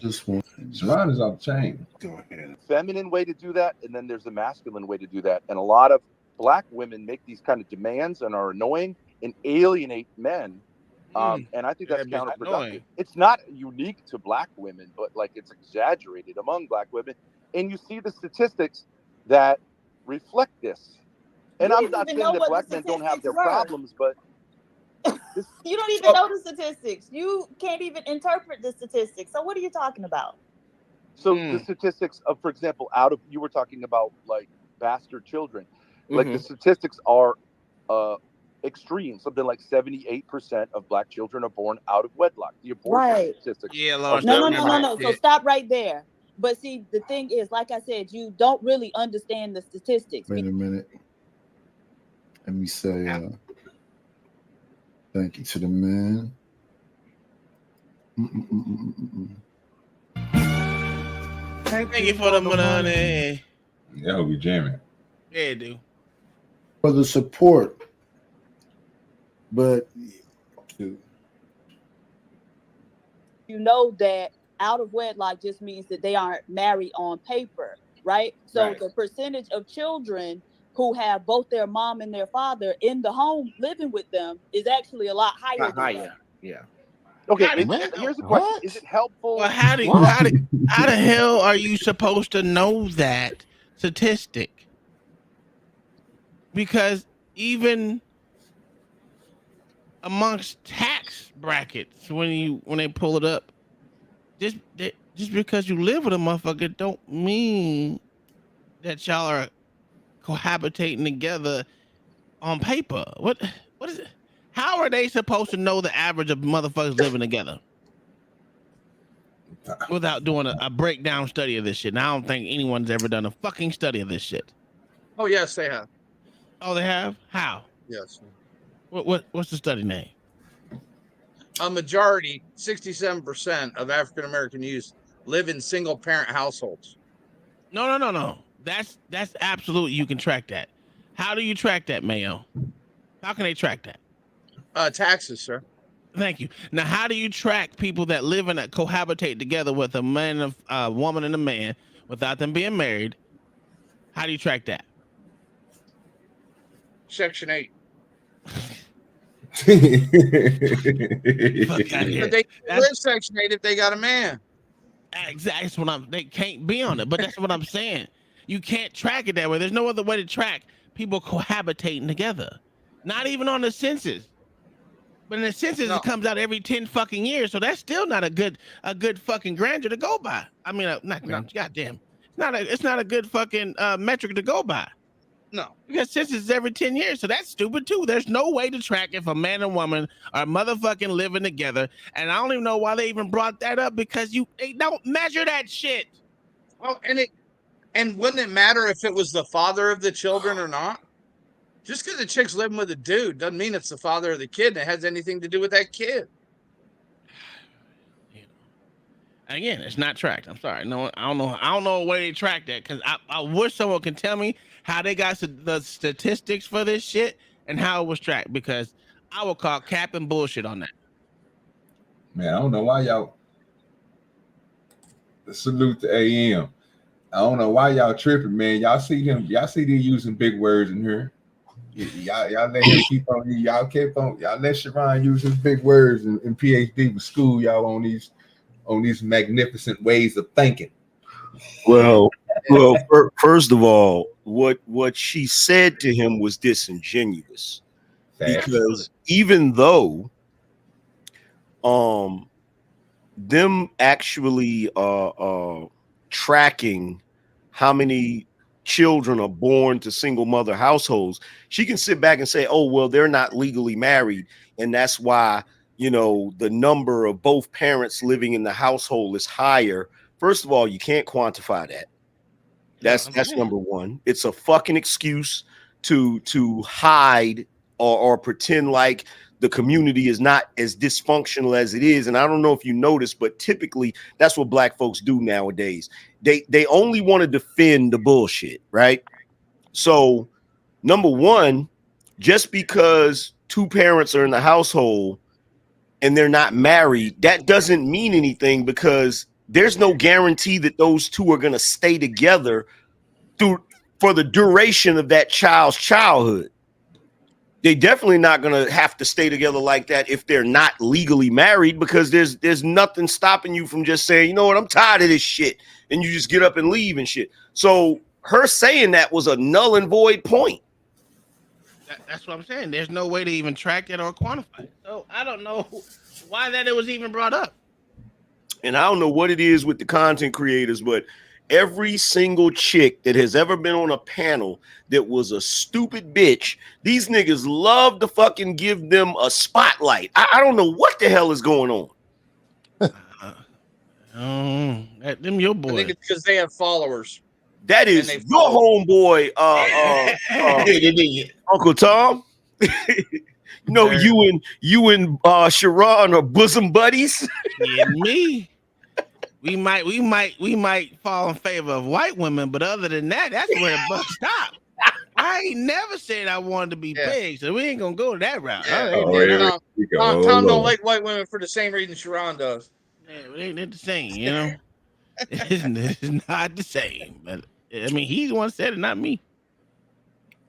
Sharon is off the chain. Go ahead. Feminine way to do that, and then there's a masculine way to do that. And a lot of black women make these kind of demands and are annoying and alienate men. And I think that's counterproductive. Annoying. It's not unique to black women, but like it's exaggerated among black women. And you see the statistics that reflect this. And I'm not saying that black men don't have their problems, but you don't even know the statistics. You can't even interpret the statistics. So what are you talking about? So the statistics of, for example, you were talking about like bastard children. Like the statistics are extreme. Something like 78% of black children are born out of wedlock. The abortion statistics. Yeah, are No. So stop right there. But see, the thing is, like I said, you don't really understand the statistics. Wait a minute. Let me say thank you to the man. Thank you for the money. Yeah, we jamming. Yeah, dude. For the support, but You know that out of wedlock just means that they aren't married on paper, right? So the percentage of children who have both their mom and their father in the home living with them is actually a lot higher. Yeah. Okay, here's the question: is it helpful? Well, how the hell are you supposed to know that statistic? Because even amongst tax brackets, when they pull it up, just because you live with a motherfucker don't mean that y'all are cohabitating together on paper. What is it? How are they supposed to know the average of motherfuckers living together without doing a breakdown study of this shit? And I don't think anyone's ever done a fucking study of this shit. Oh yes, they have. Oh, they have? How? Yes. What's the study name? A majority, 67% of African American youth live in single parent households. No. That's absolute. You can track that. How do you track that, Mayo? How can they track that? Taxes, sir. Thank you. Now, how do you track people that live and cohabitate together with a man, a woman, and a man without them being married? How do you track that? Section 8. Fuck But they live Section 8 if they got a man. Exactly. They can't be on it, but that's what I'm saying. You can't track it that way. There's no other way to track people cohabitating together. Not even on the census. But in the census, it comes out every 10 fucking years, so that's still not a good fucking grandeur to go by. I mean, not grandeur. Goddamn, it's not a good fucking metric to go by. No, because census is every 10 years, so that's stupid too. There's no way to track if a man and woman are motherfucking living together, and I don't even know why they even brought that up because they don't measure that shit. Well, and wouldn't it matter if it was the father of the children or not? Just because the chick's living with a dude doesn't mean it's the father of the kid and it has anything to do with that kid. Again, it's not tracked. I'm sorry. No, I don't know where they track that because I wish someone could tell me how they got the statistics for this shit and how it was tracked because I would call cap and bullshit on that. Man, I don't know why y'all salute to AM. I don't know why y'all tripping, man. Y'all see them using big words in here. Y'all let him keep on. Y'all let Sharon use his big words and PhD with school y'all on these magnificent ways of thinking. Well, first of all, what she said to him was disingenuous because even though them actually tracking how many children are born to single mother households, she can sit back and say, oh, well, they're not legally married. And that's why, the number of both parents living in the household is higher. First of all, you can't quantify that. That's number one. It's a fucking excuse to hide or pretend like the community is not as dysfunctional as it is. And I don't know if you noticed, but typically that's what black folks do nowadays. They only want to defend the bullshit, right? So, number one, just because two parents are in the household and they're not married, that doesn't mean anything, because there's no guarantee that those two are going to stay together for the duration of that child's childhood. They definitely not going to have to stay together like that if they're not legally married, because there's nothing stopping you from just saying, you know what, I'm tired of this shit, and you just get up and leave and shit. So her saying that was a null and void point. That's what I'm saying. There's no way to even track it or quantify it. So I don't know why that it was even brought up. And I don't know what it is with the content creators, but every single chick that has ever been on a panel that was a stupid bitch, these niggas love to fucking give them a spotlight. I don't know what the hell is going on. Them your boys. I think it's because they have followers. That is your homeboy, Uncle Tom. You know, you and Sharon are bosom buddies. Yeah, me. We might fall in favor of white women, but other than that, that's where the buck stopped. I ain't never said I wanted to be big, so we ain't gonna go that route. Tom don't like white women for the same reason Sharon does. Yeah, it ain't the same, you know. It's not the same, but I mean, he's the one said it, not me.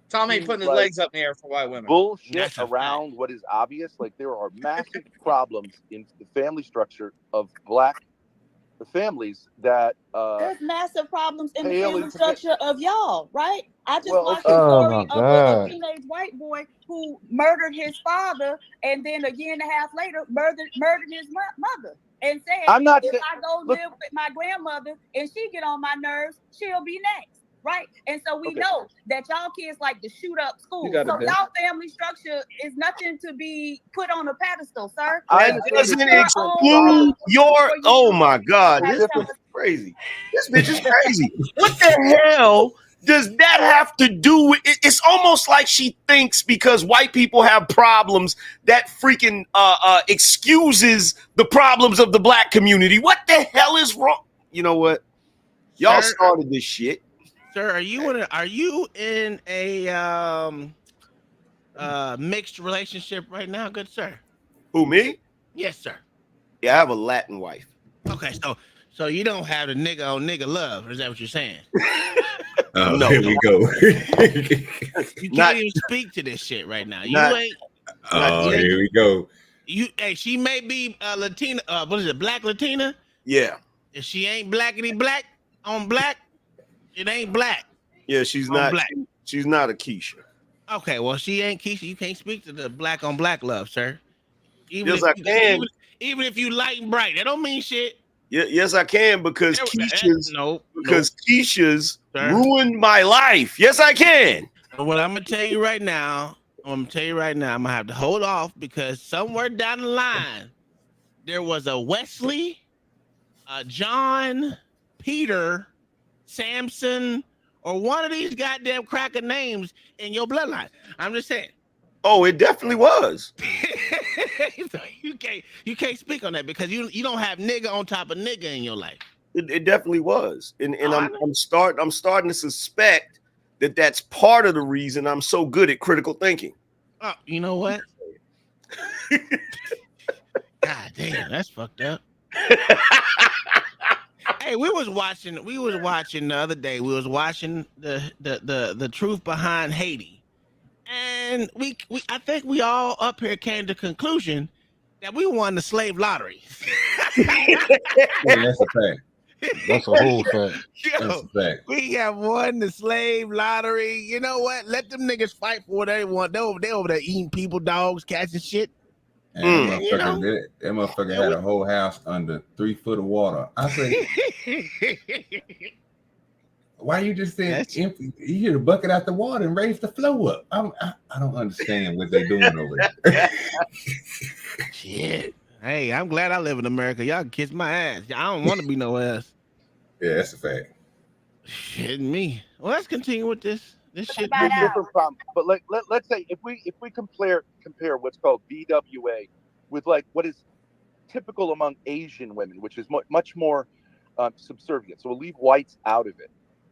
Tom ain't putting his legs up in the air for white women. Bullshit around what is obvious. Like, there are massive problems in the family structure of black families that there's massive problems in the pale family into structure of y'all, right? I just Well, watched okay. a Oh, story my of God. a teenage white boy who murdered his father, and then a year and a half later murdered his mother, and said, I'm not if saying- I go live with my grandmother and she get on my nerves, she'll be next. Right, and so we know that y'all kids like to shoot up schools. got it, So Ben. y'all family structure is nothing to be put on a pedestal, sir. That doesn't exclude your. Oh my God, this is crazy. This bitch is crazy. What the hell does that have to do with it? It's almost like she thinks because white people have problems, that freaking excuses the problems of the black community. What the hell is wrong? You know what? Y'all started this shit. Sir, are you in a mixed relationship right now, good sir? Who, me? Yes, sir. Yeah, I have a Latin wife. Okay, so you don't have the nigga on nigga love, is that what you're saying? No. Here we go. You can't even speak to this shit right now. Here we go. Hey, she may be Latina. What is it? Black Latina? Yeah. If she ain't blackity black on black, it ain't black. Yeah, she's on not. black. She's not a Keisha. Okay, well, she ain't Keisha. You can't speak to the black on black love, sir. Yes, I can. Even if you light and bright, that don't mean shit. Yeah, yes, I can, because Keisha's Keisha's Sir. ruined my life. Yes, I can. Well, I'm gonna tell you right now. I'm gonna have to hold off, because somewhere down the line there was a Wesley, John, Peter, Samson, or one of these goddamn cracker names in your bloodline. I'm just saying. Oh, it definitely was. So you can't speak on that, because you don't have nigga on top of nigga in your life. It definitely was, and I'm starting to suspect that that's part of the reason I'm so good at critical thinking. Oh, you know what? God damn, that's fucked up. Hey, we was watching the other day. We was watching the truth behind Haiti, and I think we all up here came to the conclusion that we won the slave lottery. Yeah, that's a fact. That's a whole fact. That's a fact. We have won the slave lottery. You know what? Let them niggas fight for what they want. They over there eating people, dogs, cats, and shit. And that motherfucker had a whole house under 3 foot of water. I say, why you just saying empty? You hear the bucket out the water and raise the flow up. I don't understand what they're doing over there. Shit. Hey, I'm glad I live in America. Y'all can kiss my ass. I don't want to be nowhere else. Yeah, that's a fact. Shit, me. Well, let's continue with this. This shit. Different problem. But let's say if we compare what's called BWA with like what is typical among Asian women, which is much more subservient. So we'll leave whites out of it.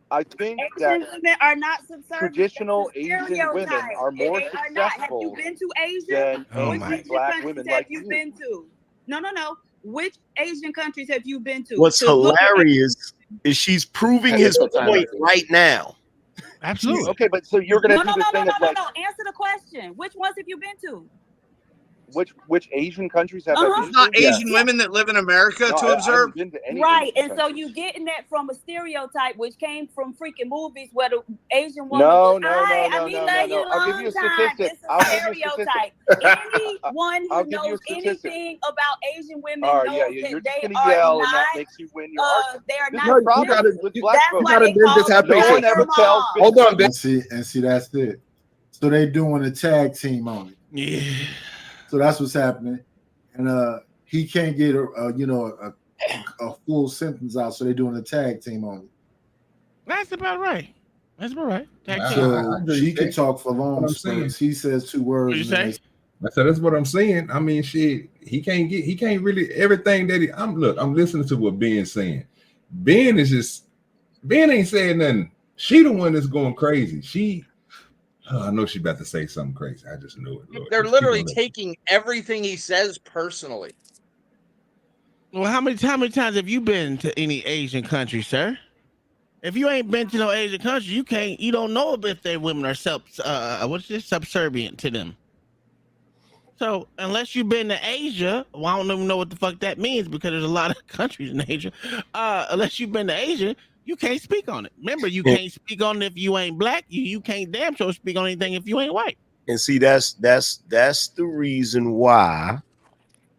I think that Asian women are not subservient. traditional Asian women are more They are not. Have you successful been to Asia? than Which angry Asian black countries women have like you you. been to? No. Which Asian countries have you been to? What's To look at hilarious is she's proving his point right now. Absolutely. Okay, but so you're gonna do the thing of like, Answer the question. Which ones have you been to? which Asian countries have I been It's not to? Yeah. Asian women that live in America No, to I observe. haven't been to any Right, Asian and so countries. you getting that from a stereotype which came from freaking movies where the Asian woman No, was, no. love you I'll give you a long statistic. time. I'll It's a give you a stereotype. statistic. Anyone I'll who give you a knows statistic. anything about Asian women All right, knows yeah, that you're just they gonna are yell, and that not. makes you win your argument. They are This not. is the problem with black That's folks. why they call them No one ever tells. And see, that's it. So they doing a tag team on it. Yeah. So that's what's happening, and he can't get a full sentence out. So they're doing a tag team on it. That's about right. That's about right. Tag team. So she can talk for long I'm saying. spurts. He says 2 words. What you say? I said that's what I'm saying. I mean, shit, he can't really everything that I'm listening to what Ben's saying. Ben ain't saying nothing. She the one that's going crazy. I know she about to say something crazy. I just knew it. Lord, They're just literally keep on taking everything he says personally. Well, how many times have you been to any Asian country, sir? If you ain't been to no Asian country, you don't know if their women are subservient to them. So unless you've been to Asia, well, I don't even know what the fuck that means because there's a lot of countries in Asia. Unless you've been to Asia, you can't speak on it. Remember, you can't speak on it if you ain't black. You can't damn sure speak on anything if you ain't white. And see, that's the reason why,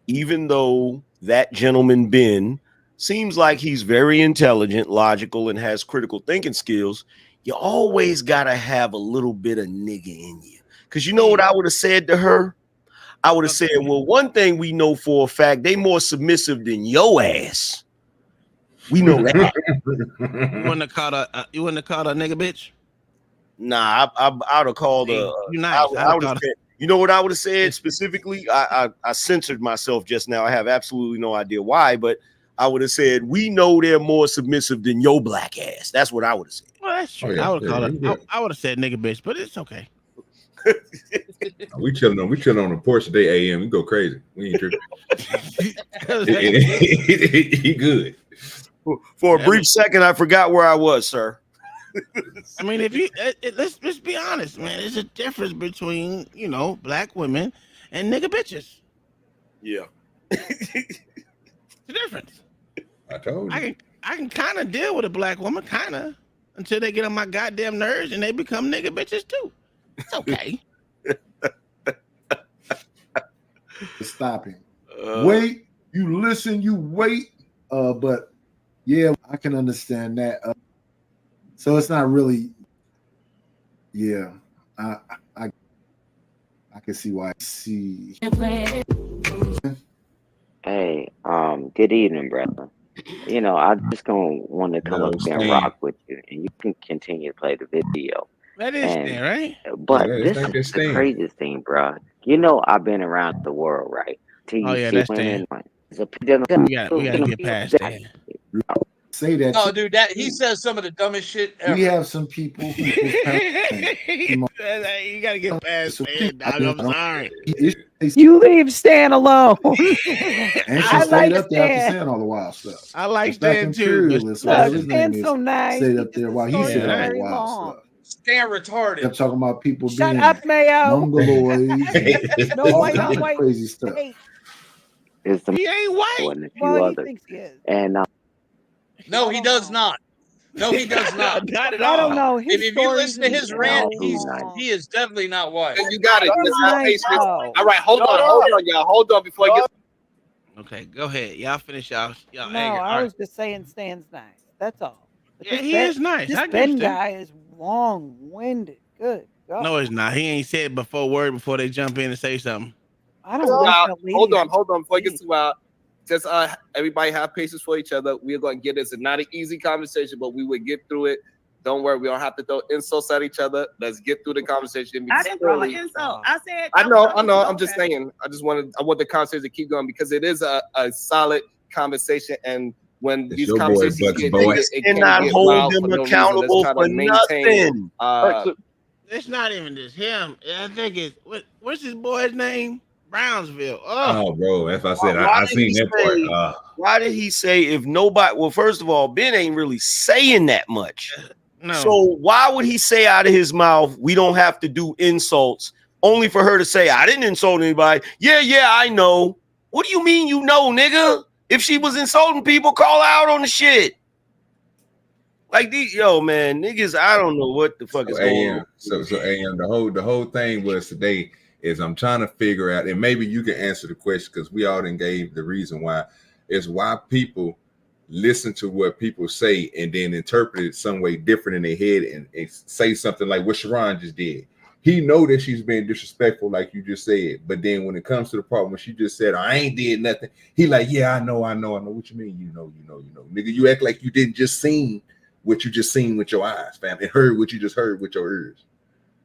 even though that gentleman Ben seems like he's very intelligent, logical, and has critical thinking skills, you always gotta have a little bit of nigga in you. Because you know what I would have said to her? I would have said, well, one thing we know for a fact, they more submissive than your ass. We know that. You wouldn't have called a nigga bitch? Nah, I would have called her. You nice. I would have said, you know what I would have said specifically? I censored myself just now. I have absolutely no idea why, but I would have said, we know they're more submissive than your black ass. That's what I would have said. Well, that's true. yeah, I would call yeah. I would have said nigga bitch, but it's okay. We chilling on the porch today, AM. We go crazy. We ain't tripping. he good. For a brief second, I forgot where I was, sir. I mean, if you let's be honest, man. There's a difference between black women and nigga bitches. Yeah, it's a difference. I told you. I can kind of deal with a black woman, kind of, until they get on my goddamn nerves and they become nigga bitches too. It's okay. Stop him. Wait, you listen, you wait. But yeah, I can understand that. So it's not really. Yeah, I can see why. Hey, good evening, brother. I just gonna want to come up there and rock with you, and you can continue to play the video. That is Stan, right? But Yeah, this that's is the Stan. craziest thing, bro. I've been around the world, right? Till Oh you yeah, see that's women. Stan. We gotta get past that. Say that. No, dude, he says some of the dumbest shit ever. We have some people who. You gotta get past Stan, dog. I'm sorry. You leave Stan alone. And she I stayed like up there after Stan. saying all the wild stuff. I like Back Stan in too. Imperialist, Look, whatever his Stan's name is, so nice. stayed He up there just while he stories said all the very wild long. stuff. Stand retarded. Kept talking about people Shut being up, Mayo. mongoloids, and No all white kinds on of white. crazy stuff. Hate. Is the He ain't white. and a few Well, he others. thinks he is. And No, he does not. No, he does not. Not at I don't all. know. His If you stories listen to his are rant, so long. he is definitely not white. You got it. Just have Nice, patience. though. All right, hold on, y'all. Hold on before I get. Okay, go ahead. Y'all finish y'all. No, Anger. I All was just saying Stan's nice. That's all. But Yeah, this he Ben- is nice. This I give Ben Stan. guy is long-winded. Good God. No, it's not. He ain't said word before they jump in and say something. I don't like that lady. Hold on before I get too wild. Just everybody have patience for each other. We're gonna get this. It's not an easy conversation, but we will get through it. Don't worry, we don't have to throw insults at each other. Let's get through the conversation. I didn't throw an insult. I said. I know. I'm just saying. I want the conversation to keep going because it is a solid conversation, and when It's these your boy, conversations Bucks get boy. heated, it And can not get hold wild them for no reason. accountable Let's try for to maintain. nothing. It's not even just him. I think it's what's his boy's name? Brownsville. Oh, Oh, bro, that's what I said. Why I did seen he that part. say? Why did he say if nobody? Well, first of all, Ben ain't really saying that much. No. So why would he say out of his mouth, "We don't have to do insults," only for her to say, "I didn't insult anybody." Yeah, I know. What do you mean you know, nigga? If she was insulting people, call out on the shit. Like these, yo, man, niggas, I don't know what the fuck is going on. So AM, the whole thing was today is I'm trying to figure out, and maybe you can answer the question because we all done gave the reason why, is why people listen to what people say and then interpret it some way different in their head and say something like what Sharon just did. He know that she's being disrespectful, like you just said, but then when it comes to the part when she just said, I ain't did nothing, he like, yeah, I know. What you mean? You know. Nigga, you act like you didn't just seen what you just seen with your eyes, fam, and heard what you just heard with your ears.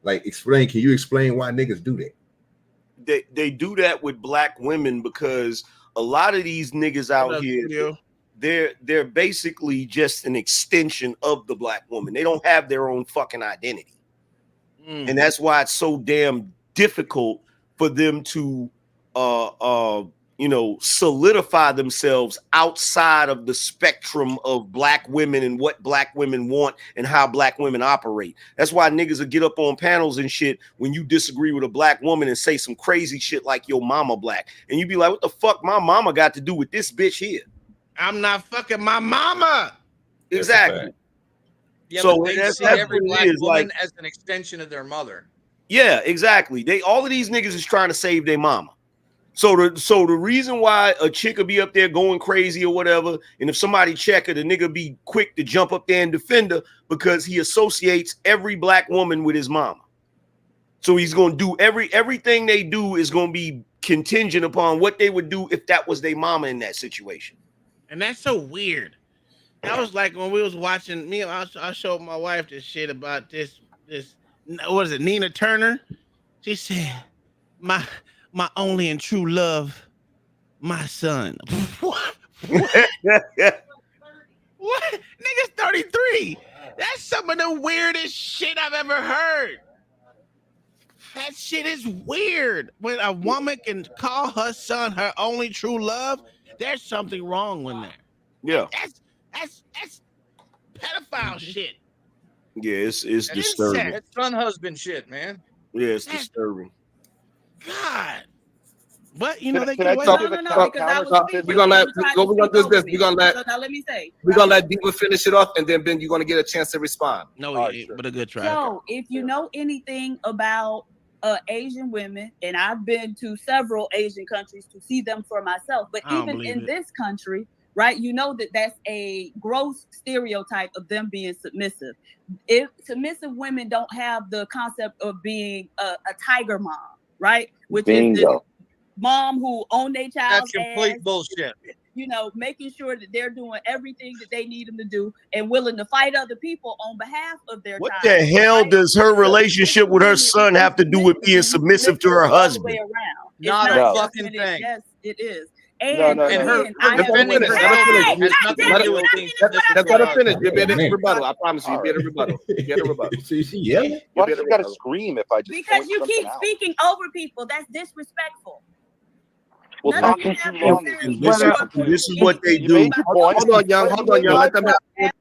Like, can you explain why niggas do that? They do that with black women because a lot of these niggas out here, they're basically just an extension of the black woman. They don't have their own fucking identity. And that's why it's so damn difficult for them to solidify themselves outside of the spectrum of black women and what black women want and how black women operate. That's why niggas will get up on panels and shit when you disagree with a black woman and say some crazy shit like your mama black. And you be like, what the fuck my mama got to do with this bitch here? I'm not fucking my mama. Exactly. Yeah, So but they that's see every what it black is, woman like- as an extension of their mother. Yeah, exactly. All of these niggas is trying to save their mama. So the reason why a chick will be up there going crazy or whatever, and if somebody check her, the nigga be quick to jump up there and defend her because he associates every black woman with his mama. So he's gonna do everything they do is gonna be contingent upon what they would do if that was their mama in that situation. And that's so weird. That was like when we was watching I showed my wife this shit about this what is it, Nina Turner? She said, my only and true love, my son. What? What? Nigga's 33. That's some of the weirdest shit I've ever heard. That shit is weird. When a woman can call her son her only true love, there's something wrong with that. Yeah. That's pedophile shit. Yeah, it's disturbing. That's son husband shit, man. Yeah, it's disturbing. God. But you know Can they I can wait. tell you the We're gonna do this. We're gonna let. So now let me say. We're gonna let Diva finish it off, and then Ben, you're gonna get a chance to respond. No, but a good try. So if you know anything about Asian women, and I've been to several Asian countries to see them for myself, but I don't even believe in it. this country, right, you know that's a gross stereotype of them being submissive. If submissive women don't have the concept of being a tiger mom, right, which is this mom who own their child's That's complete ass, bullshit. you know, making sure that they're doing everything that they need them to do and willing to fight other people on behalf of their What child. the hell does her relationship with her son have to do with being submissive to her All the way husband? around. It's Not not a just fucking when thing. Yes, it is. No, And no, And no. her I have defending witnessed- herself Hey, has nothing to do with being Let's let her finish. You get a rebuttal. I promise you. You get a rebuttal. You get a rebuttal. yelling. Why does she gotta scream if I just because point you something keep out? speaking over people. That's disrespectful. Well, None of you talking have too the long. same- This is what they You do. made your point. Hold on, young. Hold on, young. Let them have.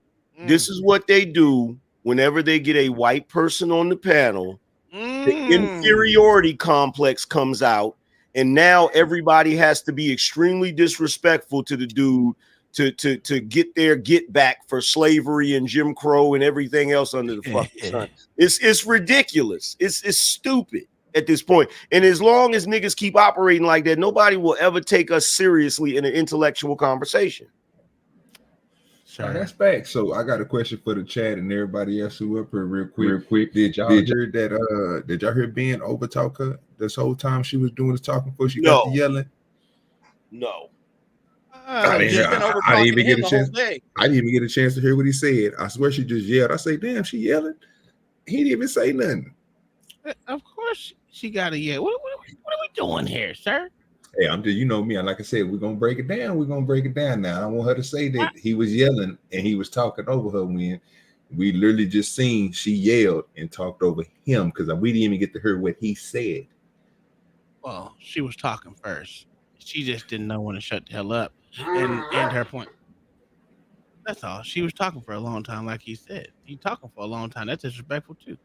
This is what they do whenever they get a white person on the panel. The inferiority complex comes out, and now everybody has to be extremely disrespectful to the dude to get their get back for slavery and Jim Crow and everything else under the fucking sun. It's ridiculous. It's stupid at this point. And as long as niggas keep operating like that, nobody will ever take us seriously in an intellectual conversation. Sure. That's facts. So I got a question for the chat and everybody else who up here real quick. Did y'all hear that? Did y'all hear Ben overtalk her this whole time she was doing the talking before she got to yelling? No. I didn't She's been over I talking didn't to even him get the a whole chance. day. I didn't even get a chance to hear what he said. I swear she just yelled. I say, damn, she yelling. He didn't even say nothing. Of course she got to yell. What are we doing here, sir? Hey, I'm just, you know me, and like I said, we're gonna break it down. We're gonna break it down now. I don't want her to say that he was yelling and he was talking over her when we literally just seen she yelled and talked over him because we didn't even get to hear what he said. Well, she was talking first. She just didn't know when to shut the hell up and end her point. That's all. She was talking for a long time, like he said. He talking for a long time. That's disrespectful too.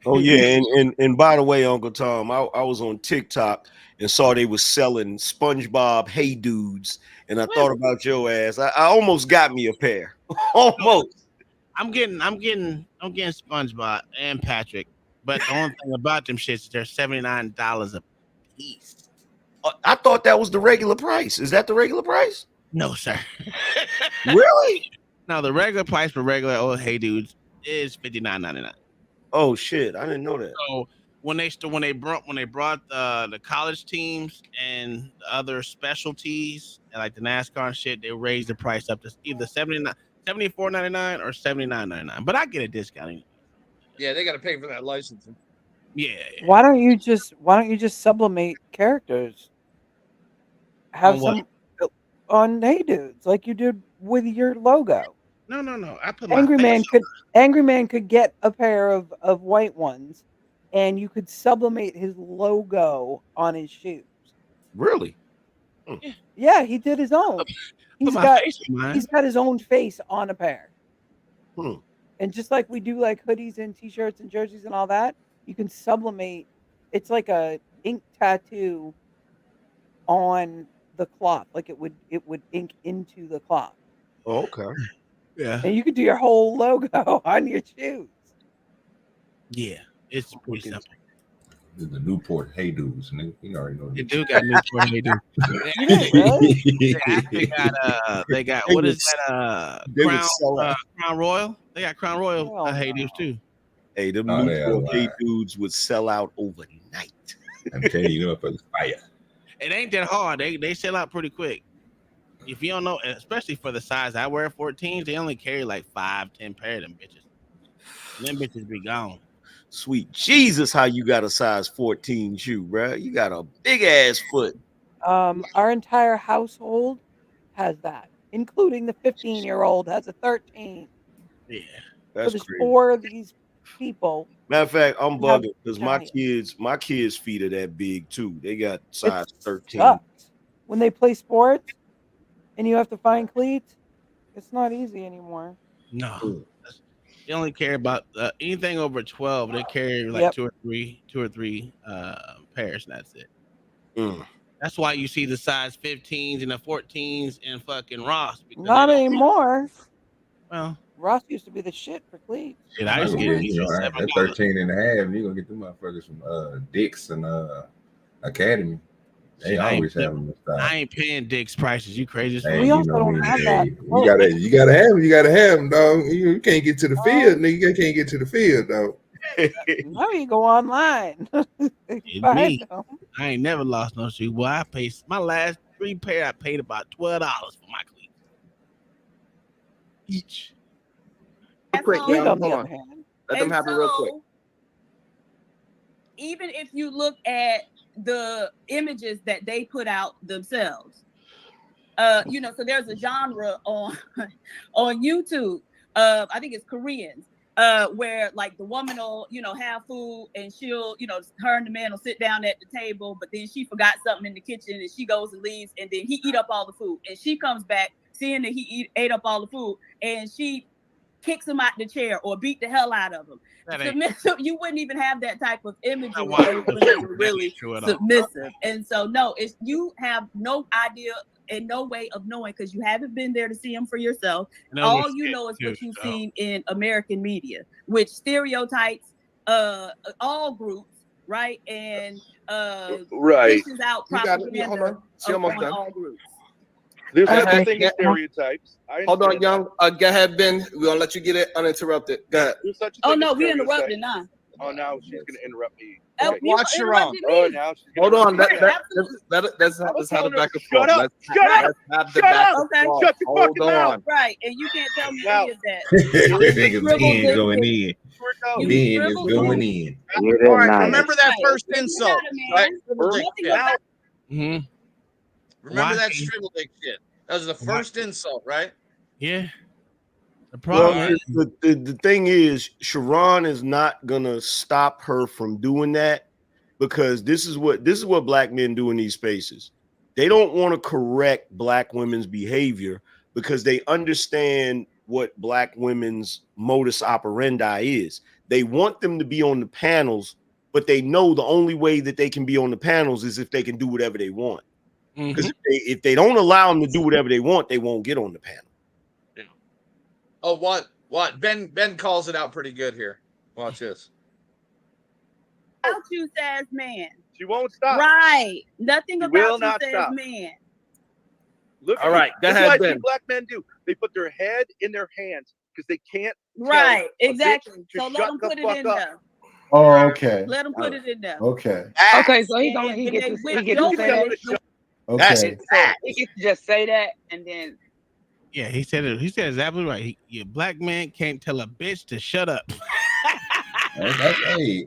Oh yeah, and by the way, Uncle Tom, I was on TikTok and saw they was selling SpongeBob Hey Dudes, and I thought about your ass. I almost got me a pair. Almost. I'm getting SpongeBob and Patrick, but the only thing about them shits is they're $79 a piece. I thought that was the regular price. Is that the regular price? No, sir. Really? No, the regular price for regular old Hey Dudes is $59.99. Oh shit, I didn't know that. So when they brought the college teams and the other specialties like the NASCAR and shit, they raised the price up to either $74.99 or $79.99. But I get a discount. Yeah, they got to pay for that licensing. Yeah. Why don't you just sublimate characters? Have some on Hey Dudes like you did with your logo. No. I put Angry Man could get a pair of white ones, and you could sublimate his logo on his shoes. Really? Yeah, he did his own. He's got his own face on a pair. And just like we do like hoodies and t-shirts and jerseys and all that, you can sublimate. It's like a ink tattoo on the cloth, like it would ink into the cloth. Oh, okay. Yeah. And you could do your whole logo on your shoes. Yeah, it's pretty simple. The Newport Hey Dudes, nigga. You already know. They do got Newport Hey Dudes. They got what is that? Crown Royal. They got Crown Royal Hey Dudes too. Hey, them Newport Hey Dudes would sell out overnight. I'm telling you, motherfuckers fire. It ain't that hard. They sell out pretty quick. If you don't know, especially for the size I wear, 14s, they only carry like 5-10 pair of them bitches. And them bitches be gone. Sweet Jesus, how you got a size 14 shoe, bro? You got a big ass foot. Our entire household has that, including the 15-year-old has a 13. Yeah, that's so there's crazy. 4 of these people. Matter of fact, I'm bugging because my kids' feet are that big too. They got size 13. Sucks. When they play sports and you have to find cleats, it's not easy anymore. No. They only care about anything over 12. They carry like two or three pairs, and that's it. That's why you see the size 15s and the 14s in fucking Ross. Not anymore. Well, Ross used to be the shit for cleats. Shit, I used to get that 13 and a half. You're gonna get them motherfuckers from Dick's and Academy. They always have them. I ain't paying Dick's prices. You crazy? Hey, we also don't have that. You gotta have them. You gotta have them, dog. You can't get to the field, nigga. You can't get to the field, dog. Now you go online. Me. I ain't never lost no shoe. Boy, I paid my last 3 pair. I paid about $12 for my cleats each. Quick, on hold the on. other hand. Let them have it real quick. Even if you look at the images that they put out themselves, so there's a genre on YouTube. I think it's Koreans, where like the woman will, have food and she'll, her and the man will sit down at the table, but then she forgot something in the kitchen and she goes and leaves, and then he eat up all the food, and she comes back seeing that he ate up all the food, and she kicks him out the chair or beat the hell out of him. So you wouldn't even have that type of imagery when they were really submissive. And so you have no idea and no way of knowing because you haven't been there to see them for yourself. All you know is what you've seen in American media, which stereotypes all groups, right? And pushes out propaganda on all groups. There's nothing in stereotypes. Hold on, young. Go ahead, Ben. We're gonna let you get it uninterrupted. Go ahead. Oh no, we interrupted now. Oh, now she's gonna interrupt me. Okay. Watch Sharon. Oh, now she's hold on. Let's have the back and forth. Let's have the back and forth. Shut your Hold fucking on. mouth. Right, and you can't tell me any of that. Niggas Ben going in. Ben is going in. All right, remember that first insult. Right? Mm-hmm. Remember Why? that shrivel dick shit? That was the first insult, right? Yeah. The problem Well, is the thing is, Sharon is not gonna stop her from doing that because this is what black men do in these spaces. They don't want to correct black women's behavior because they understand what black women's modus operandi is. They want them to be on the panels, but they know the only way that they can be on the panels is if they can do whatever they want. Because if they don't allow them to do whatever they want, they won't get on the panel. Oh, what? Ben calls it out pretty good here. Watch this. About you says man. She won't stop. Right. Nothing She about will you not says stop. man. Look. All right, go That's ahead, what I Ben. see black men do. They put their head in their hands because they can't. Right. tell a bitch Exactly. to So let shut them the put it fuck in up. there. Oh, okay. Let them put it in there. Okay. Okay, so he And he when gets they to whip he gets your to say that. ass, Okay. So he gets to just say that, and then yeah, he said it. He said exactly right. Your black man can't tell a bitch to shut up. Hey,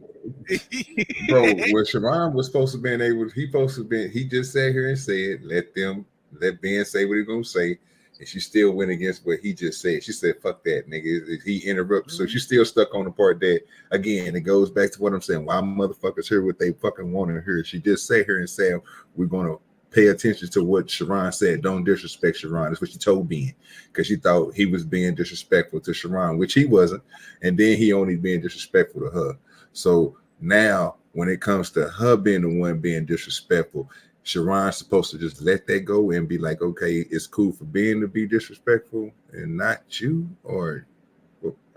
bro, what Sharon was supposed to be able, he just sat here and said, let Ben say what he's gonna say, and she still went against what he just said. She said, "Fuck that, nigga." He interrupted, so she's still stuck on the part that again. It goes back to what I'm saying. Why motherfuckers hear what they fucking want to hear? She just sat here and said, "We're gonna pay attention to what Sharon said. Don't disrespect Sharon." That's what she told Ben, because she thought he was being disrespectful to Sharon, which he wasn't, and then he only being disrespectful to her. So now, when it comes to her being the one being disrespectful, Sharon's supposed to just let that go and be like, okay, it's cool for Ben to be disrespectful and not you? Or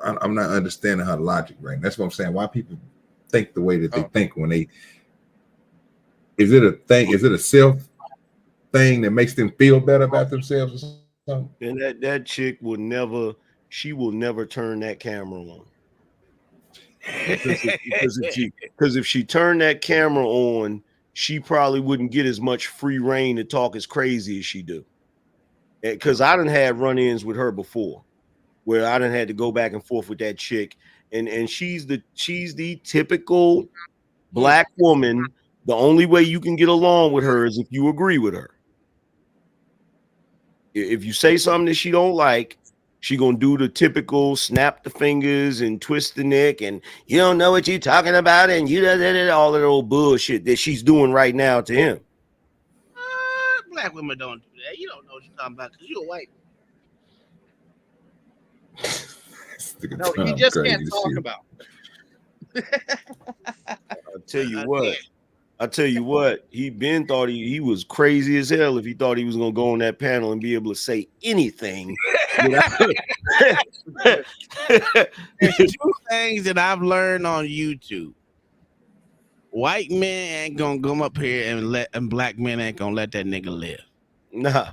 I'm not understanding her logic right now. That's what I'm saying. Why people think the way that they think when they, is it a thing? Is it a self thing that makes them feel better about themselves or something? And that chick will never turn that camera on. Because if she turned that camera on, she probably wouldn't get as much free reign to talk as crazy as she do. Because I done had run-ins with her before, where I done had to go back and forth with that chick, and she's the typical black woman. The only way you can get along with her is if you agree with her. If you say something that she don't like, she gonna do the typical snap the fingers and twist the neck, and you don't know what you're talking about, and you all that old bullshit that she's doing right now to him. Black women don't do that. You don't know what you're talking about because you're white. No, he just can't talk about. I'll tell you what. He thought he was crazy as hell if he thought he was gonna go on that panel and be able to say anything. There's two things that I've learned on YouTube. White men ain't gonna come up here and black men ain't gonna let that nigga live. Nah.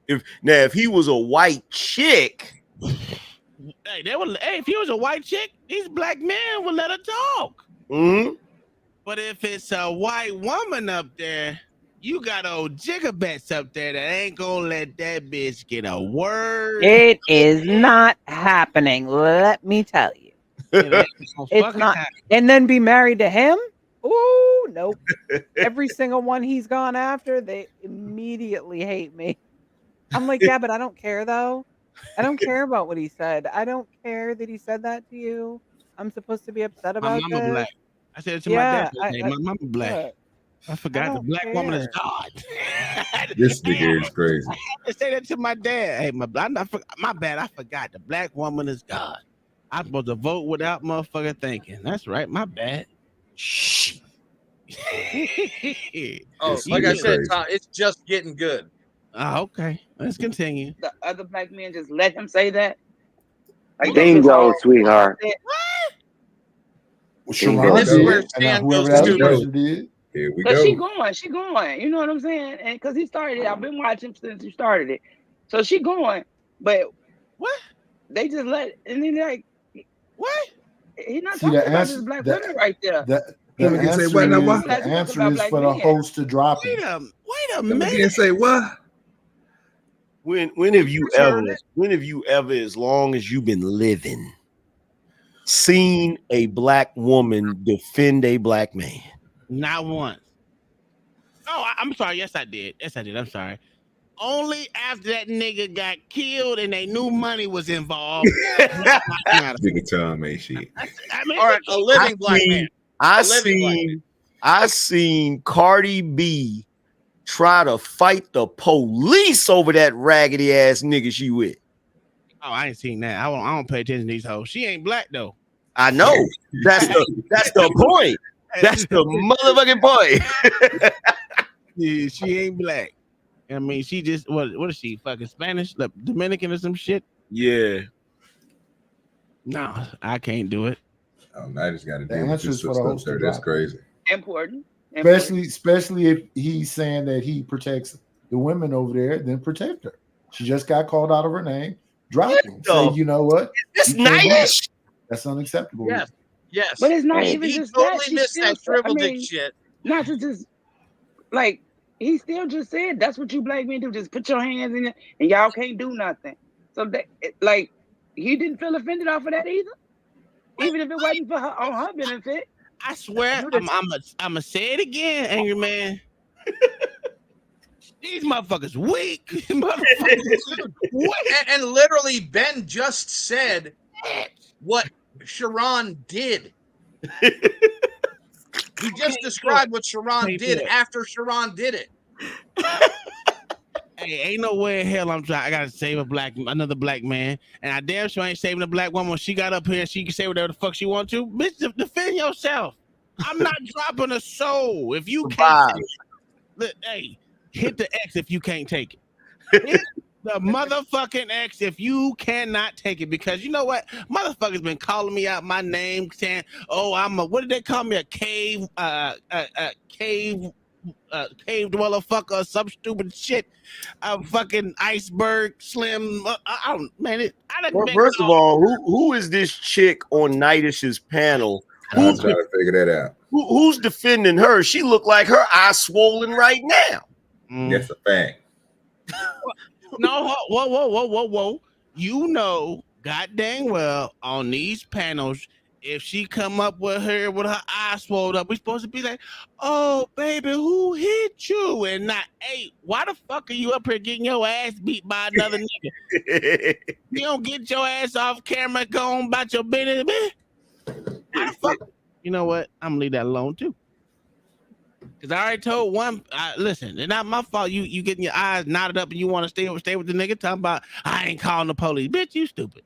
If he was a white chick, if he was a white chick, these black men would let her talk. Mm-hmm. But if it's a white woman up there, you got old jigabets up there that ain't gonna let that bitch get a word. It is not happening. Let me tell you. It's not. And then be married to him? Ooh, nope. Every single one he's gone after, they immediately hate me. I'm like, yeah, but I don't care though. I don't care about what he said. I don't care that he said that to you. I'm supposed to be upset My about mama this. black. I said it to my dad. My mama black. look, I forgot the black woman is God. This nigga is crazy. I had to say that to my dad. Hey, my bad. I forgot. The black woman is God. I'm supposed to vote without motherfucking thinking. That's right. My bad. Shh. Like I said, Tom, it's just getting good. Oh, okay. Let's continue. The other black men just let him say that. Like Bingo, sweetheart. Sharon This is where did, Stan and whoever goes that to. person did. Here we Cause go. she going. You know what I'm saying? And because he started it, I've been watching since he started it. So she going, but what? They just let, and then like, what? He's not See, talking the about answer- just black the- women right there. The Let me answer say what now? What? is, the answer is for the men. host to drop it. Wait a Let me minute. again say what? when have you ever, as long as you've been living, seen a black woman defend a black man? Not once. Oh, I'm sorry. Yes, I did. Yes, I did. I'm sorry. Only after that nigga got killed and they knew money was involved. Big time ain't shit. I mean, all right, a living black man. I seen Cardi B try to fight the police over that raggedy ass nigga she with. Oh, I ain't seen that. I don't pay attention to these hoes. She ain't black though. I know. That's the point. That's the motherfucking point. Yeah, she ain't black. I mean, she just what is she? Fucking Spanish, like Dominican or some shit? Yeah. No, I can't do it. Oh, I just got to The deal with answer this is for the host to stuff. That's drop. crazy. Important. Especially if he's saying that he protects the women over there, then protect her. She just got called out of her name. Drop him. Say, you know what? It's You can't do nice. that. That's unacceptable. Yes. Yes. But it's not Hey. even He just totally that. She missed still that said, shrivel dick shit. not to just like he still just said that's what you black men do. Just put your hands in it and y'all can't do nothing. So that like he didn't feel offended off of that either. Even if it wasn't for her on her benefit. I swear, I'm a say it again, angry man. These motherfuckers weak. Motherfuckers weak. And literally, Ben just said what Sharon did. He just described what Sharon did after Sharon did it. Hey, ain't no way in hell I gotta save another black man, and I damn sure ain't saving a black woman. When she got up here, she can say whatever the fuck she want to. Bitch, defend yourself. I'm not dropping a soul. If you can't take it, hey, hit the X if you can't take it. Hit the motherfucking X if you cannot take it, because you know what? Motherfuckers been calling me out my name, saying, "Oh, I'm a what did they call me? A cave dweller fucker or some stupid shit. A fucking iceberg slim. I don't, man. Well, first of all, who is this chick on Nightish's panel? I'm trying to figure that out. Who's defending her? She look like her eyes swollen right now. That's a fact. No, whoa. You know, god dang well, on these panels, if she come up with her eyes swollen up, we supposed to be like, "Oh, baby, who hit you?" And not, "Hey, why the fuck are you up here getting your ass beat by another nigga?" You don't get your ass off camera, go on about your business, man. Why the fuck? You know what? I'm gonna leave that alone too. Cause I already told one. Listen, it's not my fault. You getting your eyes knotted up and you want to stay with the nigga talking about I ain't calling the police, bitch. You stupid.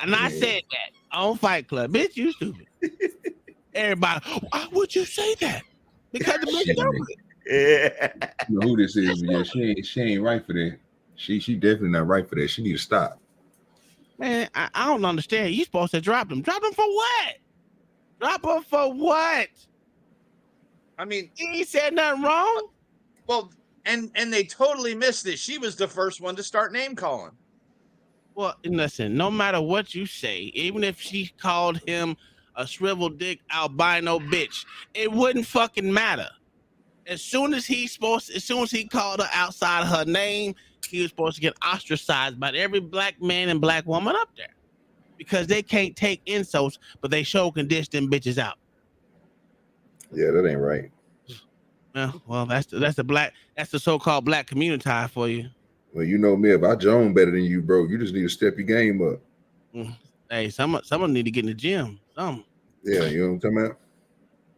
And I said that on Fight Club, bitch. You stupid. Everybody, why would you say that? Because the bitch stupid. You know who this is? But yeah, she ain't right for that. She definitely not right for that. She need to stop. Man, I don't understand. You supposed to drop them. Drop them for what? Drop her for what? I mean, he said nothing wrong. Well, and they totally missed it. She was the first one to start name calling. Well, listen, no matter what you say, even if she called him a shriveled dick albino bitch, it wouldn't fucking matter. As soon as he called her outside of her name, he was supposed to get ostracized by every black man and black woman up there. Because they can't take insults, but they sure can dish them bitches out. Yeah, that ain't right. Well, that's the so-called black community for you. Well, you know me, if I Joan better than you, bro, you just need to step your game up. Hey, someone need to get in the gym. Yeah, you know what I'm talking about?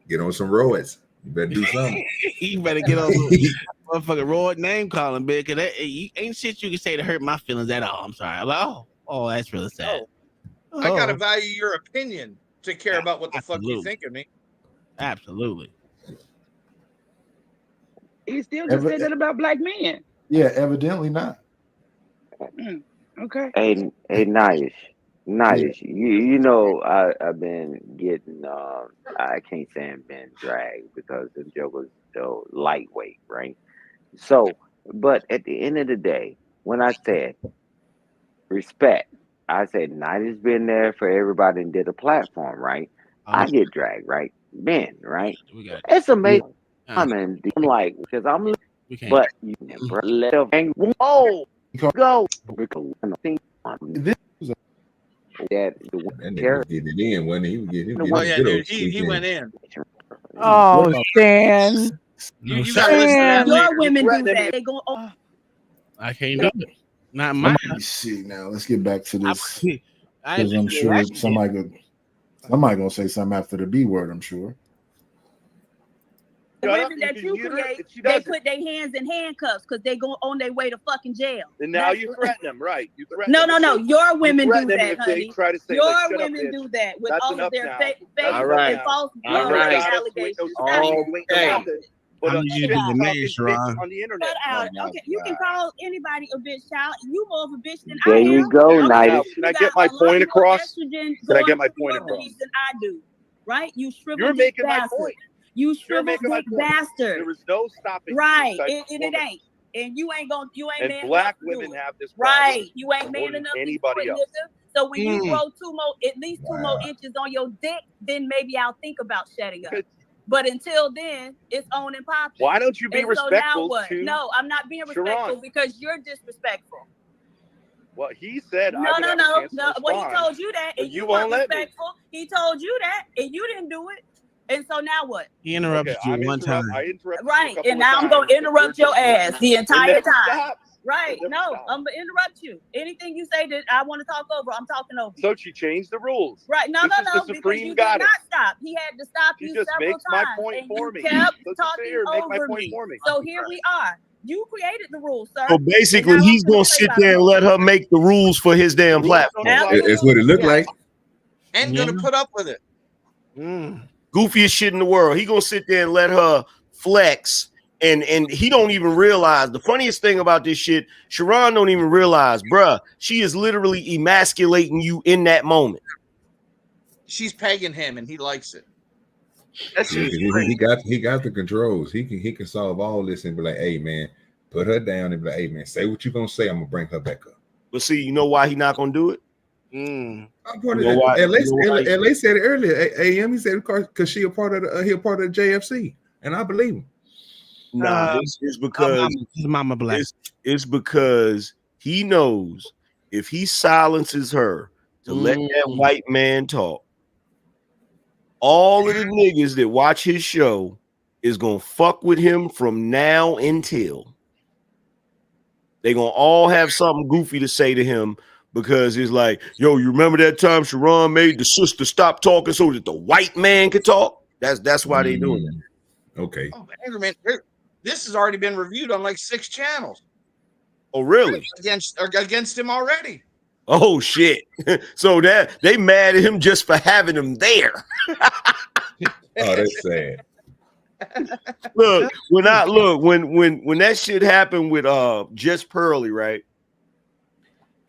Get on some roids. You better do something. You better get on some motherfucking roid name calling, big. Cause ain't shit you can say to hurt my feelings at all. I'm sorry. I'm like, oh, that's really sad. I gotta value your opinion to care about what the fuck you think of me. Absolutely. He still just said that about black men. Yeah, evidently not. Okay. Hey, Nice. You know I've been getting I can't say I'm been dragged because the joke was so lightweight, right? So, but at the end of the day, when I said respect, I said Nigel's been there for everybody and did a platform, right? I get dragged, right? Ben, right? It's amazing. I'm like, because I'm, but you never let him go. That nigga was getting it in, wasn't he? He was getting Oh yeah, dude, he went in. Oh, Stan. You gotta listen to that. Your later. women do that. They go. Oh, I can't do it. Not mine. Let me see now. Let's get back to this I because I'm sure actually somebody gonna say something after the B word. I'm sure. the women that you create, they put their hands in handcuffs because they go on their way to fucking jail. And now you threaten them, right? You threaten No, them. no, no. Your women do threaten them that, if they honey. try to say, Your like, shut up, women bitch. do that with That's all of enough their now. fake All and right. false All right. allegations. Okay. But I need you to do the name, Sharon. on the internet. Cut out. Okay, you can call anybody a bitch, child. You more of a bitch than There I you am. go, Okay, Nighters. Can I get my point across? Estrogen Can I get going my through point your across? bodies than I do. Right? You shriveled You're dick making my bastard. point. You You're shriveled making my dick point. bastard. There is no stopping Right. this type of And it woman. ain't. And you ain't And man black enough to do women it. have this problem Right. You ain't more man than enough to do anybody it, else. nigga. So when you Mm. grow at least 2 more inches on your dick, then maybe I'll think about shutting up. But until then, it's on and popping. Why don't you be And so now respectful what? to No, I'm not being respectful Sharon? because you're disrespectful. What he said, No, I would no, have a no, chance to no. Well, he respond, told you that, but and you you won't weren't let me. respectful. He told you that, and you didn't do it. And so now what? He interrupted you one time. I interrupted Right, you a couple and of now I'm gonna times, interrupt but your you're ass the It entire never time. stops. Right? It never No, stops. I'm gonna interrupt you. Anything you say that I want to talk over, I'm talking over. So she changed the rules. Right? No, This no, is the no, because Supreme you did Goddess. not stop. He had to stop She you just several makes my times, point and for you me. kept So just sit talking here and make my over point me. for me. So here we are. You created the rules, sir. So And basically, now he's I'm gonna gonna play sit by there the and rules. let her make the rules for his damn platform. It's what it looked like. And gonna put up with it. Goofiest shit in the world. He gonna sit there and let her flex, and he don't even realize. The funniest thing about this shit, Sharon don't even realize, bruh, she is literally emasculating you in that moment. She's pegging him, and he likes it. That shit is He crazy. got the controls. He can solve all this and be like, hey man, put her down and be like, hey man, say what you gonna say. I'm gonna bring her back up. But see, you know why he not gonna do it? You You know why? LA said it earlier. AM, he said because she a part of the he a part of the JFC, and I believe him. Nah, it's because his mama black. It's because he knows if he silences her to let that white man talk, all of the niggas that watch his show is gonna fuck with him from now until they gonna all have something goofy to say to him because it's like, yo, you remember that time Sharon made the sister stop talking so that the white man could talk? That's why they doing that. Okay. Oh, man, this has already been reviewed on like 6 channels. Oh, really? Against him already. Oh shit. So that they mad at him just for having him there. Oh, that's sad. Look, when that shit happened with Just Pearly, right?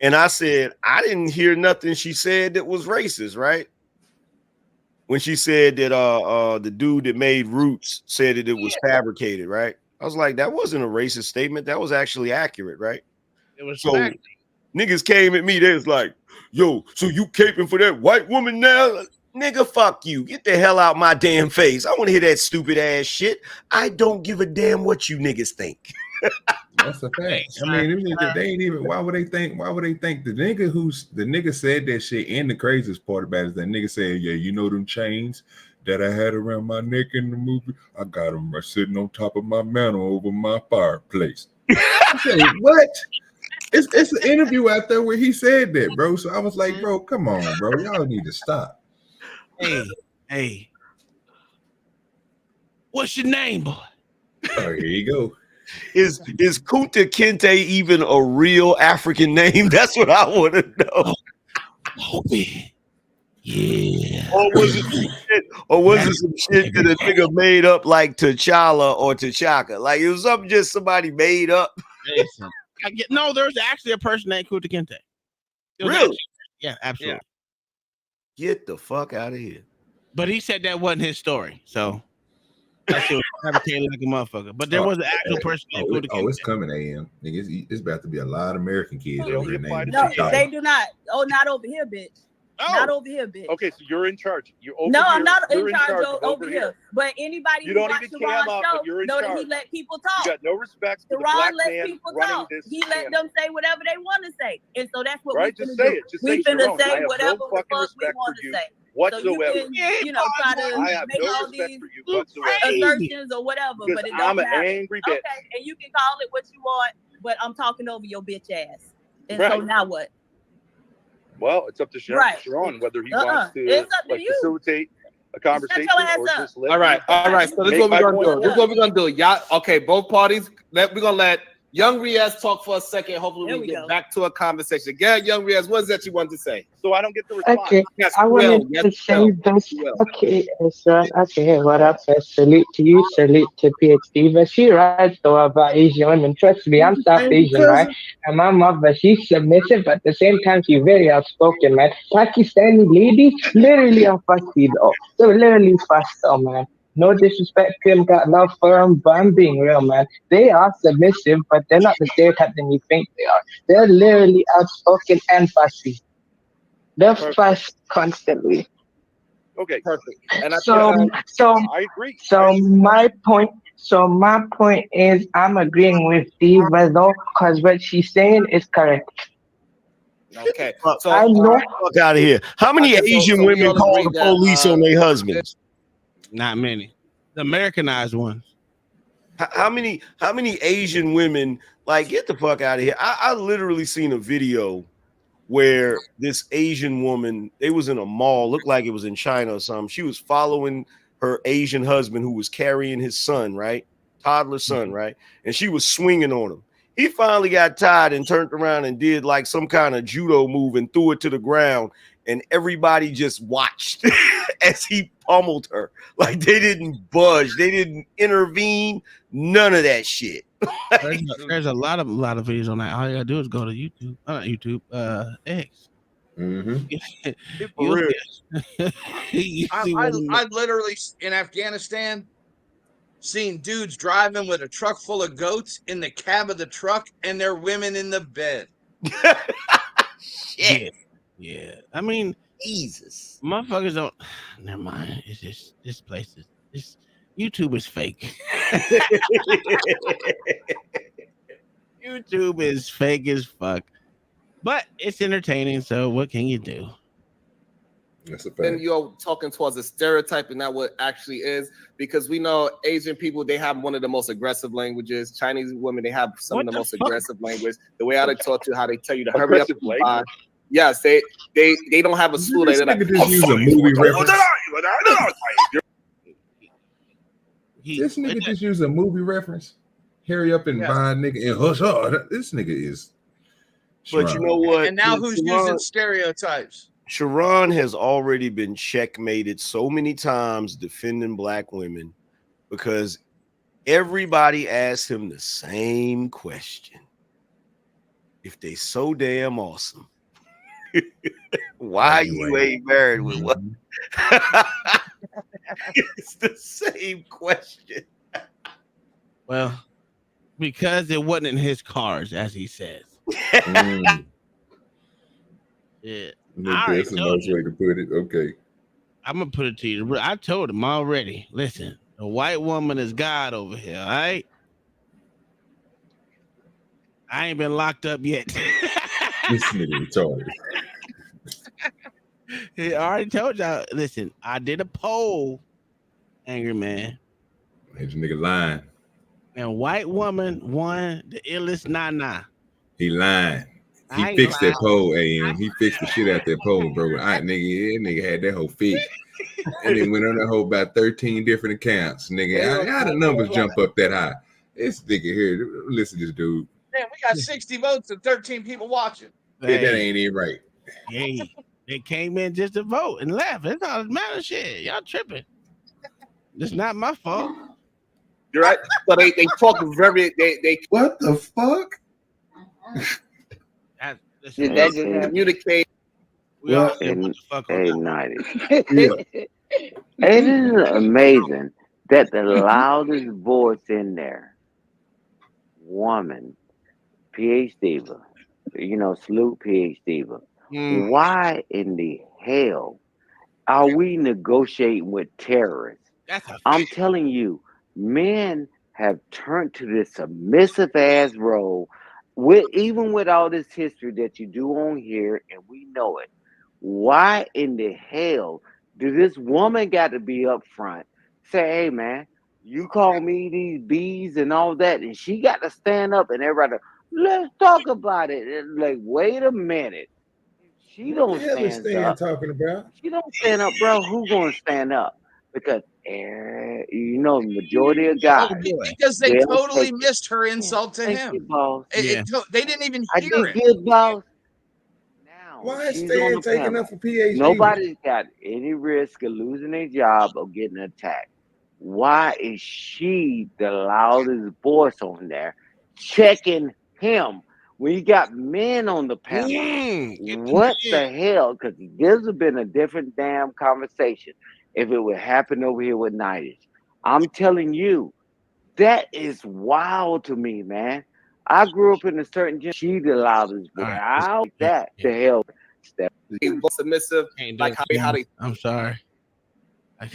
And I said, I didn't hear nothing she said that was racist, right? When she said that the dude that made Roots said that it was fabricated, right? I was like, that wasn't a racist statement. That was actually accurate, right? It was so niggas came at me. They was like, yo, so you caping for that white woman now? Nigga, fuck you. Get the hell out my damn face. I want to hear that stupid ass shit. I don't give a damn what you niggas think. That's a fact. I mean, them niggas, they ain't even. Why would they think? Why would they think the nigga said that shit? And the craziest part about it is that nigga said, "Yeah, you know them chains that I had around my neck in the movie. I got them sitting on top of my mantle over my fireplace." I said, what? It's an interview out there where he said that, bro. So I was like, bro, come on, bro, y'all need to stop. Hey, what's your name, boy? Oh, here you go. Is Kunta Kinte even a real African name? That's what I want to know. Yeah. Or was it some shit that a nigga made up like T'Challa or T'Chaka? Like it was something just somebody made up. Listen, no, there's actually a person named Kunta Kinte. Really? Yeah, absolutely. Get the fuck out of here. But he said that wasn't his story, so that shit was fabricated like a motherfucker. But there was an actual person named Kunta Kinte. It's coming, AM. Nigga, it's about to be a lot of American kids over here named. No, they do not. Oh, not over here, bitch. Not over here, bitch. Okay, so you're in charge. You're over No, here. I'm not You're in charge over here. But anybody You who don't watched even cam Sharon's up, show but you're in know that charge. he let people talk. You got no respect for the Sharon black lets man people running talk. this He let channel. them say whatever they want to say. And so that's what Right? we Just finna say do. it. Just We say, finna Sharon, I say have whatever no the fucking fuck we respect want for to you say. whatsoever. So you can, try to I have make no all respect these for you whatsoever. assertions or whatever, Because but it I'm don't an matter. angry bitch. Okay, and you can call it what you want, but I'm talking over your bitch ass. And so Right. now what? Well, it's up to Right. Sharon whether he wants to It's up to you. facilitate a conversation ass or up. just let All right. So this is what we're gonna do. This is what we're gonna do. Y'all, okay, both parties. We're gonna let Young Riaz talk for a second. Hopefully we get back to a conversation. Again, Young Riaz, what is that you want to say? So I don't get the response. Okay, Yes, I Will. wanted Yes, to say Will. this. Will. Okay, so okay, what up? Salute to you, salute to PhD. But she right though about Asian women. Trust me, I'm South Asian, right? And my mother, she's submissive, but at the same time, she's very outspoken, man. Pakistani ladies, literally are fussy though. They're literally fussed though, man. No disrespect to him, got love for him, but I'm being real, man. They are submissive, but they're not the stereotype that you think they are. They're literally outspoken and fussy. They're fussed constantly. Okay. Perfect. And I agree. So my point is, I'm agreeing with Diva though, because what she's saying is correct. Okay. So I know. Fuck out of here. How many Asian we women all call agree the that, police on their husbands? Not many. The Americanized ones. How many Asian women like get the fuck out of here? I literally seen a video where this Asian woman, they was in a mall, looked like it was in China or something. She was following her Asian husband who was carrying his son, right? Toddler son, right? And she was swinging on him. He finally got tired and turned around and did like some kind of judo move and threw it to the ground. And everybody just watched as he pummeled her. Like they didn't budge, they didn't intervene, none of that shit. There's a lot of videos on that. All you gotta do is go to YouTube, not YouTube, X. For real. I literally in Afghanistan seen dudes driving with a truck full of goats in the cab of the truck and their women in the bed. Yeah. I mean, Jesus, motherfuckers don't. Never mind. It's just this place is this YouTube is fake. YouTube is fake as fuck, but it's entertaining. So what can you do? That's a fact. Then you're talking towards a stereotype and not what actually is, because we know Asian people, they have one of the most aggressive languages. Chinese women, they have some of the most aggressive language. The way I talk to how they tell you to hurry up. Yes, they don't have a school. This They're like, nigga just use a movie reference. This nigga just use a movie reference. Hurry up and buy a nigga and hush up. This nigga is. But you know what? And now who's using stereotypes? Sharon has already been checkmated so many times defending black women because everybody asked him the same question. If they so damn awesome, why you ain't married with one? It's the same question. Well, because it wasn't in his cards, as he says. Yeah. That's a nice way to put it. Okay. I'm gonna put it to you. I told him already. Listen, the white woman is God over here. All right. I ain't been locked up yet. This nigga retarded. He already told y'all. Listen, I did a poll, Angry Man. This nigga lying. And white woman won the illest nana. He lying. He fixed that poll, AM. He fixed the shit out that poll, bro. Nigga had that whole fixed. And then went on that whole about 13 different accounts. Nigga, how the numbers jump up that high? This nigga here, listen to this dude. Man, we got 60 votes and 13 people watching. Yeah, that ain't even right. Hey, they came in just to vote and left. It's all that matter shit. Y'all tripping. It's not my fault. You're right. So they talk very they what the fuck? Did that just communicate. Well, it is amazing that the loudest voice in there, woman, PhD, salute PhD, Why in the hell are we negotiating with terrorists? I'm telling you, men have turned to this submissive ass role. Even with all this history that you do on here, and we know it. Why in the hell do this woman got to be up front? Say, hey man, you call me these bees and all that, and she got to stand up and everybody, let's talk about it. And like, wait a minute. She What the don't hell is stand Stan up. talking about? She don't stand up, bro. Who gonna stand up? Because you know, the majority of guys, Because they they'll totally take it. missed her insult to Thank him. you, boss. They didn't even I hear did it. good, boss. Now Why is she's on Stan the taking panel. up for PhD? Nobody's got any risk of losing their job or getting attacked. Why is she the loudest voice on there checking him when you got men on the panel? What the hell? Because this would have been a different damn conversation if it would happen over here with Nighties. I'm telling you, that is wild to me, man. I grew up in a certain generation. She the loudest voice. I don't like that. The hell, Steph. They both submissive, like how they. I'm sorry. I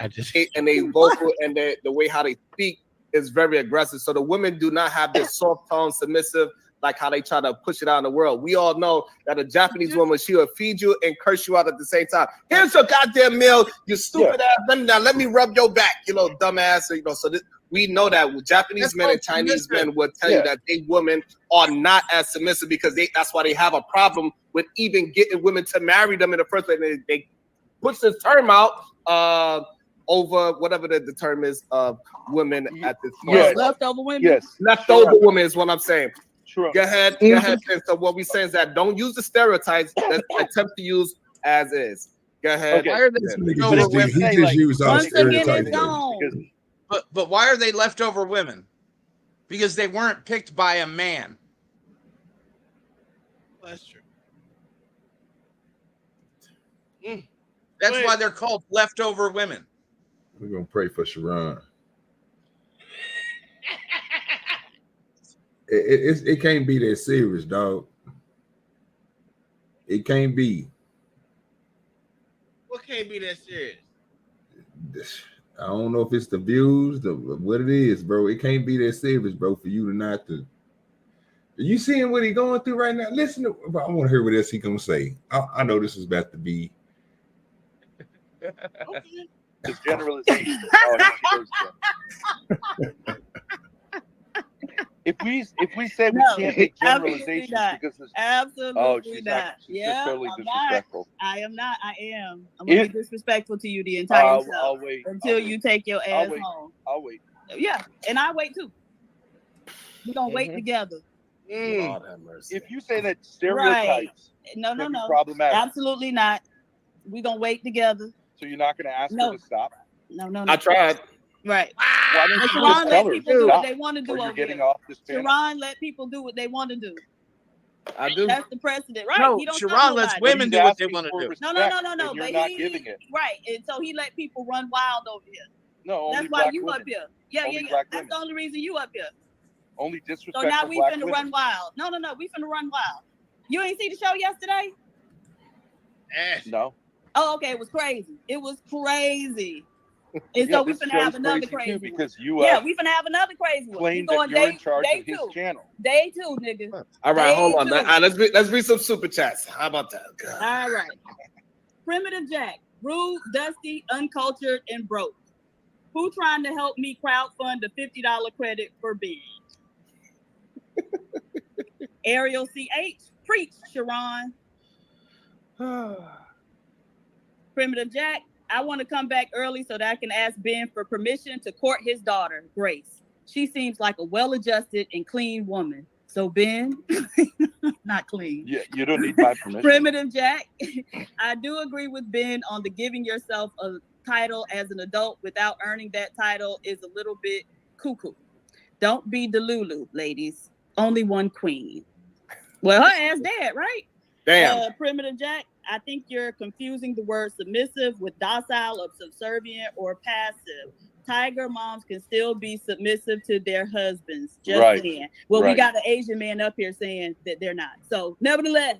just and they vocal and the way how they speak is very aggressive. So the women do not have this soft tone, submissive, like how they try to push it out in the world. We all know that a Japanese woman, she will feed you and curse you out at the same time. Here's your goddamn meal, you stupid ass. Let me rub your back, you know, dumbass. You know, so we know that Japanese men and Chinese men will tell you that they women are not as submissive because that's why they have a problem with even getting women to marry them in the first place. They push this term out over whatever the term is of women at this point. Yes. Leftover women. Yes, leftover women is what I'm saying. True. Go ahead. So what we saying is that don't use the stereotypes that attempt to use as is. Go ahead. Why are they leftover women? He just used all Once again, stereotypes. it's gone. But why are they leftover women? Because they weren't picked by a man. That's true. That's why they're called leftover women. We're gonna pray for Sharon. It can't be that serious, dog. It can't be. What can't be that serious? I don't know if it's the views, what it is, bro. It can't be that serious, bro, for you to not to. You seeing what he going through right now? Listen to. I want to hear what else he gonna say. I know this is about to be. The generalization. If we say we can't make generalizations because this, absolutely not. She's just totally I'm disrespectful. Not. I am not. I am. I'm gonna be disrespectful to you the entire show I'll wait until you take your ass home. I'll wait. Yeah, and I wait too. We're gonna wait together. Lord have mercy. If you say that stereotypes, no, problematic. Absolutely not. We're gonna wait together. So you're not gonna ask her to stop? No. I tried. Right. Why don't you Sharon just let tell her people do what stop, they want to do or you're over getting here. off this panel? Sharon let people do what they want to do. I do. That's the precedent, right? No, he don't Sharon lets women do what they want to do. No. And you're But not giving it. Right, and so he let people run wild over here. No, only that's why black you women. up here. Yeah. Black That's women. the only reason you up here. Only So disrespect now for we black finna women. run wild. No, we finna run wild. You ain't see the show yesterday? No. Oh, okay. It was crazy. And so we this finna have show's another crazy crazy too, one. because you we finna have another crazy one. claim We going that you're day, in charge day of his two. channel. Day two, nigga. All right, hold on. Day two. Let's read some super chats. How about that? God. All right. Primitive Jack, rude, dusty, uncultured, and broke. Who trying to help me crowdfund a $50 credit for Ben? Ariel CH, preach, Sharon. Primitive Jack, I want to come back early so that I can ask Ben for permission to court his daughter, Grace. She seems like a well-adjusted and clean woman. So Ben, not clean. Yeah, you don't need my permission. Primitive Jack, I do agree with Ben on the giving yourself a title as an adult without earning that title is a little bit cuckoo. Don't be Delulu, ladies. Only one queen. Well, her ass dead, right? Damn. Primitive Jack, I think you're confusing the word submissive with docile or subservient or passive. Tiger moms can still be submissive to their husbands. Just Right. saying. Well, we Right. got an Asian man up here saying that they're not. So, nevertheless,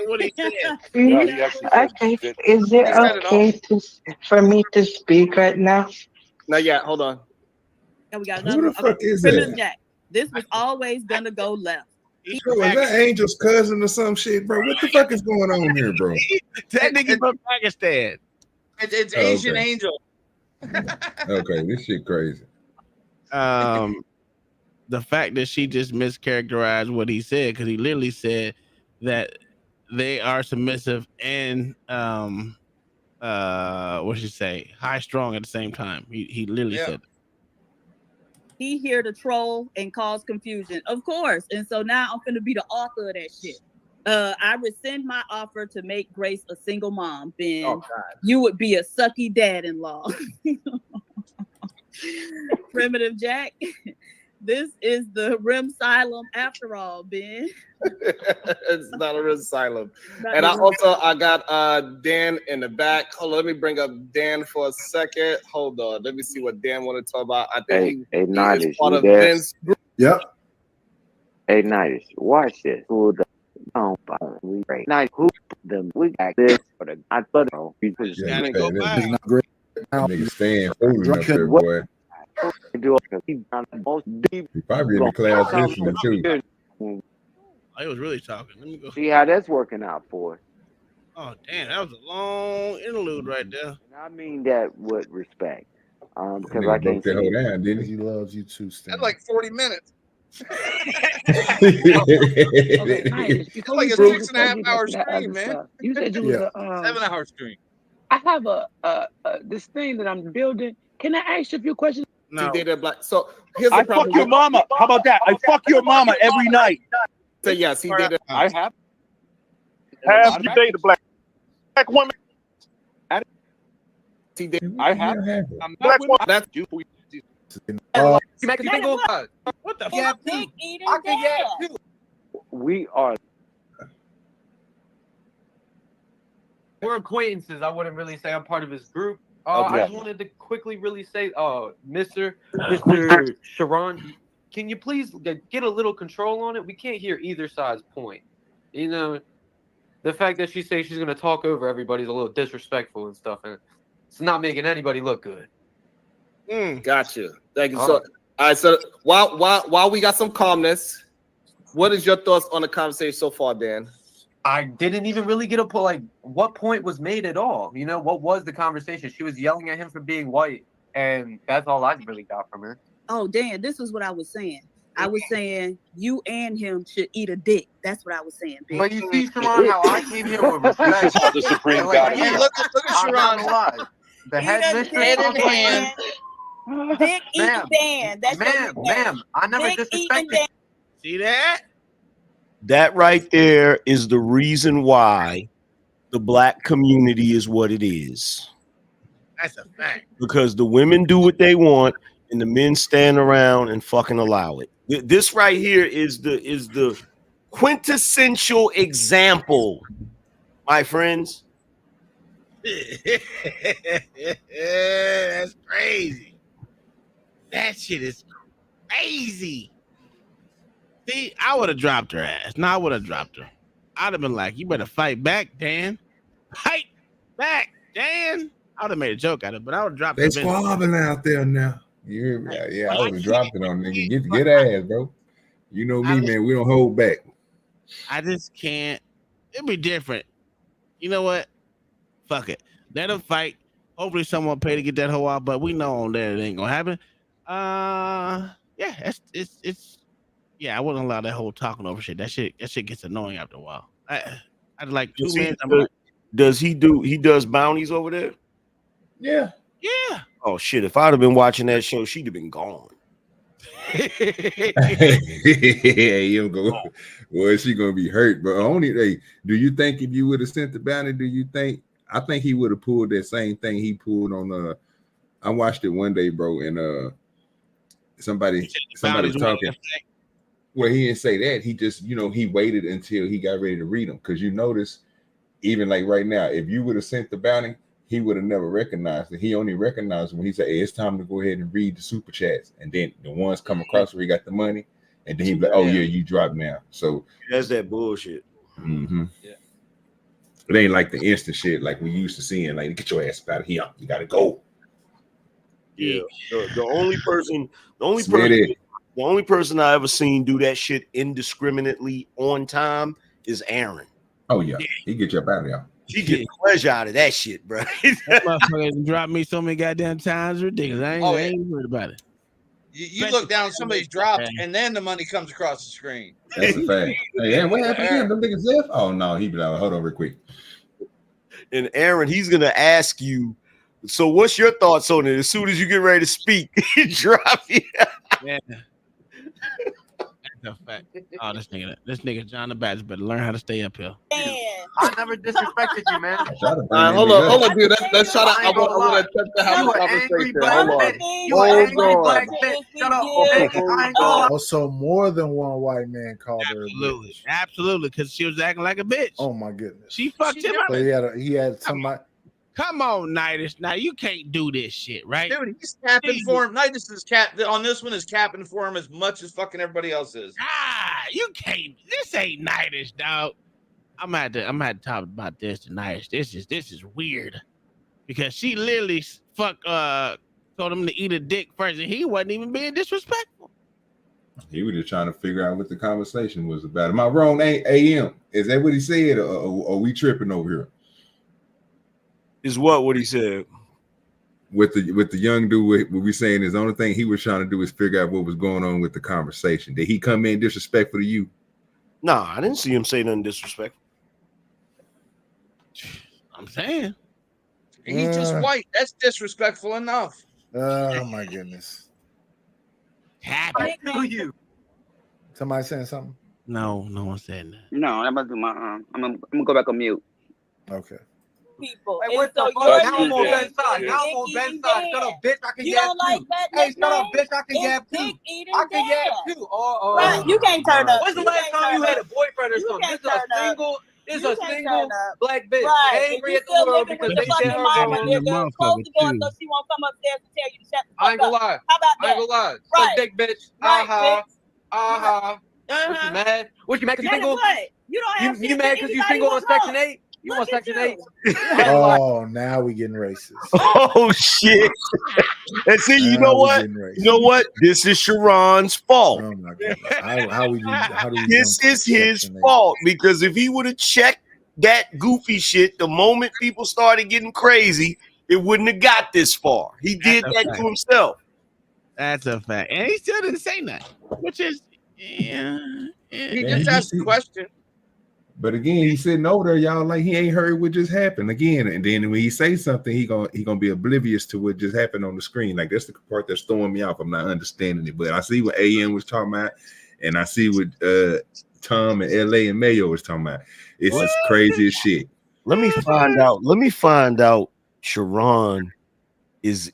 what he said. No, he actually said Okay, that. is it He said it all. okay for me to speak right now? Not yet. Hold on. and we got Who another the fuck is Primitive that? Jack. This was always gonna go left. Bro, is that Angel's cousin or some shit, bro? What the fuck is going on here, bro? That nigga from Pakistan. It's Oh, Asian okay. Angel. Okay, this shit crazy. The fact that she just mischaracterized what he said, because he literally said that they are submissive and what should you say, high strong at the same time. He literally said that. He here to troll and cause confusion, of course. And so now I'm gonna be the author of that shit. I rescind my offer to make Grace a single mom. Ben, Oh, God. you would be a sucky dad-in-law. Primitive Jack. This is the Rim Asylum after all, Ben. It's not a real asylum. Not And the I got Dan in the back. Hold on, let me bring up Dan for a second. Hold on, let me see what Dan want to talk about. I think Hey, he is Nidus, part you of there? Ben's group. Yep. Hey, Nidus, watch this. Who the we right now? Who the we got this for the I thought we was Yeah, gonna go go back. It's not great. That nigga staying fooling up there, boy. do because he done the most deep. He probably in the class listening too. I was really talking. Let me go. See how that's working out for us. Oh damn, that was a long interlude right there. And I mean that with respect. Because Nigga I can't broke that whole see down, didn't he? He loves you too, Stan. That's like 40 minutes. Okay, Nidus, before Like you a go, 6.5 hour into that stream, other man. stuff, you said you was Yeah. a 7-hour stream. I have this thing that I'm building. Can I ask you a few questions? He dated black. So here's the I problem. fuck your mama. How about that? I fuck your mama every night. So yes, he dated. I have. Have you dated black women? He dated. I have. I'm not women. That's you. Uh, You make a single. What the Yeah, fuck? too. I can yeah too. we are. We're acquaintances. I wouldn't really say I'm part of his group. Okay. I just wanted to quickly really say, Mr. Sharon, can you please get a little control on it? We can't hear either side's point. You know, the fact that she says she's gonna talk over everybody's a little disrespectful and stuff, and it's not making anybody look good. Gotcha. Thank you. So, all right. So while we got some calmness, what is your thoughts on the conversation so far, Dan? I didn't even really get a point. Like, what point was made at all? You know, what was the conversation? She was yelling at him for being white, and that's all I really got from her. Oh, Dan, this is what I was saying. I was saying you and him should eat a dick. That's what I was saying, bitch. But you see, Sharon, how I came here with respect. The Supreme And, God. And look at I'm not Sharon. gonna lie. The head mistress Head in talks like hand. this. Dick eating Ma'am, Dan. That's ma'am, I never Dick eating disrespected. Dan. See that? That right there is the reason why the black community is what it is. That's a fact. Because the women do what they want and the men stand around and fucking allow it. This right here is the quintessential example, my friends. That's crazy. That shit is crazy. See, I would have dropped her ass. No, I would have dropped her. I'd have been like, you better fight back, Dan. Fight back, Dan. I would have made a joke out of it, but I would have dropped They her. squabbling out there now. You hear me? Yeah, I would have dropped it on nigga. Get ass, bro. You know me, man. We don't hold back. I just can't. It'd be different. You know what? Fuck it. Let them fight. Hopefully someone pay to get that hoe out, but we know on there it ain't gonna happen. Yeah, it's yeah, I wouldn't allow that whole talking over shit. That shit gets annoying after a while. I'd like 2 minutes. Does he does bounties over there? Yeah. Yeah. Oh shit! If I'd have been watching that show, she'd have been gone. Yeah, you go. Well, she gonna be hurt, but only they. Do you think if you would have sent the bounty, do you think? I think he would have pulled that same thing he pulled on. I watched it one day, bro, and somebody was talking. Well, he didn't say that. He just, he waited until he got ready to read them. Because you notice, even like right now, if you would have sent the bounty, he would have never recognized it. He only recognized when he said, "Hey, it's time to go ahead and read the super chats," and then the ones come across where he got the money, and then he be like, "Oh yeah, you dropped now." So that's that bullshit. Mm-hmm. Yeah. It ain't like the instant shit like we used to seeing. Like, get your ass out of here. You gotta go. Yeah. The only person I ever seen do that shit indiscriminately on time is Aaron. Oh yeah. He get you up out of there. She get pleasure out of that shit, bro. That motherfucker dropped me so many goddamn times. Ridiculous. I ain't worried about it. You look down, somebody's dropped, and then the money comes across the screen. That's a fact. Hey, what happened to him? Them niggas left? Oh no, he be like, hold on real quick. And Aaron, he's gonna ask you, so what's your thoughts on it? As soon as you get ready to speak, he drop you. Yeah. That's a fact. Oh, this nigga John the Baptist better learn how to stay up here. I never disrespected you, man. Hold on, dude. Let's shut up. I want to attempt to have a conversation. Hold on. Shut up. Also, more than one white man called her a bitch. Absolutely, because she was acting like a bitch. Oh my goodness. She fucked him up. So he had somebody. Come on, Nidus. Now you can't do this shit, right? Dude, he's capping for him. Nidus is on this one is capping for him as much as fucking everybody else is. You can't. This ain't Nidus, dog. I'm at to talk about this tonight. This is weird because she literally told him to eat a dick first, and he wasn't even being disrespectful. He was just trying to figure out what the conversation was about. Am I wrong? AM, is that what he said, or are we tripping over here? Is what he said with the young dude? What we saying is the only thing he was trying to do is figure out what was going on with the conversation. Did he come in disrespectful to you? No, I didn't see him say nothing disrespectful. I'm saying he's just white. That's disrespectful enough. Oh my goodness. Happy to you. Somebody saying something? No one said that. No, I'm about to do my I'm gonna go back on mute. Okay. People. Hey, what the fuck? Now I'm on Ben's side. Now I'm on Ben's side. Shut up, bitch. I can You yap don't like too. that Hey, shut up, nickname? bitch. I can yap too. Eating I can yap dad. too. Right, you can't turn up. When's the You last can't time you turn had a up. boyfriend or You something? can't This is turn a up. single. This You a can't single turn up. black bitch. Right. Angry You at the still world living because with they your did fucking her mama, wrong. nigga. Close the door so she won't come upstairs and tell you to shut the fuck I ain't gonna up. lie. How about I that? ain't gonna lie. Right. Suck dick, bitch. Right, Aha. bitch. Aha. What you mad? What you mad? Cause you Mad at single? what? You don't have You shit mad that because you anybody single on would Section want. 8? You Look on at Section you. 8? Oh, now we getting racist. Oh shit! And see, you know what? You know what? This is Sharon's fault. Oh my goodness! How do we This is his fault because if he would have checked that goofy shit the moment people started getting crazy, it wouldn't have got this far. He did That's a that fact. to himself. That's a fact, and he still didn't say nothing, which is He Man, just asked a question. But again, he's sitting over there, y'all, like he ain't heard what just happened again. And then when he say something, he gonna be oblivious to what just happened on the screen. Like that's the part that's throwing me off. I'm not understanding it. But I see what AM was talking about, and I see what Tom and LA and Mayo was talking about. It's as crazy as shit. Let me find out. Sharon is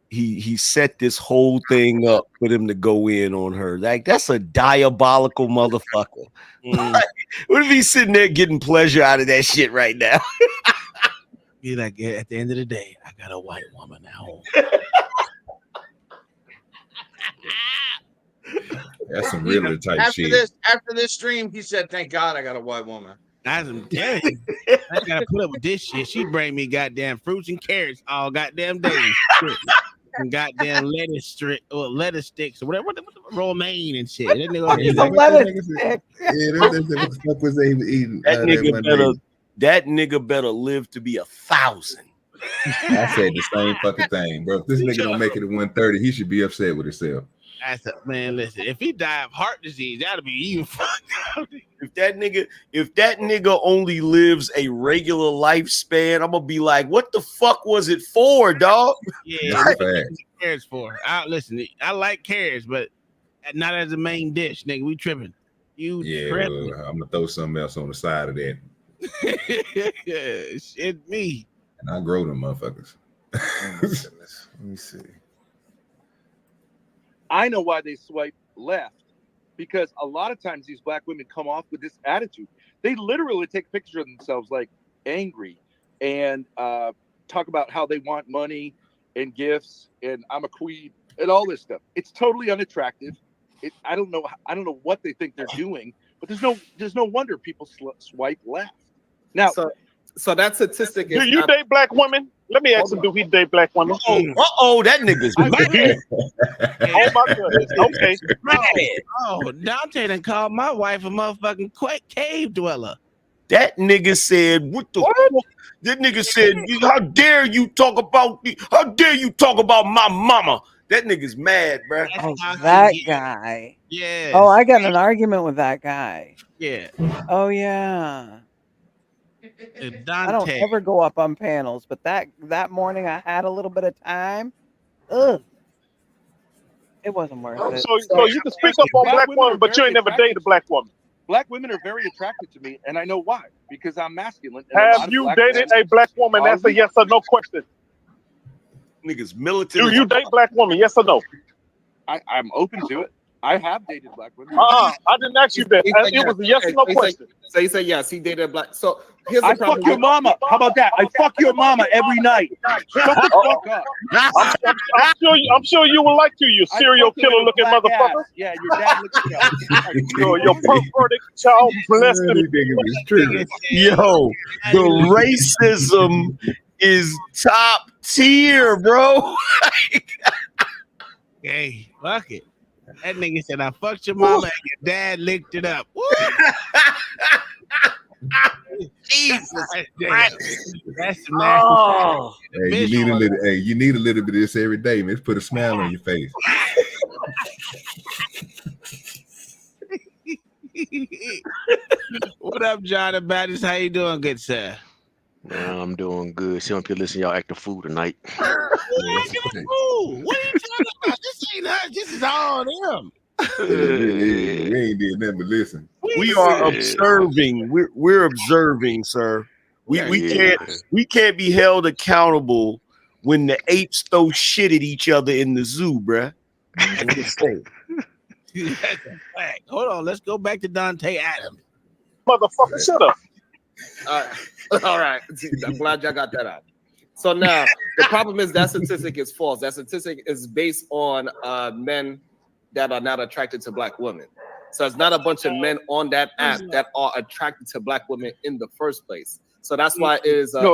he set this whole thing up for them to go in on her. Like that's a diabolical motherfucker. Like, what if he's sitting there getting pleasure out of that shit right now? Be like, at the end of the day, I got a white woman at home. That's some realer type shit. After this stream, he said, "Thank God I got a white woman." I'm telling you, I gotta put up with this shit. She bring me goddamn fruits and carrots all goddamn day and shit. And goddamn lettuce sticks or whatever, what the romaine and shit. That nigga, what the fuck was they eating? That nigga better live to be 1,000. I said the same fucking thing, bro. If this nigga don't make it at 130, he should be upset with himself. Man, listen, if he die of heart disease, that'll be even fucked up. If that nigga only lives a regular lifespan, I'm gonna be like, what the fuck was it for, dog? Yeah, what carrots for? Listen, I like carrots, but not as a main dish, nigga. We tripping. Tripping. I'm gonna throw something else on the side of that. Shit, me. And I grow them motherfuckers. Let me see. I know why they swipe left, because a lot of times these black women come off with this attitude. They literally take pictures of themselves like angry and talk about how they want money and gifts and I'm a queen and all this stuff. It's totally unattractive. I don't know what they think they're doing, but there's no wonder people swipe left. Now, so that statistic is. Do you date black women? Let me ask him. Do he date black women? That nigga's mad. Oh my goodness. Okay. Oh, Dante done called my wife a motherfucking cave dweller. That nigga said, "What the fuck?" That nigga said, "How dare you talk about me? How dare you talk about my mama?" That nigga's mad, bro. Oh, that guy. Yeah. Oh, I got in an argument with that guy. Yeah. Oh yeah. I don't Dante. ever go up on panels, but that morning I had a little bit of time. Ugh. It wasn't worth it. So you can speak up on black women, but you ain't never dated a black woman. Black women are very attracted to me, and I know why. Because I'm masculine. And Have you dated a black woman? That's a yes or no question. Niggas militant. Do you date black women? Yes or no? I'm open to it. I have dated black women. I didn't ask you that. It was a yes or no question. So he said yes, he dated a black. So here's I the problem. fuck your mama. How about that? I fuck your mama every night. Shut the fuck up. I'm sure you would like to, you serial killer looking motherfucker. Yeah, your dad looking at your perverted child molested. Yo, the racism is top tier, bro. Hey, fuck it. That nigga said I fucked your mama and your dad licked it up. Woo! Jesus, that's nasty. Oh. Hey, you need a little bit of this every day, man. Put a smile on your face. What up, John the Baptist? How you doing, good sir? Man, I'm doing good. See, I'm here listening to y'all act the fool tonight. What are you talking about? This ain't us. This is all them. We ain't did nothing but listen. We are observing. We're observing, sir. We can't be held accountable when the apes throw shit at each other in the zoo, bruh. I'm just saying. That's a fact. Hold on, let's go back to Dante Adams. Motherfucker, shut up. All right. I'm glad y'all got that out. So now the problem is that statistic is false. That statistic is based on men that are not attracted to black women. So it's not a bunch of men on that app that are attracted to black women in the first place. So that's why it is shut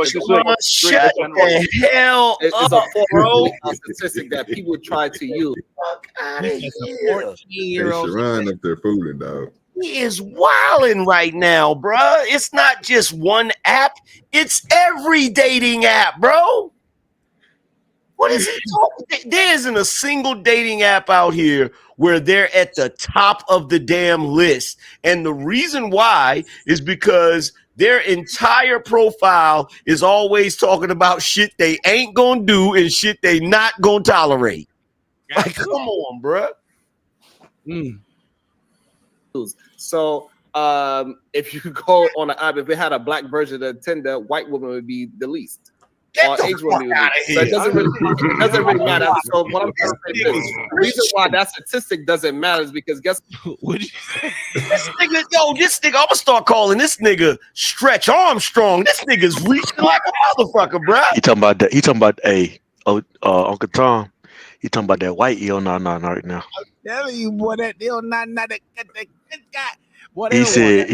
the hell it's up, bro. A statistic that people try to use. It's a 14-year-old. Sharon up there fooling, dog. He is wilding right now, bruh. It's not just one app. It's every dating app, bro. What is he talking? There isn't a single dating app out here where they're at the top of the damn list. And the reason why is because their entire profile is always talking about shit they ain't gonna do and shit they not gonna tolerate. Like, come on, bruh. So if you go on the app, if it had a black version of Tinder, white woman would be the least. Get the fuck out of here. So it doesn't really matter. So what I'm trying to say is the reason why that statistic doesn't matter is because guess what? This nigga, I'm gonna start calling this nigga Stretch Armstrong. This nigga's reaching like a motherfucker, bro. He talking about Uncle Tom. He talking about that white nah right now. I'm telling you, boy, that deal not that guy. He said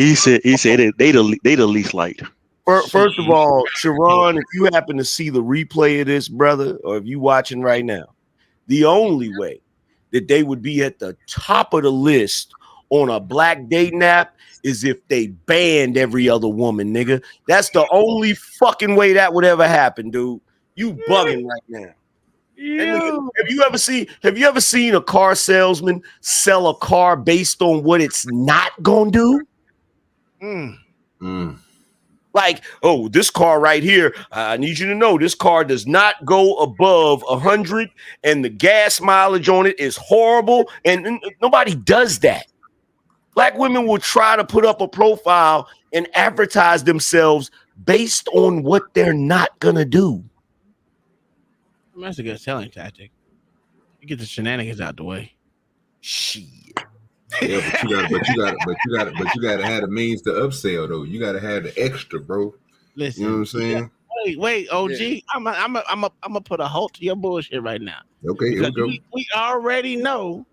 they the least liked. First of all, Sharon, if you happen to see the replay of this, brother, or if you watching right now, the only way that they would be at the top of the list on a black dating app is if they banned every other woman, nigga. That's the only fucking way that would ever happen, dude. You bugging right now. Nigga, have you ever seen a car salesman sell a car based on what it's not gonna do? Like, oh, this car right here, I need you to know this car does not go above 100 and the gas mileage on it is horrible. And nobody does that. Black women will try to put up a profile and advertise themselves based on what they're not going to do. That's a good selling tactic. You get the shenanigans out the way. Shit. Yeah, but you gotta have the means to upsell though. You gotta have the extra, bro. Listen, you know what I'm saying? wait, OG. I'm gonna put a halt to your bullshit right now. Okay, here we Because go. we already know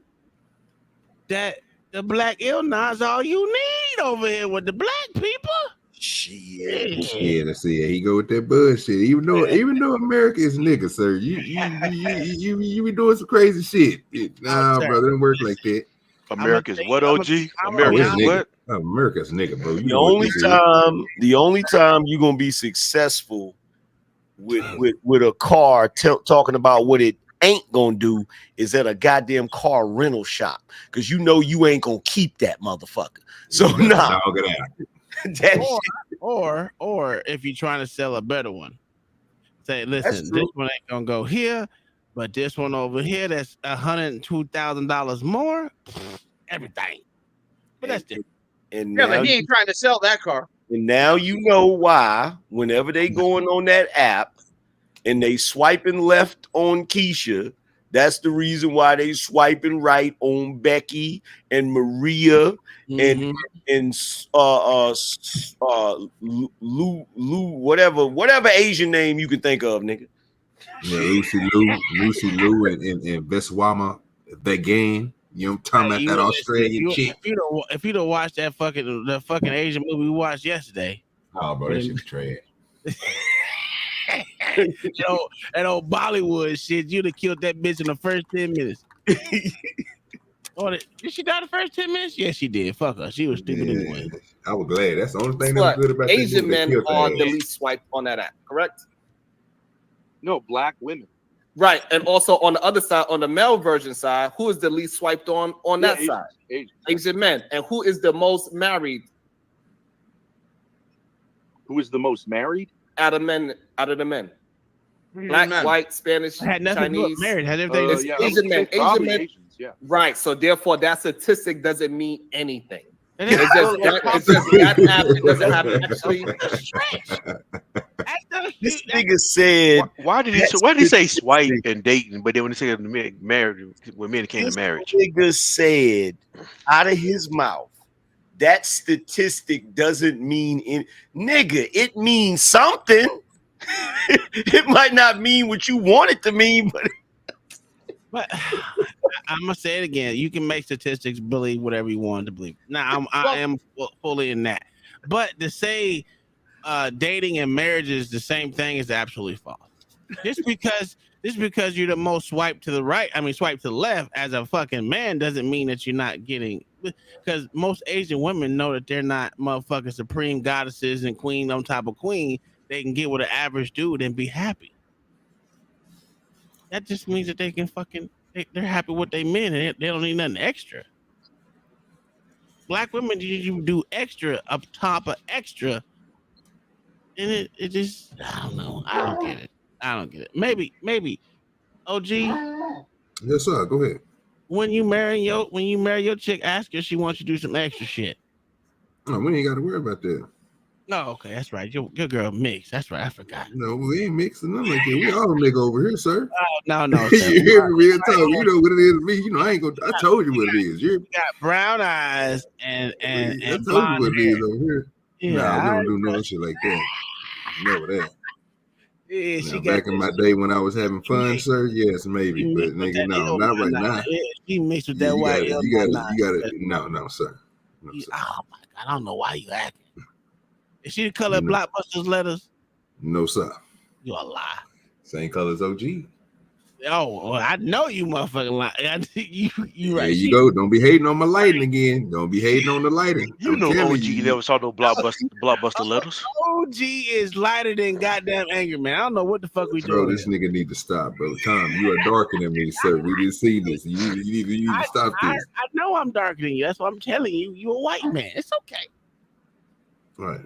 that the black illness all you need over here with the black people. Shit. Yeah, let's see. He go with that bullshit. Even though America is nigga, sir, you be doing some crazy shit. Nah, brother, it don't work like that. America's what, OG? America's what? America's nigga, bro. You The know what only this is. the only time you're gonna be successful with a car talking about what it ain't gonna do is at a goddamn car rental shop, because you know you ain't gonna keep that motherfucker. So nah, dog it out. Or if you're trying to sell a better one, say, listen, true. this one ain't gonna go here, but this one over here that's $102,000 more, everything. But that's different. And Yeah, now but he ain't trying to sell that car. And now you know why whenever they going on that app and they swiping left on Keisha, that's the reason why they swiping right on Becky and Maria and Lou whatever Asian name you can think of, nigga. Yeah, Lucy Lou, and Beswama, that game. You know, I'm talking about that Australian chick. If you don't watch the fucking Asian movie we watched yesterday. Oh, bro, that shit's trash. that old Bollywood shit, you'd have killed that bitch in the first 10 minutes. Did she die in the first 10 minutes? Yes, she did. Fuck her. She was stupid anyway. I was glad. That's the only thing that was good about Asian that men are movie. the least swiped on that app, correct? No, black women. Right, and also on the other side, on the male version side, who is the least swiped on that Asian, side? Asian men. And who is the most married? Who is the most married? Out of the men. Black, white, Spanish, had nothing Chinese. to do with marriage. Had everything. It's Asian men. Asian men. Asians, yeah. Right. So therefore, that statistic doesn't mean anything. It's just that app. It doesn't have actually. This nigga said, why did he say swipe and dating, but then when he said marriage, when men came to marriage, nigga said out of his mouth, that statistic doesn't mean nigga, it means something. It might not mean what you want it to mean, but I'm gonna say it again. You can make statistics believe whatever you want to believe. Now I am fully in that, but to say dating and marriage is the same thing is absolutely false. Just because you're the most swipe to the right, swipe to the left as a fucking man doesn't mean that you're not getting. Because most Asian women know that they're not motherfucking supreme goddesses and queen on top of queen. They can get with an average dude and be happy. That just means that they can they're happy with their men and they don't need nothing extra. Black women, you do extra up top of extra. And it just, I don't know. I don't get it. Maybe. OG. Yes, sir. Go ahead. When you marry your chick, ask her if she wants you to do some extra shit. No, we ain't got to worry about that. No, okay, that's right. Your girl mixed. That's right. I forgot. No, we ain't mixing nothing like that. We all nigga over here, sir. No. You hear me? Real talk. You know what it is to me. You know, I ain't gonna. I told you what it is. You got brown eyes and I told you blonde what it hair. is over here. Yeah, nah, we don't do no shit like that. Never that. Yeah, now, back in my day when I was having fun, sir, yes, maybe, but nigga, no, not right now. She mixed with that white. You gotta, no, sir. No, sir. Oh my god, I don't know why you acting. Is she the color of Blockbuster's letters? No, sir. You a lie. Same color as OG. Oh, well, I know you motherfucking lie. You right. There you go. Don't be hating on my lighting again. Don't be hating on the lighting. You know OG never saw no Blockbuster letters. OG is lighter than goddamn Angry Man. I don't know what the fuck we doing. Bro, this nigga need to stop, bro. Tom, you are darker than me, sir. We didn't see this. You need to stop this. I know I'm darker than you. That's what I'm telling you. You a white man. It's okay. All right.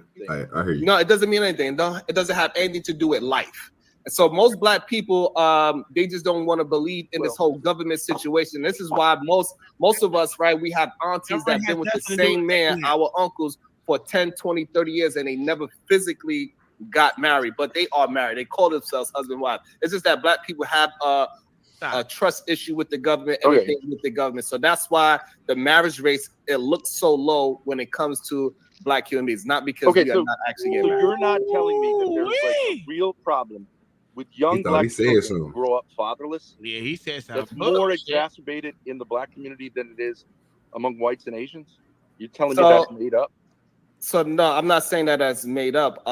I hear you. No, it doesn't mean anything. No, it doesn't have anything to do with life. And so most black people, they just don't want to believe in this whole government situation. This is why most of us, right, we have aunties that have been with the same man, our uncles, for 10, 20, 30 years, and they never physically got married, but they are married. They call themselves husband and wife. It's just that black people have a trust issue with the government, everything with the government. So that's why the marriage rates, it looks so low when it comes to Black human beings, not because we are not actually getting married. You're not telling me that there's like a real problem with young Black children who grow up fatherless? Yeah, he said something. That's more exacerbated in the Black community than it is among whites and Asians? You're telling me that's made up? So no, I'm not saying that that's made up.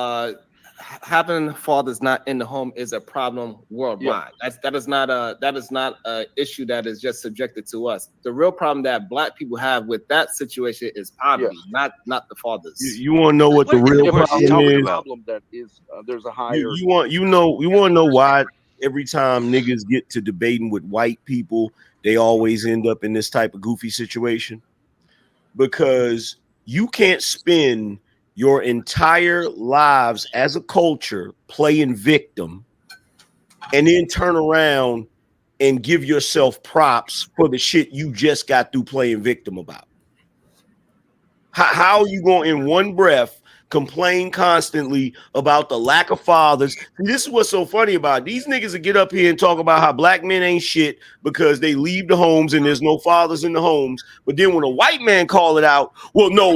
Having fathers not in the home is a problem worldwide. That is not a issue that is just subjected to us. The real problem that Black people have with that situation is poverty, not the fathers. You want to know what the real problem that is? There's a higher. You want to know why every time niggas get to debating with white people, they always end up in this type of goofy situation? Because you can't spend your entire lives as a culture playing victim and then turn around and give yourself props for the shit you just got through playing victim about. How are you going in one breath complain constantly about the lack of fathers? And this is what's so funny about it. These niggas that get up here and talk about how Black men ain't shit because they leave the homes and there's no fathers in the homes. But then when a white man call it out, well, no,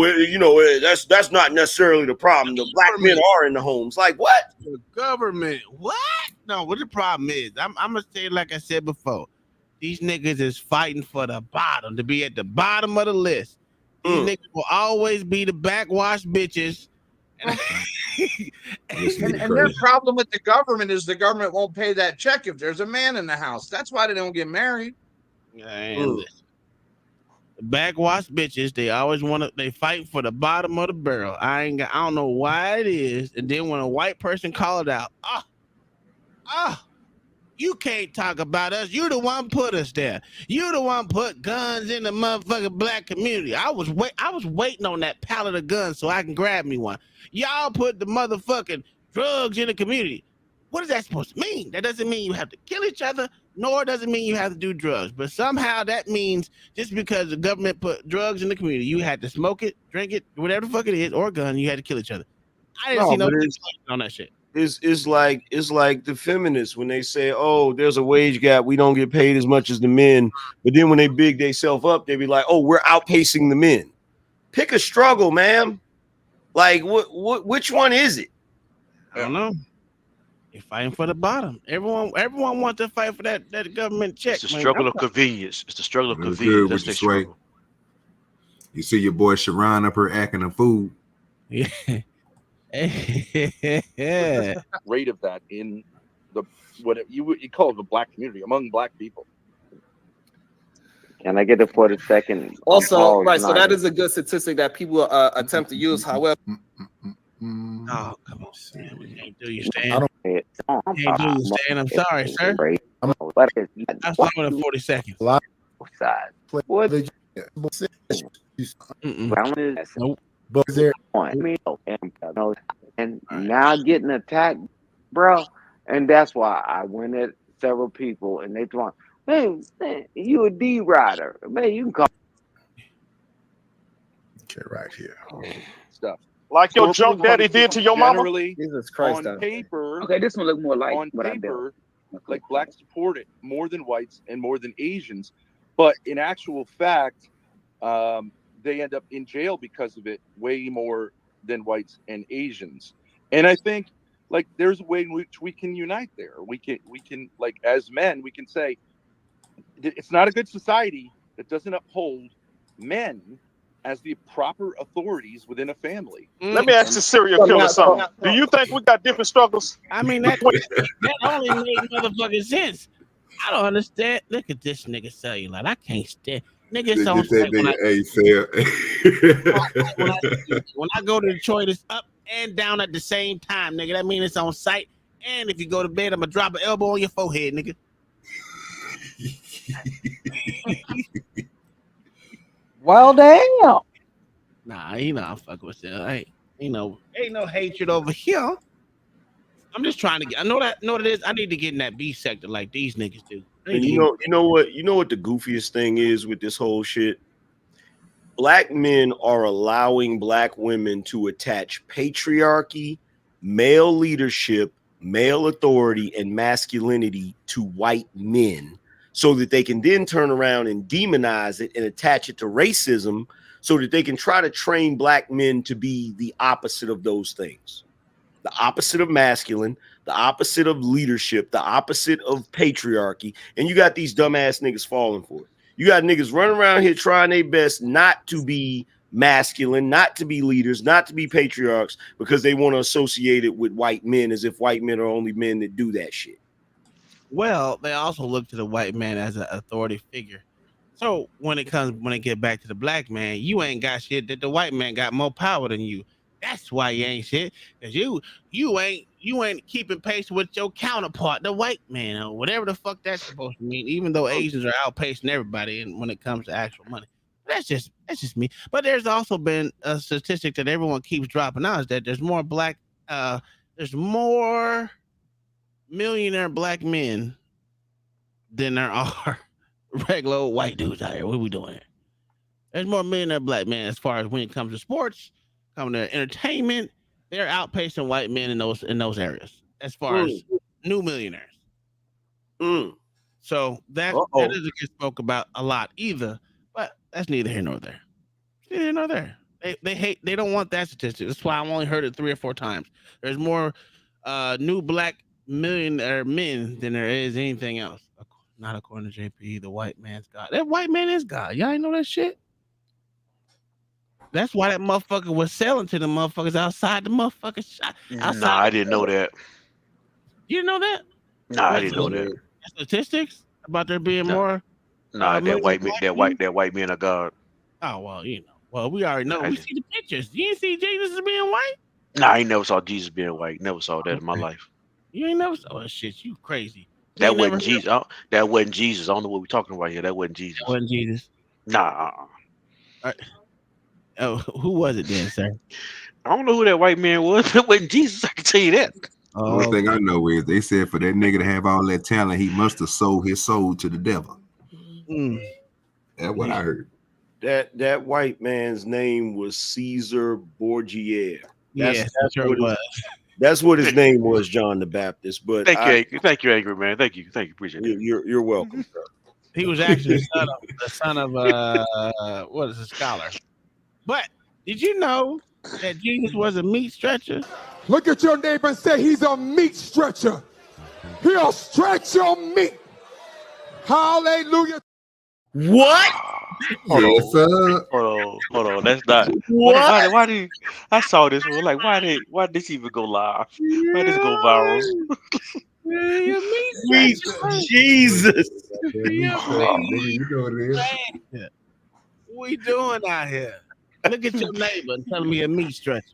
that's not necessarily the problem. The Black men are in the homes. Like what? The government. What? No, what the problem is, I'm gonna say, like I said before, these niggas is fighting for the bottom, to be at the bottom of the list. These niggas will always be the backwash bitches. And their problem with the government is the government won't pay that check if there's a man in the house. That's why they don't get married. And listen, the backwash bitches, they always they fight for the bottom of the barrel. I don't know why it is. And then when a white person call it out, you can't talk about us. You the one put us there. You the one put guns in the motherfucking Black community. I was waiting on that pallet of guns so I can grab me one. Y'all put the motherfucking drugs in the community. What is that supposed to mean? That doesn't mean you have to kill each other, nor does it mean you have to do drugs. But somehow that means just because the government put drugs in the community, you had to smoke it, drink it, whatever the fuck it is, or a gun, you had to kill each other. I didn't see no on that shit. It's like the feminists when they say, oh, there's a wage gap, we don't get paid as much as the men, but then when they big themselves up, they be like, oh, we're outpacing the men. Pick a struggle, ma'am. Like which one is it? I don't know. You're fighting for the bottom. Everyone wants to fight for that government check. It's the struggle of convenience. It's the struggle of convenience. That's their struggle. You see your boy Sharon up here acting a fool. Yeah. Rate of that in the what you call it the Black community among Black people. Can I get it for the second? Also, right. So that is a good statistic that people attempt to use. However, oh come on, man. We can't do you, Stan. Can't do you, Stan. I'm sorry, sir. That's 40 seconds. What? Nope. But there, and now getting attacked, bro, and that's why I went at several people, and they told me, man, you a D rider, man, you can call. Okay, right here. Stuff like your junk daddy did to your mama. Jesus Christ! On paper, okay, this one look more like on what paper, like Blacks support it more than whites and more than Asians, but in actual fact, they end up in jail because of it way more than whites and Asians. And I think like there's a way in which we can unite there. We can like as men, we can say it's not a good society that doesn't uphold men as the proper authorities within a family. Let me ask the serial killer something. Do you think we got different struggles? I mean, that only made motherfucking sense. I don't understand. Look at this nigga cellular. I can't stand. Niggas on site when I go to Detroit, it's up and down at the same time, nigga. That means it's on site. And if you go to bed, I'm gonna drop an elbow on your forehead, nigga. Well, damn. Nah, I'm fucking with that. Ain't no hatred over here. I'm just trying to get. I know what it is. I need to get in that B sector like these niggas do. And you know what the goofiest thing is with this whole shit? Black men are allowing Black women to attach patriarchy, male leadership, male authority, and masculinity to white men so that they can then turn around and demonize it and attach it to racism so that they can try to train black men to be the opposite of those things. The opposite of masculine, the opposite of leadership, the opposite of patriarchy. And you got these dumbass niggas falling for it. You got niggas running around here trying their best not to be masculine, not to be leaders, not to be patriarchs, because they want to associate it with white men as if white men are only men that do that shit. Well, they also look to the white man as an authority figure. So when it get back to the black man, you ain't got shit that the white man got more power than you. That's why you ain't shit. Cause you ain't keeping pace with your counterpart, the white man, or whatever the fuck that's supposed to mean. Even though Asians are outpacing everybody, and when it comes to actual money, that's just me. But there's also been a statistic that everyone keeps dropping out, is that there's more millionaire black men than there are regular old white dudes out here. What are we doing here? There's more millionaire black men as far as when it comes to sports, coming to entertainment. They're outpacing white men in those areas as far as new millionaires. So that doesn't get spoke about a lot either. But that's neither here nor there. Neither here nor there. They don't want that statistic. That's why I've only heard it 3 or 4 times. There's more new black millionaire men than there is anything else. Not according to JP, the white man's God. That white man is God. Y'all ain't know that shit? That's why that motherfucker was selling to the motherfuckers outside the motherfucking shop. Nah, I didn't know that. You didn't know that? Nah, I didn't know that. Statistics about there being more. Nah, that white man are God. Oh well, Well, we already know. We see the pictures. You didn't see Jesus as being white? Nah, I ain't never saw Jesus being white. Never saw that in my life. You ain't never saw shit. You crazy. That wasn't Jesus. That wasn't Jesus. I don't know what we're talking about here. That wasn't Jesus. That wasn't Jesus. Nah. Oh, who was it then, sir? I don't know who that white man was. That wasn't Jesus. I can tell you that. The only thing I know is they said for that nigga to have all that talent, he must have sold his soul to the devil. That's what I heard. That white man's name was Caesar Borgia. That's what his name was, John the Baptist. But thank you, Angry Man. Thank you, appreciate it. You're welcome, sir. He was actually the son of what is a scholar. But did you know that Jesus was a meat stretcher? Look at your neighbor and say he's a meat stretcher. He'll stretch your meat. Hallelujah. What? Yes, sir. Hold on. That's not what. Why did I saw this one? Like, why did this even go live? Why did this go viral? Jesus. You know what it is. What we doing out here? Look at your neighbor and tell me a meat stretcher.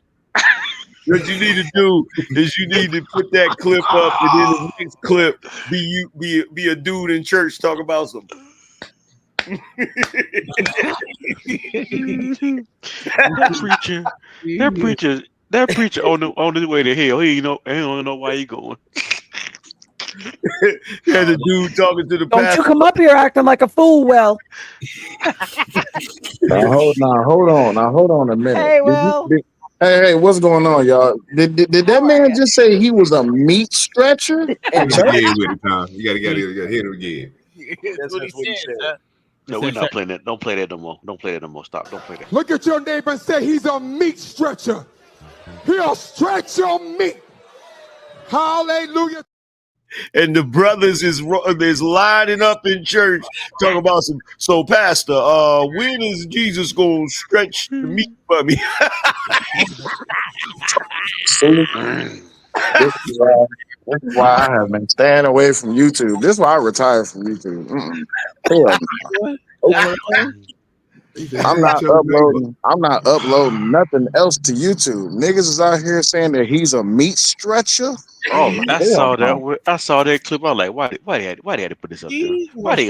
What you need to do is you need to put that clip up, and then the next clip be a dude in church talk about some. That preacher on his way to hell. He don't know why he going. There's a dude talking to the Don't pastor. you come up here acting like a fool, Will. Hold on a minute. Hey, Will. Hey, what's going on, y'all? Did that man just say he was a meat stretcher? You gotta hit him again. That's what he said. No, we're not playing that. Don't play that no more. Don't play that no more. Stop. Don't play that. Look at your neighbor and say he's a meat stretcher. He'll stretch your meat. Hallelujah. And the brothers is lining up in church talking about some. So, Pastor, when is Jesus gonna stretch the meat for me? This is why I have been staying away from YouTube. This is why I retired from YouTube. I'm not uploading nothing else to YouTube. Niggas is out here saying that he's a meat stretcher. Oh, I saw that clip. I was like, why they had to put this up there? Why they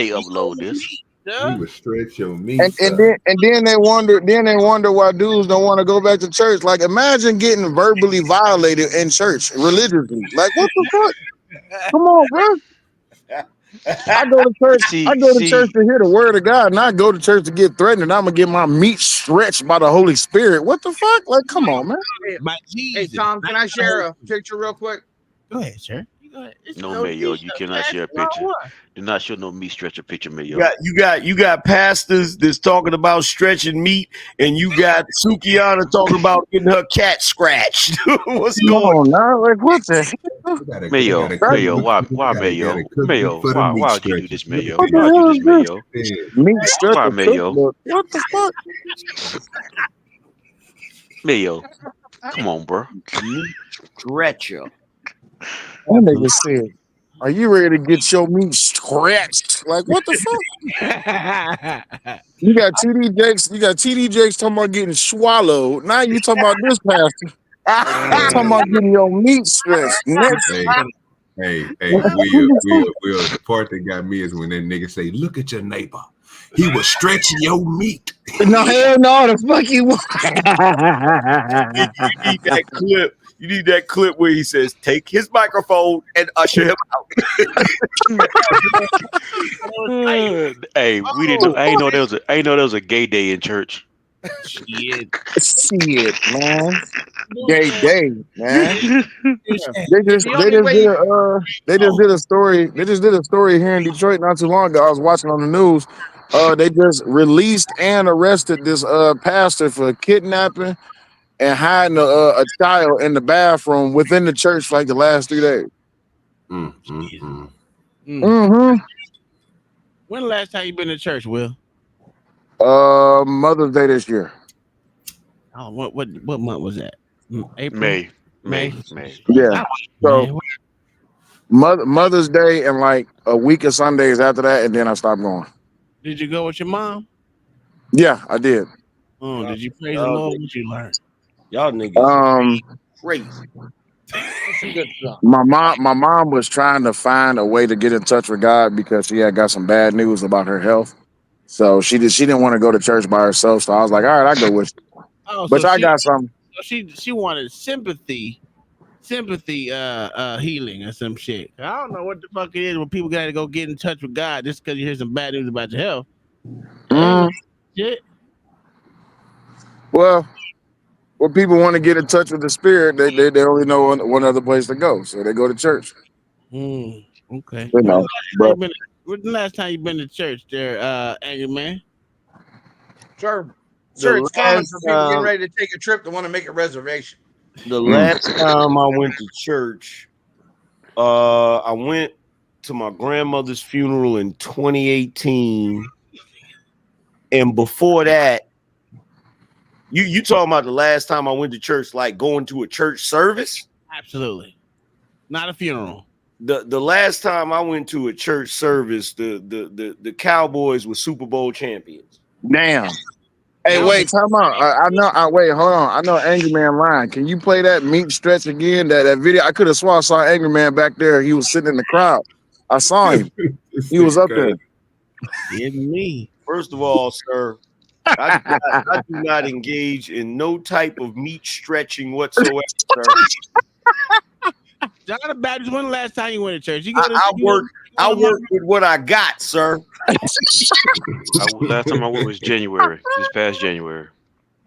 upload this? You would stretch your meat. And then they wonder why dudes don't want to go back to church. Like, imagine getting verbally violated in church religiously. Like, what the fuck? Come on, bro. I go to church to hear the word of God, and I go to church to get threatened, and I'm gonna get my meat stretched by the Holy Spirit. What the fuck? Like, come on, man. Hey, Tom, can I share a picture real quick? Go ahead, sir. No, Mayo, you cannot share a picture. Do not show no meat stretcher picture, Mayo. You got pastors that's talking about stretching meat, and you got Sukiana talking about getting her cat scratched. What's going on now? Like what the hell? Mayo, why Mayo? Mayo, why would you do this, Mayo? What the Why would hell you is do this, this? Mayo? Meat Why, stretcher Mayo? cookbook. What the fuck? Mayo, come on, bro. Meat stretcher. That nigga said, "Are you ready to get your meat scratched?" Like what the fuck? You got TD Jakes. You got TD Jakes talking about getting swallowed. Now you talking about this pastor talking about getting your meat stretched. Next. Hey, Will. The part that got me is when that nigga say, "Look at your neighbor. He was stretching your meat." No, hell no, the fuck he was. You need that clip. You need that clip where he says, "Take his microphone and usher him out." Hey, we didn't know. I ain't know there was a gay day in church. Shit, man. Gay day, man. They just did a story. They just did a story here in Detroit not too long ago. I was watching on the news. They just released and arrested this pastor for kidnapping and hiding a child in the bathroom within the church for like the last 3 days. Mm. Mm-hmm. When the last time you been to church, Will? Mother's Day this year. Oh, what month was that? April? May. Yeah. So Mother's Day and like a week of Sundays after that, and then I stopped going. Did you go with your mom? Yeah, I did. Oh, did you praise the Lord? What you learned? Y'all niggas crazy. My mom was trying to find a way to get in touch with God because she had got some bad news about her health. So she didn't want to go to church by herself. So I was like, all right, I go with you. Oh, But so I got some. She wanted sympathy healing or some shit. I don't know what the fuck it is when people got to go get in touch with God just because you hear some bad news about your health. Shit. Well, when people want to get in touch with the spirit, they only know one other place to go, so they go to church. Okay. You know, but When the last time you been to church there, Angry Man? Sure, The it's common last for people getting time- ready to take a trip to want to make a reservation. The last time I went to church, I went to my grandmother's funeral in 2018, and before that, you talking about the last time I went to church, like going to a church service? Absolutely, not a funeral. The last time I went to a church service, the Cowboys were Super Bowl champions. damn. Hey, wait, time out. Wait, hold on. I know Angry Man lying. Can you play that meat stretch again? That video? I could have sworn I saw Angry Man back there. He was sitting in the crowd. I saw him. He was up there. It's me. First of all, sir, I do not engage in no type of meat stretching whatsoever, sir. John the Baptist, when the last time you went to church? You I work with what I got, sir. Last time I went was January, this past January.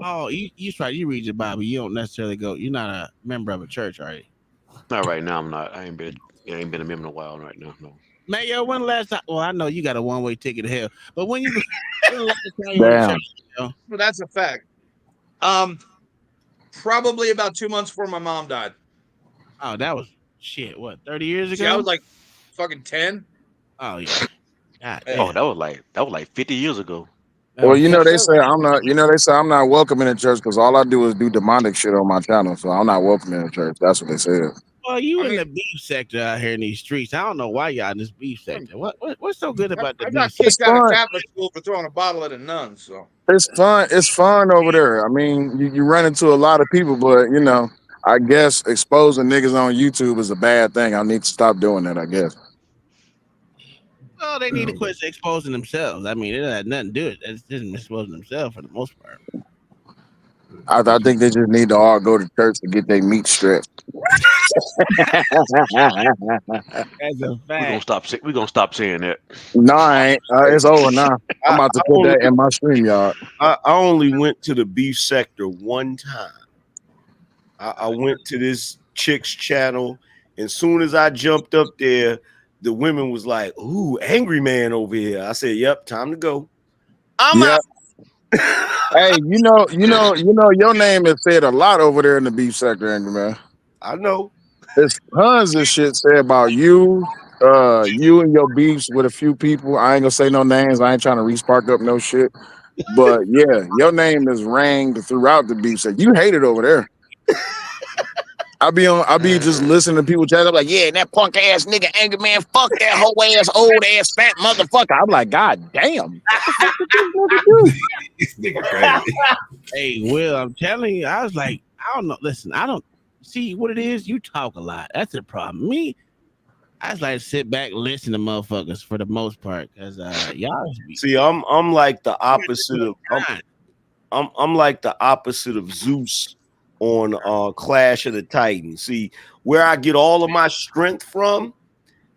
Oh, you try. You read your Bible. You don't necessarily go. You're not a member of a church, are you? Not right now. I'm not. I ain't been a member in a while right now. No. Mayo, when the last time? Well, I know you got a one-way ticket to hell, but when the last time you went to church? Well, that's a fact. Probably about 2 months before my mom died. Oh, that was shit. What, 30 years ago? See, I was like fucking 10. Oh yeah. God, oh, that was like 50 years ago. Well, they say I'm not. They say I'm not welcome in the church because all I do is do demonic shit on my channel. So I'm not welcome in the church. That's what they said. Well, you in the beef sector out here in these streets. I don't know why y'all in this beef sector. What's so good about the I beef got sector? kicked out of Catholic school for throwing a bottle at a nun. So It's fun. It's fun over there. I mean, you run into a lot of people, but I guess exposing niggas on YouTube is a bad thing. I need to stop doing that, I guess. Well, they need to quit exposing themselves. I mean, it had nothing to do with it. It's just exposing themselves for the most part. I think they just need to all go to church to get their meat stretched. That's a fact. We're gonna stop saying that. No, I ain't. It's over now. I'm about to put that in my stream, y'all. I only went to the beef sector one time. I went to this chick's channel And soon as I jumped up there, the women was like, "Ooh, angry man over here." I said, "Yep, time to go. I'm Yeah. out." Hey, your name is said a lot over there in the beef sector, Angry Man. I know. There's tons of shit said about you, you and your beefs with a few people. I ain't gonna say no names. I ain't trying to re-spark up no shit. But yeah, your name is ranged throughout the beef sector. You hate it over there. I be just listening to people chat. I'm like, yeah, that punk ass nigga, Angry Man, fuck that whole ass, old ass, fat motherfucker. I'm like, God damn. What the fuck did this nigga do? This nigga crazy. Hey, Will, I'm telling you, I was like, I don't know. Listen, I don't see what it is. You talk a lot. That's the problem. Me, I just like to sit back, listen to motherfuckers for the most part, because y'all be See, I'm like the opposite of I'm like the opposite of Zeus on Clash of the Titans. See, where I get all of my strength from.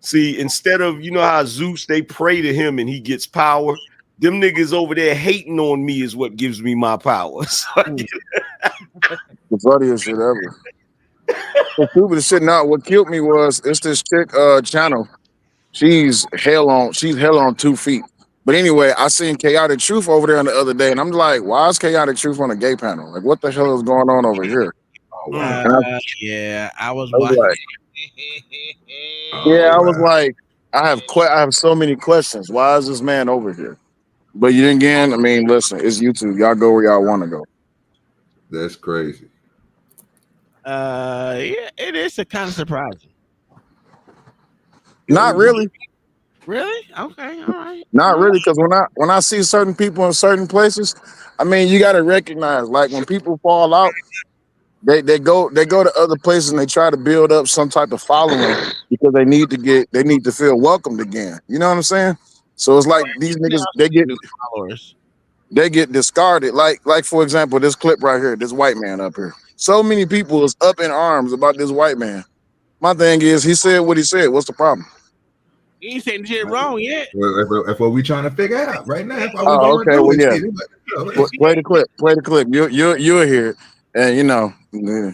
See, instead of how Zeus, they pray to him and he gets power. Them niggas over there hating on me is what gives me my power. So The funniest shit ever. The stupidest shit. Now, what killed me was it's this chick channel. She's hell on 2 feet. But anyway, I seen Chaotic Truth over there the other day, and I'm like, why is Chaotic Truth on a gay panel? Like, what the hell is going on over here? And yeah, I was I was watching. like, yeah, I was like, I have so many questions. Why is this man over here? But you again, I mean, listen, it's YouTube. Y'all go where y'all want to go. That's crazy. Yeah, it is a kind of surprising. Not really. Really? Okay, all right. Not really, because when I see certain people in certain places, I mean, you got to recognize, like when people fall out, they go to other places and they try to build up some type of following because they need to feel welcomed again. You know what I'm saying? So it's like these niggas they get discarded. Like for example, this clip right here, this white man up here. So many people is up in arms about this white man. My thing is, he said what he said. What's the problem? You ain't saying shit wrong yet. Well, that's what we trying to figure out right now. That's all we Oh, going okay. to do Well, is yeah. shit. Play the clip. Play the clip. You'll hear it. And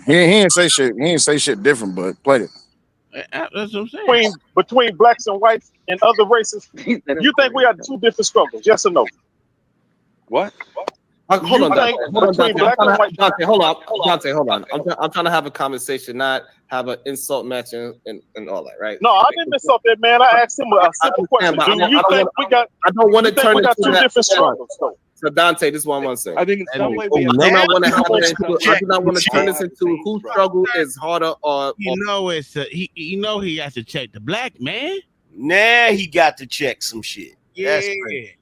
he ain't say shit. He ain't say shit different, but play it. That's what I'm saying. Between blacks and whites and other races, you think we have two different struggles? Yes or no? What? Hold on, Dante. Hold on. I'm trying to have a conversation, not have an insult match and all that, right? No, I didn't insult that man. I asked him a simple question. Do you think we got? I don't want to turn we got into two different struggles, though? So Dante, this is what I want to say. I think in some way we I do not want to turn this into whose struggle is harder or. He has to check the black man. Nah, he got to check some shit. That's crazy.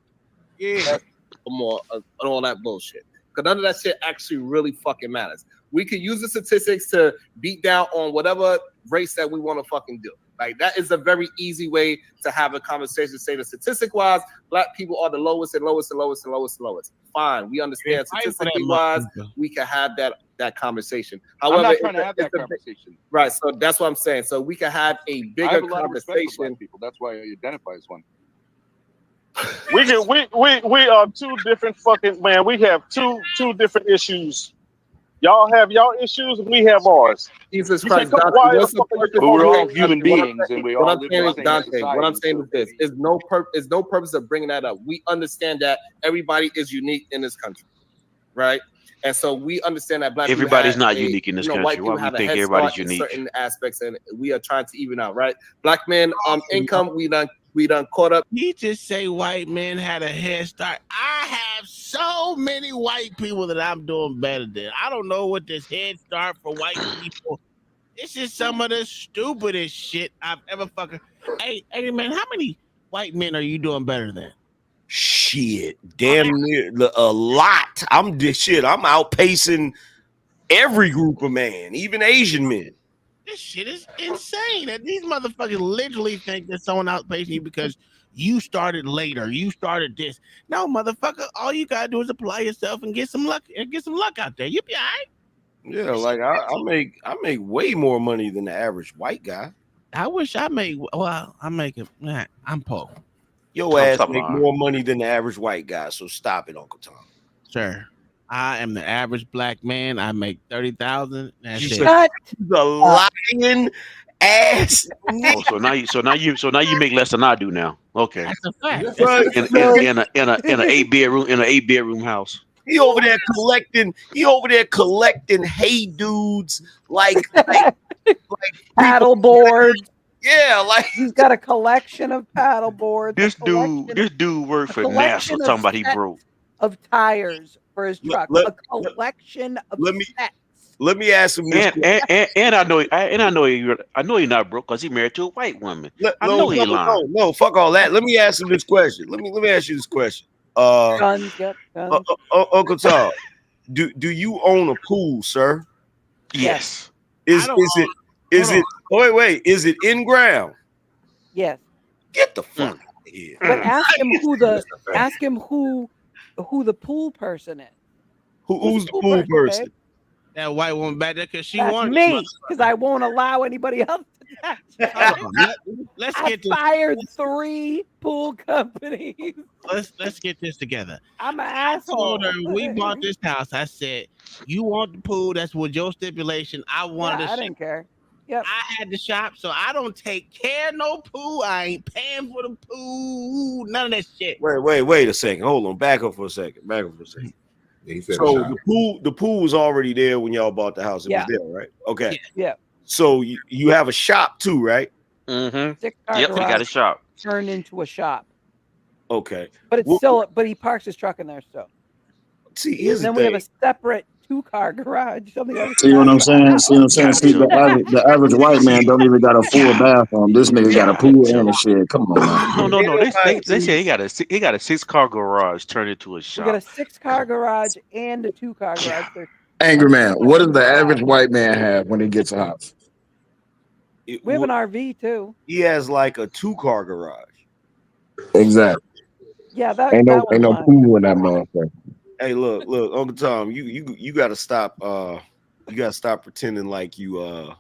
Yeah. More on all that bullshit, because none of that shit actually really fucking matters. We could use the statistics to beat down on whatever race that we want to fucking do. Like, that is a very easy way to have a conversation. Say the statistic wise, black people are the lowest and lowest and lowest and lowest and lowest. Fine, we understand statistically wise, we can have that conversation. However, I'm not trying to have that conversation. Right, so that's what I'm saying. So we can have a bigger I have a lot of respect for conversation. black people. That's why I identify as one. We are two different fucking man. We have two different issues. Y'all have y'all issues, and we have ours. Jesus You Christ, say, Dante, why But we're all human beings, and we all live in the same Dante, society. what I'm saying is this: is no purpose of bringing that up. We understand that everybody is unique in this country, right? And so we understand that black Everybody's people not unique in this country. white Why people we have a think head everybody's start in unique? certain aspects, and we are trying to even out, right? Black men, income, we done caught up. He just say white men had a head start. I have so many white people that I'm doing better than. I don't know what this head start for white people. This is some of the stupidest shit I've ever fucking. Hey man, how many white men are you doing better than? Shit, damn near a lot. I'm outpacing every group of men, even Asian men. This shit is insane. That these motherfuckers literally think that someone outpacing you because you started later. You started this. No, motherfucker. All you gotta do is apply yourself and get some luck. Out there. You be all right. Yeah, like I make way more money than the average white guy. I wish I made. Well, I make it. I'm poor. Your ass make more money than the average white guy. So stop it, Uncle Tom. Sir, I am the average black man. I make 30,000. That's it. The lying ass. Oh, so now you make less than I do now. Okay. That's a fact. In an 8-bedroom house. He over there collecting hey dudes like paddle boards. Yeah, like he's got a collection of paddle boards. This dude worked for collection NASA. of Somebody sets broke. of tires for his truck. A collection of sets. Let me ask him this. And I know you're not broke because he married to a white woman. I know he lying. No, fuck all that. Let me ask him this question. Let me ask you this question. Guns, yep, guns. Uncle Tom, do you own a pool, sir? Yes. Is it in ground? Yes. Get the fuck out of here. But ask him who the pool person is. Who's the pool person? Babe? That white woman back there because she That's wanted me, because I won't allow anybody else to touch it. Let's I get this. fired 3 pool companies. Let's get this together. I'm an I asshole. told her when we bought this house, I said, you want the pool, that's with your stipulation. I wanted I didn't care. Yep. I had to shop, so I don't take care of no pool. I ain't paying for the pool. None of that shit. Wait a second. Hold on. Back up for a second. He said so the pool was already there when y'all bought the house. It was there, right? Okay. Yeah. So you have a shop too, right? Mm-hmm. Yep, he got a shop. Turned into a shop. Okay. But it's but he parks his truck in there still. See, here's then we have a separate 2-car garage. See what I'm saying? See, the average white man don't even got a full bathroom. This nigga got a pool and a shed. Come on, man. No. They say he got a 6-car garage turned into a shop. We got a 6-car garage and a 2-car garage. Angry man, what does the average white man have when he gets a house? We have an RV too. He has like a 2-car garage. Exactly. Yeah, that ain't that no pool in that motherfucker. Hey, look, Uncle Tom, you gotta stop. You gotta stop pretending like you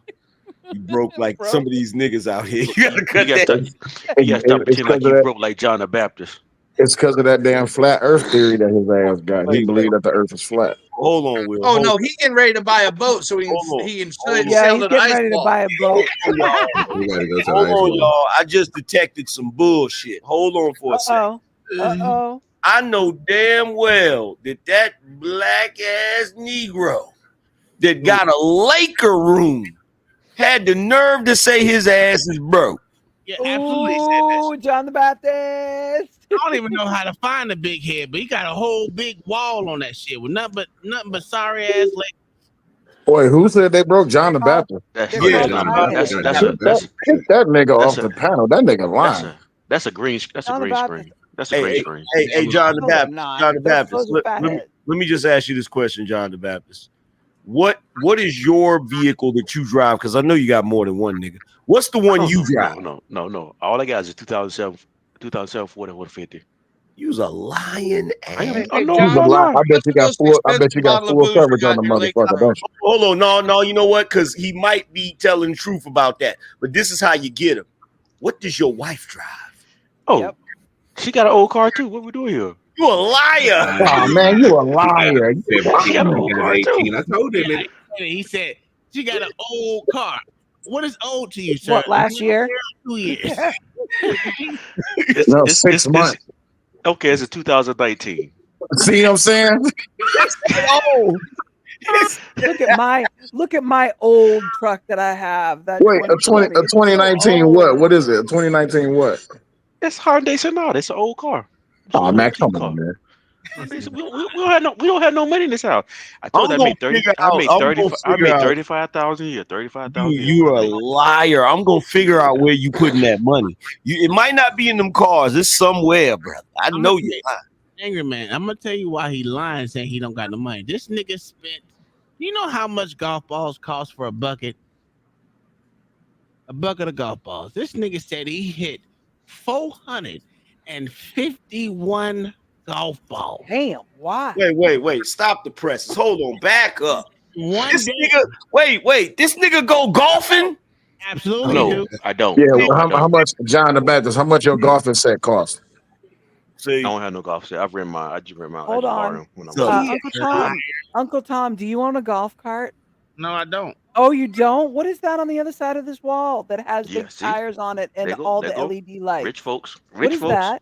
broke like some of these niggas out here. You gotta cut that. You gotta stop pretending like you broke like John the Baptist. It's because of that damn flat Earth theory that his ass got. He believed that the Earth is flat. Hold on, Will. Oh no, he's getting ready to buy a boat so he can sail to the ice ready ball. to buy a boat. We gotta go to the Hold ice on, wall. y'all. I just detected some bullshit. Hold on for a second. I know damn well that black ass Negro that got a Laker room had the nerve to say his ass is broke. Yeah, absolutely. Oh, John the Baptist. I don't even know how to find a big head, but he got a whole big wall on that shit with nothing but sorry ass legs. Boy, who said they broke John the Baptist? That's Kick that that nigga off the panel. That nigga lying. That's a green screen. That's a green screen. Hey, John the Baptist. John the Baptist. Let me just ask you this question, John the Baptist. What is your vehicle that you drive? Because I know you got more than one, nigga. What's the one you drive? No. All I got is a 2007 Ford F-150. You's a lying ass. I bet you got full coverage on the motherfucker, don't you? Hold on, no. You know what? Because he might be telling the truth about that. But this is how you get him. What does your wife drive? Oh, she got an old car too. What we doing here? You a liar. Oh man, you a liar. She got an old car too. I told him. He said she got an old car. What is old to you, sir? What, last year? 2 years. No, 6 months. Okay, it's a 2019. See what I'm saying? Oh. Look at my old truck that I have. That Wait, a 2019 what? What is it? A 2019 what? It's Hyundai Sonata. It's an old car. Oh man, come on, man. We don't have no money in this house. I told you I made 35,000 a year. 35,000. You a liar. I'm gonna figure out where you putting that money. It might not be in them cars. It's somewhere, brother. I know you. Angry man, I'm gonna tell you why he lying, saying he don't got no money. This nigga spent. You know how much golf balls cost for a bucket? A bucket of golf balls. This nigga said he hit 451 golf balls. Damn, why? Wait. Stop the presses. Hold on. Back up. This Day, nigga, wait. This nigga go golfing? Absolutely. No, I don't. Yeah, how much, John the Baptist? How much your golfing set cost? See, I don't have no golf set. I just rent my. Hold on. When I'm Uncle Tom, do you own a golf cart? No, I don't. Oh, you don't? What is that on the other side of this wall that has Yeah, big see? tires on it and There go, all there the go. LED lights? Rich folks. What Rich is folks. that?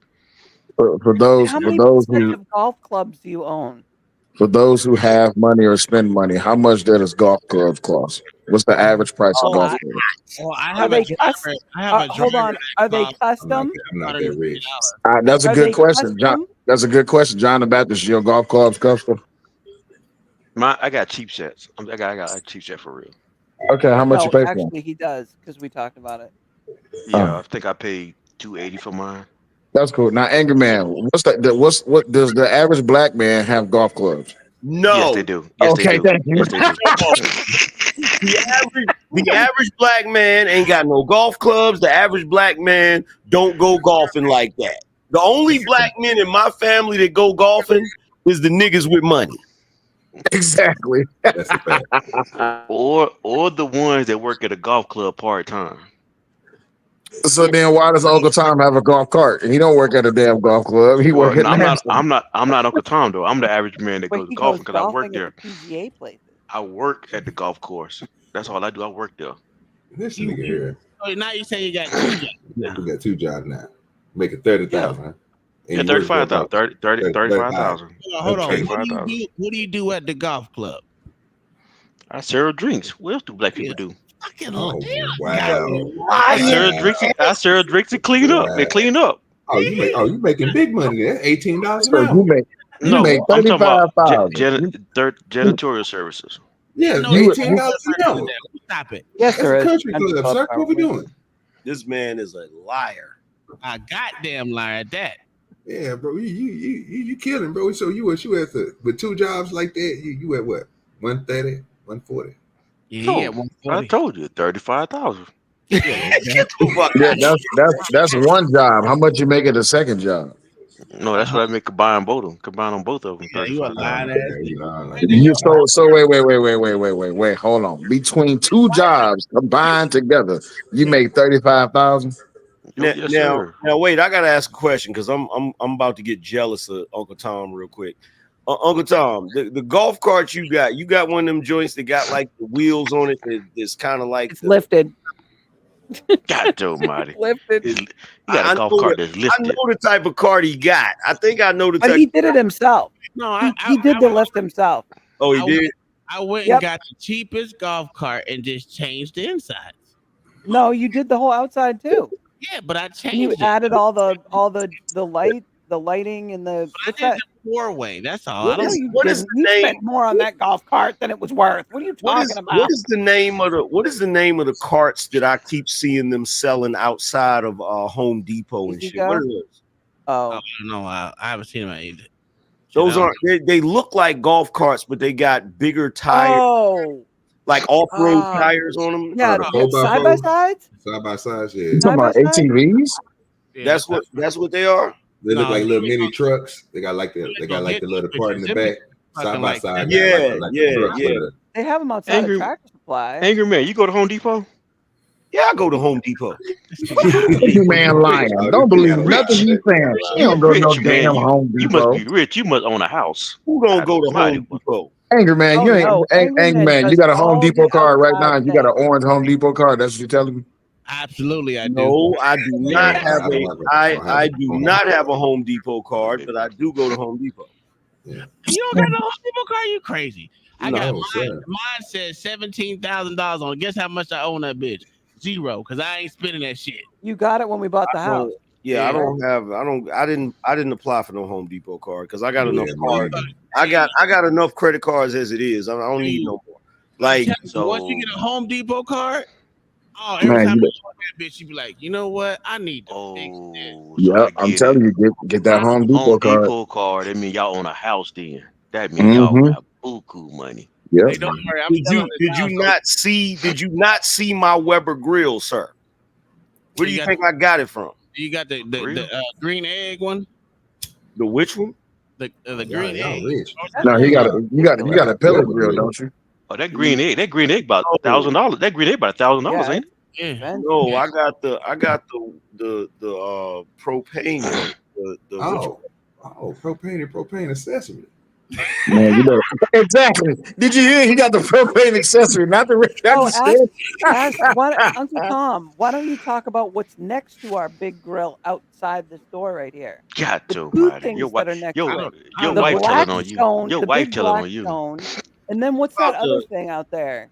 For those How for many those sets who of golf clubs do you own? for those who have money or spend money, how much does golf clubs cost? What's the average price of Oh, golf I, clubs? I are have a they driver. I have a hold driver on. that Are they costs custom? I'm not that rich. That's a Are good they question, John. custom? That's a good question, John the Baptist. Your golf clubs custom? I got cheap sets. I got a cheap set for real. Okay, how much you No, pay for them? actually, he does because we talked about it. Yeah, I think I paid $280 for mine. That's cool. Now, Angry Man, what does the average black man have golf clubs? Yes, they No. do. Yes, they Okay, do. thank you. Yes, they do. The average black man ain't got no golf clubs. The average black man don't go golfing like that. The only black men in my family that go golfing is the niggas with money. Exactly. That's a fact. Or the ones that work at a golf club part time. So then, why does Uncle Tom have a golf cart? He don't work at a damn golf club. He Well, work at no, National. I'm not Uncle Tom though. I'm the average man that But goes he golfing goes because I work golfing at there. the PGA places. I work at the golf course. That's all I do. I work there. This nigga here. So now you say you got 2 jobs. Yeah, we got 2 jobs now. Making 30,000. Huh? Yeah, And you work for 35,000. about 35,000. Hold on. Okay. What do you do at the golf club? I serve drinks. What else do black people do? Fucking wow. I serve drinks and clean up. They clean up. Oh, you making big money there. $18 an So hour. you make I'm talking about 35,000. janitorial services. Yeah, No, $18 an hour. Stop it. Yes, That's there a is. country club, sir. What we doing? This man is a liar. A goddamn liar at that. Yeah, bro, you killing, bro. So you at with 2 jobs like that, you at what? 130, 140. Yeah, I told you 35,000. Yeah, that's one job. How much you make at the second job? No, that's what I make combine on both of them. Yeah, you a lying ass. You so wait. Hold on. Between 2 jobs combined together, you make 35,000. Now, wait. I gotta ask a question because I'm about to get jealous of Uncle Tom real quick. Uncle Tom, the golf cart you got one of them joints that got like the wheels on it. It's kind of like it's lifted. God almighty. Lifted. You got a golf cart that's lifted. I know the type of cart he got. I think I know the But type. he did it himself. No, he did the lift himself. Oh, he did? I went Yep. and got the cheapest golf cart and just changed the insides. No, you did the whole outside too. Yeah, but I And changed you it. added all the lighting and the. I did the 4-way. That's all. What is the name? You spent more on that golf cart than it was worth. What are you talking about? What is the name of the carts that I keep seeing them selling outside of Home Depot and shit? What are those? Oh, no, I haven't seen them either. Those aren't. They look like golf carts, but they got bigger tires. Oh, like off-road tires on them. Yeah, side by sides. Side by sides, yeah. You talking about ATVs? That's what they are. They look like little mini trucks. They got like the little part in the back, side by side. Yeah. They have them outside of Tractor Supply. Angry Man, you go to Home Depot? Yeah, I go to Home Depot. You man lying. Don't believe nothing he's saying. She don't go to no damn Home You Depot. must be rich. You must own a house. Who don't go to Home Depot? Angry Man, Oh, you ain't no, Angry Angry Man Man. You does got a Home all Depot the card right now. outside You got an orange Home Depot card. That's what you're telling me. Absolutely, I do. No, I do not have I do not have a Home Depot card, but I do go to Home Depot. You don't got no Home Depot card? You crazy? I got No, mine. sir. Mine says $17,000 on it. Guess how much I own that bitch? 0, because I ain't spending that shit. You got it when we bought the house. Yeah, I didn't apply for no Home Depot card because I got enough cards. I got enough credit cards as it is. I don't need no more. Like So once you get a Home Depot card, every Man, time you- you go that bitch, you be like, you know what? I need to fix this. Yeah, I'm telling you, get that Home Depot card. Depot card. That mean y'all own a house then. That mean y'all Mhm. have buku money. Yeah. Hey, don't worry, I'm Did you not see my Weber grill, sir? Where do you think I got it from? You got the green egg one? The which one? The green egg. No, you got a pellet grill, don't you? Oh, that green egg about $1,000. That green egg about $1,000, ain't it? Yeah. No, I got the propane. Oh, propane accessory. Man, you know exactly. Did you hear? He got the propane accessory, not the Oh, ask stand. Uncle Tom, why don't you talk about what's next to our big grill outside this door right here? Got The to, two man. things that are next to it. Your The wife black telling on you. stone, Your the wife big telling black on you. stone, and then what's that other thing out there?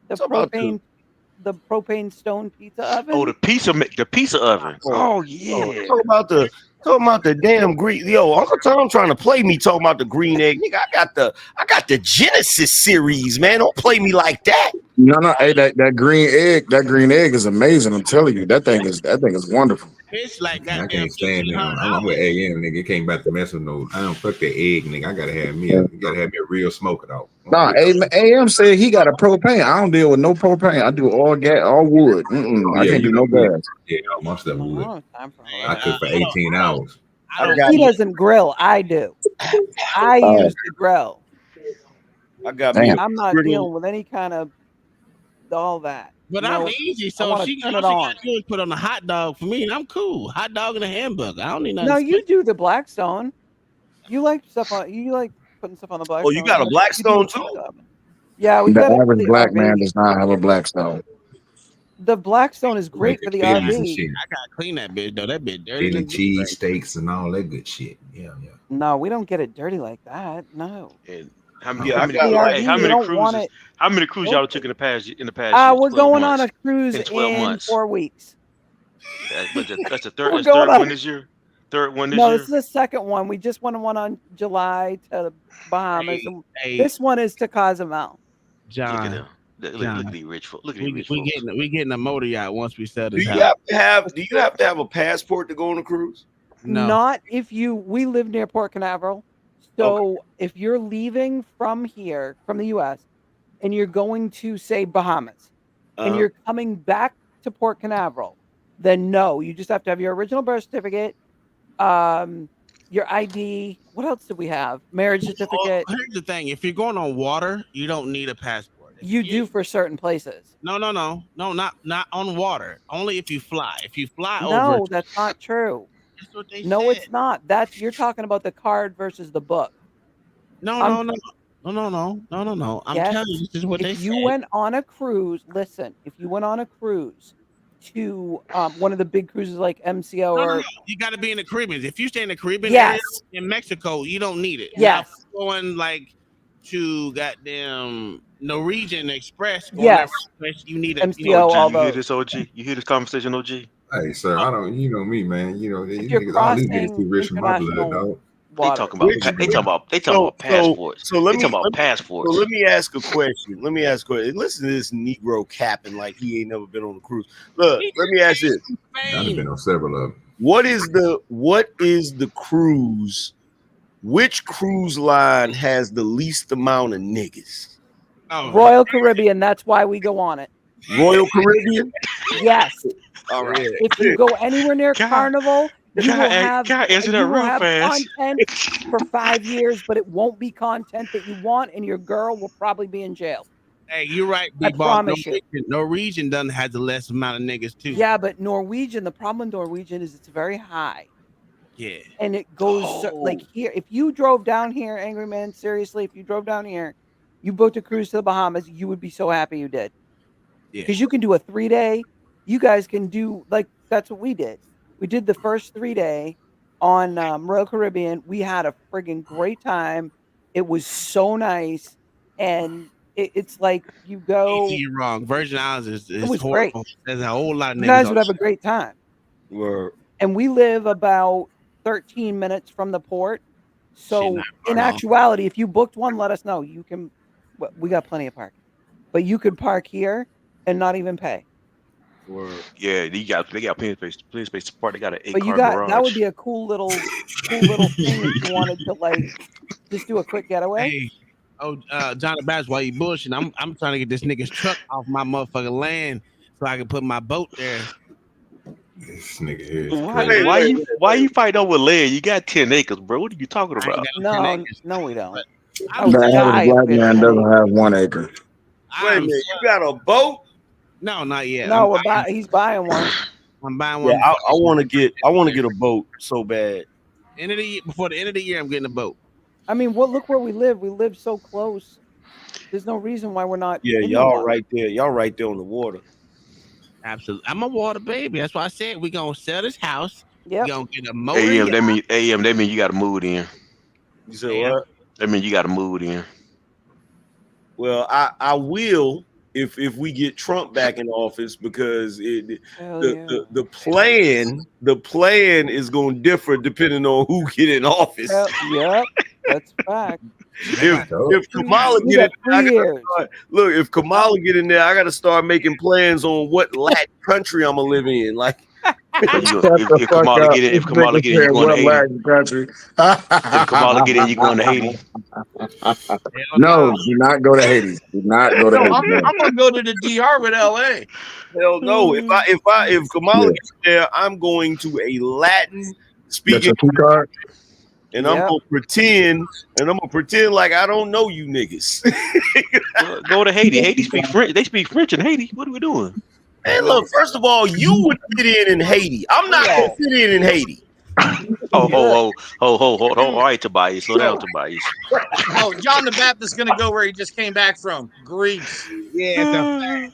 The propane stone pizza Oh, oven? the pizza oven. Oh Oh, yeah. talking about the damn green. Yo, Uncle Tom trying to play me talking about the green egg. Nigga, I got the Genesis series, man. Don't play me like that. No. Hey, that green egg is amazing. I'm telling you, that thing is wonderful. Bitch, like Man, I goddamn can't stand them. I'm with $1,500. AM, nigga. It came back to mess with no. I don't fuck the egg, nigga. I gotta have me. You gotta have me a real smoker dog. Nah, AM said he got a propane. I don't deal with no propane. I do all gas, all wood. I Yeah, can't you do know no me. gas. Yeah, my stuff wood. Oh, time for all I that. cook for 18 hours. He doesn't grill. I do. I use the grill. I got me a I'm not griddle. dealing with any kind of all that. But I'm No, easy, I so want to turn it all she on. gotta do is put on a hot dog for me, and I'm cool. Hot dog and a hamburger. I don't need nothing. No, you do the Blackstone. You like stuff on. You like putting stuff on the Blackstone. Oh, you got a Blackstone too? Yeah, we The got it for average the black man RV. does not have a Blackstone. The Blackstone is great for the Phillies and RV. shit. I gotta clean that bitch though. That bitch dirty. Philly cheese steaks and all that good shit. Yeah. No, we don't get it dirty like that. No. And Oh, how many The RV, how you many don't want cruises? it. How many cruises y'all took in the past year? We're 12 going on months. a cruise In 12 in months. 4 weeks. That's the We're third going on. one this year. Third one this No, this year. is the second one. We just went on one on July to the Bahamas. and hey. This one is to Cozumel. John. Look at them. Look at these rich folks. Look at these rich we folks. getting a motor yacht once we sell this Do house. you have to have a passport to go on a cruise? No. Not if we live near Port Canaveral. So if you're leaving from here, from the US, and you're going to say Bahamas, and you're coming back to Port Canaveral, then no, you just have to have your original birth certificate, your ID. What else do we have? Marriage certificate. Here's the thing: if you're going on water, you don't need a passport. You do for certain places. No, not on water. Only if you fly. If you fly over. No, that's not true. That's what they No, said. it's not. You're talking about the card versus the book. No. I'm Yes. telling you, this is what they If you said. went on a cruise, listen. If you went on a cruise to one of the big cruises like MCO or You got to be in the Caribbean. If you stay in the Caribbean Yes. area in Mexico, you don't need it. Yes. Now, going like to Norwegian Express. Yes. You need a MCO, all You hear those. this, OG? You hear this conversation, OG? Hey, sir, I don't. You know me, man. You know these you're niggas. All these niggas crossing too rich for my blood, international dog. They talking about passports. So let they me talking about passports. So let me ask a question. Listen to this Negro capping like he ain't never been on a cruise. Look, let me ask this. I've been on several of them. What is the cruise? Which cruise line has the least amount of niggas? Royal Caribbean. That's why we go on it. Royal Caribbean? Yes. All right. If you go anywhere near Carnival, you will have answer that real fast. content for 5 years, but it won't be content that you want, and your girl will probably be in jail. Hey, you're right. I promise you. Norwegian doesn't have the less amount of niggas too. Yeah, but Norwegian, the problem with Norwegian is it's very high. Yeah. And it goes like here. If you drove down here, Angry Man, seriously, if you drove down here, you booked a cruise to the Bahamas, you would be so happy you did. Yeah. Because you can do a 3-day. You guys can do, like, that's what we did. We did the first 3-day on Royal Caribbean. We had a friggin' great time. It was so nice. And it's like you go. You're wrong. Virgin Islands is was horrible. great. There's a whole lot of niggas. You guys on would have a ship. great time. Word. And we live about 13 minutes from the port. So in actuality, if you booked one, let us know. You can. We got plenty of parking, but you could park here and not even pay. Yeah, they got plenty of space to park. They got an 8-car But you got garage. that would be a cool little thing if you wanted to like just do a quick getaway. Hey, Johnny Bass, while you bullshitting, I'm trying to get this nigga's truck off my motherfucking land so I can put my boat there. This nigga is Why you fighting over land? You got 10 acres, bro. What are you talking about? No, we don't. The average black man doesn't have 1 acre. Wait a minute, you got a boat? No, not yet. No, he's buying one. I'm buying one. Yeah, I want to get a boat so bad. Before the end of the year, I'm getting a boat. I mean, look where we live. We live so close. There's no reason why we're not. Yeah, in the y'all water. right there. Y'all right there on the water. Absolutely. I'm a water baby. That's why I said we're gonna sell this house. Yep. We're gonna get a motor. AM, yacht. that mean you gotta move in. You said what? That mean you gotta move in. Well, I will if we get Trump back in office, because the plan is going to differ depending on who get in office. Yep, that's fact. If Kamala You get in got there, I 3 gotta years. look. If Kamala get in there, I got to start making plans on what Latin country I'm gonna live in. Like, If Kamala get in, you going to Haiti. country. If Kamala get in, you going to Haiti. No, do not go to Haiti. Do not go to No, Haiti. I'm gonna go to the DR with LA. Hell no! If Kamala Yeah. gets there, I'm going to a Latin That's speaking, your key card. and I'm gonna pretend, like I don't know you niggas. Go to Haiti. Haiti speak French. They speak French in Haiti. What are we doing? Hey, look. First of all, you would fit in Haiti. I'm not gonna fit in Haiti. Hold on. All right, Tobias. Slow down, Tobias. Oh, John the Baptist's gonna go where he just came back from, Greece. Yeah, that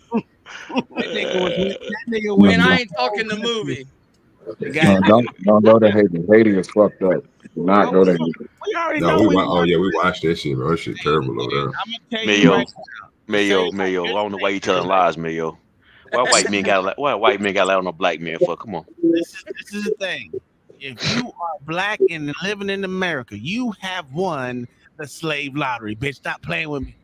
nigga And I ain't talking the movie. No, don't go to Haiti. Haiti is fucked up. Do not go to Haiti. We already No, know. we watched that shit, bro. That shit terrible over there. Mayo. I don't know why you telling lies, Mayo. Why white men got lie on a black man for? Come on. This is the thing. If you are black and living in America, you have won the slave lottery, bitch. Stop playing with me.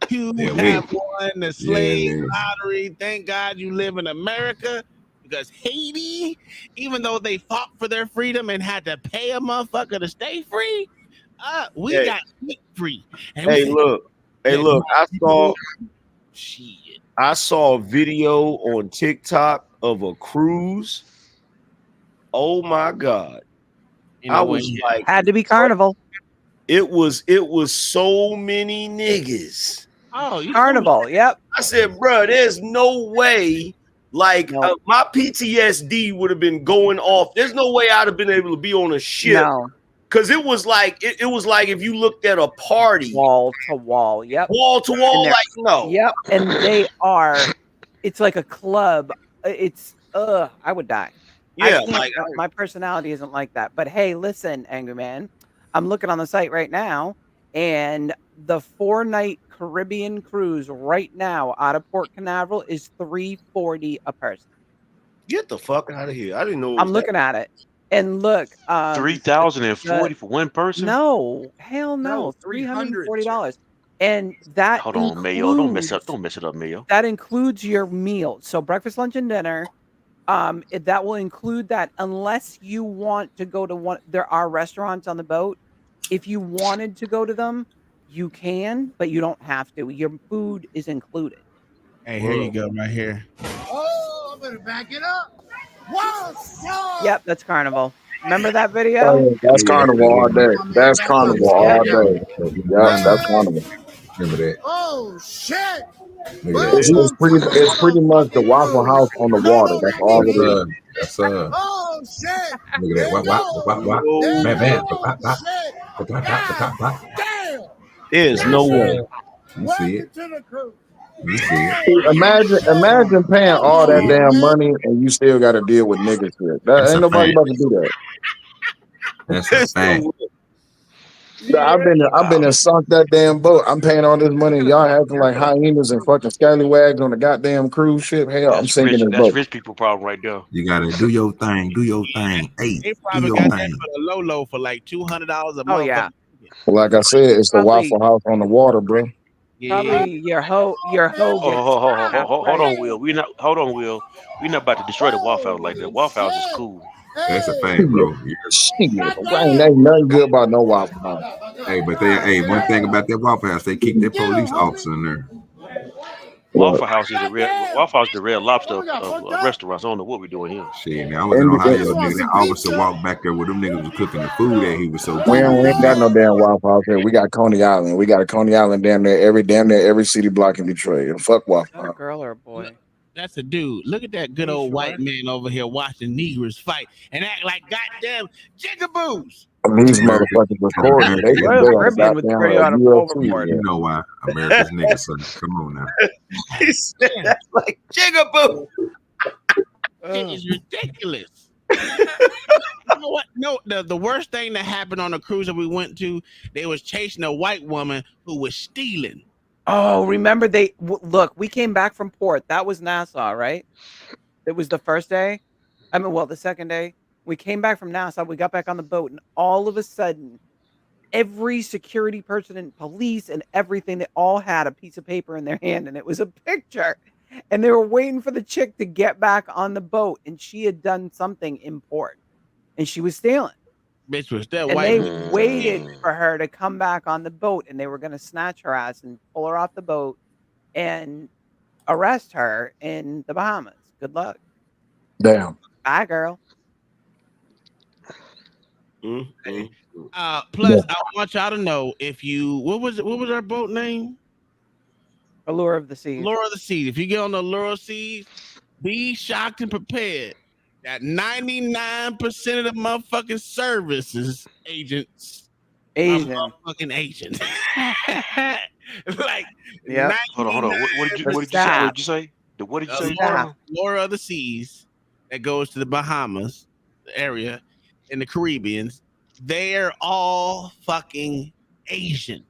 You have won the slave lottery. Thank God you live in America, because Haiti, even though they fought for their freedom and had to pay a motherfucker to stay free, we got free. And Hey, look. I saw a video on TikTok of a cruise. Oh my God. I was like, had to be Carnival. It was so many niggas. Oh, Carnival. Yep. I said, bro, there's no way. Like my PTSD would have been going off. There's no way I'd have been able to be on a ship. No. Cause it was like if you looked at a party, wall to wall. Yep. Wall to wall. Like no. Yep. And they are. It's like a club. It's I would die. Yeah. My personality isn't like that. But hey, listen, Angry Man, I'm looking on the site right now, and the 4-night Caribbean cruise right now out of Port Canaveral is $340 a person. Get the fuck out of here! I didn't know. I'm looking at it, and look, 3,040 for one person. No, hell no, $340, and that Hold on, Mayo. Don't mess it up, Mayo. That includes your meal, so breakfast, lunch, and dinner. That will include that, unless you want to go to one. There are restaurants on the boat. If you wanted to go to them, you can, but you don't have to. Your food is included. Hey, here you go, right here. Oh, I'm gonna back it up. Whoa! Yep, that's Carnival. Remember that video? Oh, that's Carnival all day. That's Carnival all day. Yeah, that's Carnival. Remember that? Oh shit! It's pretty much the Waffle House on the water. That's all it is. That's Oh shit! Look at that. Damn! There's no way. You see it. You see See, imagine paying all that damn money and you still got to deal with niggas shit. That's Ain't a nobody fact. about to do that. That's a fact. I've been and sunk that damn boat. I'm paying all this money, and y'all acting like hyenas and fucking scallywags on the goddamn cruise ship. Hell, I'm sinking this That's boat. rich people problem right there. You gotta do your thing. Do your thing. Hey, They do probably your got that thing. for the low for like $200 a month. Oh yeah. Like I said, it's the Waffle House on the water, bro. Probably your hoe. Hold on, Will. Hold on, Will. We're not about to destroy the Waffle House like that. Waffle House is cool. That's a fact, bro. Shit, ain't nothing good about no Waffle House. Hey, but one thing about that Waffle House, they keep their police officer in there. Waffle House is the Red Lobster of restaurants. I don't know what we're doing here. Shit, man, I was in Ohio, nigga. That officer walked back there with them niggas was cooking the food that he was so We ain't got no damn Waffle House here. We got Coney Island. We got a Coney Island damn near every city block in Detroit. And fuck Waffle House. A girl or a boy? That's a dude. Look at that good old white man over here watching Negroes fight and act like goddamn jigaboos. And these America's motherfuckers recording. They America, think Royal they on the Caribbean with the goddamn radio on UFC. you overboard. know why? America's niggas, son. Come on now. He said that's like jigaboo. It is ridiculous. You know what? No, the worst thing that happened on the cruise that we went to, they was chasing a white woman who was stealing. Oh, remember look, we came back from port. That was Nassau, right? It was the first day. I mean, well, the second day. We came back from Nassau. We got back on the boat, and all of a sudden, every security person and police and everything, they all had a piece of paper in their hand, and it was a picture. And they were waiting for the chick to get back on the boat, and she had done something in port, and she was stealing. Bitch was that And white. they waited for her to come back on the boat, and they were going to snatch her ass and pull her off the boat and arrest her in the Bahamas. Good luck. Damn. Bye, girl. Plus, Yeah. I want y'all to know if you what was our boat name? Allure of the Seas. Allure of the Seas. If you get on the Allure of the Seas, be shocked and prepared that 99% of the motherfucking services agents Asian. are motherfucking Asian. Like, yeah. Hold on. What did you say? What did you say? Allure of the Seas that goes to the Bahamas, the area in the Caribbeans, they're all fucking Asian.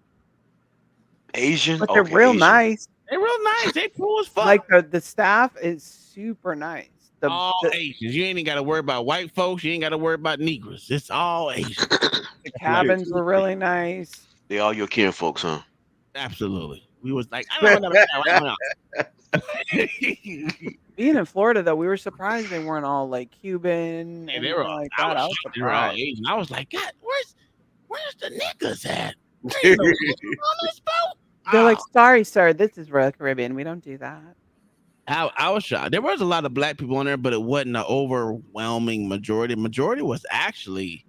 Asian? But they're real nice. They're real nice. They cool as fuck. Like the staff is super nice. All Asians. You ain't got to worry about white folks. You ain't got to worry about Negroes. It's all Asian. The cabins were really nice. They all your kin folks, huh? Absolutely. We was like, I don't know. Being in Florida, though, we were surprised they weren't all like Cuban. And they were all, like that. I was they were all surprised. Asian. I was like, God, where's the niggas at? They're like, sorry, sir, this is Royal Caribbean. We don't do that. I was shocked. There was a lot of black people on there, but it wasn't an overwhelming majority. Majority was actually.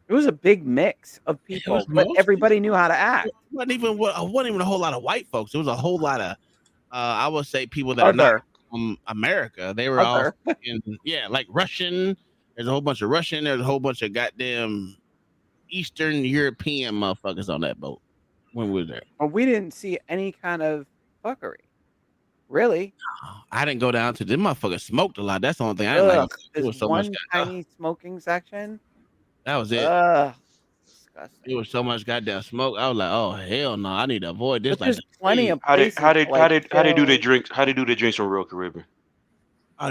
It was a big mix of people, but everybody knew how to act. It wasn't even a whole lot of white folks. It was a whole lot of, I would say, people that are not from America. They were all like Russian. There's a whole bunch of Russian. There's a whole bunch of goddamn Eastern European motherfuckers on that boat when we were there. Well, we didn't see any kind of fuckery. Really? I didn't go down to them motherfuckers smoked a lot. That's the only thing I didn't like. It was so one much tiny smoking section. That was it. Disgusting. It was so much goddamn smoke. I was like, oh hell no, I need to avoid this. But there's plenty of How they places do their drinks? How they do their drinks on Royal Caribbean? I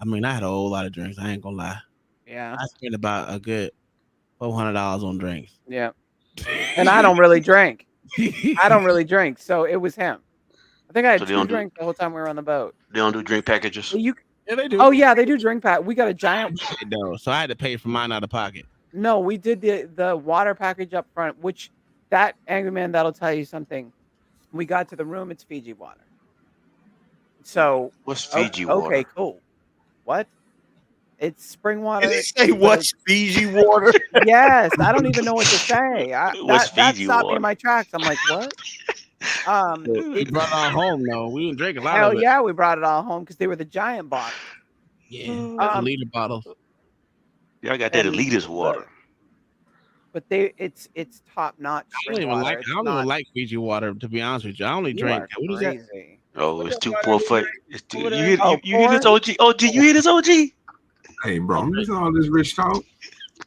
mean, I had a whole lot of drinks. I ain't gonna lie. Yeah. I spent about a good $400 on drinks. Yeah. And I don't really drink. So it was him. I think I had 2 drinks the whole time we were on the boat. They don't do drink packages. Yeah, they do. Oh yeah, they do drink pack. We got a giant. No, so I had to pay for mine out of pocket. No, we did the water package up front, which that angry man, that'll tell you something. We got to the room, it's Fiji water. So what's Fiji water? Okay, cool. What? It's spring water. Did he say what's Fiji water? Yes, I don't even know what to say. What's that Fiji stopped me water? in my tracks. I'm like, what? We brought it all home though. We didn't drink a lot Hell of it. yeah, we brought it all home because they were the giant bottles. Yeah, liter bottles. Y'all got that elitist water. But it's top notch. I don't even like Fiji water, to be honest with you. I only drink. What is that? Oh, it's too poor for. It's too, you hear this OG? OG, you hear this OG? Hey, bro, I'm listening to all this rich talk.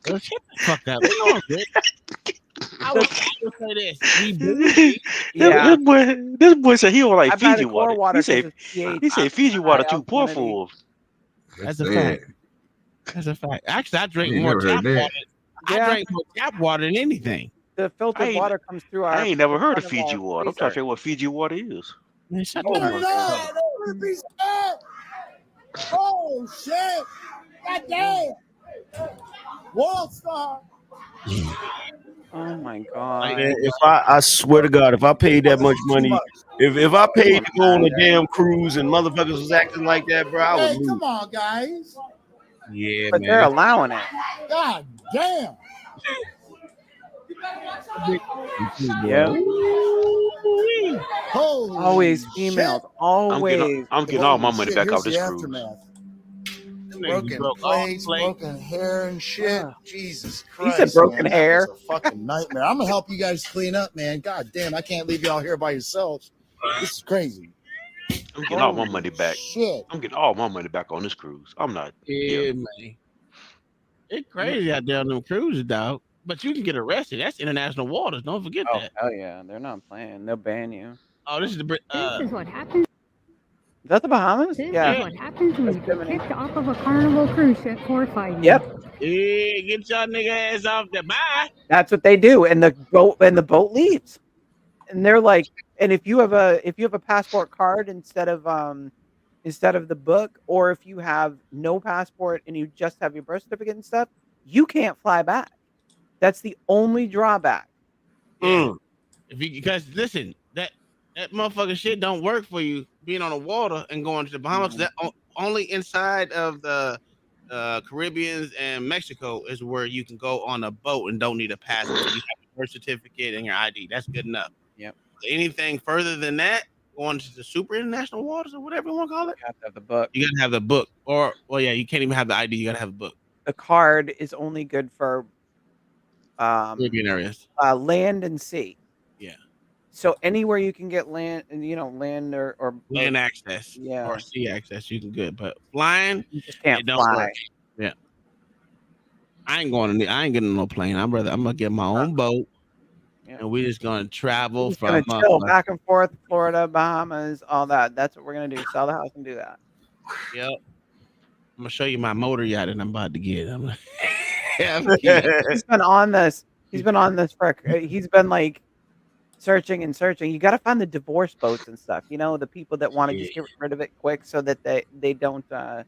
Shut the fuck up. You know I'm good. I would say this. This boy said he don't like I've had Fiji a core water. water He said Fiji water too poor for him. That's a fact. That's a fact. Actually, I drink You more never tap heard that. water. I drink more tap water than anything. The filtered water comes through our. I ain't never heard of Fiji water. I'm trying to figure out what Fiji water is. Man, shut Oh the my God. Oh shit! Goddamn! World star. Oh my God. Man, if I swear to God, if I paid that much money, if I paid to go on a damn cruise and motherfuckers was acting like that, bro, I would Hey, lose. come on, guys. Yeah, But man. they're allowing it. God damn. Yeah. Holy Always females. Always. I'm getting all my money back off Here's this the cruise. aftermath. broken plates, broken hair and shit. Jesus He Christ, said broken man, hair. that was a fucking nightmare. I'm gonna help you guys clean up, man. God damn, I can't leave y'all here by yourselves. This is crazy. I'm getting all my money back. Shit. I'm getting all my money back on this cruise. I'm not. Yeah, man. It's crazy out there on them cruises, dog. But you can get arrested. That's international waters. Don't forget Oh that. hell yeah, they're not playing. They'll ban you. Oh, this is the This is what happens. Is that the Bahamas? This Yeah. is what happens when you That's get Bimini. kicked off of a Carnival cruise ship for fighting. Yep. Yeah, get your nigga ass off there. Bye. That's what they do, and the boat leaves, and they're like, and if you have a passport card instead of the book, or if you have no passport and you just have your birth certificate and stuff, you can't fly back. That's the only drawback. Yeah. Because listen, that motherfucking shit don't work for you being on the water and going to the Bahamas. That only inside of the Caribbeans and Mexico is where you can go on a boat and don't need a passport. You have your birth certificate and your ID. That's good enough. Yep. Anything further than that, going to the super international waters or whatever you want to call it, You have to have the book. you gotta have the book. Or you can't even have the ID. You gotta have the book. The card is only good for Caribbean areas. Land and sea. Yeah. So anywhere you can get land, land or Land access, yeah, or sea access, you can good. But flying, you just can't it don't fly. work. Yeah. I ain't getting on no plane. I'm gonna get my own boat, and we just gonna travel Just from gonna chill back and forth, Florida, Bahamas, all that. That's what we're gonna do. Sell the house and do that. Yep. I'm gonna show you my motor yacht that I'm about to get. He's been on this. He's been on this for. He's been like searching and searching. You got to find the divorce boats and stuff. You know, the people that want to just get rid of it quick so that they don't. That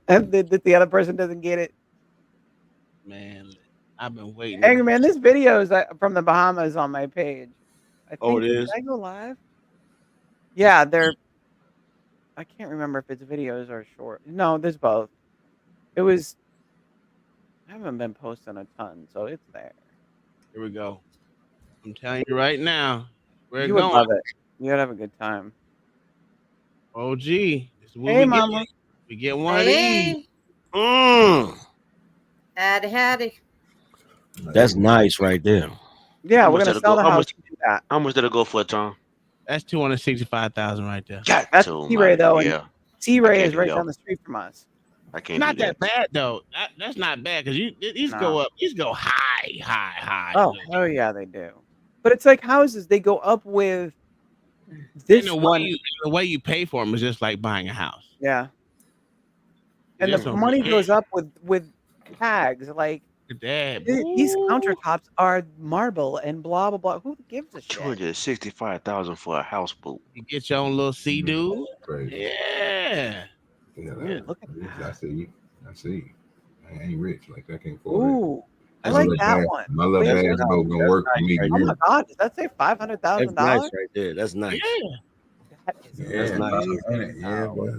the other person doesn't get it. Man, I've been waiting. Angry man, this video is from the Bahamas on my page. I think, Oh, it is? Did I go live? Yeah, they're. I can't remember if it's videos or short. No, there's both. It was. I haven't been posting a ton, so it's there. Here we go. I'm telling you right now, we're You would going. love it. You'd have a good time. Oh, gee. This is what Hey, we mama. Get. We get one of these. Howdy. That's nice right there. Yeah, How we're much gonna that'll sell go- the how house much- to do that. How much did it go for, Tom? That's 265,000 right there. That's T-Ray though, and T-Ray can't is do right that. down the street from us. I It's can't not do that bad though. That's not bad because these No. go up. These go high. Oh, hell yeah, they do. But it's like houses; they go up with this And one. the way you pay for them is just like buying a house. Yeah, and Just the a- money goes up with tags. Like Look at that. these countertops are marble and blah blah blah. Who gives a shit? 265,000 for a houseboat. You get your own little sea dude. Crazy. Yeah. Look at I see. I ain't rich. Like I can't afford Ooh, it. I My like little that bag- one. My little Wait, bag wait, boat gonna work for me. Oh my god, does that say $500,000? That's nice right there. That's nice. That is Yeah, nice. amazing. Yeah, boy.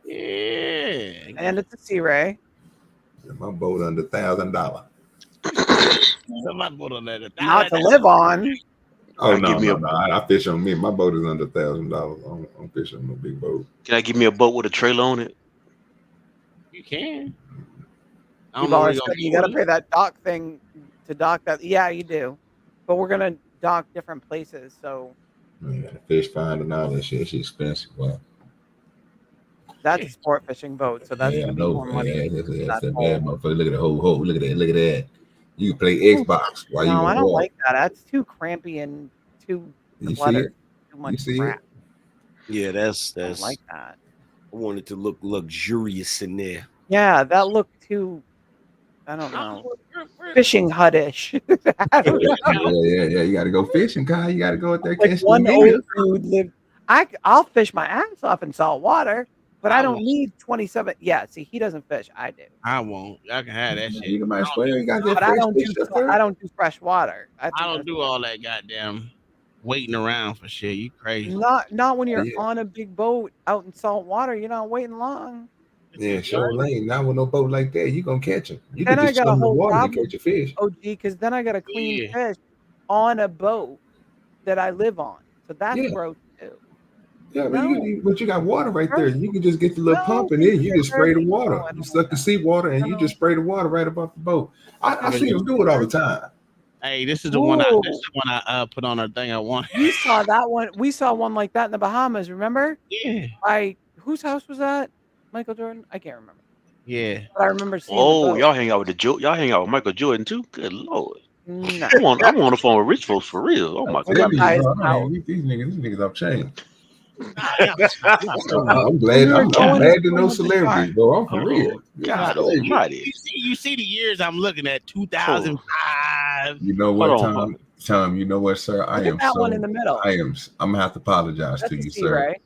Yeah. And it's a Sea-Ray. My boat under $1,000. My boat on that. Not to live on. Oh Give me no! I fish on me. My boat is under $1,000. I don't fish on no big boat. Can I give me a boat with a trailer on it? You can. I You've don't know where always you're said gonna you got to put it. pay that dock thing to dock that. Yeah, you do. But we're gonna dock different places, so Man, got a fish find and all that shit. It's expensive. Wow. that's a sport fishing boat. So that's Yeah, I gonna be know. more money. Yeah, that's That's that all. bad motherfucker. Look at the whole hole. Look at that. Look at that. You can play Xbox while you No, on I don't water. like that. That's too crampy and too You see cluttered. it? Too You much see crap. it? Yeah, that's. I don't like that. I want it to look luxurious in there. Yeah, that looked too. I don't know. Fishing hut-ish. I don't know. Yeah. You got to go fishing, guy. You got to go out there Like catch one the old meal. dude lived. I'll fish my ass off in salt water, but I don't need 27. Yeah, see, he doesn't fish. I do. I won't. I can have that shit. You can might as well. You got that But I fresh don't do. fish up there. I don't do fresh water. I don't do all that goddamn waiting around for shit. You crazy. Not when you're Yeah. on a big boat out in salt water. You're not waiting long. Yeah, sure lane. Not with no boat like that. You gonna catch them. You Then can I just got a swim in the whole water to problem. catch a fish. OG, because then I got to clean Yeah. fish on a boat that I live on. So that's Yeah. gross too. Yeah, but you got water right there. Gross. You can just get the little No, pump and then you just spray the water. You suck the seawater and you just spray the water right above the boat. I see them do it all the time. Hey, this is the Ooh. one. This is the one I put on our thing. I want. You saw that one. We saw one like that in the Bahamas. Remember? Yeah. Whose house was that? Michael Jordan? I can't remember. Yeah. But I remember seeing. Oh, y'all hang out with y'all hang out with Michael Jordan too. Good lord. No. I'm on the phone with rich folks for real. Oh my god. These niggas off chain. I'm glad to know celebrities, bro. I'm for real. God almighty. You see the years I'm looking at, 2005. You know what, Tom? You know what, sir? I am that one in the middle. I'm gonna have to apologize to you, sir. Right?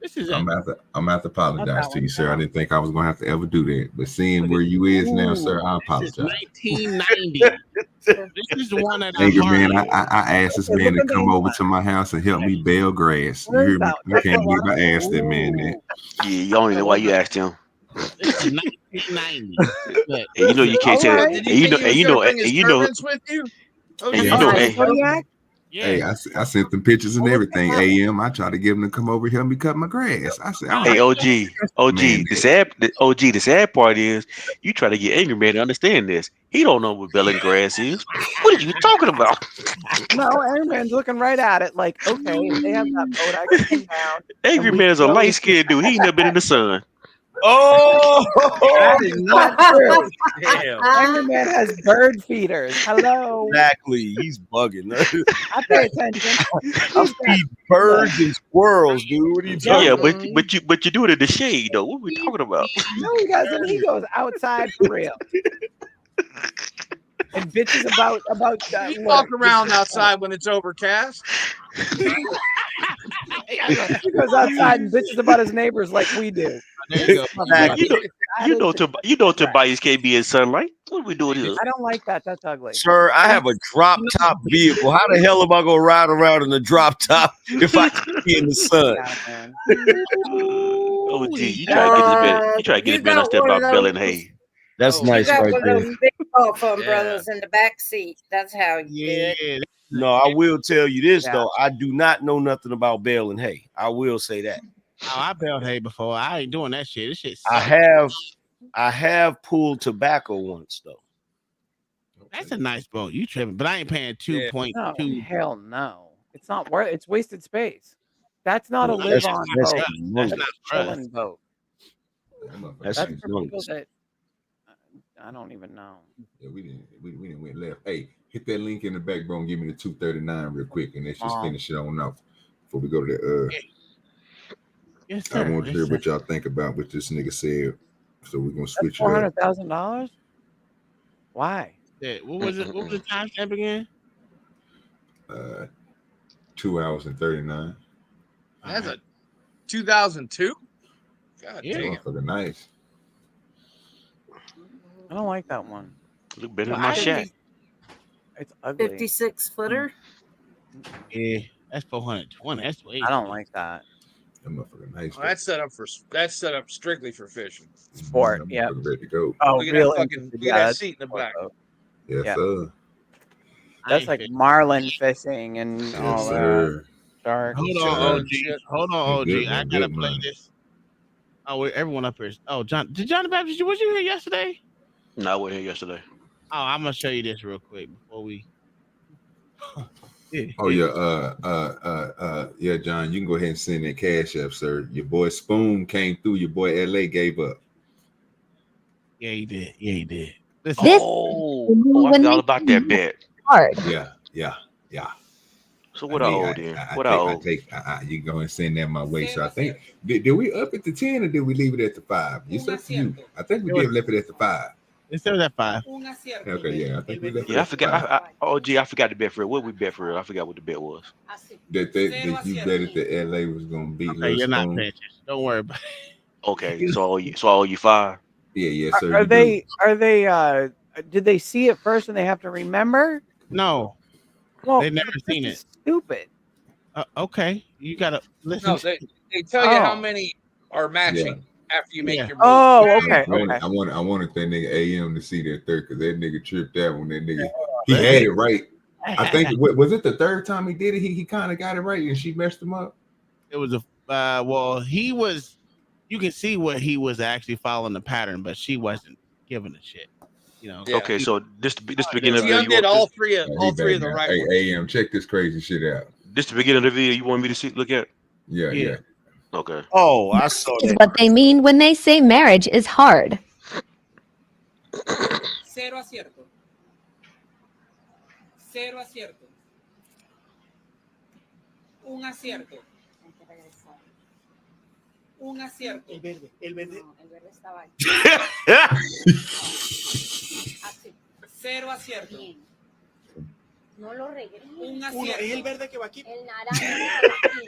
This is I'm gonna have to apologize to you, sir. I didn't think I was gonna have to ever do that, but seeing where you is now, sir, I apologize. This is 1990. This is the one that Angry man, I asked this man to come over to my house and help me bale grass. You hear me? I can't believe I asked that man that. Yeah, you don't even know why you asked him. This is 1990. And you know you can't say that. And you know. Hey, I sent them pictures and everything. AM, I tried to get him to come over and help me cut my grass. I said, "Hey, OG, the sad part is you try to get Angry Man to understand this. He don't know what belling grass is. What are you talking about?" No, Angry Man's looking right at it, like, okay, if they have that boat, I can come down. Angry Man is a light skinned dude. He ain't never been in the sun. Oh, that is not true. Damn. Angry Man has bird feeders. Hello. Exactly. He's bugging. I pay attention. I feed birds and squirrels, dude. What are you talking about? Yeah, but you do it in the shade though. What are we talking about? No, he doesn't. He goes outside for real. And bitches about You walk around outside when it's overcast. He goes outside and bitches about his neighbors like we do. You know Tobias can't be in sunlight. What are we doing here? I don't like that. That's ugly. Sir, I have a drop top vehicle. How the hell am I gonna ride around in a drop top if I can't be in the sun? Oh, gee, you try to get this man upstairs about belling hay. That's nice got right one there. of those big golf umbrellas in the back seat. That's how you do it. No, I will tell you this though. I do not know nothing about baling hay. I will say that. Oh, I baled hay before. I ain't doing that shit. This shit sucks. I have pulled tobacco once though. That's a nice boat. You tripping, but I ain't paying 2.2. No, hell no. It's not worth. It's wasted space. That's not a live on boat. That's not a chilling boat. That's for people that I don't even know. Yeah, we didn't went left. Hey, hit that link in the back, bro, and give me the 239 real quick, and let's just finish it on off before we go to the Yes, sir. I want to hear what y'all think about what this nigga said. So we're gonna switch it up. $400,000? Why? Yeah, what was it? What was the timestamp again? 2 hours and 39. That's a 2002. God damn. Motherfucker, nice. I don't like that one. Look better than my shack. It's ugly. 56 footer. Yeah, that's 420. That's way. I don't like that. That motherfucker nice. Oh, that's set up strictly for fishing. Sport, yeah. Ready to go. Oh, Look at really? that fucking look at that seat in the back. Yes, Yeah. sir. That's like marlin fishing and all that. Shark. Hold on, OG. I gotta play this. Oh, everyone up here. Oh, John. Did John the Baptist? Was you here yesterday? No, I wasn't here yesterday. Oh, I'm gonna show you this real quick before we. Oh yeah, John, you can go ahead and send that cash up, sir. Your boy Spoon came through. Your boy LA gave up. Yeah, he did. Yeah, he did. I forgot all about that bet. Yeah. So what I owe then? You go and send that my way. So I think did we up it to 10 or did we leave it at the 5? It's up to you. I think we left it at the 5. It's still at 5. Okay, yeah. I think we left it I at forgot. I forgot the bet for real. What we bet for real? I forgot what the bet was. that you betted that LA was gonna beat. Okay, you're not paying attention. Don't worry about it. Okay, so I owe you 5. Yeah, sir. Are they did they see it first and they have to remember? No. Well, they've never seen it. Stupid. Okay, you gotta listen. No, they tell you how many are matching after you make your move. Oh, okay. I wanted that nigga AM to see that third because that nigga tripped out when that nigga he had it right. I think was it the third time he did it? He kind of got it right and she messed him up. it was a well, he was. You can see what he was actually following the pattern, but she wasn't giving a shit. You know. Yeah. Okay, so this the beginning of She the video. undid all three of He back the now. right Hey, ones. AM, check this crazy shit out. This the beginning of the video you want me to see? Look at? Yeah. Okay. Oh, I saw Is that. what they mean when they say marriage is hard. Cero acierto. Cero acierto. Un acierto. Un acierto. El verde. No, el verde estaba ahí. Así. Cero acierto. Bien. No lo regreses. Un Uno, acierto. es el verde que va aquí. El naranja déjalo aquí.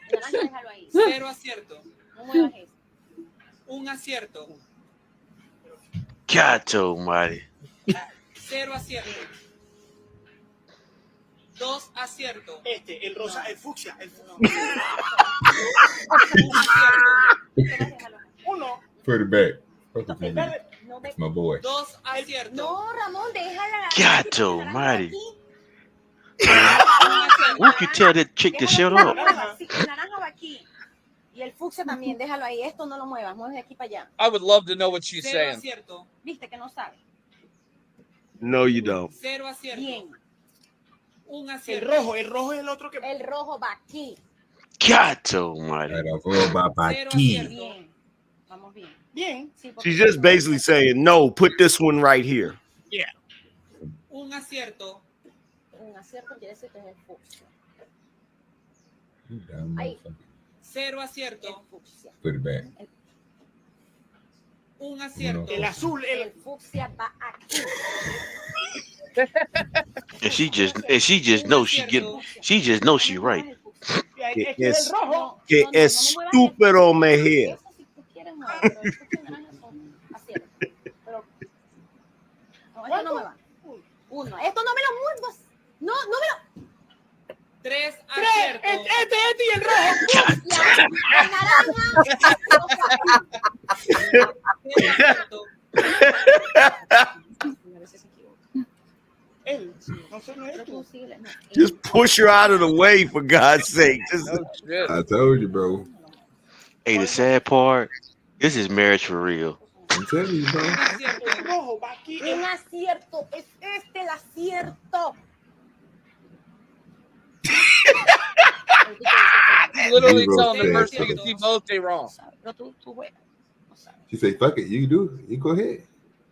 El naranja déjalo ahí. Cero acierto. No muevas eso. Un acierto. God almighty. Cero acierto. Dos aciertos. El rosa, el fucsia. Un acierto. Uno. Put it back. El verde. That's my boy. Dos aciertos. No, Ramón, déjala. God almighty. Who could tell that chick to shut up? El naranja va aquí. Y el fucsia también, déjalo ahí. Esto no lo muevas, mueves de aquí para allá. I would love to know what she's Cero saying. acierto. Viste que no sabe. No, you don't. Cero acierto. Bien. Un El acierto. rojo es el otro que. El rojo va aquí. God almighty. Cero acierto. Bien. Vamos bien. Bien. Sí, porque She's just basically saying, no, put this one right here. Yeah. Un acierto. un acierto quiere decir que es el fucsia. Ahí. Cero acierto. Put it back. Un acierto. El azul, el fucsia va aquí. And she just knows she just knows she right. Que estúpido me hear. Esto no me va. Uno. Esto no me lo muevas. No, no me lo. Tres aciertos. Este y el rojo. El naranja. Just push her out of the way, for God's sake. Just, I told you, bro. Hey, the sad part, this is marriage for real. I'm telling you, bro. Un acierto. Es este el acierto. Literally telling the person you can see both they wrong. She say, fuck it, you do it. You go ahead.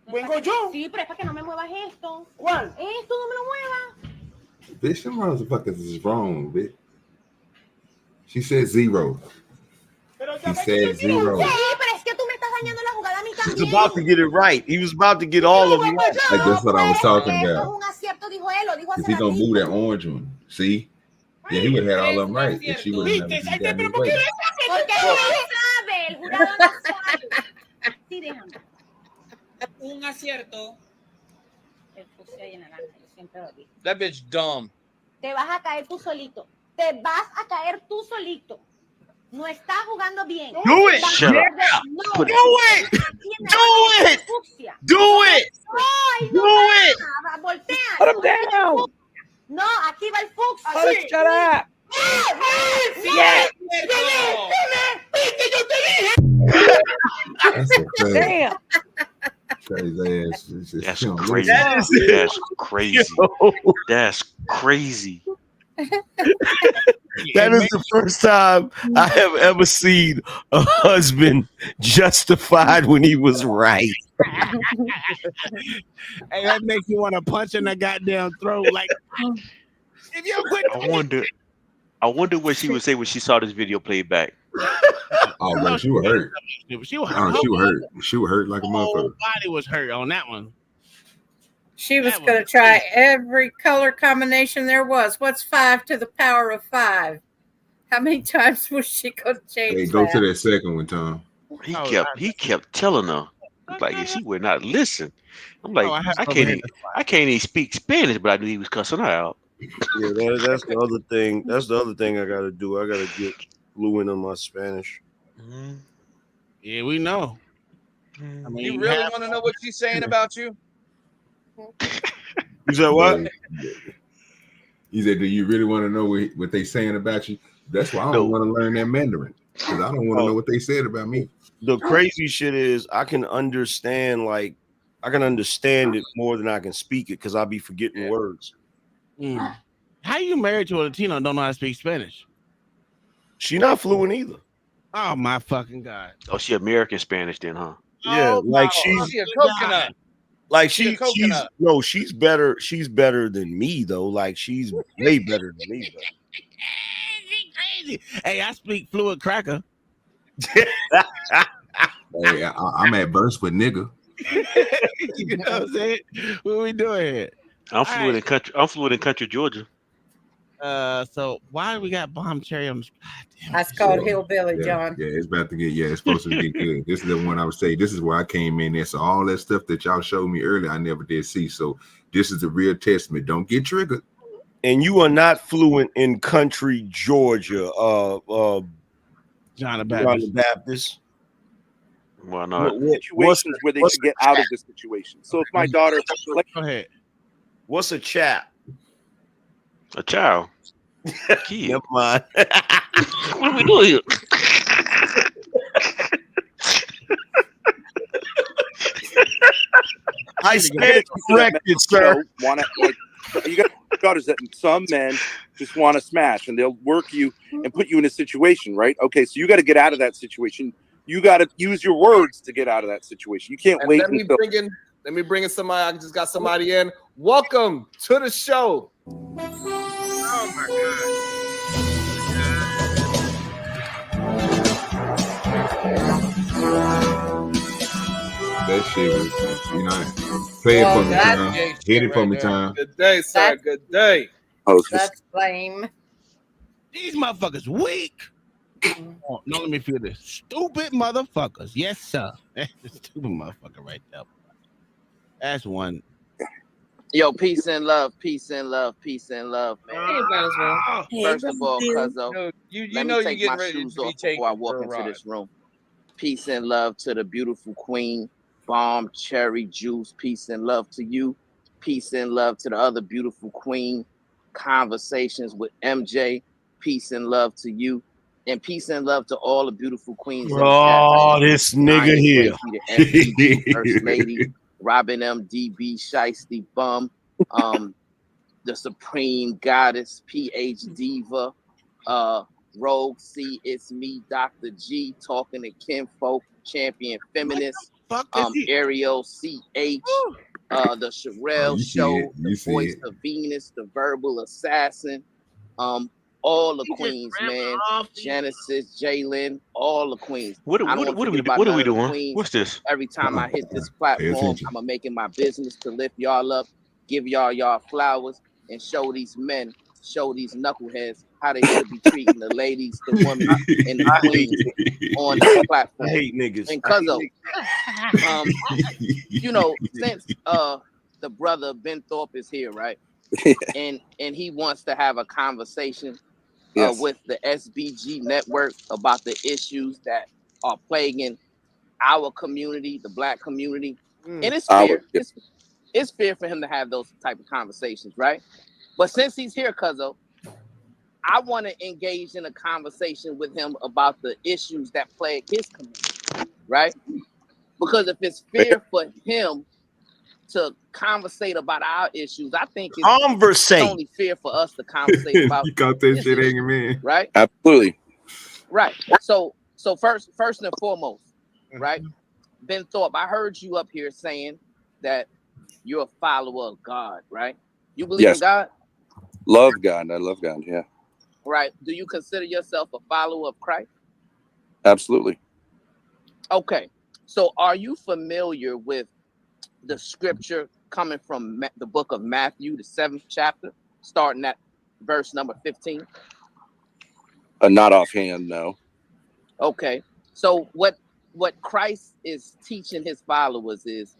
Vengo yo. Sí, pero es para que no me muevas esto. ¿Cuál? Esto no me lo muevas. Bitch, some motherfuckers is wrong, bitch. She said zero. He said zero. Sí, pero es que tú me estás dañando la jugada a mí He was también. about to get it right. He was about to get all of them right. Like, that's what I was talking Esto es about. un acierto, dijo él, lo dijo If hace he gonna ratito. move that orange one, see? Yeah, he would have had all of them right. If she would have never got his way. Porque él no sabe, el jurado no sabe. Sí, déjame. Un acierto. El fucsia y el naranja, yo siempre lo digo. That bitch dumb. Te vas a caer tú solito. Te vas a caer tú solito. No estás jugando bien. Do it. Vas a Shut up. perder. No. Do it. Do it. Fucsia. Do it. Ay, no Do it. va, voltea. Put him down. No, aquí va el fucsia. Oh, shut up. Yes. That's a fact. Damn. Crazy ass. That's crazy. That is- That's crazy. That's crazy. That is the first time I have ever seen a husband justified when he was right. Hey, that makes you want to punch in the goddamn throat. Like, if you quit. I wonder what she would say when she saw this video played back. Oh, bro, she was hurt. She was Oh, she was hurt. She was hurt like a Her whole motherfucker. body was hurt on that one. She was going to try every color combination there was. What's 5 to the power of 5? How many times was she going to change Hey, go that? to that second one, Tom. He kept telling her, like, and she would not listen. I'm like, I can't even speak Spanish, but I knew he was cussing her out. Yeah, that's the other thing. That's the other thing I gotta do. I gotta get fluent in my Spanish. Yeah, we know. I mean, You really want to know what she's saying about you? You said what? He said, "Do you really want to know what they saying about you?" That's why I don't want to learn that Mandarin, because I don't want to know what they said about me. The crazy shit is I can understand it more than I can speak it because I'll be forgetting words. How you married to a Latino and don't know how to speak Spanish? She not fluent either. Oh my fucking God. Oh, she American Spanish then, huh? Yeah, like She a coconut. like She a she's coconut. no, she's better than me though. Like she's way better than me. But. Crazy. Hey, I speak fluent cracker. Hey, I'm at verse with nigga. You know what I'm saying? What we doing here? I'm fluent in country. I'm fluent in country Georgia. So why do we got bomb cherry on the? That's called hillbilly, John. Yeah, it's about to get. Yeah, it's supposed to get good. This is the one I would say. This is where I came in there. So all that stuff that y'all showed me earlier, I never did see. So this is the real testament. Don't get triggered. And you are not fluent in country Georgia. John the Baptist. Why not? Situations where they should get out of this situation. So if my daughter, like, go ahead. What's a chat? A child. Kid. Never mind. What are we doing here? I stand corrected, sir. You got daughters that some men just want to smash, and they'll work you and put you in a situation, right? Okay, so you got to get out of that situation. You got to use your words to get out of that situation. You can't wait until. Let me bring in somebody. I just got somebody in. Welcome to the show. Oh my God. That shit was, play it for me, Tom. Hit it for me, Tom. Good day, sir. Good day. That's lame. These motherfuckers weak. Oh, no, let me feel this. Stupid motherfuckers. Yes, sir. That's a stupid motherfucker right there. That's one. Yo, peace and love, peace and love, peace and love, man. First of all, Cuzzo, let me take my shoes off before I walk into this room. Peace and love to the beautiful queen, Bomb Cherry Juice. Peace and love to you. Peace and love to the other beautiful queen, Conversations with MJ. Peace and love to you. And peace and love to all the beautiful queens. Oh, this nigga here. The First Lady, Robin MDB, Shiesty Bum, the Supreme Goddess, PH Diva, Rogue C, it's me, Dr. G, talking to Kinfolk, Champion Feminist, Ariel CH, the Sherelle Show, the Voice of Venus, the Verbal Assassin, all the queens, man. Genesis, Jalen, all the queens. What are we doing? What's this? Every time I hit this platform, I'm making my business to lift y'all up, give y'all flowers, and show these men, show these knuckleheads how they should be treating the ladies, the women, and the queens on this platform. I hate niggas. And Cuzzo, since the brother Ben Thorpe is here, right? and he wants to have a conversation with the SBG network about the issues that are plaguing our community, the Black community. And it's fair. It's fair for him to have those type of conversations, right? But since he's here, Cuzzo, I want to engage in a conversation with him about the issues that plague his community, right? Because if it's fair for him to conversate about our issues, I think it's only fair for us to conversate about. You got that shit hanging, man. Right? Absolutely. Right. So first and foremost, right? Ben Thorpe, I heard you up here saying that you're a follower of God, right? You believe in God? Love God. I love God, yeah. Right. Do you consider yourself a follower of Christ? Absolutely. Okay. So are you familiar with the scripture coming from the book of Matthew, the 7th chapter, starting at verse number 15? Not offhand, no. Okay. So what Christ is teaching his followers is,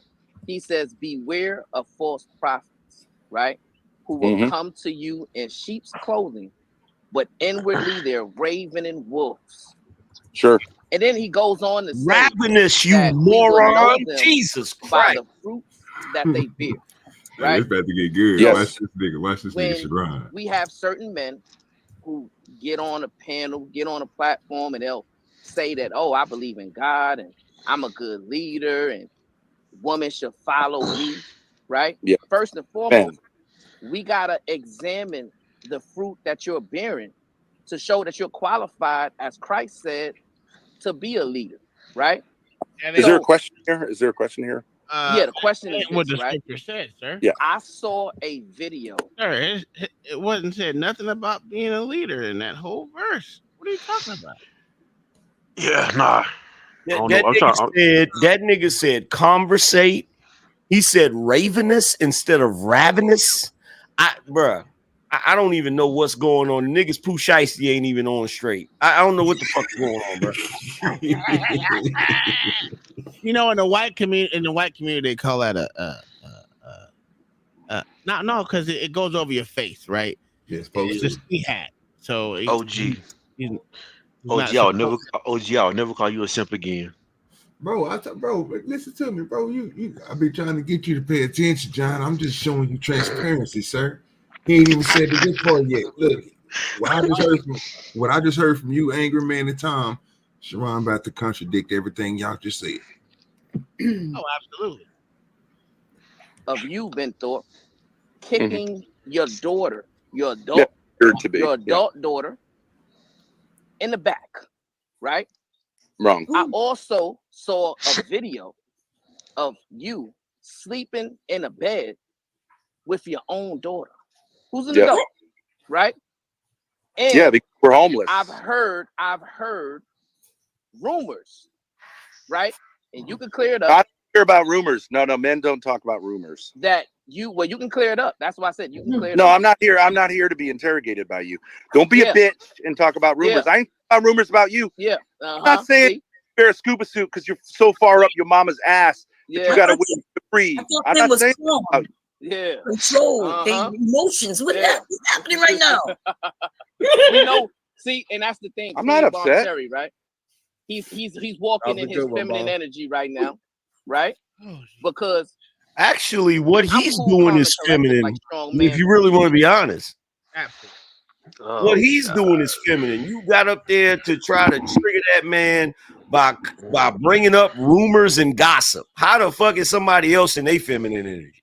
he says, beware of false prophets, right? Who will come to you in sheep's clothing, but inwardly they're ravening wolves. Sure. And then he goes on to say, ravenous, you moron. Jesus Christ. By the fruits that they bear. right? It's about to get good. Yes. Watch this nigga. Watch this nigga Sharon. We have certain men who get on a panel, get on a platform, and they'll say that, oh, I believe in God and I'm a good leader and women should follow me, right? Yeah. First and foremost, we gotta examine the fruit that you're bearing to show that you're qualified, as Christ said, to be a leader, right? Is there a question here? Is there a question here? Yeah, the question is what this, the right? scripture said, sir. Yeah. I saw a video. Sir, it wasn't said nothing about being a leader in that whole verse. What are you talking about? Yeah, nah. That nigga said conversate. He said ravenous instead of ravenous. I don't even know what's going on. The niggas Pooh Shiesty ain't even on straight. I don't know what the fuck's going on, bro. You know, in the white community, they call that no, because it goes over your face, right? It's just he hat. So OG, not I'll never call you a simp again. Bro, bro, listen to me, bro. I be trying to get you to pay attention, John. I'm just showing you transparency, sir. He ain't even said the good part yet. Look, what I just heard from you, Angry Man and Tom, Sharon about to contradict everything y'all just said. Oh, absolutely. Of you, Benthorpe, kicking your daughter, your adult daughter, in the back, right? Wrong. I also saw a video of you sleeping in a bed with your own daughter, who's an adult, right? And yeah, we're homeless. I've heard rumors, right? And you can clear it up. I don't hear about rumors. No, men don't talk about rumors. That you can clear it up. That's why I said you can clear it up. No, I'm not here. I'm not here to be interrogated by you. Don't be a bitch and talk about rumors. I ain't talking about rumors about you. Yeah. I'm not saying wear a scuba suit because you're so far up your mama's ass that you got to wait to breathe. I'm not saying about you. Control their emotions. What's happening right now? We know. See, and that's the thing. I'm not upset. Right? He's walking in his feminine energy right now, right? Because actually, what he's doing is feminine. If you really want to be honest, what he's doing is feminine. You got up there to try to trigger that man by bringing up rumors and gossip. How the fuck is somebody else in their feminine energy?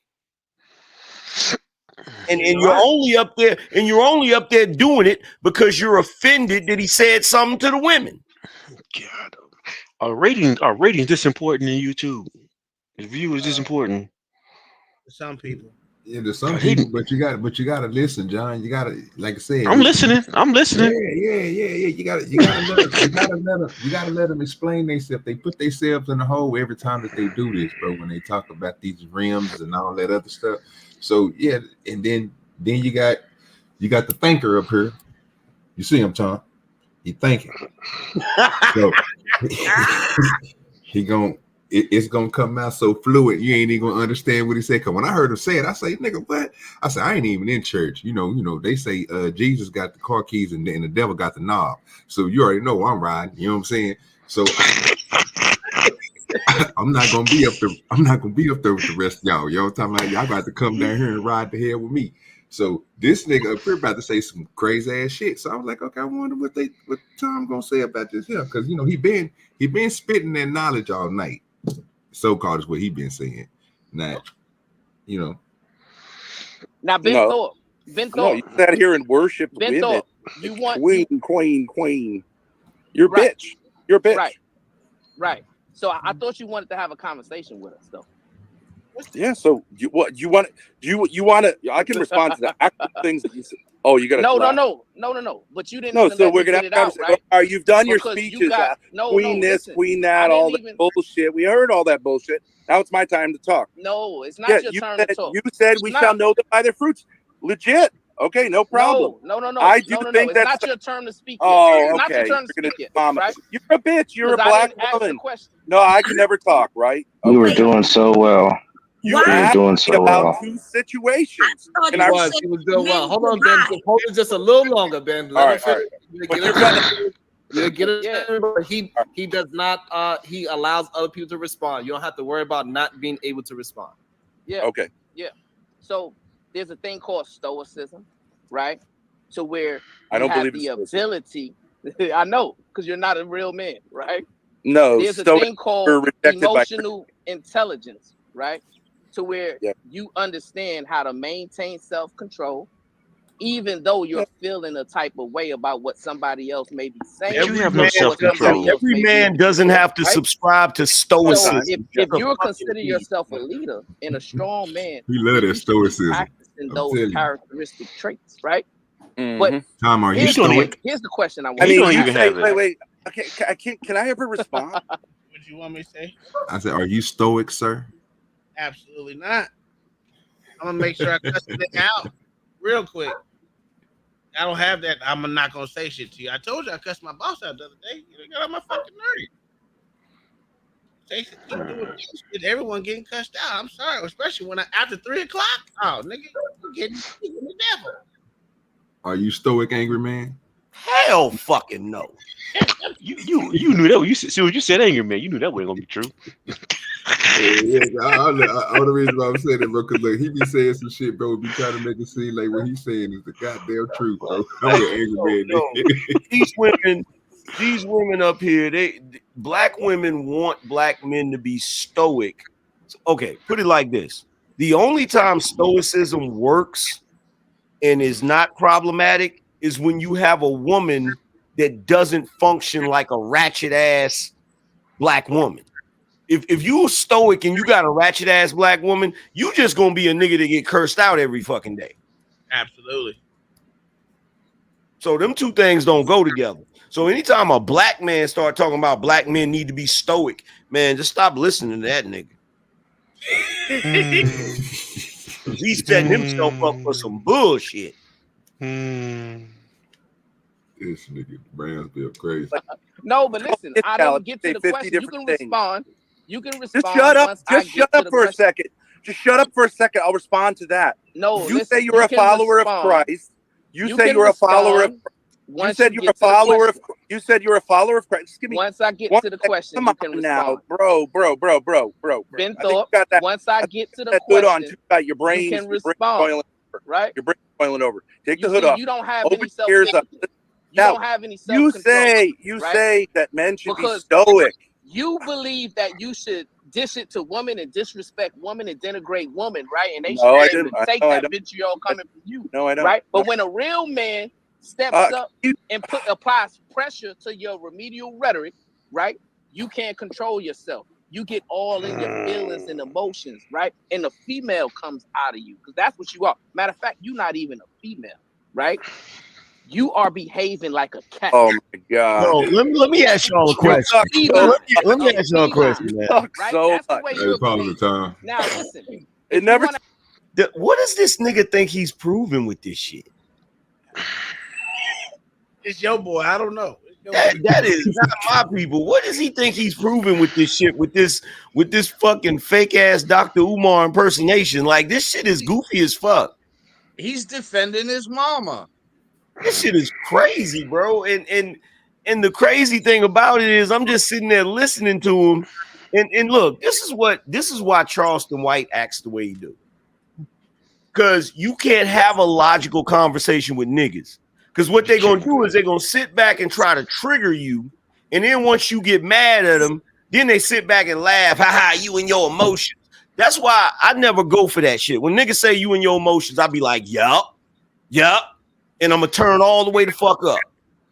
And you're only up there doing it because you're offended that he said something to the women. God, are ratings this important in YouTube? The view is this important. Some people. Yeah, there's some people, but you gotta listen, John. You gotta, like I said, I'm listening. Yeah. You gotta let them explain themselves. They put themselves in the hole every time that they do this, bro. When they talk about these rims and all that other stuff. So yeah, and then you got the thinker up here. You see him, Tom? He thinking. So it's gonna come out so fluid, you ain't even gonna understand what he said. Cause when I heard him say it, I say, nigga, what? I said, I ain't even in church. You know, they say Jesus got the car keys and the devil got the knob. So you already know I'm riding, you know what I'm saying? So I'm not gonna be up there with the rest of y'all. Y'all talking about y'all got to come down here and ride the hell with me. So this nigga up here about to say some crazy ass shit. So I was like, okay, I wonder what Tom gonna say about this here. Cause you know, he been spitting that knowledge all night. So-called is what he been saying. Now, you know. Now, Benthorpe. No, you sat here and worshipped women. You want queen. You're a bitch. You're a bitch. Right. So I thought you wanted to have a conversation with us, though. Yeah. So you want to? I can respond to the actual things that you said. Oh, you got to. No. But you didn't. No. So we're gonna have to out, right? All right, you've done your speeches. Queen this, queen that, all that bullshit. We heard all that bullshit. Now it's my time to talk. No, it's not your turn to talk. You said we shall know them by their fruits. Legit. Okay, no problem. No. I do think it's that's not your turn to speak. Oh, it's okay. not your turn to speak yet, right? You're a bitch. You're a black woman. No, I can never talk. Right? You were doing so well. You were doing so well. Two situations. He was doing well. Hold on, Ben. Hold it just a little longer, Ben. Let him finish. He does not. He allows other people to respond. You don't have to worry about not being able to respond. Yeah. Okay. Yeah. So there's a thing called stoicism, right? To where I you don't have believe the in stoicism. ability. I know, because you're not a real man, right? No, There's a stoics thing called are rejected by emotional intelligence, right? To where Yeah. you understand how to maintain self-control, even though you're feeling a type of way about what somebody else may be saying. You have no or self-control. somebody else Every may man be doesn't doing, have to right? subscribe to So stoicism. if That's a you fucking consider idiot. yourself a leader and a strong man, He love then that you should be stoicism. practicing I'm those telling you. characteristic traits, right? Mhm. But Tom, are you here's stoic? the question I want. I mean, don't you even say, have it. wait. Okay, can I ever respond? What you want me to say? I said, are you stoic, sir? Absolutely not. I'm gonna make sure I cuss the nigga out real quick. I don't have that. I'm not gonna say shit to you. I told you I cussed my boss out the other day. You got on my fucking nerve. Jason keep doing this shit. Everyone getting cussed out. I'm sorry, especially when after 3 o'clock. Oh, nigga, you getting the devil. Are you stoic, angry man? Hell fucking no. You knew that. You see what you said, angry man. You knew that wasn't gonna be true. All the reason why I'm saying that, bro, because look, he be saying some shit, bro, be trying to make it seem like what he's saying is the goddamn truth, bro. I'm an angry man. These women up here, black women want black men to be stoic. Okay, put it like this: the only time stoicism works and is not problematic is when you have a woman that doesn't function like a ratchet ass black woman. If you stoic and you got a ratchet ass black woman, you just gonna be a nigga that get cursed out every fucking day. Absolutely. So them two things don't go together. So anytime a black man start talking about black men need to be stoic, man, just stop listening to that nigga. He's setting himself up for some bullshit. This nigga Brownsville crazy. No, but listen, I don't get to the 50 question. You can respond. You can respond. Just shut up. once I Just shut get to up the for a question. second. Just shut up for a second. I'll respond to that. No, you listen, say you're you a can follower of respond. Christ. You You say can you're a follower of. respond You once said you you're a get to the follower of. question. You said you're a follower of Christ. Just give me. Once I get one to the second. question, Come you can on now, respond. bro. Ben I think you Thorpe, got that. once I get to the that hood on question, too tight. Your you brain's can your brain's respond, boiling over. right? Your brain's boiling over. Take You the hood see, off. you don't have Open any your ears up. self-discipline. You Now, don't have any you self-control. say that men should Because be stoic. you believe that you should dish it to women and disrespect women and denigrate women, right? And they should No, I be able didn't. to take No, I that don't. vitriol coming from you, No, I don't. right? But No. when a real man steps up and applies pressure to your remedial rhetoric, right? You can't control yourself. You get all in your feelings and emotions, right? And the female comes out of you because that's what you are. Matter of fact, you're not even a female, right? You are behaving like a cat. Oh my god. So let me ask y'all a question. Let me ask y'all a question, man. Right? That's the way you're behaving. Time. Now listen. It never. What does this nigga think he's proving with this shit? It's your boy. I don't know. That is not my people. What does he think he's proving with this shit? With this fucking fake ass Dr. Umar impersonation? Like this shit is goofy as fuck. He's defending his mama. This shit is crazy, bro. And the crazy thing about it is I'm just sitting there listening to him. And look, this is why Charleston White acts the way he do. Because you can't have a logical conversation with niggas. Because what they're gonna do is they're gonna sit back and try to trigger you. And then once you get mad at them, then they sit back and laugh, haha, you and your emotions. That's why I never go for that shit. When niggas say you and your emotions, I be like, yup. And I'm gonna turn all the way the fuck up.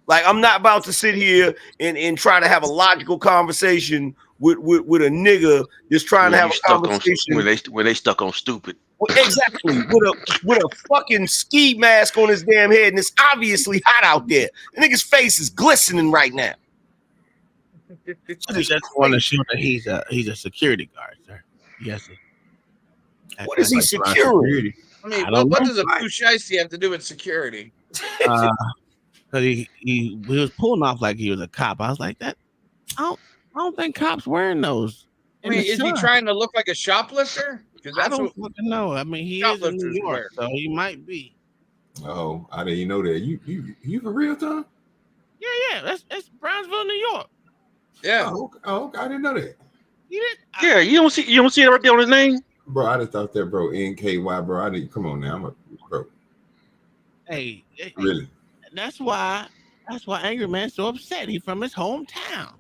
Like I'm not about to sit here and try to have a logical conversation with a nigga that's trying to have a conversation when they stuck on stupid. Exactly, with a fucking ski mask on his damn head, and it's obviously hot out there. The nigga's face is glistening right now. I just want to show that he's a security guard, sir. Yes. What is he securing? I mean, what does a Pusheisty have to do with security? Because he was pulling off like he was a cop. I was like, that. I don't think cops wearing those. I mean, is he trying to look like a shoplifter? Because I don't fucking know. I mean, he is in New York, so he might be. Oh, I didn't know that. You for real, Tom? Yeah. That's Brownsville, New York. Yeah. Oh, I didn't know that. You did? Yeah, you don't see it right there on his name. Bro, I just thought that, bro. NKY, bro. I didn't come on now. Bro. Hey, Really? That's why Angry Man's so upset. He's from his hometown.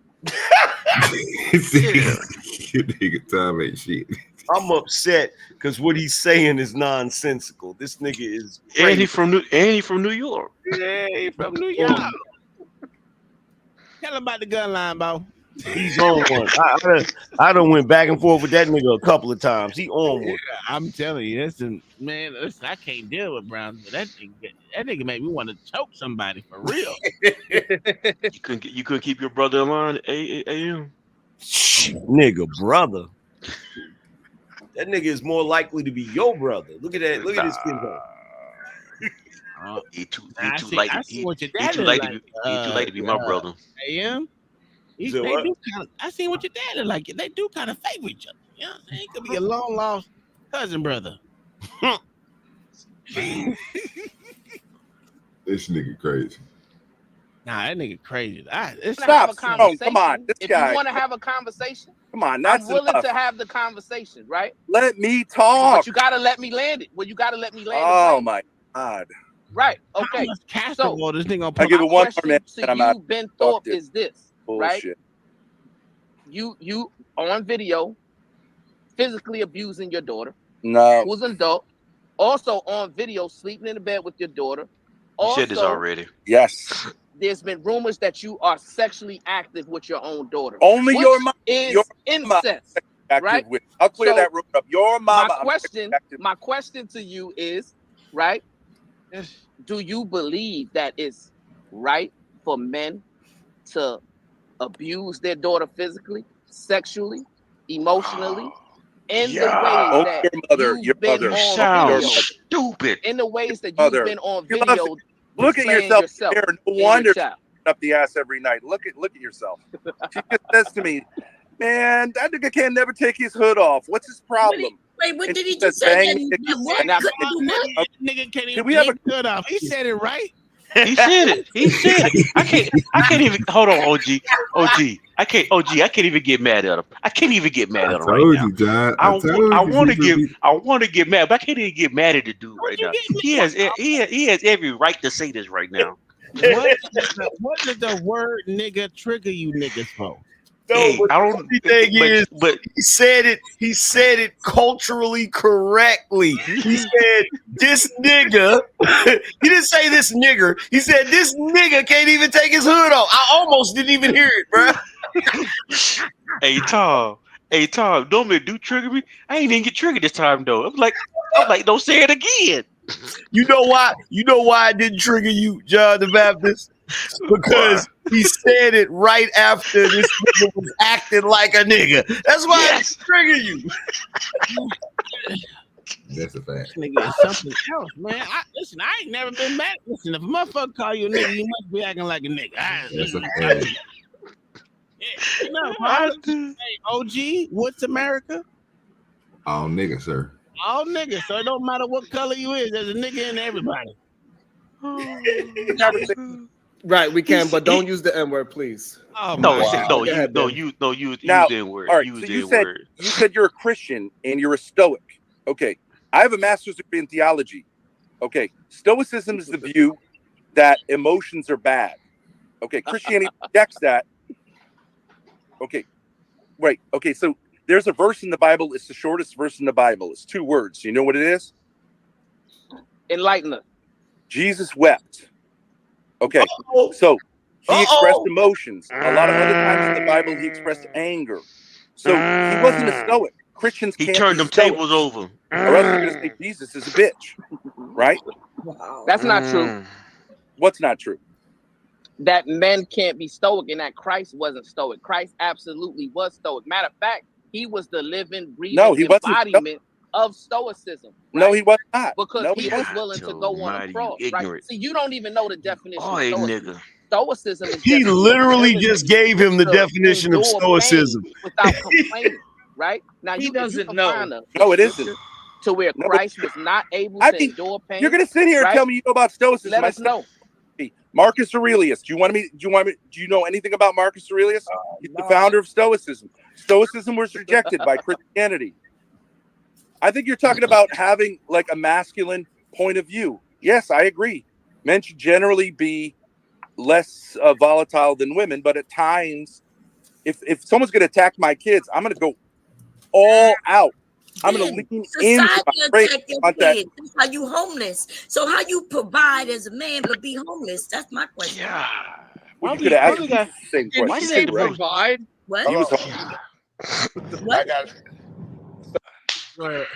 You nigga Tom ain't shit. I'm upset because what he's saying is nonsensical. This nigga is and he from New York. Yeah, he from New York. Tell him about the gun line, bro. He's on one. I done went back and forth with that nigga a couple of times. He on one. Yeah, I'm telling you, listen, I can't deal with Brown. But that nigga made me want to choke somebody for real. You couldn't keep your brother in line, AM. Nigga, brother. That nigga is more likely to be your brother. Look at that. Look at his skin tone. He too like to be my brother. AM. They do kind of, I seen what your dad is like. They do kind of favor each other. You know what I'm saying? He could be a long lost cousin brother. This nigga crazy. Nah, that nigga crazy. Stop. Oh, come on. This if guy. you want to have a conversation, come on. That's I'm willing enough. to have the conversation, right? Let me talk. But you gotta let me land it. Well, you gotta let me land it. Oh my God. Right. Okay. So this thing I give it one more minute. To you, Ben Thorpe, is this right? You on video physically abusing your daughter. No. Who's an adult. Also on video sleeping in the bed with your daughter. You said this already. Yes. There's been rumors that you are sexually active with your own daughter. Only your mom is your incest, right? With. I'll clear that room up. Your mama. My question to you is, right? Do you believe that it's right for men to abuse their daughter physically, sexually, emotionally, in the ways that you've been on video? Stupid. In the ways that you've been on video. Look at yourself. No wonder up the ass every night. Look at yourself. She just says to me, "Man, that nigga can never take his hood off. What's his problem?" Wait, what did he just say? Nigga can't even take his hood off. He said it right. He said it. He said it. I can't even hold on, OG. I can't even get mad at him. I can't even get mad at him right now. John. I want to get mad, but I can't even get mad at the dude right now. He has every right to say this right now. What did the word nigga trigger you niggas for? No, hey, but the only thing but he said it culturally correctly. He said this nigga. He didn't say this nigger. He said this nigga can't even take his hood off. I almost didn't even hear it, bro. Hey Tom, don't do trigger me. I ain't even get triggered this time though. I'm like, don't say it again. You know why? You know why I didn't trigger you, John the Baptist? Because he said it right after this nigga was acting like a nigga. That's why I didn't trigger you. That's a fact. Nigga is something else, man. I ain't never been mad. Listen, if a motherfucker call you a nigga, you must be acting like a nigga. That's a fact. You know, hey, OG, what's America? All niggas, sir. All niggas. So it don't matter what color you is. There's a nigga in everybody. Right, we can, but don't use the N-word, please. Oh, use the N-word. All right, so you said you're a Christian and you're a Stoic. Okay, I have a master's degree in theology. Okay, Stoicism is the view that emotions are bad. Okay, Christianity rejects that. Okay, right. Okay, so there's a verse in the Bible. It's the shortest verse in the Bible. It's 2 words. You know what it is? Enlighten us. Jesus wept. Okay, so he expressed emotions. A lot of other times in the Bible, he expressed anger. So he wasn't a Stoic. Christians can't turned them tables over. Or else you're going to say Jesus is a bitch, right? That's not true. What's not true? That men can't be Stoic and that Christ wasn't Stoic. Christ absolutely was Stoic. Matter of fact, he was the living, breathing embodiment of Stoicism. Right? No, he was not. Because he was willing to go on a cross. Right? See, you don't even know the definition of Stoicism. Stoicism is he literally just gave him the definition of Stoicism without complaining. Right? Now he doesn't know. No, it isn't. To where Christ was not able to endure pain. You're going to sit here and tell me you know about Stoicism. Let us know. Marcus Aurelius. Do you know anything about Marcus Aurelius? He's the founder of Stoicism. Stoicism was rejected by Christianity. I think you're talking about having like a masculine point of view. Yes, I agree. Men should generally be less volatile than women, but at times, if someone's going to attack my kids, I'm going to go all out. I'm going to lean into my Society attack your kids. That's how you homeless. So how you provide as a man but be homeless? That's my question. Yeah. Well, you could ask the same question. Why did they provide? What? He was What? Go ahead.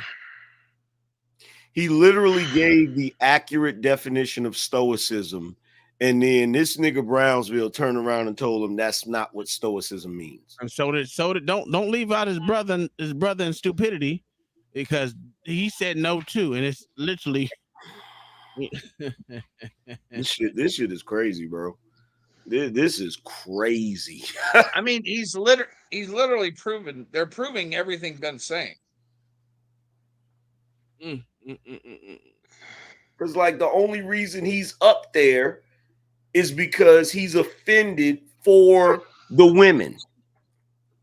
He literally gave the accurate definition of stoicism, and then this nigga Brownsville turned around and told him that's not what stoicism means. And so don't leave out his brother in stupidity, because he said no too, and it's literally this shit is crazy, bro. This is crazy. I mean, he's literally proven. They're proving everything Ben's saying. Because like the only reason he's up there is because he's offended for the women.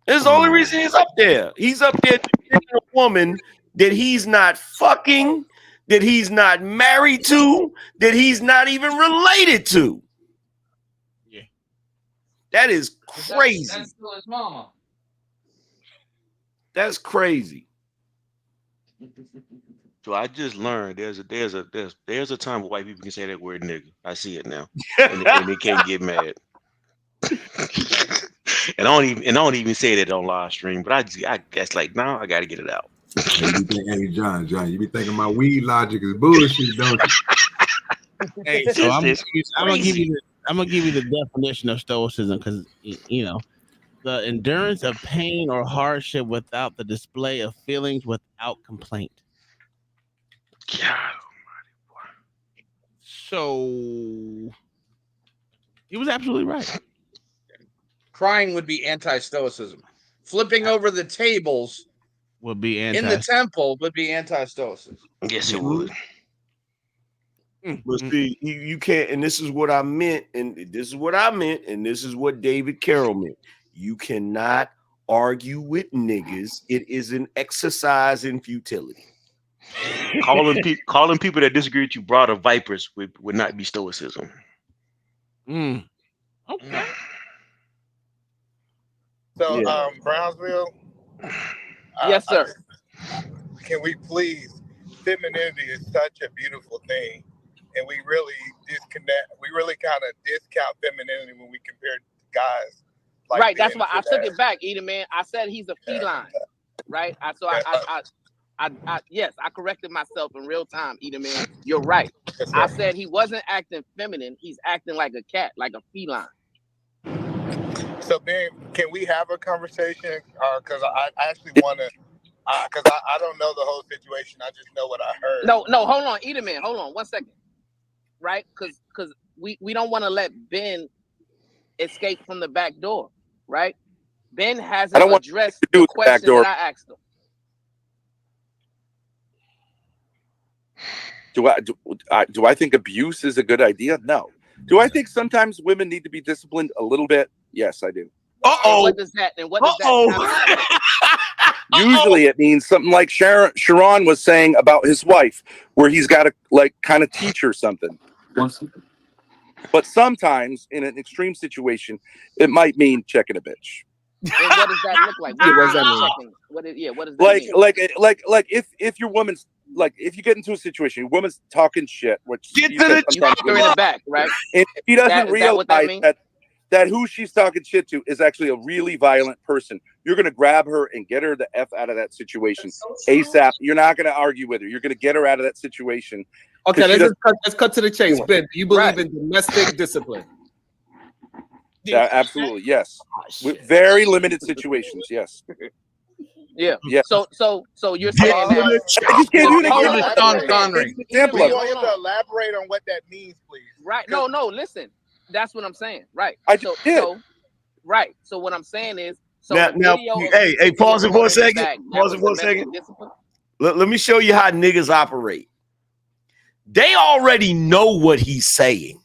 That's the only reason he's up there. He's up there defending a woman that he's not fucking, that he's not married to, that he's not even related to. Yeah. That is crazy. That's still his mama. That's crazy. So I just learned there's a time where white people can say that word nigga. I see it now, and they can't get mad. and I don't even say that on live stream, but I guess like now I got to get it out. Hey, John, you be thinking my weed logic is bullshit, don't you? Hey, so I'm gonna give you the definition of stoicism, because you know, the endurance of pain or hardship without the display of feelings without complaint. God. So he was absolutely right. Crying would be anti-stoicism. Flipping over the tables would be in the temple would be anti-stoicism. Yes, it would. But see, you can't, and this is what I meant, and this is what David Carroll meant. You cannot argue with niggas. It is an exercise in futility. Calling people that disagree with you broader vipers would not be stoicism. Okay. So, Brownsville. Yes, sir. Can we please? Femininity is such a beautiful thing, and we really disconnect. We really kind of discount femininity when we compare to guys. Like Right. That's why I took it back, Eden man. I said he's a feline. Right. Yes, I corrected myself in real time, Eden man. You're right. I said he wasn't acting feminine. He's acting like a cat, like a feline. So, Ben, can we have a conversation? Because I actually want to, because I don't know the whole situation. I just know what I heard. No, hold on, Eden man. Hold on 1 second. Right? Because we don't want to let Ben escape from the back door. Right? Ben hasn't addressed the question that I asked him. Do I think abuse is a good idea? No. Do I think sometimes women need to be disciplined a little bit? Yes, I do. What does that Usually it means something like Sharon was saying about his wife, where he's got to like kind of teach her something. But sometimes in an extreme situation, it might mean checking a bitch. And what does that look like? What does that mean? What does that mean? Like if your woman's like, if you get into a situation, your woman's talking shit, which Get to the you're in the back, right? And she doesn't Is that realize what that means? that who she's talking shit to is actually a really violent person. You're going to grab her and get her the F out of that situation ASAP. You're not going to argue with her. You're going to get her out of that situation. Okay, let's cut to the chase. Ben, do you believe in domestic discipline? Yeah, absolutely, yes. With very limited situations, yes. Yeah. Yeah. So you're saying that I just gave you an example. You want to elaborate on what that means, please? Right. No, listen. That's what I'm saying. Right. I just did. Right. So what I'm saying is, now, hey, pause it for a second. Pause it for a second. Let me show you how niggas operate. They already know what he's saying.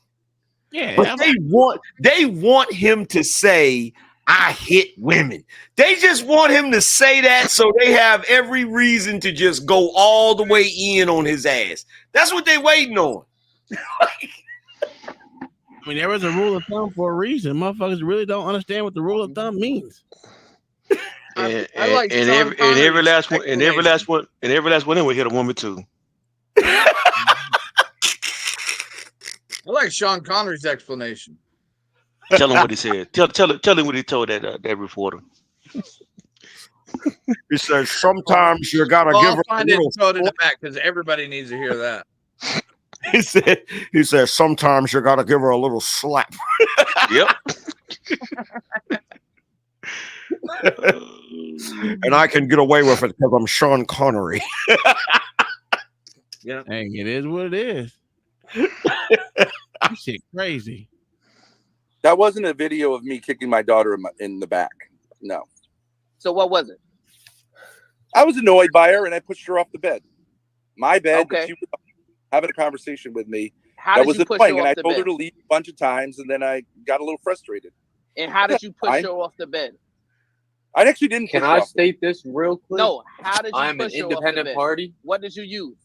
Yeah. But they want him to say, I hit women. They just want him to say that so they have every reason to just go all the way in on his ass. That's what they waiting on. I mean, there was a rule of thumb for a reason. Motherfuckers really don't understand what the rule of thumb means. And like every last one, and every last one would hit a woman too. I like Sean Connery's explanation. Tell him what he said. Tell him what he told that reporter. He says sometimes you gotta give her a Find it little. and throw it in the back because everybody needs to hear that. He said sometimes you gotta give her a little slap. Yep. And I can get away with it because I'm Sean Connery. Yeah, hey, it is what it is. That shit crazy. That wasn't a video of me kicking my daughter in the back. No. So what was it? I was annoyed by her and I pushed her off the bed. My bed. Okay. She was having a conversation with me. How that did was you push annoying, her and off I the told bed? her to leave a bunch of times, and then I got a little frustrated. And how did you push Fine. her off the bed? I actually didn't. Can push I her off. state this real quick? No. How did you I'm an push her off the independent bed? party. What did you use?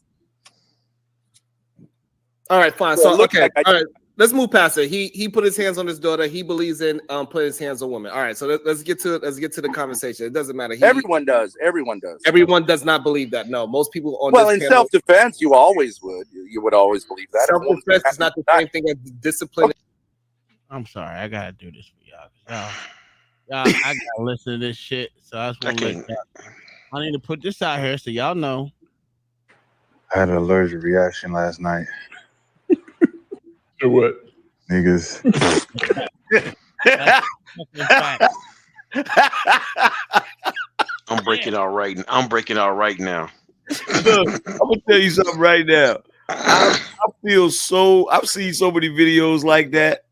All right, fine. Well, So look, okay, I- all right. Let's move past it. He put his hands on his daughter. He believes in putting his hands on women. All right, so let's get to the conversation. It doesn't matter. Everyone does. Everyone does. Everyone does not believe that. No, most people on Well, this in panel, self-defense, you always would. You would always believe that. self-defense is not the same thing as discipline. I'm sorry, I gotta do this for y'all. Y'all, I gotta listen to this shit. So I just want to let y'all. I need to put this out here so y'all know. I had an allergic reaction last night. To what? Niggas. I'm breaking out right now. Look, I'm gonna tell you something right now. I feel so. I've seen so many videos like that.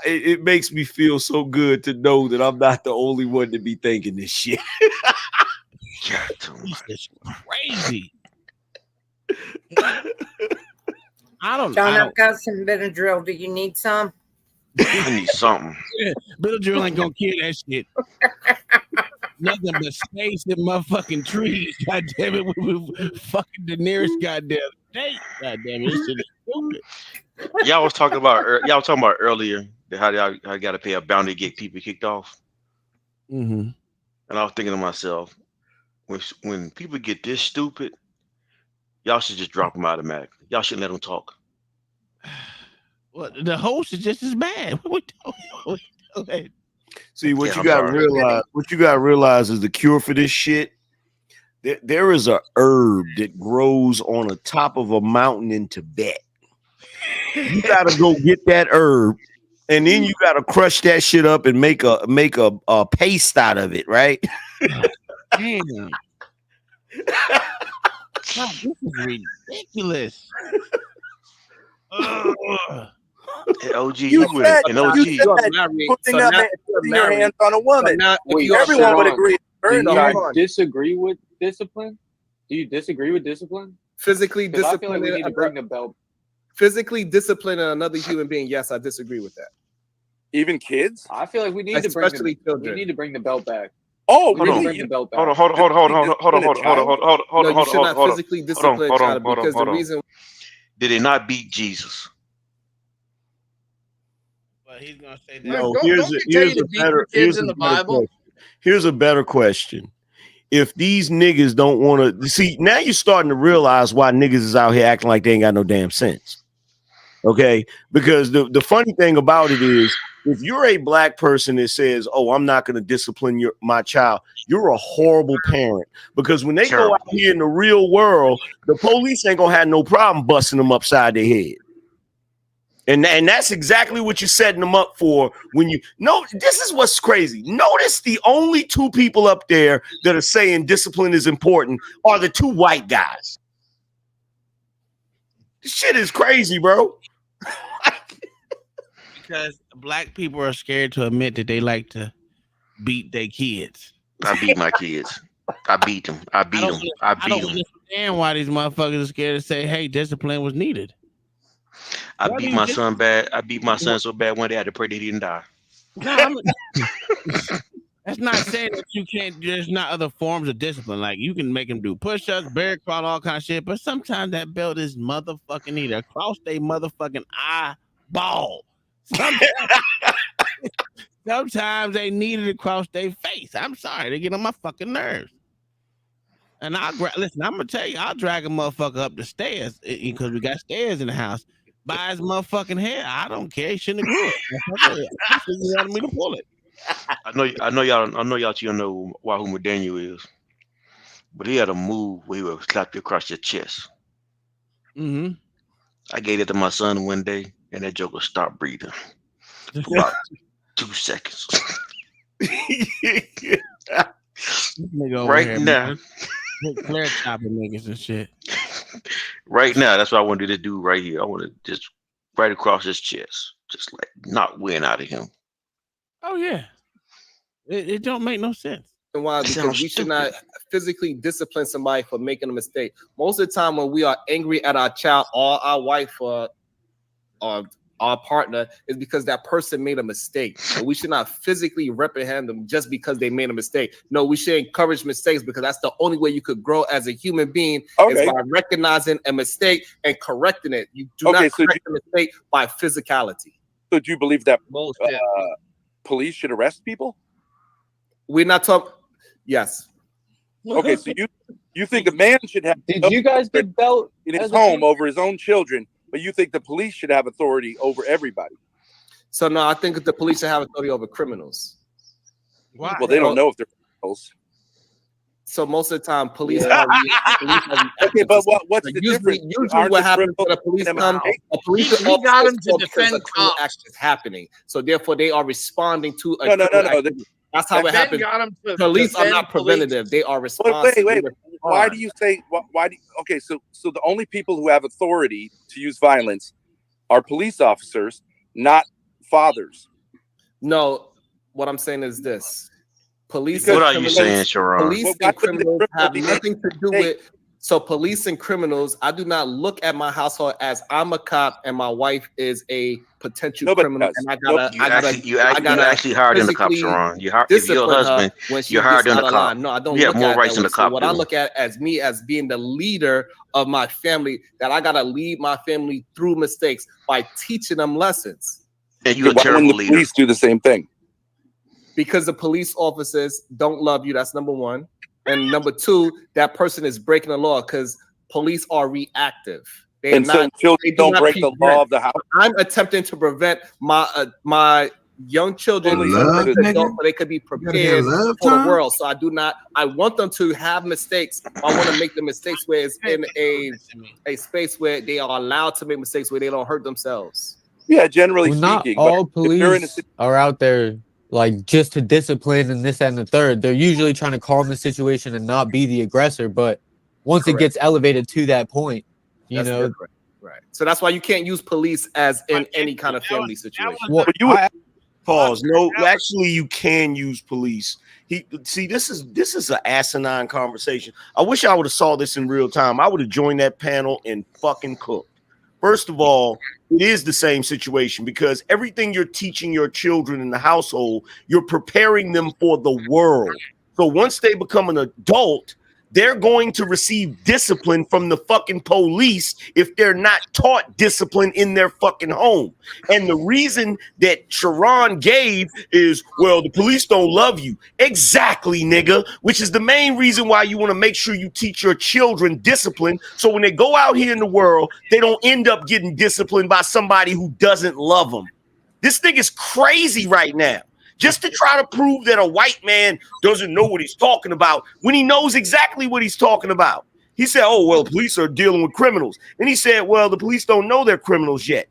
It makes me feel so good to know that I'm not the only one to be thinking this shit. It's crazy. John, I've got some Benadryl. Do you need some? I need something. Benadryl ain't gonna kill that shit. Nothing but space and motherfucking trees. God damn it, with fucking the nearest goddamn date. God damn it, this shit is stupid. Y'all was talking about earlier that how y'all got to pay a bounty to get people kicked off. Mm-hmm. And I was thinking to myself, when people get this stupid, y'all should just drop them automatically. Y'all shouldn't let them talk. Well, the host is just as bad. What we doing? See, what Yeah, you I'm got to sorry. realize, is the cure for this shit. There is a herb that grows on the top of a mountain in Tibet. You got to go get that herb, and then you got to crush that shit up and make a paste out of it, right? Damn. God, this is ridiculous. Hey, OG, You you with said, it. And OG, you said putting your hands on a woman. Everyone would agree. Do you disagree with discipline? Do you disagree with discipline? Physically 'Cause I feel like we discipline. need to bring the belt. Physically disciplining another human being. Yes, I disagree with that. Even kids? I feel like we need Especially to children. we need to bring the belt back. Oh, we need to bring the belt back. hold on. No, you should not physically discipline a child because the reason. Did they not beat Jesus? Well, he's gonna say that. No, Here's a better question. If these niggas don't want to see, now you're starting to realize why niggas is out here acting like they ain't got no damn sense. Okay, because the funny thing about it is, if you're a black person that says, "Oh, I'm not going to discipline my child," you're a horrible parent. Because when they go out here in the real world, the police ain't gonna have no problem busting them upside their head. And that's exactly what you're setting them up for when you know. This is what's crazy. Notice the only two people up there that are saying discipline is important are the two white guys. This shit is crazy, bro. Because black people are scared to admit that they like to beat their kids. I beat my kids. I beat them. I don't understand why these motherfuckers are scared to say, "Hey, discipline was needed." I beat my son bad. I beat my son so bad one day I had to pray that he didn't die. No, that's not saying that you can't. There's not other forms of discipline. Like you can make them do push-ups, bear crawl, all kind of shit. But sometimes that belt is motherfucking either across their motherfucking eyeball. Sometimes they need it across their face. I'm sorry, they get on my fucking nerves. And listen. I'm gonna tell you, I'll drag a motherfucker up the stairs because we got stairs in the house. By his motherfucking hair, I don't care. He shouldn't have grew it. You wanted me to pull it. I know y'all two know who Daniel is, but he had a move where he would slap you across your chest. Mm-hmm. I gave it to my son one day, and that joker stopped breathing for about 2 seconds. Right now, clear chopping niggas and shit. Right now, that's what I want to do right here. I want to just right across his chest, just like knock wind out of him. Oh yeah, it don't make no sense. And why? Because we should not physically discipline somebody for making a mistake. Most of the time, when we are angry at our child or our wife or our partner, is because that person made a mistake. And we should not physically reprehend them just because they made a mistake. No, we should encourage mistakes because that's the only way you could grow as a human being is by recognizing a mistake and correcting it. You do not correct a mistake by physicality. So do you believe that police should arrest people? We're not talking. Yes. Okay, so you think a man should have? Did you guys get belt in his home over his own children? But you think the police should have authority over everybody? So no, I think the police should have authority over criminals. Why? Well, they don't know if they're criminals. So most of the time, police. Okay, but what's the difference? Usually, what happens when the police come, a police he got him to defend cops. Action is happening, so therefore they are responding to a no. That's how it happens. Police are not preventative; they are responsive. Wait. Why do you say? Why do? Okay, so the only people who have authority to use violence are police officers, not fathers. No, what I'm saying is this: police. What are you saying, Sharon? Police and criminals have nothing to do with. So police and criminals, I do not look at my household as I'm a cop and my wife is a potential criminal, and I gotta. You actually hired in the cop, Sharon. If your husband, you're hired in the cop. No, I don't. You have more rights in the cop. What I look at as me as being the leader of my family, that I gotta lead my family through mistakes by teaching them lessons. And you're a terrible leader. Police do the same thing because the police officers don't love you. That's number one. And number two, that person is breaking the law because police are reactive. So children don't break the law of the house. I'm attempting to prevent my young children so they could be prepared for the world. So I want them to have mistakes. I want to make the mistakes where it's in a space where they are allowed to make mistakes where they don't hurt themselves. Yeah, generally speaking. Not all police are out there like just to discipline and this and the third. They're usually trying to calm the situation and not be the aggressor. But once it gets elevated to that point, you know. Right. So that's why you can't use police as in any kind of family situation. Pause. No, actually, you can use police. This is an asinine conversation. I wish I would have saw this in real time. I would have joined that panel and fucking cooked. First of all, it is the same situation because everything you're teaching your children in the household, you're preparing them for the world. So once they become an adult, they're going to receive discipline from the fucking police if they're not taught discipline in their fucking home. And the reason that Sharon gave is, well, the police don't love you. Exactly, nigga, which is the main reason why you want to make sure you teach your children discipline. So when they go out here in the world, they don't end up getting disciplined by somebody who doesn't love them. This thing is crazy right now. Just to try to prove that a white man doesn't know what he's talking about when he knows exactly what he's talking about. He said, oh, well, police are dealing with criminals. And he said, well, the police don't know they're criminals yet.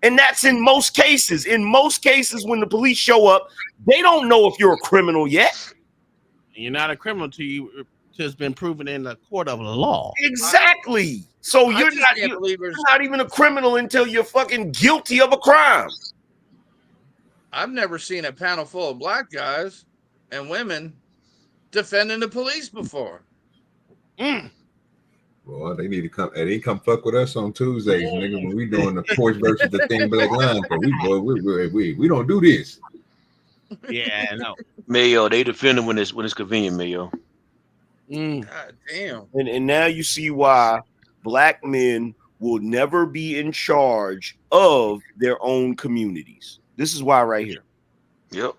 And that's in most cases. In most cases, when the police show up, they don't know if you're a criminal yet. You're not a criminal till it's been proven in the court of law. Exactly. So you're not even a criminal until you're fucking guilty of a crime. I've never seen a panel full of black guys and women defending the police before. Well, they need to come. They come fuck with us on Tuesdays, nigga. When we doing the Porch versus the Thing Black Line, we don't do this. Yeah, no. Mayo, they defend him when it's convenient, Mayo. God damn. And now you see why black men will never be in charge of their own communities. This is why right here. Yep.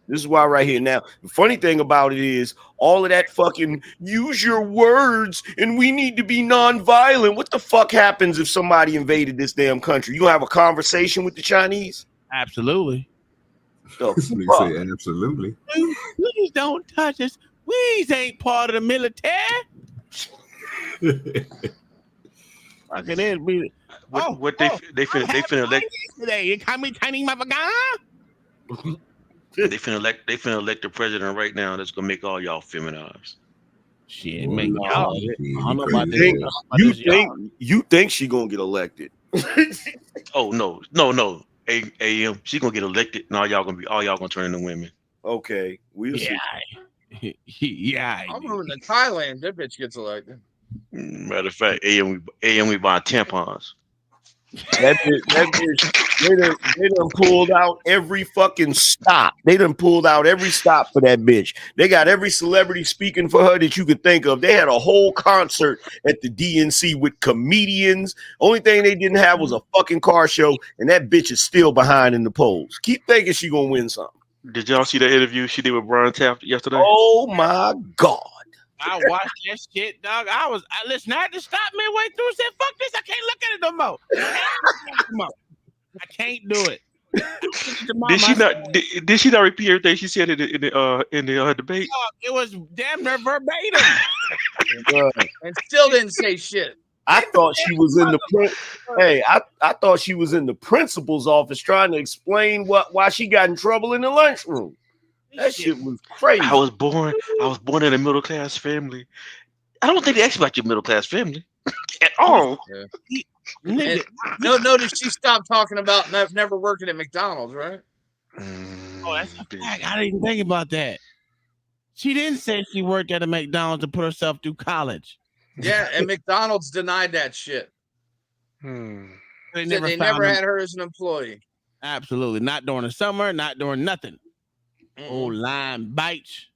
This is why right here. Now, the funny thing about it is all of that fucking use your words and we need to be nonviolent. What the fuck happens if somebody invaded this damn country? You gonna have a conversation with the Chinese? Absolutely. The Say absolutely. Please don't touch us. We ain't part of the military. Fucking it be. What they finna elect today. You call me Chinese motherfucker? they finna elect the president right now that's gonna make all y'all feminized. Shit, make y'all. I don't know about You think she gonna get elected? Oh no. AM, she gonna get elected, and all y'all gonna turn into women. Okay, we'll see. Yeah. I'm moving to Thailand. That bitch gets elected. Matter of fact, AM we buying tampons. That bitch, they done pulled out every fucking stop. They done pulled out every stop for that bitch. They got every celebrity speaking for her that you could think of. They had a whole concert at the DNC with comedians. Only thing they didn't have was a fucking car show, and that bitch is still behind in the polls. Keep thinking she gonna win something. Did y'all see that interview she did with Brian Taft yesterday? Oh my God. I watched that shit, dog. Listen, I had to stop midway through and said, fuck this. I can't look at it no more. I can't do it. Did she not repeat everything she said in the debate? It was damn near verbatim. And still didn't say shit. I thought she was in I thought she was in the principal's office trying to explain why she got in trouble in the lunchroom. That shit was crazy. I was born in a middle class family. I don't think they asked about your middle class family at all. And notice she stopped talking about never working at McDonald's, right? Oh, that's a fact. I didn't even think about that. She didn't say she worked at a McDonald's to put herself through college. Yeah, and McDonald's denied that shit. They never had her as an employee. Absolutely. Not during the summer, not during nothing. Oh, line bites.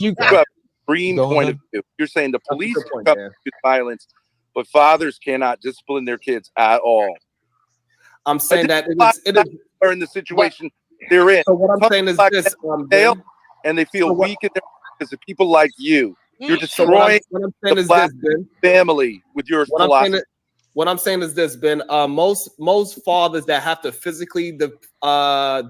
You got a green point of view. You're saying the police use violence, but fathers cannot discipline their kids at all. I'm saying that are in the situation they're in. So what I'm saying is this: and they feel weak in their because of people like you. You're destroying what I'm saying is this, Ben. Family with your philosophy. What I'm saying is this, Ben. Most fathers that have to physically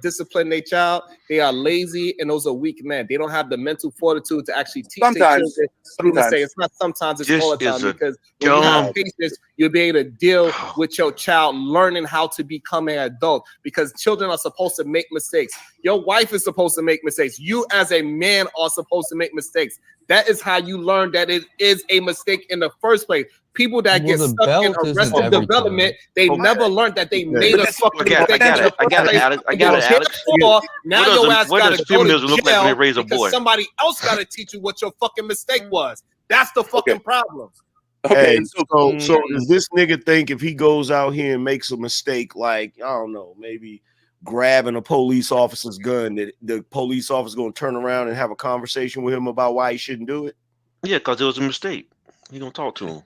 discipline their child, they are lazy and those are weak men. They don't have the mental fortitude to actually teach their children through mistakes. It's not sometimes, it's all the time. Because when you have patience, you'll be able to deal with your child learning how to become an adult. Because children are supposed to make mistakes. Your wife is supposed to make mistakes. You as a man are supposed to make mistakes. That is how you learn that it is a mistake in the first place. People that get stuck in arrested development, they never learned that they made a fucking mistake. I got it, Alex. Now your ass got to go to jail raise a boy? because somebody else got to teach you what your fucking mistake was. That's the fucking problem. Okay, so does this nigga think if he goes out here and makes a mistake, like, I don't know, maybe grabbing a police officer's gun, that the police officer going to turn around and have a conversation with him about why he shouldn't do it? Yeah, because it was a mistake. He gonna talk to him.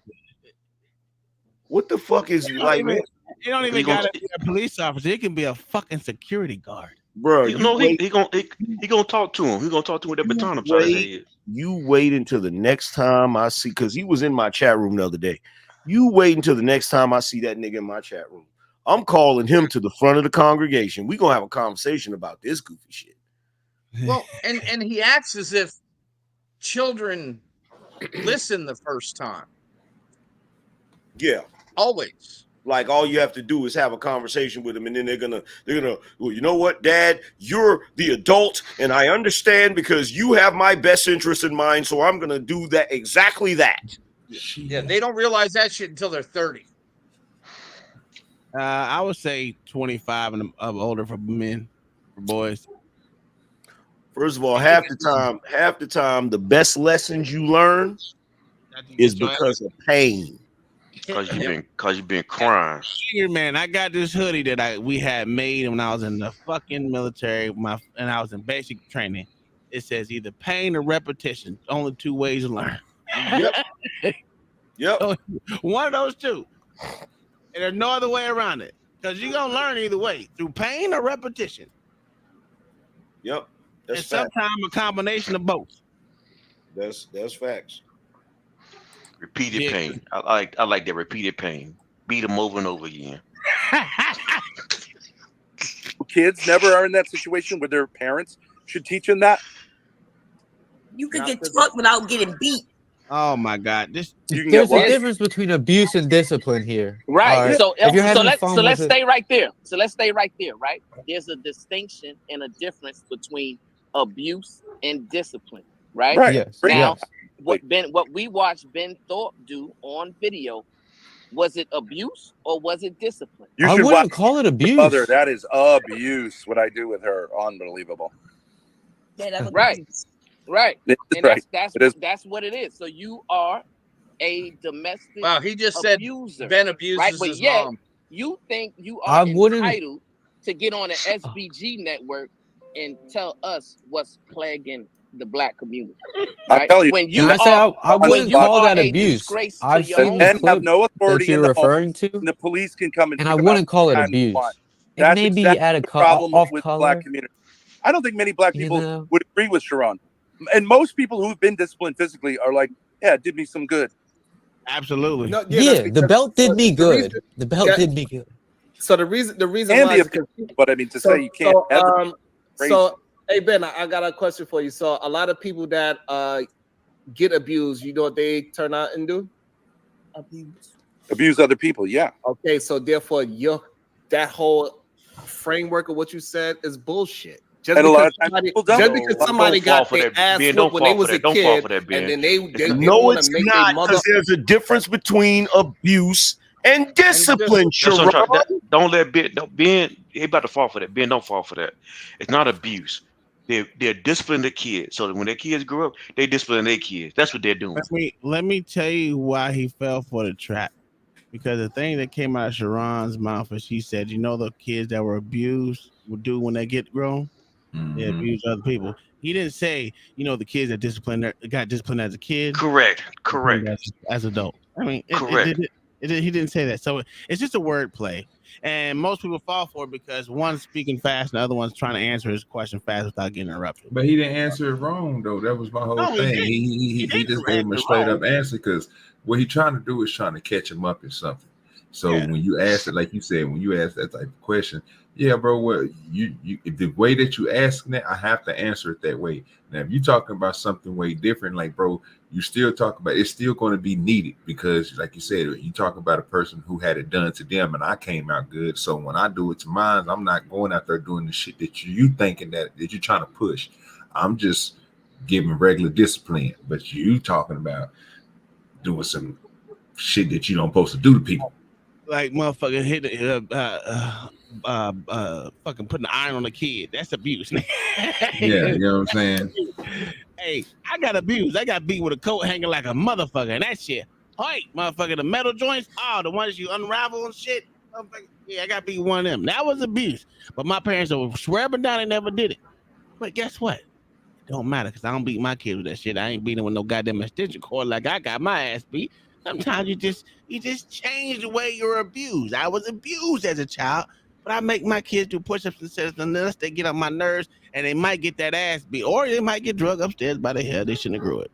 What the fuck is like, man? You don't even gotta be a police officer. It can be a fucking security guard, bro. He gonna talk to him. He gonna talk to him with that baton upside his head. You wait until the next time I see, because he was in my chat room the other day. You wait until the next time I see that nigga in my chat room. I'm calling him to the front of the congregation. We gonna have a conversation about this goofy shit. Well, and he acts as if children listen the first time. Yeah. Always. Like all you have to do is have a conversation with them, and then they're gonna, well, you know what, Dad, you're the adult, and I understand because you have my best interest in mind, so I'm gonna do that exactly that. Yeah, they don't realize that shit until they're 30. I would say 25 and older for men, for boys. First of all, half the time, the best lessons you learn is because of pain. Cause you've been crying. Here, man, I got this hoodie that we had made when I was in the fucking military. And I was in basic training. It says either pain or repetition. Only two ways to learn. Yep. One of those two. And there's no other way around it. Because you're gonna learn either way, through pain or repetition. Yep. And sometimes a combination of both. That's facts. Repeated pain. I like that repeated pain. Beat them over and over again. Kids never are in that situation where their parents should teach them that. You could get taught without getting beat. Oh my God! There's a difference between abuse and discipline here. Right. So let's it- stay right there. So let's stay right there. Right. There's a distinction and a difference between abuse and discipline. Right. Right. Yes. Now, Yes. what we watched Ben Thorpe do on video, was it abuse or was it discipline? You I should wouldn't watch call it abuse. Mother, that is abuse. What I do with her, unbelievable. Yeah, that was Right. abuse. Right. It's And right. that's It is. that's what it is. So you are a domestic Wow, he just said abuser. Ben abuses right? But his yet mom. you think you I are wouldn't- entitled to get on the SBG network and tell us what's plaguing the black community. I'll Right? tell you. When you Can I say are, I when wouldn't you call are that a abuse. disgrace to I've your seen own the Men have clip no that authority in you're the home, referring to, and the police can come and and pick I them wouldn't up call it anytime they abuse. want. It That's may be exactly at the a problem off with the color. black community. I don't think many black You people know? would agree with Sharon. And most people who've been disciplined physically are like, yeah, it did me some good. Absolutely. No, Yeah, the belt did me good. reason- The belt yeah. did me good. So the reason And why the is because but I mean, to say you can't have the crazy. so hey Ben, I got a question for you. So a lot of people that get abused, you know what they turn out and do? Abuse other people, yeah. Okay, so therefore that whole framework of what you said is bullshit. Just And a lot because of times somebody, people don't. just because somebody Don't fall got for their that, ass Ben. whooped Don't when they fall for was a that. Don't fall kid, for that, Ben. and then they No, want it's to make their not, mother. because there's a difference between abuse and discipline, That's what I'm Sharon. trying- don't let Ben. He about to fall for that. Ben, don't fall for that. It's not abuse. They're disciplining the kids, so that when their kids grow up, they discipline their kids. That's what they're doing. Let me tell you why he fell for the trap. Because the thing that came out of Sharon's mouth is she said, you know, the kids that were abused will do when they get grown, they abuse other people. He didn't say, you know, the kids that got disciplined as a kid. Correct. As adult. I mean, Correct. He didn't say that. So it's just a word play. And most people fall for it because one's speaking fast and the other one's trying to answer his question fast without getting interrupted. But he didn't answer it wrong, though. That was my whole No, he thing. didn't. He just gave him a straight up answer, because what he's trying to do is trying to catch him up in something. So when you ask it, like you said, when you ask that type of question, yeah, bro, what you the way that you asking it, I have to answer it that way. Now, if you're talking about something way different, like, bro, you still talk about it's still going to be needed, because, like you said, you talk about a person who had it done to them, and I came out good. So when I do it to mine, I'm not going out there doing the shit that you thinking that you're trying to push. I'm just giving regular discipline, but you talking about doing some shit that you don't supposed to do to people. Like motherfucker hit fucking putting the iron on the kid. That's abuse. Yeah, you know what I'm saying? Hey, I got abused. I got beat with a coat hanging like a motherfucker. And that shit, hey, motherfucker, the metal joints, the ones you unravel and shit. Yeah, I got beat with one of them. That was abuse. But my parents will swear up and down they never did it. But guess what? It don't matter, because I don't beat my kids with that shit. I ain't beating with no goddamn extension cord like I got my ass beat. Sometimes you just change the way you're abused. I was abused as a child, but I make my kids do push-ups and sit-ups unless they get on my nerves, and they might get that ass beat, or they might get drugged upstairs by their hair. They shouldn't have grew it.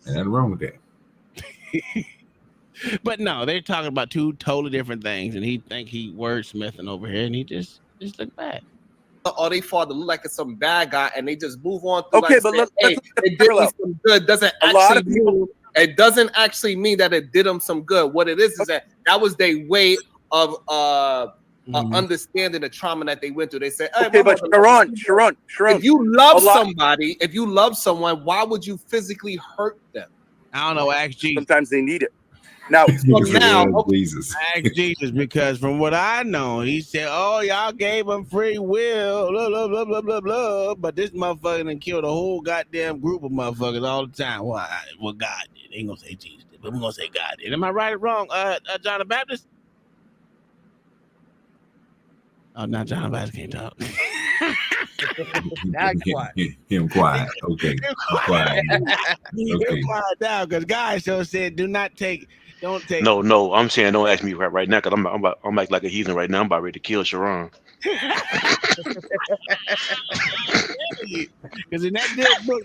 And nothing wrong with that. But no, they're talking about two totally different things, and he think he wordsmithing over here, and he just look bad. Or they father look like it's some bad guy, and they just move on. Through Okay, life but saying, let's it did me some good. Doesn't A lot actually of people- mean it doesn't actually mean that it did them some good. What it is that was their way of understanding the trauma that they went through. They say, hey, Okay, but Sharon, if you love somebody, if you love someone, why would you physically hurt them? I don't know. Ask Jesus. Sometimes they need it. Now, Jesus. Ask Jesus, because from what I know, he said, "Oh, y'all gave him free will, blah blah blah blah blah blah." But this motherfucker done killed a whole goddamn group of motherfuckers all the time. Why? Well, God did. Ain't gonna say Jesus did. but we're gonna say God did. Am I right or wrong, John the Baptist? Oh, now John the Baptist can't talk. Now quiet. Him quiet. Okay. Quiet. Okay. Quiet down, because God so said, don't take. No, I'm saying don't ask me right now, because I'm acting like a heathen right now. I'm about ready to kill Sharon. Because in that good book,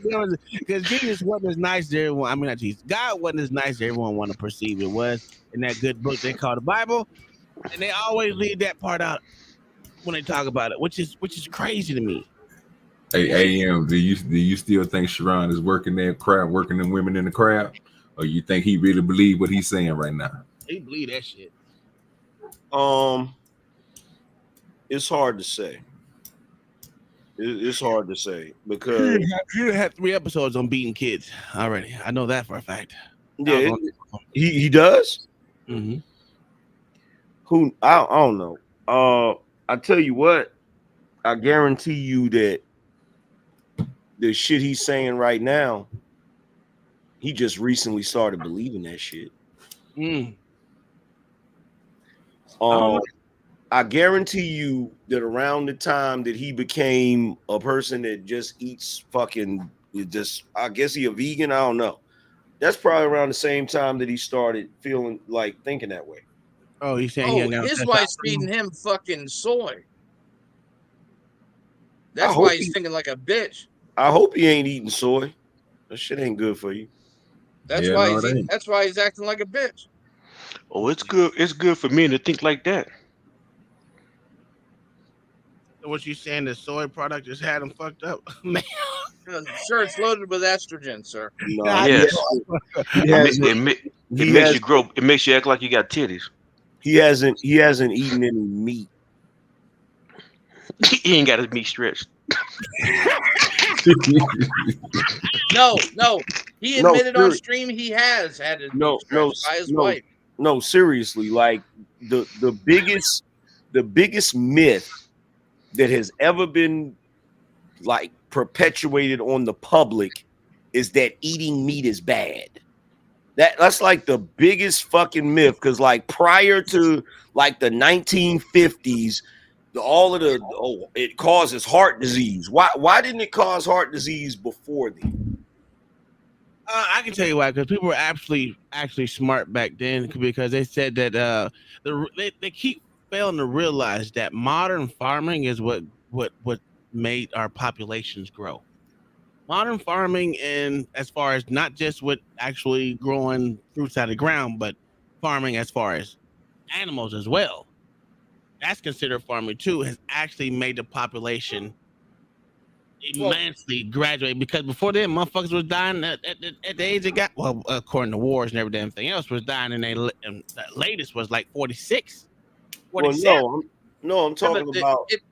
because Jesus wasn't as nice as everyone. I mean, not Jesus. God wasn't as nice as everyone want to perceive it was in that good book they call the Bible, and they always leave that part out when they talk about it, which is crazy to me. Hey, AM, do you still think Sharon is working them women in the crowd, or you think he really believe what he's saying right now? He believe that shit. It's hard to say. It's hard to say because you had 3 episodes on beating kids already. I know that for a fact. Yeah, he does. Mm-hmm. Who I don't know. I tell you what, I guarantee you that the shit he's saying right now, he just recently started believing that shit. I guarantee you that around the time that he became a person that just eats fucking I guess he a vegan, I don't know. That's probably around the same time that he started feeling like thinking that way. Oh, he's saying his wife's feeding him fucking soy. That's why he's thinking like a bitch. I hope he ain't eating soy. That shit ain't good for you. That's why he's eating, that's why he's acting like a bitch. Oh, it's good. It's good for men to think like that. So what you saying? The soy product just had him fucked up, man. Sir, it's loaded with estrogen, sir. No, Yes. It makes you grow. It makes you act like you got titties. He hasn't eaten any meat. He ain't got his meat stretched. No. He admitted on stream he has had his meat stretched by his wife. No, seriously, like the biggest myth that has ever been like perpetuated on the public is that eating meat is bad. That's like the biggest fucking myth, because like prior to like the 1950s, it causes heart disease. Why didn't it cause heart disease before then? I can tell you why, because people were actually smart back then, because they said that they keep failing to realize that modern farming is what made our populations grow. Modern farming, and as far as not just with actually growing fruits out of the ground, but farming as far as animals as well. That's considered farming too, has actually made the population immensely graduate, because before then motherfuckers was dying at the age they got, well, according to wars and everything else, was dying, and the latest was like 46. 47. Well, no, I'm talking about it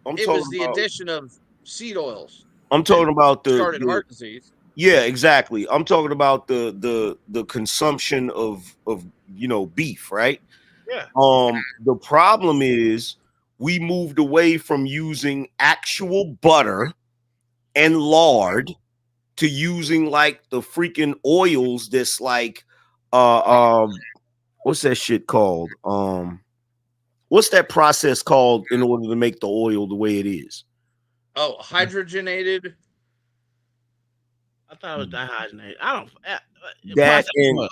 was the addition of seed oils. I'm talking about started heart disease. Yeah, exactly. I'm talking about the consumption of beef, right? Yeah. The problem is we moved away from using actual butter and lard to using like the freaking oils that's like what's that shit called? What's that process called in order to make the oil the way it is? Oh, hydrogenated. I thought it was dihydrogenated. I don't. That and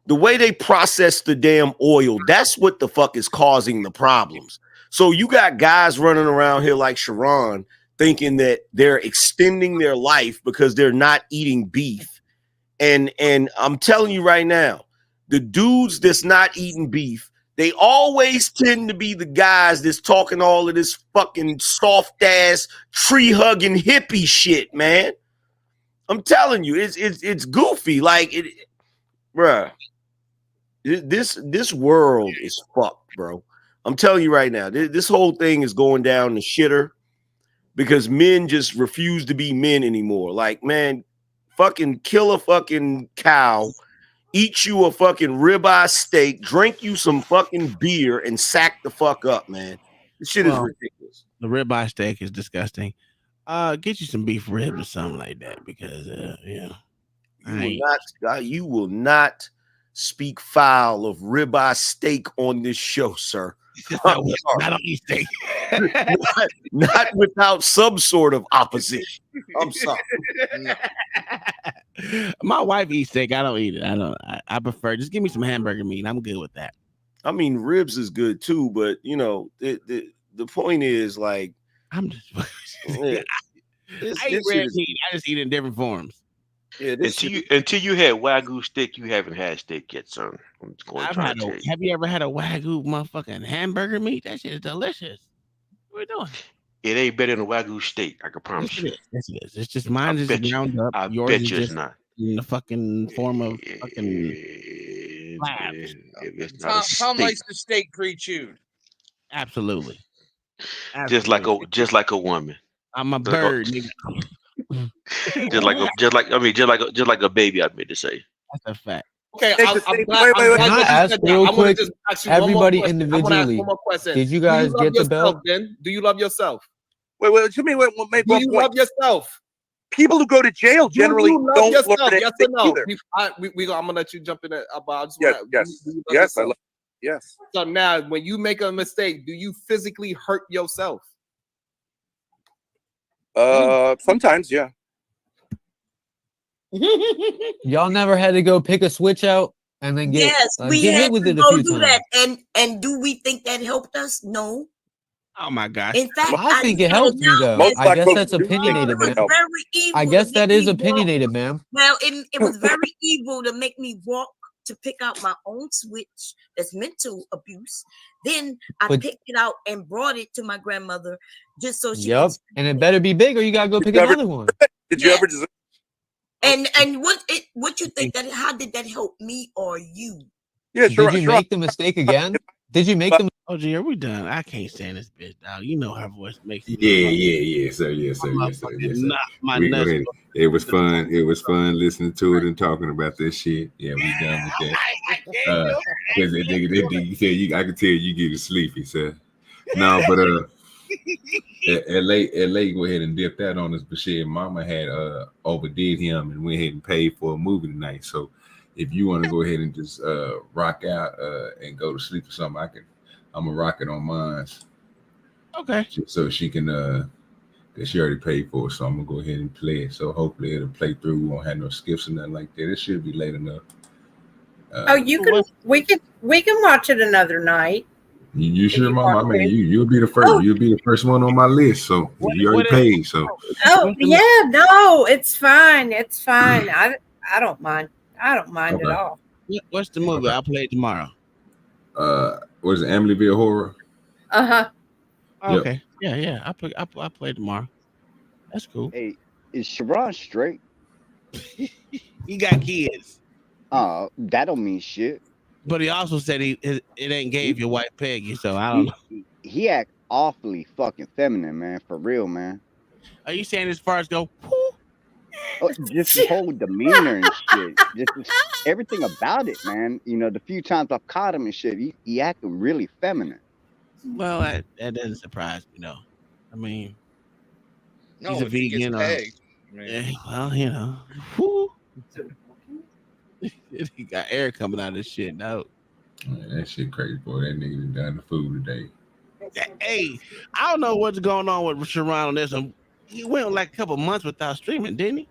the way they process the damn oil, that's what the fuck is causing the problems. So you got guys running around here like Sharon thinking that they're extending their life because they're not eating beef. And I'm telling you right now, the dudes that's not eating beef, they always tend to be the guys that's talking all of this fucking soft ass tree hugging hippie shit, man. I'm telling you, it's goofy. Like bruh. This world is fucked, bro. I'm telling you right now, this whole thing is going down the shitter because men just refuse to be men anymore. Like, man, fucking kill a fucking cow, eat you a fucking ribeye steak, drink you some fucking beer, and sack the fuck up, man. This shit is ridiculous. The ribeye steak is disgusting. Get you some beef ribs or something like that, because You will not speak foul of ribeye steak on this show, sir. Not on steak. not without some sort of opposition. I'm sorry. No. My wife eats steak. I don't eat it. I prefer just give me some hamburger meat. I'm good with that. I mean, ribs is good too, but you know, the point is like I'm just I eat red meat. I just eat it in different forms. Yeah, until you had Wagyu steak, you haven't had steak yet, son. I'm just going to try to tell you. Have you ever had a Wagyu motherfucking hamburger meat? That shit is delicious. What are we doing? It ain't better than a Wagyu steak, I can promise you. Yes, it is. It's just mine is ground up. I Yours bet is you just it's not. in the fucking form of fucking slabs. Tom likes the steak pre-chewed. Absolutely. Just like a woman. I'm a bird, nigga. just like a baby, I meant to say. That's a fact. Okay, Can I ask real quick, everybody individually, did you guys get the belt? Ben? Do you love yourself? Wait, to me, Do you love yourself? People who go to jail generally do you love don't yourself? learn Yes or no? either. I'm gonna let you jump in there. Yes, I love. Yes. So now, when you make a mistake, do you physically hurt yourself? Sometimes, yeah. Y'all never had to go pick a switch out and then get we get had hit with to it a go few do times. that, and do we think that helped us? No. Oh my gosh. In fact, I think it helped me though. I guess that's opinionated, man. I guess that is opinionated, ma'am. Well, it was very evil to make me walk to pick out my own switch. That's mental abuse. Then I picked it out and brought it to my grandmother just so she. Yep, and it better be big or you gotta go pick another one. Did you ever deserve? And what you think that? How did that help me or you? Yeah, sure. Did you make the mistake again? Did you make them? Oh, gee, are we done? I can't stand this bitch, dog. You know her voice makes me. Yes, sir. My We nuts. go ahead. It was fun. It was fun listening to it and talking about this shit. Yeah, we done with that. I can tell you getting sleepy, sir. No, but LA go ahead and dip that on us. But shit, Mama had overdid him and went ahead and paid for a movie tonight. So if you want to go ahead and just rock out and go to sleep or something, I'm gonna rock it on mine. Okay. So she can cause she already paid for it, so I'm gonna go ahead and play it. So hopefully it'll play through. We won't have no skips or nothing like that. It should be late enough. We can watch it another night. You sure, Mama? I mean, you'll be the first. You'll be the first one on my list. So you already paid. So. Oh yeah, no, it's fine. It's fine. I don't mind. I don't mind at all. What's the movie? I'll play it tomorrow. What is it? Amityville Horror? Uh-huh. Okay. Yeah. I'll play tomorrow. That's cool. Hey, is Sharon straight? He got kids. That don't mean shit. But he also said it ain't gay if your wife Peggy, so I don't know. He act awfully fucking feminine, man. For real, man. Are you saying as far as go? Just his whole demeanor and shit. Just everything about it, man. You know, the few times I've caught him and shit, he acting really feminine. Well, that doesn't surprise me, though. I mean, No, he's a if he gets vegan. pegged, Yeah, well, you know. Whoo. He got air coming out of this shit, no. Man, that shit crazy, boy. That nigga done the food today. Hey, I don't know what's going on with Sharon on this. He went like a couple months without streaming, didn't he?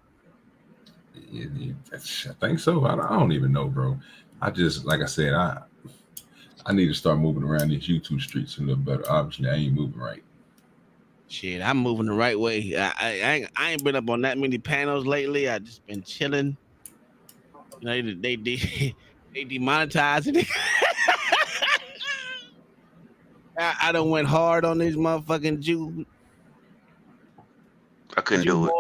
Yeah, I think so. I don't even know, bro. I just, like I said, I need to start moving around these YouTube streets a little better. Obviously, I ain't moving right. Shit, I'm moving the right way. I ain't been up on that many panels lately. I just been chilling. You know, they demonetized it. I done went hard on these motherfucking Jews. I couldn't do it.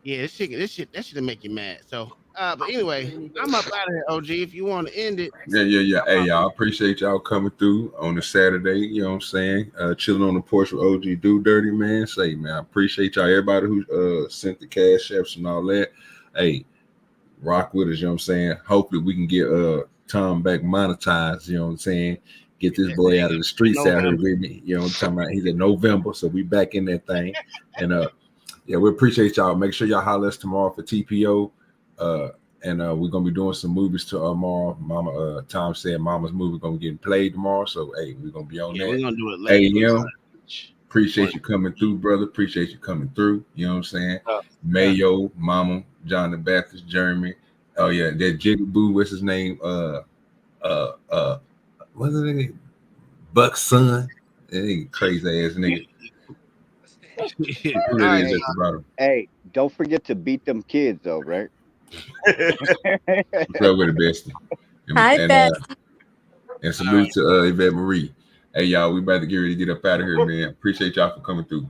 Yeah, that shit'll make you mad. So, but anyway, I'm up out of here, OG. If you want to end it. Yeah. Hey, y'all, appreciate y'all coming through on a Saturday. You know what I'm saying? Chilling on the porch with OG Do Dirty, man. Say, man, I appreciate y'all. Everybody who sent the cash apps and all that. Hey, rock with us. You know what I'm saying? Hopefully we can get Tom back monetized. You know what I'm saying? Get this boy out of the streets out here with me. You know what I'm talking about? He's in November, so we back in that thing. And yeah, we appreciate y'all. Make sure y'all holler us tomorrow for TPO. We're gonna be doing some movies tomorrow. Mama, Tom said Mama's movie gonna be getting played tomorrow. So hey, we're gonna be on that. We're gonna do it late. Appreciate you coming through, brother. Appreciate you coming through. You know what I'm saying? Mayo, Mama, John the Baptist, Jeremy. Oh yeah, that Jigaboo, what's his name? What's his name? Buck's son. Crazy ass nigga. Hey, don't forget to beat them kids though, right? What's up with the bestie? Hi, Beth. And salute to Yvette Marie. Hey y'all, we about to get ready to get up out of here, man. Appreciate y'all for coming through.